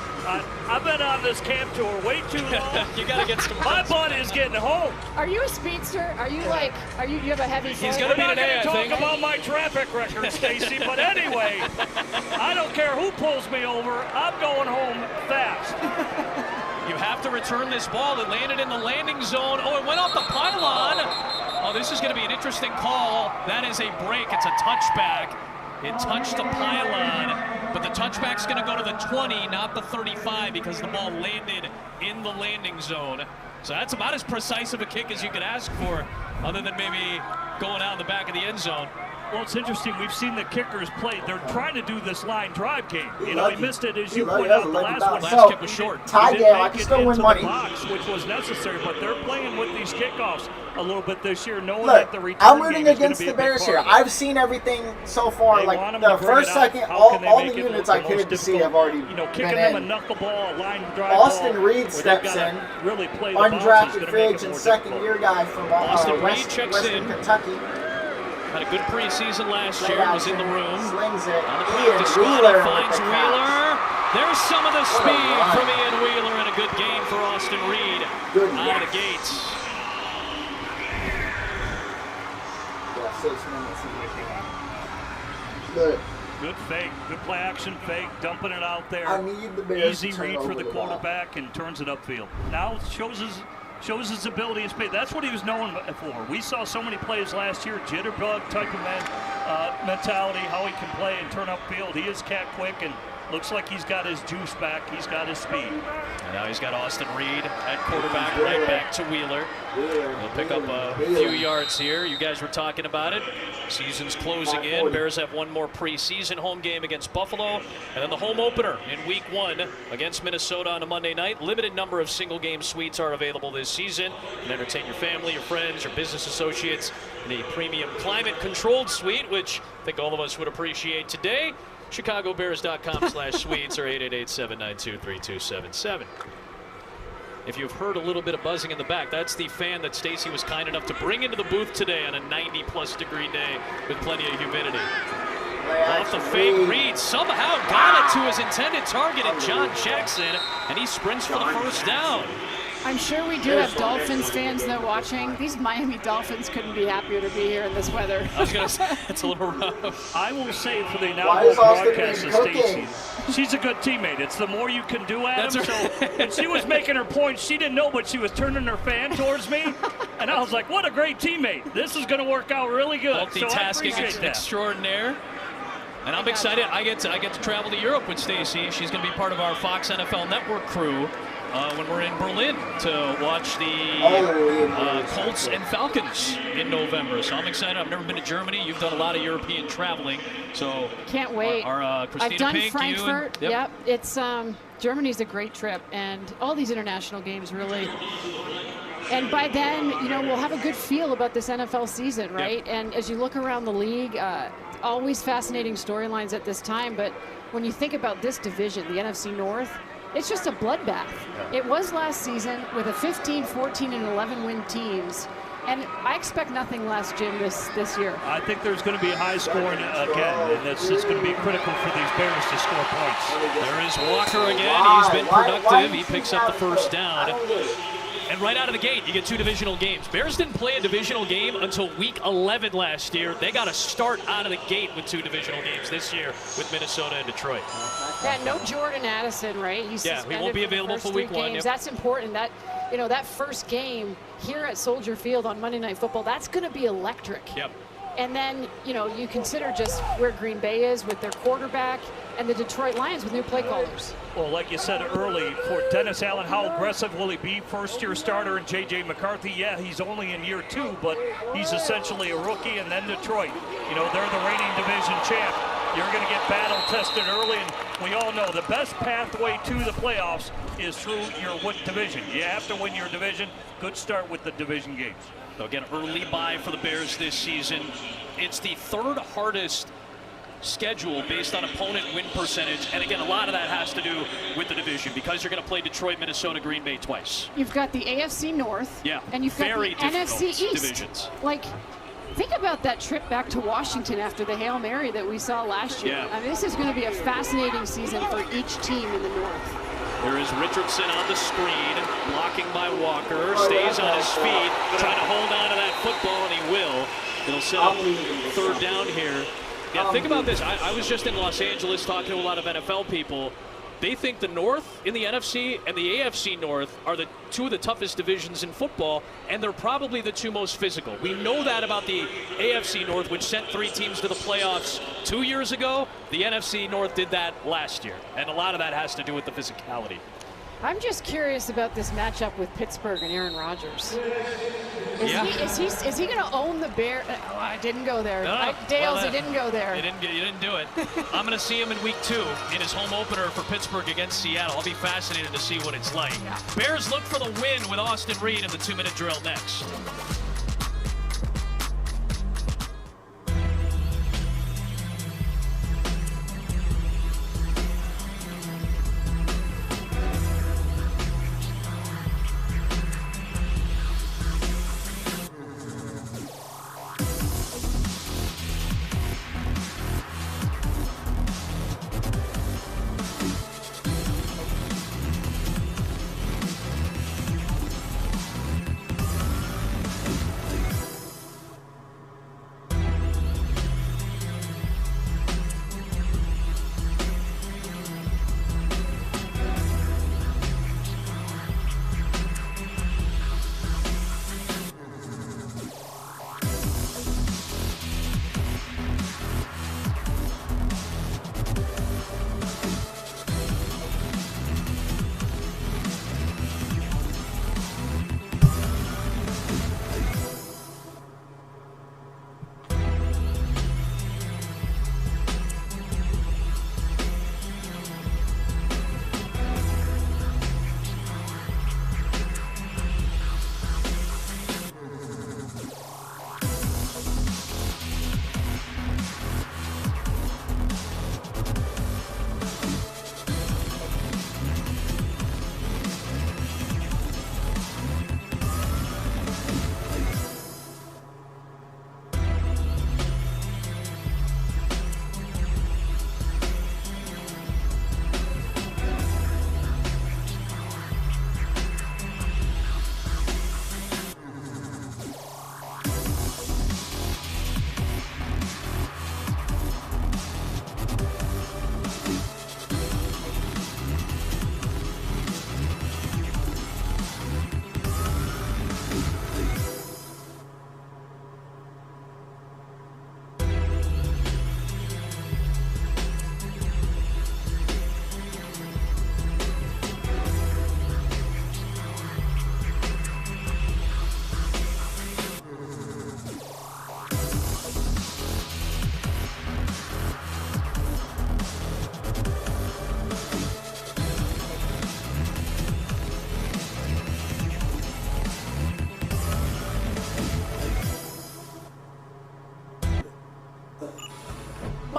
W: I've been on this camp tour way too long.
F: You got to get some.
W: My butt is getting home.
G: Are you a speedster? Are you you have a heavy foot?
F: He's going to be today, I think.
W: Talk about my traffic record, Stacy. But anyway, I don't care who pulls me over. I'm going home fast.
F: You have to return this ball. It landed in the landing zone. Oh, it went off the pylon. Oh, this is going to be an interesting call. That is a break. It's a touchback. It touched the pylon, but the touchback's going to go to the 20, not the 35, because the ball landed in the landing zone. So that's about as precise of a kick as you could ask for, other than maybe going out in the back of the end zone.
W: Well, it's interesting. We've seen the kickers play. They're trying to do this line drive game. You know, he missed it, as you pointed out, the last one.
F: Last kick was short.
B: Tie game, I can still win money.
W: Box, which was necessary, but they're playing with these kickoffs a little bit this year, knowing
B: Look,
W: that the return
B: I'm rooting
W: game is
B: against
W: be
B: the
W: a big
B: Bears here.
W: part.
B: I've seen everything so far.
W: They
B: Like
W: want 'em
B: the
W: to bring
B: first
W: it out.
B: second,
W: How can they
B: all
W: make
B: the
W: it
B: units
W: look
B: I
W: the
B: cared
W: most
B: to see
W: difficult?
B: have already
W: You know,
B: been
W: kicking them a
B: in.
W: knuckleball, a line drive
B: Austin
W: ball,
B: Reed
W: where they've
B: steps
W: gotta
B: in.
W: really play the bounce is
B: Undrafted
W: gonna
B: free
W: make it
B: agent,
W: more
B: second-year guy from
F: Austin Reed checks
B: Western
F: in.
B: Kentucky.
F: Had a good preseason last
B: Play
F: year, was
B: action,
F: in the room.
B: slings it.
F: On the
B: Ian
F: practice squad,
B: Wheeler
F: he finds
B: with the
F: Wheeler. There's some of the
B: What a
F: speed
B: run.
F: from Ian Wheeler, and a good game for Austin Reed
B: Good
F: out of
B: rush.
F: the gates.
B: Yeah, 6 minutes. Good.
W: Good fake, good play action fake, dumping it out there.
B: I need the Bears
W: Easy
B: to turn
W: read for
B: over
W: the
B: the ball.
W: quarterback and turns it upfield. Now shows his ability to speed. That's what he was known for. We saw so many plays last year, jitterbug type of mentality, how he can play and turn upfield. He is cat quick and looks like he's got his juice back. He's got his speed.
F: And now he's got Austin Reed at quarterback, right back to Wheeler. He'll pick up a few yards here. You guys were talking about it. Season's closing in. Bears have one more preseason home game against Buffalo. And then the home opener in week 1 against Minnesota on a Monday night. Limited number of single-game suites are available this season. You can entertain your family, your friends, your business associates in a premium climate-controlled suite, which I think all of us would appreciate today. ChicagoBears.com/suites or 888-792-3277. If you've heard a little bit of buzzing in the back, that's the fan that Stacy was kind enough to bring into the booth today on a 90-plus degree day with plenty of humidity. Off the fake, Reed somehow got it to his intended target in John Jackson, and he sprints for the first down.
G: I'm sure we do have Dolphins fans though watching. These Miami Dolphins couldn't be happier to be here in this weather.
F: I was going to say, it's a little rough.
W: I will say for the inaugural broadcast of Stacy, she's a good teammate. It's the more you can do, Adam. So when she was making her points, she didn't know, but she was turning her fan towards me. And I was like, what a great teammate. This is going to work out really good.
F: Multitasking
W: so
F: extraordinaire. And I'm excited. I get to travel to Europe with Stacy. She's going to be part of our Fox NFL Network crew when we're in Berlin to watch the Colts and Falcons in November. So I'm excited. I've never been to Germany. You've done a lot of European traveling. So
G: can't wait.
F: Our Christina
G: I've done
F: Pink,
G: Frankfurt.
F: you and,
G: yep. It's Germany's a great trip, and all these international games really. And by then, you know, we'll have a good feel about this NFL season, right? Yep. And as you look around the league, always fascinating storylines at this time. But when you think about this division, the NFC North, it's just a bloodbath. Yeah. It was last season with a 15, 14, and 11 win teams. And I expect nothing less, Jim, this year.
W: I think there's going to be high scoring again, and it's going to be critical for these Bears to score points.
F: There is Walker again. He's been productive. He picks up the first down. And right out of the gate, you get 2 divisional games. Bears didn't play a divisional game until week 11 last year. They got to start out of the gate with 2 divisional games this year with Minnesota and Detroit.
G: Yeah, no Jordan Addison, right? He's
F: he won't be available for week 1.
G: Yep. That's important. That, you know, that first game here at Soldier Field on Monday Night Football, that's going to be electric.
F: Yep.
G: And then, you know, you consider just where Green Bay is with their quarterback and the Detroit Lions with new play callers.
W: Well, like you said early, for Dennis Allen, how aggressive will he be? First-year starter in J.J. McCarthy. Yeah, he's only in year 2, but he's essentially a rookie. And then Detroit, you know, they're the reigning division champ. You're going to get battle-tested early, and we all know the best pathway to the playoffs is through your division. You have to win your division. Good start with the division games.
F: They'll get early bye for the Bears this season. It's the 3rd hardest
R: schedule based on opponent win percentage. And again, a lot of that has to do with the division because you're going to play Detroit, Minnesota, Green Bay twice.
G: You've got the AFC North.
R: Yeah,
G: and you've got the NFC East.
R: Divisions.
G: Like, think about that trip back to Washington after the Hail Mary that we saw last year.
R: Yeah.
G: I mean, this is going to be a fascinating season for each team in the North.
R: There is Richardson on the screen, blocking by Walker, stays on his feet, trying to hold on to that football, and he will. It'll set up third down here. Yeah, think about this. I was just in Los Angeles talking to a lot of NFL people. They think the North in the NFC and the AFC North are the two of the toughest divisions in football, and they're probably the two most physical. We know that about the AFC North, which sent 3 teams to the playoffs 2 years ago. The NFC North did that last year, and a lot of that has to do with the physicality.
G: I'm just curious about this matchup with Pittsburgh and Aaron Rodgers. Is he going to own the Bears? Oh, I didn't go there. Dales, he didn't go there.
R: You didn't do it. I'm going to see him in week 2 in his home opener for Pittsburgh against Seattle. I'll be fascinated to see what it's like. Yeah. Bears look for the win with Austin Reed in the 2-minute drill next.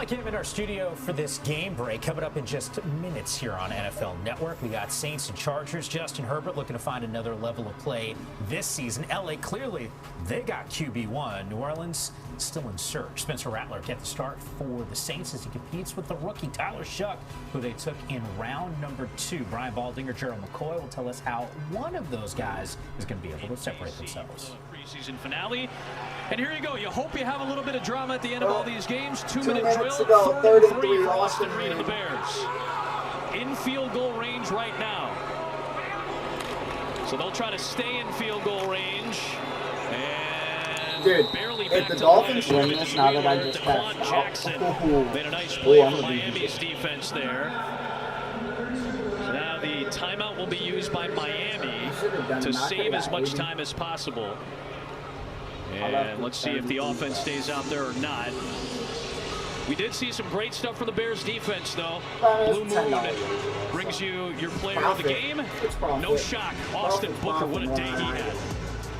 M: Mike Kim in our studio for this game break. Coming up in just minutes here on NFL Network. We got Saints and Chargers. Justin Herbert looking to find another level of play this season. LA, clearly, they got QB1. New Orleans still in search. Spencer Rattler get the start for the Saints as he competes with the rookie Tyler Shuck, who they took in round number 2. Brian Baldinger, Gerald McCoy will tell us how one of those guys is going to be able to separate themselves.
R: Preseason finale. And here you go. You hope you have a little bit of drama at the end of all these games. 2-minute drill. Third and 3 for Austin Reed and the Bears. In field goal range right now. So they'll try to stay in field goal range. And
B: dude,
R: barely
B: if the Dolphins win this, now that I just passed
R: Jackson made a nice play for Miami's defense there. So now the timeout will be used by Miami to save as much time as possible. And let's see if the offense stays out there or not. We did see some great stuff from the Bears defense, though. Blue Moon brings you your player of the game. No shock. Austin Booker, what a day he had.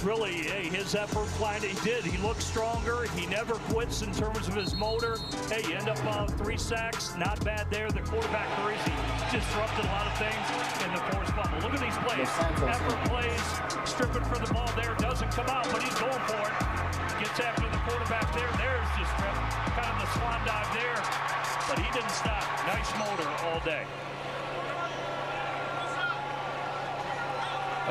W: really, hey, his effort flying, he did. He looked stronger. He never quits in terms of his motor. Hey, you end up 3 sacks. Not bad there. The quarterback, crazy, disrupted a lot of things in the forced fumble. Look at these plays. Effort plays, stripping for the ball there. Doesn't come out, but he's going for it. Gets after the quarterback there. There's the strip. Kind of the swan dive there. But he didn't stop. Nice motor all day.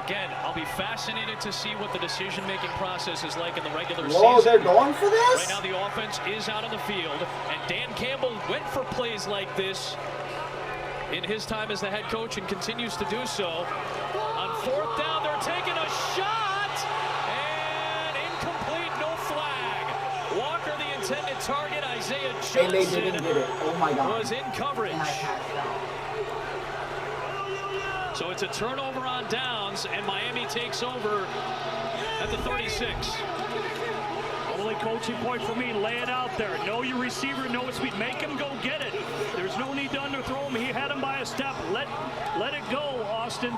F: Again, I'll be fascinated to see what the decision-making process is like in the regular
B: Whoa,
F: season.
B: they're going for this?
F: Right now the offense is out on the field, and Dan Campbell went for plays like this in his time as the head coach and continues to do so. On 4th down, they're taking a shot, and incomplete, no flag. Walker, the intended target, Isaiah Johnson,
B: and they didn't get it. Oh my God.
F: was in coverage. So it's a turnover on downs, and Miami takes over at the 36.
W: Only coaching point for me, lay it out there. Know your receiver, know his speed. Make him go get it. There's no need to underthrow him. He had him by a step. Let it go, Austin.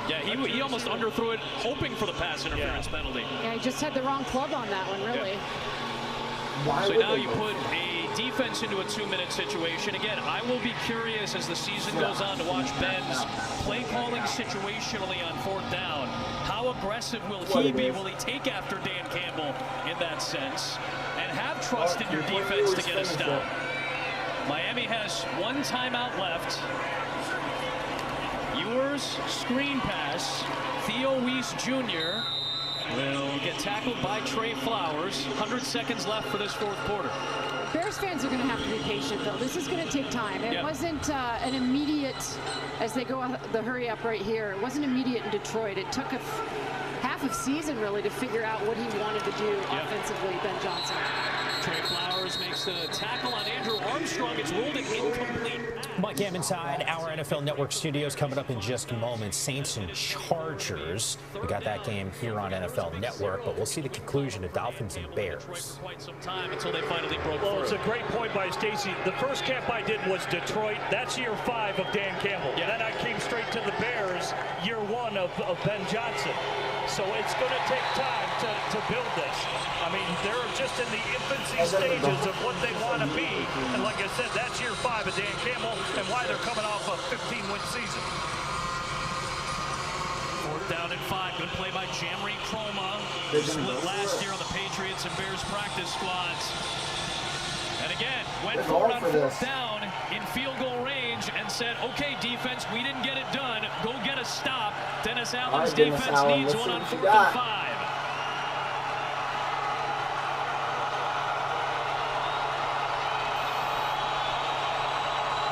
F: Yeah, he almost underthrew it, hoping for the pass interference penalty.
G: Yeah, he just had the wrong club on that one, really.
F: Yeah. So now you put a defense into a 2-minute situation. Again, I will be curious as the season goes on to watch Ben's play calling situationally on 4th down. How aggressive will he be? Will he take after Dan Campbell in that sense? And have trust in your defense to get a stop. Miami has 1 timeout left. Ewers, screen pass. Theo Weiss Jr. will get tackled by Trey Flowers. 100 seconds left for this 4th quarter.
G: Bears fans are going to have to be patient, though. This is going to take time. It wasn't an immediate, as they go the hurry up right here, it wasn't immediate in Detroit. It took half of season, really, to figure out what he wanted to do offensively, Ben Johnson.
F: Trey Flowers makes the tackle on Andrew Armstrong. It's ruled an incomplete.
M: Mike Ham inside our NFL Network studios coming up in just a moment. Saints and Chargers. We got that game here on NFL Network, but we'll see the conclusion of Dolphins and Bears.
F: For quite some time until they finally broke through.
W: Well, it's a great point by Stacy. The first camp I did was Detroit. That's year 5 of Dan Campbell. Yeah. Then I came straight to the Bears, year 1 of Ben Johnson. So it's going to take time to build this. I mean, they're just in the infancy stages of what they want to be. And like I said, that's year 5 of Dan Campbell and why they're coming off a 15-win season.
F: 4th down and 5. Good play by Jamry Croma. Split last year on the Patriots and Bears practice squads. And again, went forward on 4th down in field goal range and said, okay, defense, we didn't get it done. Go get a stop. Dennis Allen's defense needs one on 4th and 5.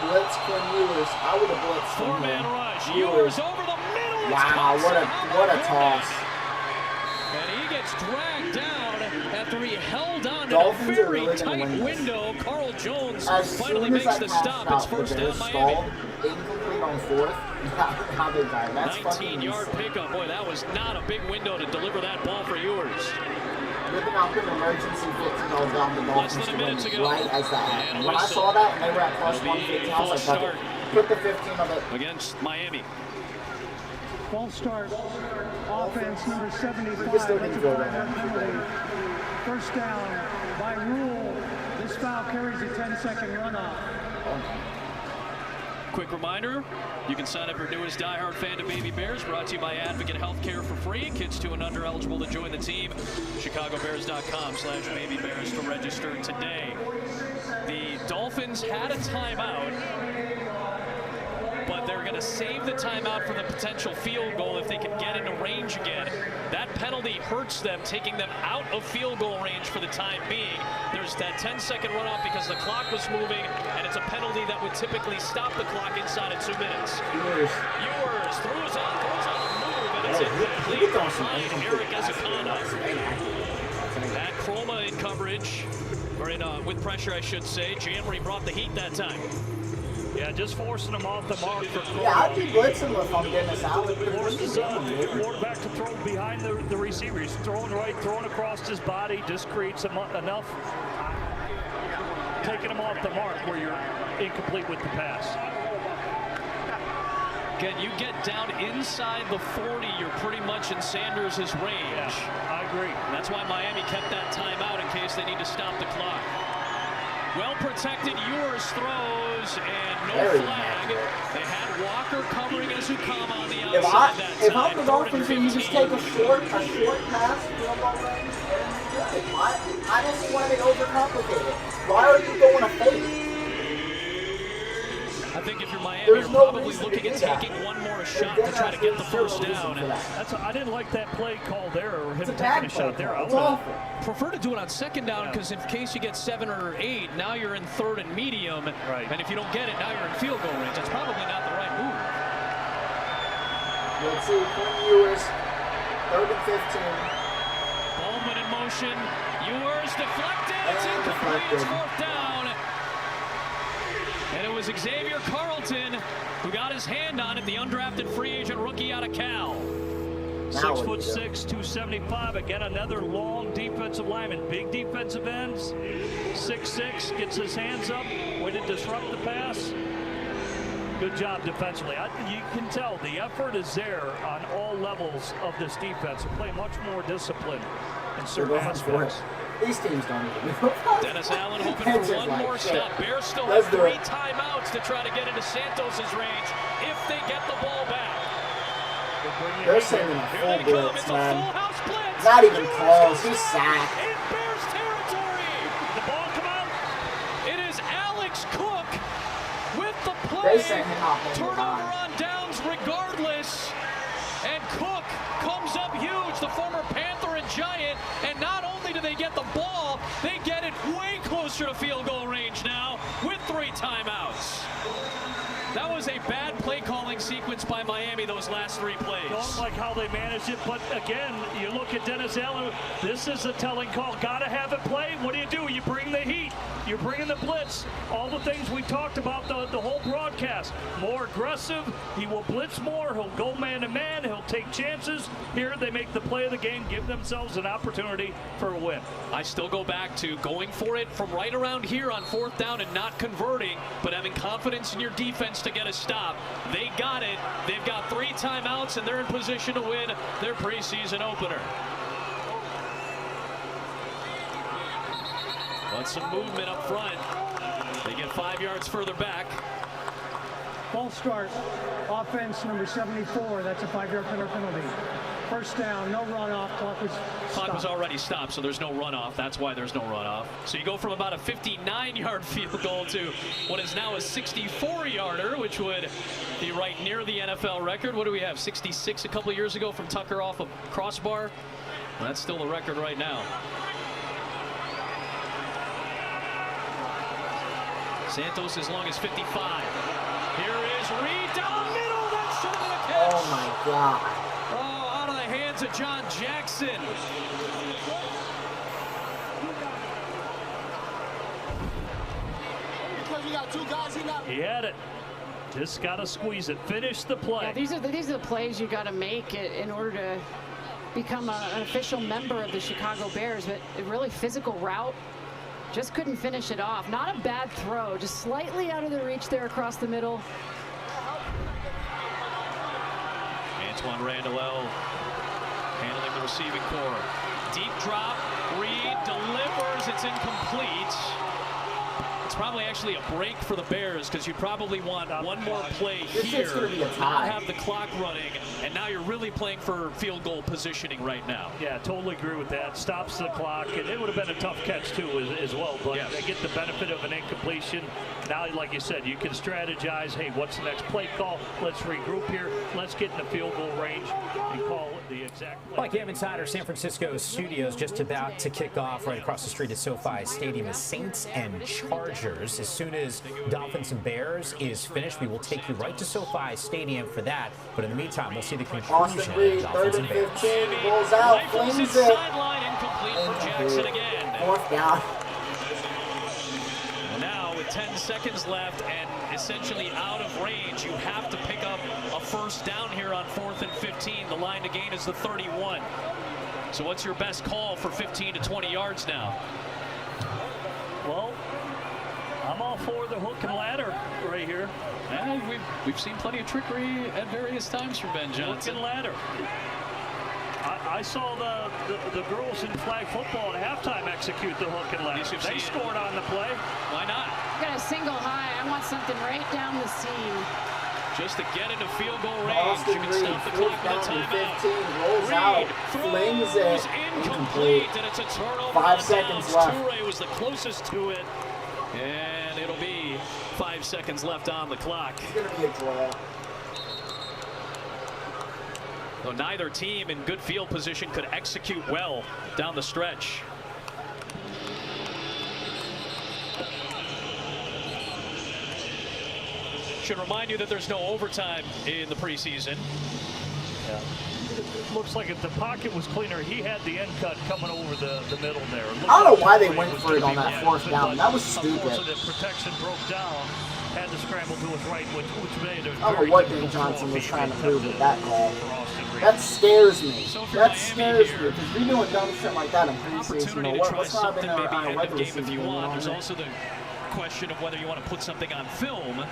B: Blitz from Ewers. I would have blitzed from
F: 4-man rush. Ewers over the middle.
B: Wow, what a toss.
F: And he gets dragged down after he held on to a very tight window. Carl Jones finally makes the stop. It's 1st down Miami.
B: Incomplete on 4th. How big guy? That's
F: 19-yard pickup. Boy, that was not a big window to deliver that ball for Ewers.
B: Ripping out an emergency 15 down the Dolphins to win right as that happened. When I saw that and they were at plus 115, I was like, put the 15 on it.
F: Against Miami.
L: False start. Offense number 75. That's a 5-yard penalty. 1st down. By rule, this foul carries a 10-second runoff.
F: Quick reminder, you can sign up your newest diehard fan to Baby Bears, brought to you by Advocate Healthcare for free. Kids 2 and under eligible to join the team. ChicagoBears.com/BabyBears to register today. The Dolphins had a timeout, but they're going to save the timeout for the potential field goal if they can get into range again. That penalty hurts them, taking them out of field goal range for the time being. There's that 10-second runoff because the clock was moving, and it's a penalty that would typically stop the clock inside of 2 minutes. Ewers throws on the move, and it's incomplete behind Eric Ezekiel. That Croma in coverage, or with pressure, I should say. Jamry brought the heat that time.
W: Yeah, just forcing him off the mark for Croma.
B: Yeah, I'd be blitzing if I'm getting this out.
W: Forces the quarterback to throw behind the receiver. He's throwing right, throwing across his body, just creates enough, taking him off the mark where you're incomplete with the pass.
F: Again, you get down inside the 40, you're pretty much in Sanders' range.
W: Yeah, I agree.
F: And that's why Miami kept that timeout in case they need to stop the clock. Well protected, Ewers throws, and no flag. They had Walker covering Azukama on the outside that time.
B: If I'm the Dolphins, you just take a short pass, field goal range, and you're good. I don't see why they overcomplicate it. Why are you going to fake?
F: I think if you're Miami, you're probably looking at taking one more shot to try to get the first down.
W: I didn't like that play call there, or him taking a shot there. I would
F: prefer to do it on second down, because in case you get 7 or 8, now you're in 3rd and medium.
W: Right.
F: And if you don't get it, now you're in field goal range. That's probably not the right move.
B: Let's see, Quinn Ewers, 3rd and 15.
F: Bowman in motion. Ewers deflected. It's incomplete. It's 4th down. And it was Xavier Carlton who got his hand on it, the undrafted free agent rookie out of Cal.
W: 6'6", 275. Again, another long defensive lineman. Big defensive ends. 6'6", gets his hands up. Way to disrupt the pass. Good job defensively. You can tell the effort is there on all levels of this defense. They play much more discipline in certain aspects.
B: These teams don't even know.
F: Dennis Allen hoping for one more stop. Bears still have 3 timeouts to try to get into Santos' range if they get the ball back.
B: They're sending a full blitz, man. Not even close. He's sacked.
F: In Bears territory.
W: The ball come out.
F: It is Alex Cook with the play. Turnover on downs regardless. And Cook comes up huge, the former Panther and Giant. And not only do they get the ball, they get it way closer to field goal range now with 3 timeouts. That was a bad play calling sequence by Miami, those last 3 plays.
W: Don't like how they managed it, but again, you look at Dennis Allen, this is a telling call. Gotta have it play. What do? You bring the heat. You're bringing the blitz. All the things we talked about the whole broadcast. More aggressive. He will blitz more. He'll go man-to-man. He'll take chances. Here, they make the play of the game, give themselves an opportunity for a win.
F: I still go back to going for it from right around here on 4th down and not converting, but having confidence in your defense to get a stop. They got it. They've got 3 timeouts, and they're in position to win their preseason opener. But some movement up front. They get 5 yards further back.
L: False start. Offense number 74. That's a 5-yard penalty. First down, no runoff.
F: Clock was already stopped, so there's no runoff. That's why there's no runoff. So you go from about a 59-yard field goal to what is now a 64-yarder, which would be right near the NFL record. What do we have? 66 a couple of years ago from Tucker off a crossbar. Well, that's still the record right now. Santos as long as 55. Here is Reed down the middle. That's short of the catch.
B: Oh my God.
F: Oh, out of the hands of John Jackson.
W: Because we got 2 guys, he had it. Just got to squeeze it. Finish the play.
G: Yeah, these are the plays you got to make in order to become an official member of the Chicago Bears. But a really physical route. Just couldn't finish it off. Not a bad throw, just slightly out of the reach there across the middle.
F: Antoine Randall handling the receiving core. Deep drop, Reed delivers, it's incomplete. It's probably actually a break for the Bears because you probably want one more play here, not have the clock running, and now you're really playing for field goal positioning right now.
W: Yeah, totally agree with that. Stops the clock, and it would have been a tough catch too as well, but they get the benefit of an incompletion. Now, like you said, you can strategize, hey, what's the next play call? Let's regroup here. Let's get in the field goal range and call the exact play.
M: Like Game Insider, San Francisco studios just about to kick off right across the street at SoFi Stadium is Saints and Chargers. As soon as Dolphins and Bears is finished, we will take you right to SoFi Stadium for that. But in the meantime, we'll see the conclusion of Dolphins and Bears.
B: 15, rolls out, flings it.
F: Sideline incomplete for Jackson again.
B: 4th down.
F: Now with 10 seconds left and essentially out of range, you have to pick up a first down here on 4th and 15. The line to gain is the 31. So what's your best call for 15 to 20 yards now?
W: Well, I'm all for the hook and ladder right here.
R: And we've seen plenty of trickery at various times from Ben Johnson.
W: Hook and ladder. I saw the girls in flag football at halftime execute the hook and ladder. They scored on the play.
R: Why not?
G: Got a single high. I want something right down the seam.
R: Just to get into field goal range. You can stop the clock with a timeout.
B: 15, rolls out, flings it, incomplete.
R: And it's a turnover.
B: 5 seconds left.
R: Toure was the closest to it. And it'll be 5 seconds left on the clock.
B: It's going to be a draw.
R: So neither team in good field position could execute well down the stretch. Should remind you that there's no overtime in the preseason.
W: Yeah. It looks like if the pocket was cleaner, he had the end cut coming over the middle there.
B: I don't know why they went for it on that fourth down. That was stupid.
W: The protection broke down. Had to scramble to his right, which made it.
B: I don't know what Ben Johnson was trying to prove with that call. That scares me. That scares me because we're doing dumb shit like that in preseason. What's not been our regular season?
R: If you want, there's also the question of whether you want to put something on film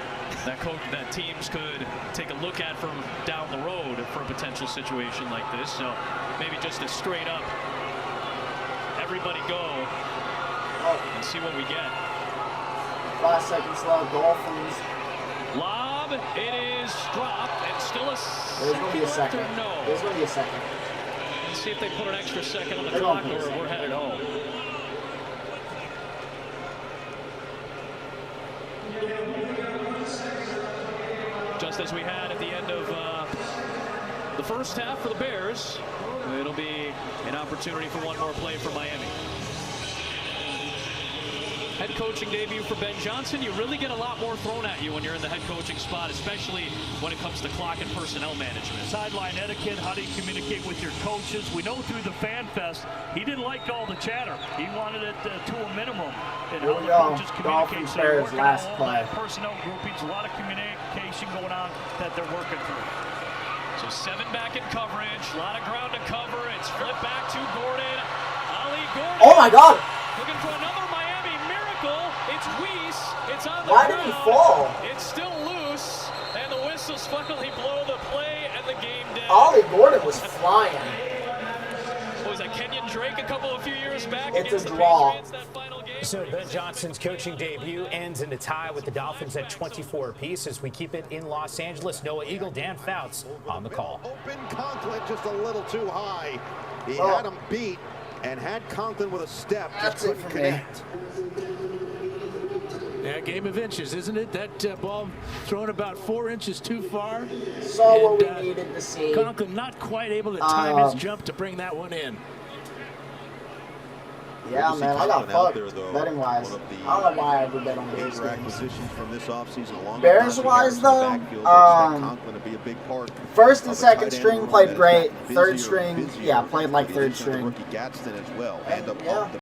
R: that teams could take a look at from down the road for a potential situation like this. So maybe just a straight up, everybody go and see what we get.
B: 5 seconds left, Dolphins.
R: Lob, it is dropped, and still a
B: There's going to be a second.
R: No.
B: There's going to be a second.
R: Let's see if they put an extra second on the clock or we're headed home. Just as we had at the end of the first half for the Bears, it'll be an opportunity for one more play for Miami. Head coaching debut for Ben Johnson. You really get a lot more thrown at you when you're in the head coaching spot, especially when it comes to clock and personnel management.
W: Sideline etiquette, how do you communicate with your coaches? We know through the Fan Fest, he didn't like all the chatter. He wanted it to a minimum. And
B: Here we go. Dolphins Bears last play.
W: Personnel groupings, a lot of communication going on that they're working through.
R: So 7 back in coverage, a lot of ground to cover. It's flipped back to Gordon. Ali Gordon.
B: Oh my God!
R: Looking for another Miami miracle. It's Weiss. It's on the
B: Why
R: ground.
B: did he fall?
R: It's still loose, and the whistles finally blow the play and the game dead.
B: Ollie Gordon was flying.
R: What was that, Kenyon Drake a few years back?
B: It's a draw.
M: So Ben Johnson's coaching debut ends in a tie with the Dolphins at 24 apiece. As we keep it in Los Angeles, Noah Eagle, Dan Fouts on the call.
J: Open Conklin just a little too high. He had him beat and had Conklin with a step. Just couldn't connect.
K: Yeah, game of inches, isn't it? That ball thrown about 4 inches too far.
B: Saw what we needed to see.
K: Conklin not quite able to time his jump to bring that one in.
B: Yeah, man, I got fucked betting wise. I don't know why I ever bet on the Bears
J: acquisitions from this offseason.
B: Bears wise though, first and second string played great. Third string, yeah, played like third string.
J: Rookie Gadsden as well. And the